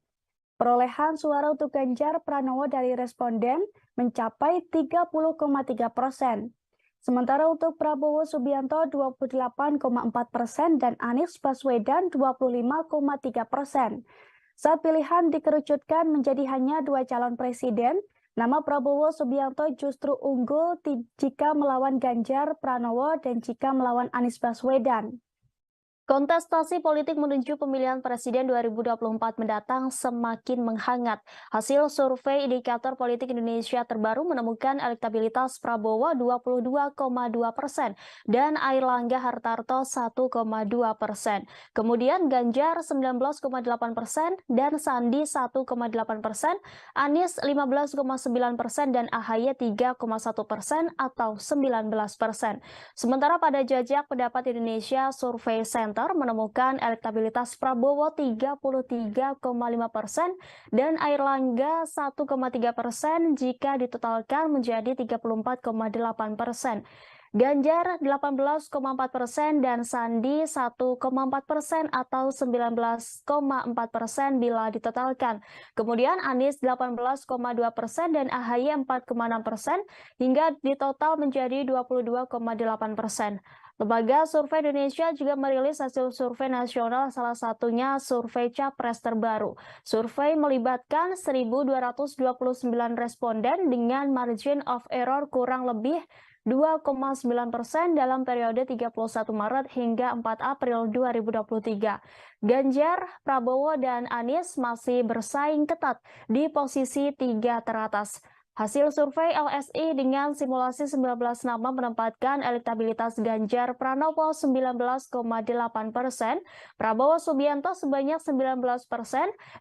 Perolehan suara untuk Ganjar Pranowo dari responden mencapai 30,3%. Sementara untuk Prabowo Subianto 28,4% dan Anies Baswedan 25,3%. Saat pilihan dikerucutkan menjadi hanya 2 calon presiden, nama Prabowo Subianto justru unggul jika melawan Ganjar Pranowo dan jika melawan Anies Baswedan. Kontestasi politik menuju pemilihan presiden 2024 mendatang semakin menghangat. Hasil survei Indikator Politik Indonesia terbaru menemukan elektabilitas Prabowo 22,2% dan Airlangga Hartarto 1,2%. Kemudian Ganjar 19,8% dan Sandi 1,8%, Anies 15,9% dan AHY 3,1% atau 19%. Sementara pada jajak pendapat Indonesia Survey Center menemukan elektabilitas Prabowo 33,5% dan Airlangga 1,3% jika ditotalkan menjadi 34,8%. Ganjar 18,4% dan Sandi 1,4% atau 19,4% bila ditotalkan. Kemudian Anies 18,2% dan AHY 4,6% hingga ditotal menjadi 22,8%. Lembaga Survei Indonesia juga merilis hasil survei nasional, salah satunya survei Capres terbaru. Survei melibatkan 1.229 responden dengan margin of error kurang lebih 2,9% dalam periode 31 Maret hingga 4 April 2023. Ganjar, Prabowo, dan Anies masih bersaing ketat di posisi 3 teratas. Hasil survei LSI dengan simulasi 19 nama menempatkan elektabilitas Ganjar Pranowo 19,8%, Prabowo Subianto sebanyak 19%,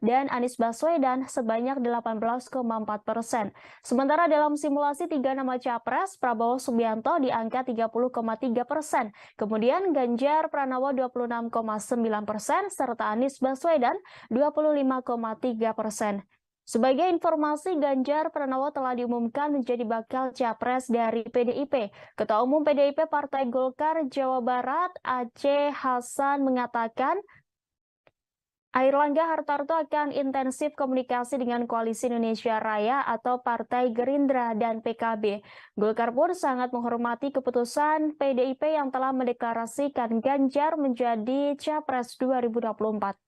dan Anies Baswedan sebanyak 18,4%. Sementara dalam simulasi 3 nama capres, Prabowo Subianto di angka 30,3%, kemudian Ganjar Pranowo 26,9%, serta Anies Baswedan 25,3%. Sebagai informasi, Ganjar Pranowo telah diumumkan menjadi bakal capres dari PDIP. Ketua Umum PDIP Partai Golkar Jawa Barat, Aceh Hasan, mengatakan Airlangga Hartarto akan intensif komunikasi dengan Koalisi Indonesia Raya atau Partai Gerindra dan PKB. Golkar pun sangat menghormati keputusan PDIP yang telah mendeklarasikan Ganjar menjadi capres 2024.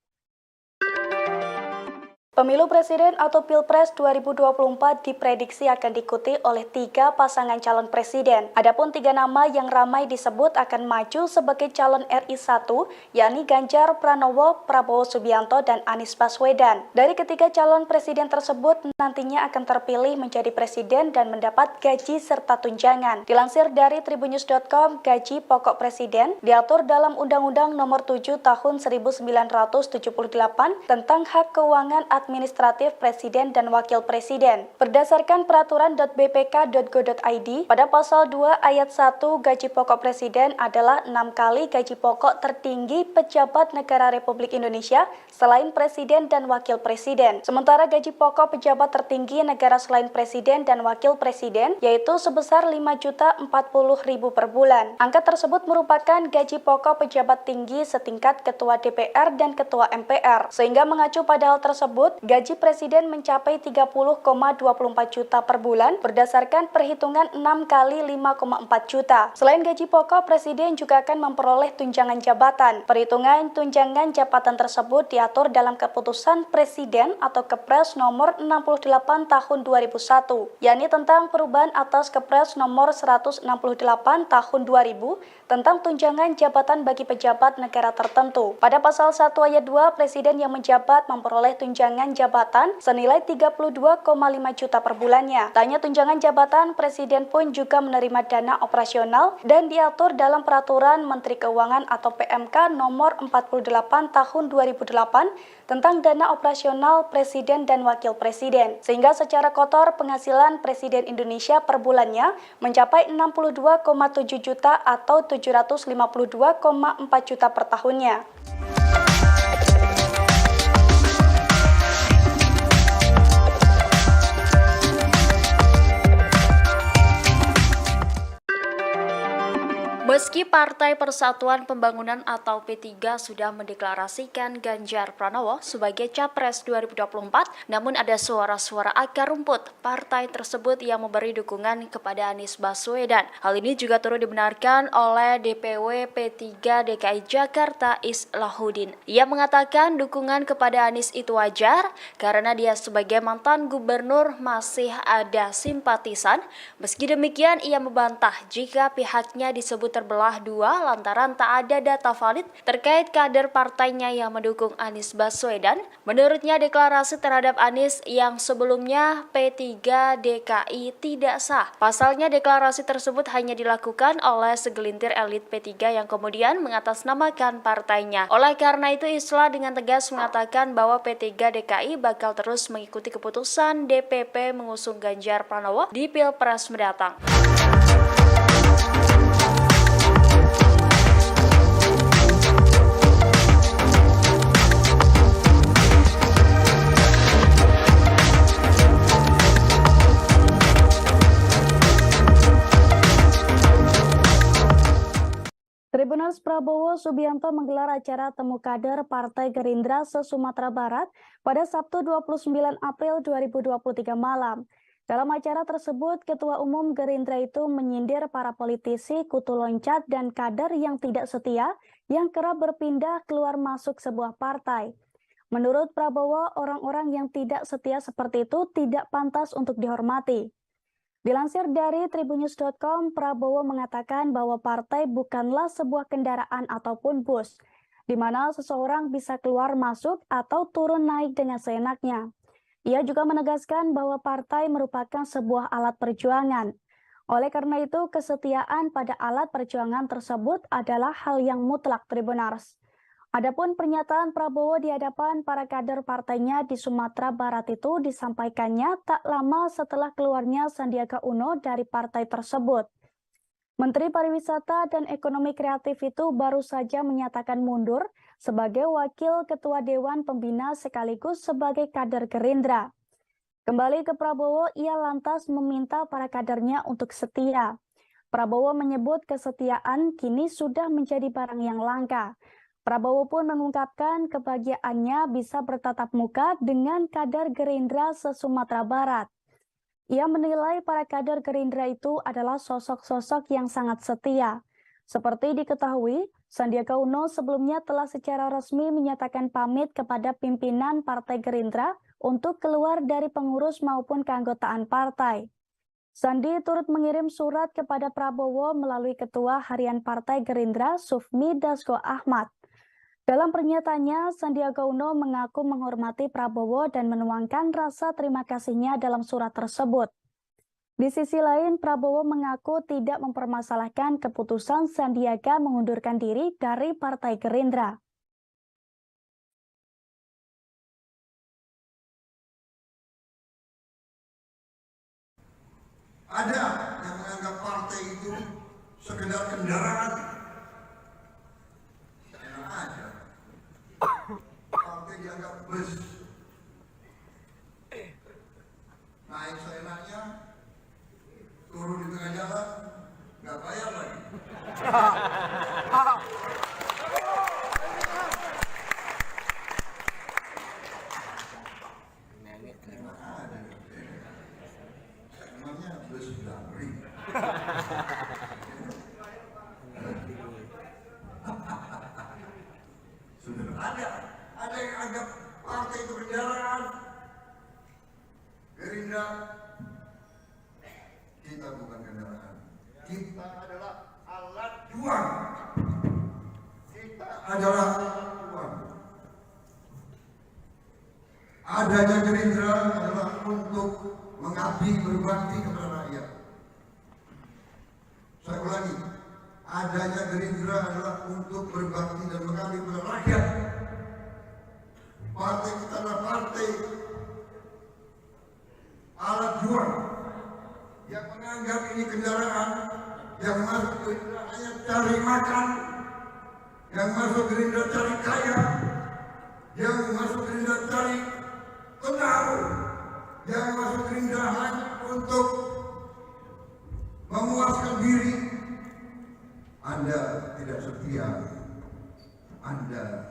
Pemilu Presiden atau Pilpres 2024 diprediksi akan diikuti oleh 3 pasangan calon presiden. Adapun 3 nama yang ramai disebut akan maju sebagai calon RI 1, yakni Ganjar Pranowo, Prabowo Subianto, dan Anies Baswedan. Dari ketiga calon presiden tersebut nantinya akan terpilih menjadi presiden dan mendapat gaji serta tunjangan. Dilansir dari tribunnews.com, gaji pokok presiden diatur dalam Undang-Undang Nomor 7 Tahun 1978 tentang hak keuangan administratif Presiden dan Wakil Presiden. Berdasarkan peraturan.bpk.go.id, pada pasal 2 ayat 1 gaji pokok Presiden adalah 6 kali gaji pokok tertinggi pejabat negara Republik Indonesia selain Presiden dan Wakil Presiden. Sementara gaji pokok pejabat tertinggi negara selain Presiden dan Wakil Presiden yaitu sebesar Rp5.040.000 per bulan. Angka tersebut merupakan gaji pokok pejabat tinggi setingkat Ketua DPR dan Ketua MPR. Sehingga mengacu pada hal tersebut, gaji Presiden mencapai 30,24 juta per bulan berdasarkan perhitungan 6 kali 5,4 juta. Selain gaji pokok, Presiden juga akan memperoleh tunjangan jabatan. Perhitungan tunjangan jabatan tersebut diatur dalam Keputusan Presiden atau Kepres nomor 68 tahun 2001, yakni tentang perubahan atas Kepres nomor 168 tahun 2000 tentang tunjangan jabatan bagi pejabat negara tertentu. Pada pasal 1 ayat 2, Presiden yang menjabat memperoleh tunjangan jabatan senilai 32,5 juta per bulannya. Tak hanya tunjangan jabatan, Presiden pun juga menerima dana operasional dan diatur dalam Peraturan Menteri Keuangan atau PMK nomor 48 tahun 2008 tentang dana operasional Presiden dan Wakil Presiden. Sehingga secara kotor penghasilan Presiden Indonesia per bulannya mencapai 62,7 juta atau 752,4 juta per tahunnya. Meski Partai Persatuan Pembangunan atau P3 sudah mendeklarasikan Ganjar Pranowo sebagai Capres 2024, namun ada suara-suara akar rumput partai tersebut yang memberi dukungan kepada Anies Baswedan. Hal ini juga turut dibenarkan oleh DPW P3 DKI Jakarta Islahuddin. Ia mengatakan dukungan kepada Anies itu wajar karena dia sebagai mantan gubernur masih ada simpatisan. Meski demikian, ia membantah jika pihaknya disebut terbelah dua lantaran tak ada data valid terkait kader partainya yang mendukung Anies Baswedan. Menurutnya, deklarasi terhadap Anies yang sebelumnya P3 DKI tidak sah. Pasalnya, deklarasi tersebut hanya dilakukan oleh segelintir elit P3 yang kemudian mengatasnamakan partainya. Oleh karena itu, Islah dengan tegas mengatakan bahwa P3 DKI bakal terus mengikuti keputusan DPP mengusung Ganjar Pranowo di Pilpres mendatang. Tribuners Prabowo Subianto menggelar acara temu kader Partai Gerindra se-Sumatera Barat pada Sabtu 29 April 2023 malam. Dalam acara tersebut, Ketua Umum Gerindra itu menyindir para politisi kutu loncat dan kader yang tidak setia yang kerap berpindah keluar masuk sebuah partai. Menurut Prabowo, orang-orang yang tidak setia seperti itu tidak pantas untuk dihormati. Dilansir dari tribunnews.com, Prabowo mengatakan bahwa partai bukanlah sebuah kendaraan ataupun bus, di mana seseorang bisa keluar masuk atau turun naik dengan seenaknya. Ia juga menegaskan bahwa partai merupakan sebuah alat perjuangan. Oleh karena itu, kesetiaan pada alat perjuangan tersebut adalah hal yang mutlak, Tribuners. Adapun pernyataan Prabowo di hadapan para kader partainya di Sumatera Barat itu disampaikannya tak lama setelah keluarnya Sandiaga Uno dari partai tersebut. Menteri Pariwisata dan Ekonomi Kreatif itu baru saja menyatakan mundur sebagai Wakil Ketua Dewan Pembina sekaligus sebagai kader Gerindra. Kembali ke Prabowo, ia lantas meminta para kadernya untuk setia. Prabowo menyebut kesetiaan kini sudah menjadi barang yang langka. Prabowo pun mengungkapkan kebahagiaannya bisa bertatap muka dengan kader Gerindra se-Sumatera Barat. Ia menilai para kader Gerindra itu adalah sosok-sosok yang sangat setia. Seperti diketahui, Sandiaga Uno sebelumnya telah secara resmi menyatakan pamit kepada pimpinan Partai Gerindra untuk keluar dari pengurus maupun keanggotaan partai. Sandi turut mengirim surat kepada Prabowo melalui Ketua Harian Partai Gerindra Sufmi Dasko Ahmad. Dalam pernyataannya, Sandiaga Uno mengaku menghormati Prabowo dan menuangkan rasa terima kasihnya dalam surat tersebut. Di sisi lain, Prabowo mengaku tidak mempermasalahkan keputusan Sandiaga mengundurkan diri dari Partai Gerindra. Ada yang menganggap partai itu sekedar kendaraan. Enak aja. Partai dianggap bus. Naik seenaknya, turun di tengah jalan, nggak bayar lagi. Namanya bus Damri. Sudah ada yang anggap partai itu kendaraan. Gerindra, kita bukan kendaraan. Kita adalah alat juang. Kita adalah alat juang. Adanya Gerindra adalah untuk mengabdi berbakti kepada rakyat. Saya ulangi, adanya Gerindra adalah untuk berbakti dan mengabdi kepada rakyat. Partai kita adalah partai alat juang yang menganggap ini kendaraan, yang masuk Gerindra hanya cari makan, yang masuk Gerindra cari kaya, yang masuk Gerindra cari kenal, yang masuk Gerindra hanya untuk memuaskan diri. Anda tidak setia. Anda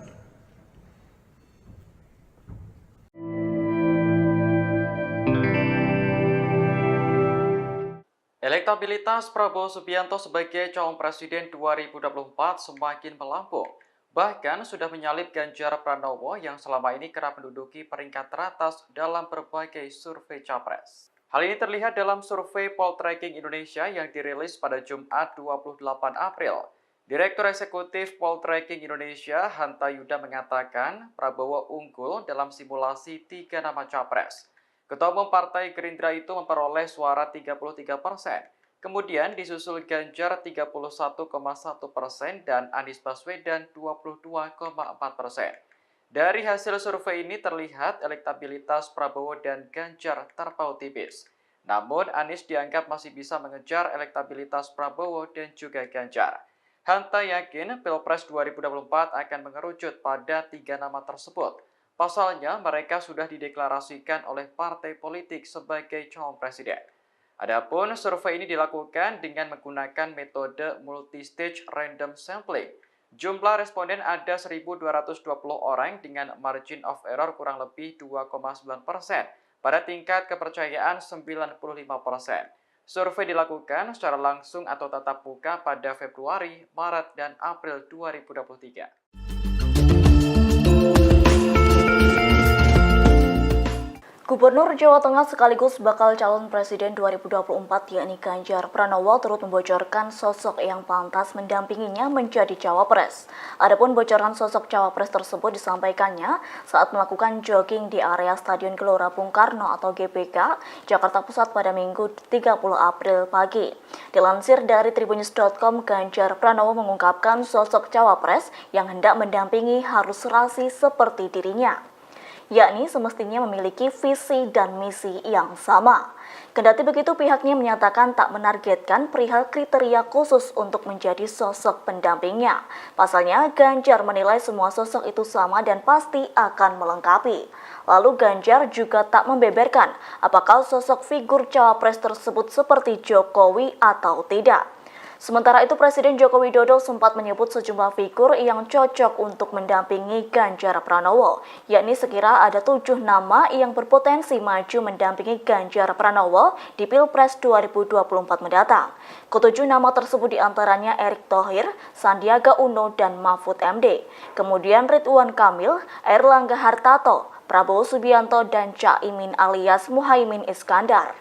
Elektabilitas Prabowo Subianto sebagai calon presiden 2024 semakin melambung. Bahkan sudah menyalip Ganjar Pranowo yang selama ini kerap menduduki peringkat teratas dalam berbagai survei capres. Hal ini terlihat dalam survei Poltreking Indonesia yang dirilis pada Jumat 28 April. Direktur Eksekutif Poltreking Indonesia, Hanta Yuda mengatakan Prabowo unggul dalam simulasi 3 nama capres. Ketua Umum Partai Gerindra itu memperoleh suara 33%. Kemudian disusul Ganjar 31,1% dan Anies Baswedan 22,4%. Dari hasil survei ini terlihat elektabilitas Prabowo dan Ganjar terpaut tipis. Namun Anies dianggap masih bisa mengejar elektabilitas Prabowo dan juga Ganjar. Hanta yakin Pilpres 2024 akan mengerucut pada 3 nama tersebut. Pasalnya, mereka sudah dideklarasikan oleh partai politik sebagai calon presiden. Adapun survei ini dilakukan dengan menggunakan metode multi-stage random sampling. Jumlah responden ada 1.220 orang dengan margin of error kurang lebih 2,9% pada tingkat kepercayaan 95%. Survei dilakukan secara langsung atau tatap muka pada Februari, Maret, dan April 2023. Gubernur Jawa Tengah sekaligus bakal calon presiden 2024 yakni Ganjar Pranowo turut membocorkan sosok yang pantas mendampinginya menjadi cawapres. Adapun bocoran sosok cawapres tersebut disampaikannya saat melakukan jogging di area Stadion Gelora Bung Karno atau GBK, Jakarta Pusat pada Minggu 30 April pagi. Dilansir dari tribunnews.com, Ganjar Pranowo mengungkapkan sosok cawapres yang hendak mendampingi harus serasi seperti dirinya, yakni semestinya memiliki visi dan misi yang sama. Kendati begitu, pihaknya menyatakan tak menargetkan perihal kriteria khusus untuk menjadi sosok pendampingnya. Pasalnya, Ganjar menilai semua sosok itu sama dan pasti akan melengkapi. Lalu Ganjar juga tak membeberkan apakah sosok figur cawapres tersebut seperti Jokowi atau tidak. Sementara itu, Presiden Joko Widodo sempat menyebut sejumlah figur yang cocok untuk mendampingi Ganjar Pranowo, yakni sekira ada 7 nama yang berpotensi maju mendampingi Ganjar Pranowo di Pilpres 2024 mendatang. Ketujuh nama tersebut diantaranya Erick Thohir, Sandiaga Uno, dan Mahfud MD. Kemudian Ridwan Kamil, Airlangga Hartarto, Prabowo Subianto, dan Caimin alias Muhaimin Iskandar.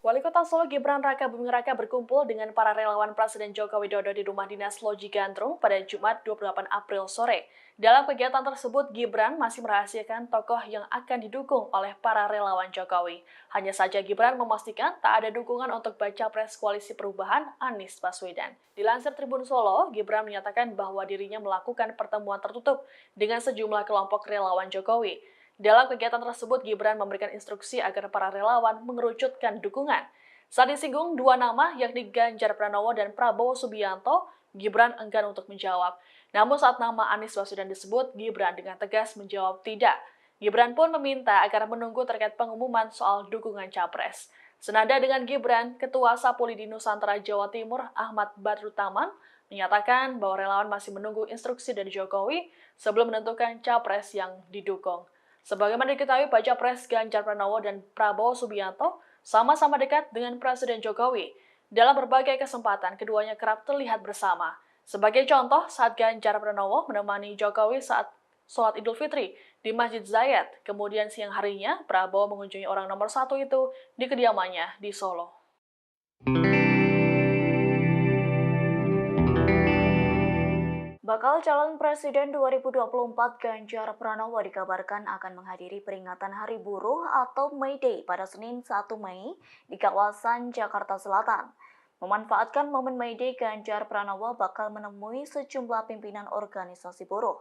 Wali Kota Solo Gibran Raka Buming Raka berkumpul dengan para relawan Presiden Joko Widodo di Rumah Dinas Loji Gandrung pada Jumat 28 April sore. Dalam kegiatan tersebut, Gibran masih merahasiakan tokoh yang akan didukung oleh para relawan Jokowi. Hanya saja Gibran memastikan tak ada dukungan untuk baca pres Koalisi Perubahan Anies Baswedan. Dilansir Tribun Solo, Gibran menyatakan bahwa dirinya melakukan pertemuan tertutup dengan sejumlah kelompok relawan Jokowi. Dalam kegiatan tersebut, Gibran memberikan instruksi agar para relawan mengerucutkan dukungan. Saat disinggung dua nama, yakni Ganjar Pranowo dan Prabowo Subianto, Gibran enggan untuk menjawab. Namun saat nama Anies Baswedan disebut, Gibran dengan tegas menjawab tidak. Gibran pun meminta agar menunggu terkait pengumuman soal dukungan capres. Senada dengan Gibran, Ketua Sapulidi Nusantara Jawa Timur Ahmad Badrutaman menyatakan bahwa relawan masih menunggu instruksi dari Jokowi sebelum menentukan capres yang didukung. Sebagaimana diketahui, baca pres Ganjar Pranowo dan Prabowo Subianto sama-sama dekat dengan Presiden Jokowi. Dalam berbagai kesempatan, keduanya kerap terlihat bersama. Sebagai contoh, saat Ganjar Pranowo menemani Jokowi saat sholat Idul Fitri di Masjid Zayed, kemudian siang harinya Prabowo mengunjungi orang nomor 1 itu di kediamannya di Solo. Bakal calon Presiden 2024 Ganjar Pranowo dikabarkan akan menghadiri peringatan Hari Buruh atau May Day pada Senin 1 Mei di kawasan Jakarta Selatan. Memanfaatkan momen May Day, Ganjar Pranowo bakal menemui sejumlah pimpinan organisasi buruh.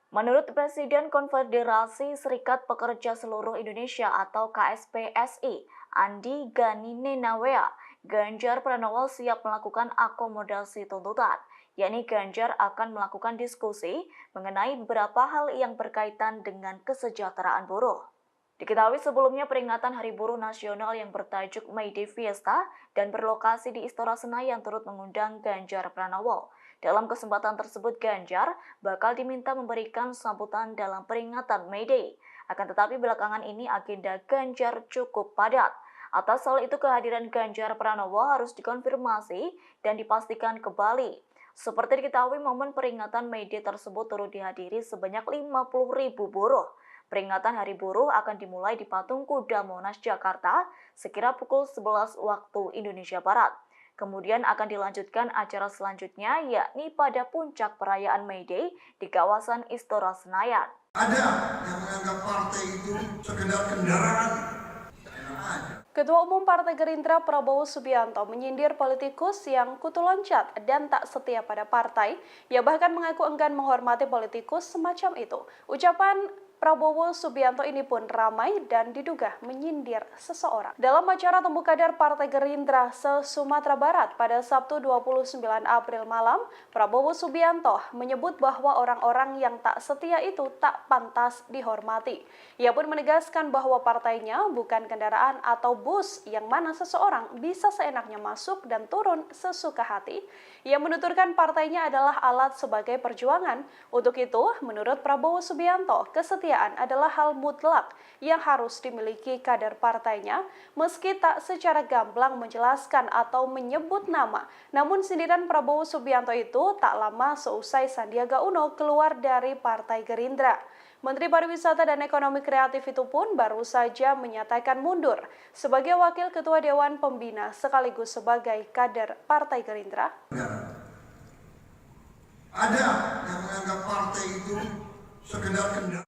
Menurut Presiden Konfederasi Serikat Pekerja Seluruh Indonesia atau KSPSI, Andi Gani Nenawea, Ganjar Pranowo siap melakukan akomodasi tuntutan, yakni Ganjar akan melakukan diskusi mengenai beberapa hal yang berkaitan dengan kesejahteraan buruh. Diketahui sebelumnya peringatan Hari Buruh Nasional yang bertajuk May Day Fiesta dan berlokasi di Istora Senayan turut mengundang Ganjar Pranowo. Dalam kesempatan tersebut, Ganjar bakal diminta memberikan sambutan dalam peringatan May Day. Akan tetapi belakangan ini agenda Ganjar cukup padat. Atas hal itu kehadiran Ganjar Pranowo harus dikonfirmasi dan dipastikan kembali. Seperti diketahui, momen peringatan May Day tersebut turut dihadiri sebanyak 50.000 buruh. Peringatan Hari Buruh akan dimulai di Patung Kuda Monas, Jakarta, sekira pukul 11 waktu Indonesia Barat. Kemudian akan dilanjutkan acara selanjutnya, yakni pada puncak perayaan May Day di kawasan Istora Senayan. Ada yang menganggap partai itu sekedar kendaraan. Ketua Umum Partai Gerindra Prabowo Subianto menyindir politikus yang kutu loncat dan tak setia pada partai. Ia bahkan mengaku enggan menghormati politikus semacam itu. Ucapan Prabowo Subianto ini pun ramai dan diduga menyindir seseorang. Dalam acara temu kader Partai Gerindra se-Sumatera Barat pada Sabtu 29 April malam, Prabowo Subianto menyebut bahwa orang-orang yang tak setia itu tak pantas dihormati. Ia pun menegaskan bahwa partainya bukan kendaraan atau bus yang mana seseorang bisa seenaknya masuk dan turun sesuka hati. Ia menuturkan partainya adalah alat sebagai perjuangan. Untuk itu, menurut Prabowo Subianto, kesetiaan adalah hal mutlak yang harus dimiliki kader partainya, meski tak secara gamblang menjelaskan atau menyebut nama. Namun sindiran Prabowo Subianto itu tak lama seusai Sandiaga Uno keluar dari Partai Gerindra. Menteri Pariwisata dan Ekonomi Kreatif itu pun baru saja menyatakan mundur sebagai Wakil Ketua Dewan Pembina sekaligus sebagai kader Partai Gerindra. Ada yang menganggap partai itu sekedar kendaraan.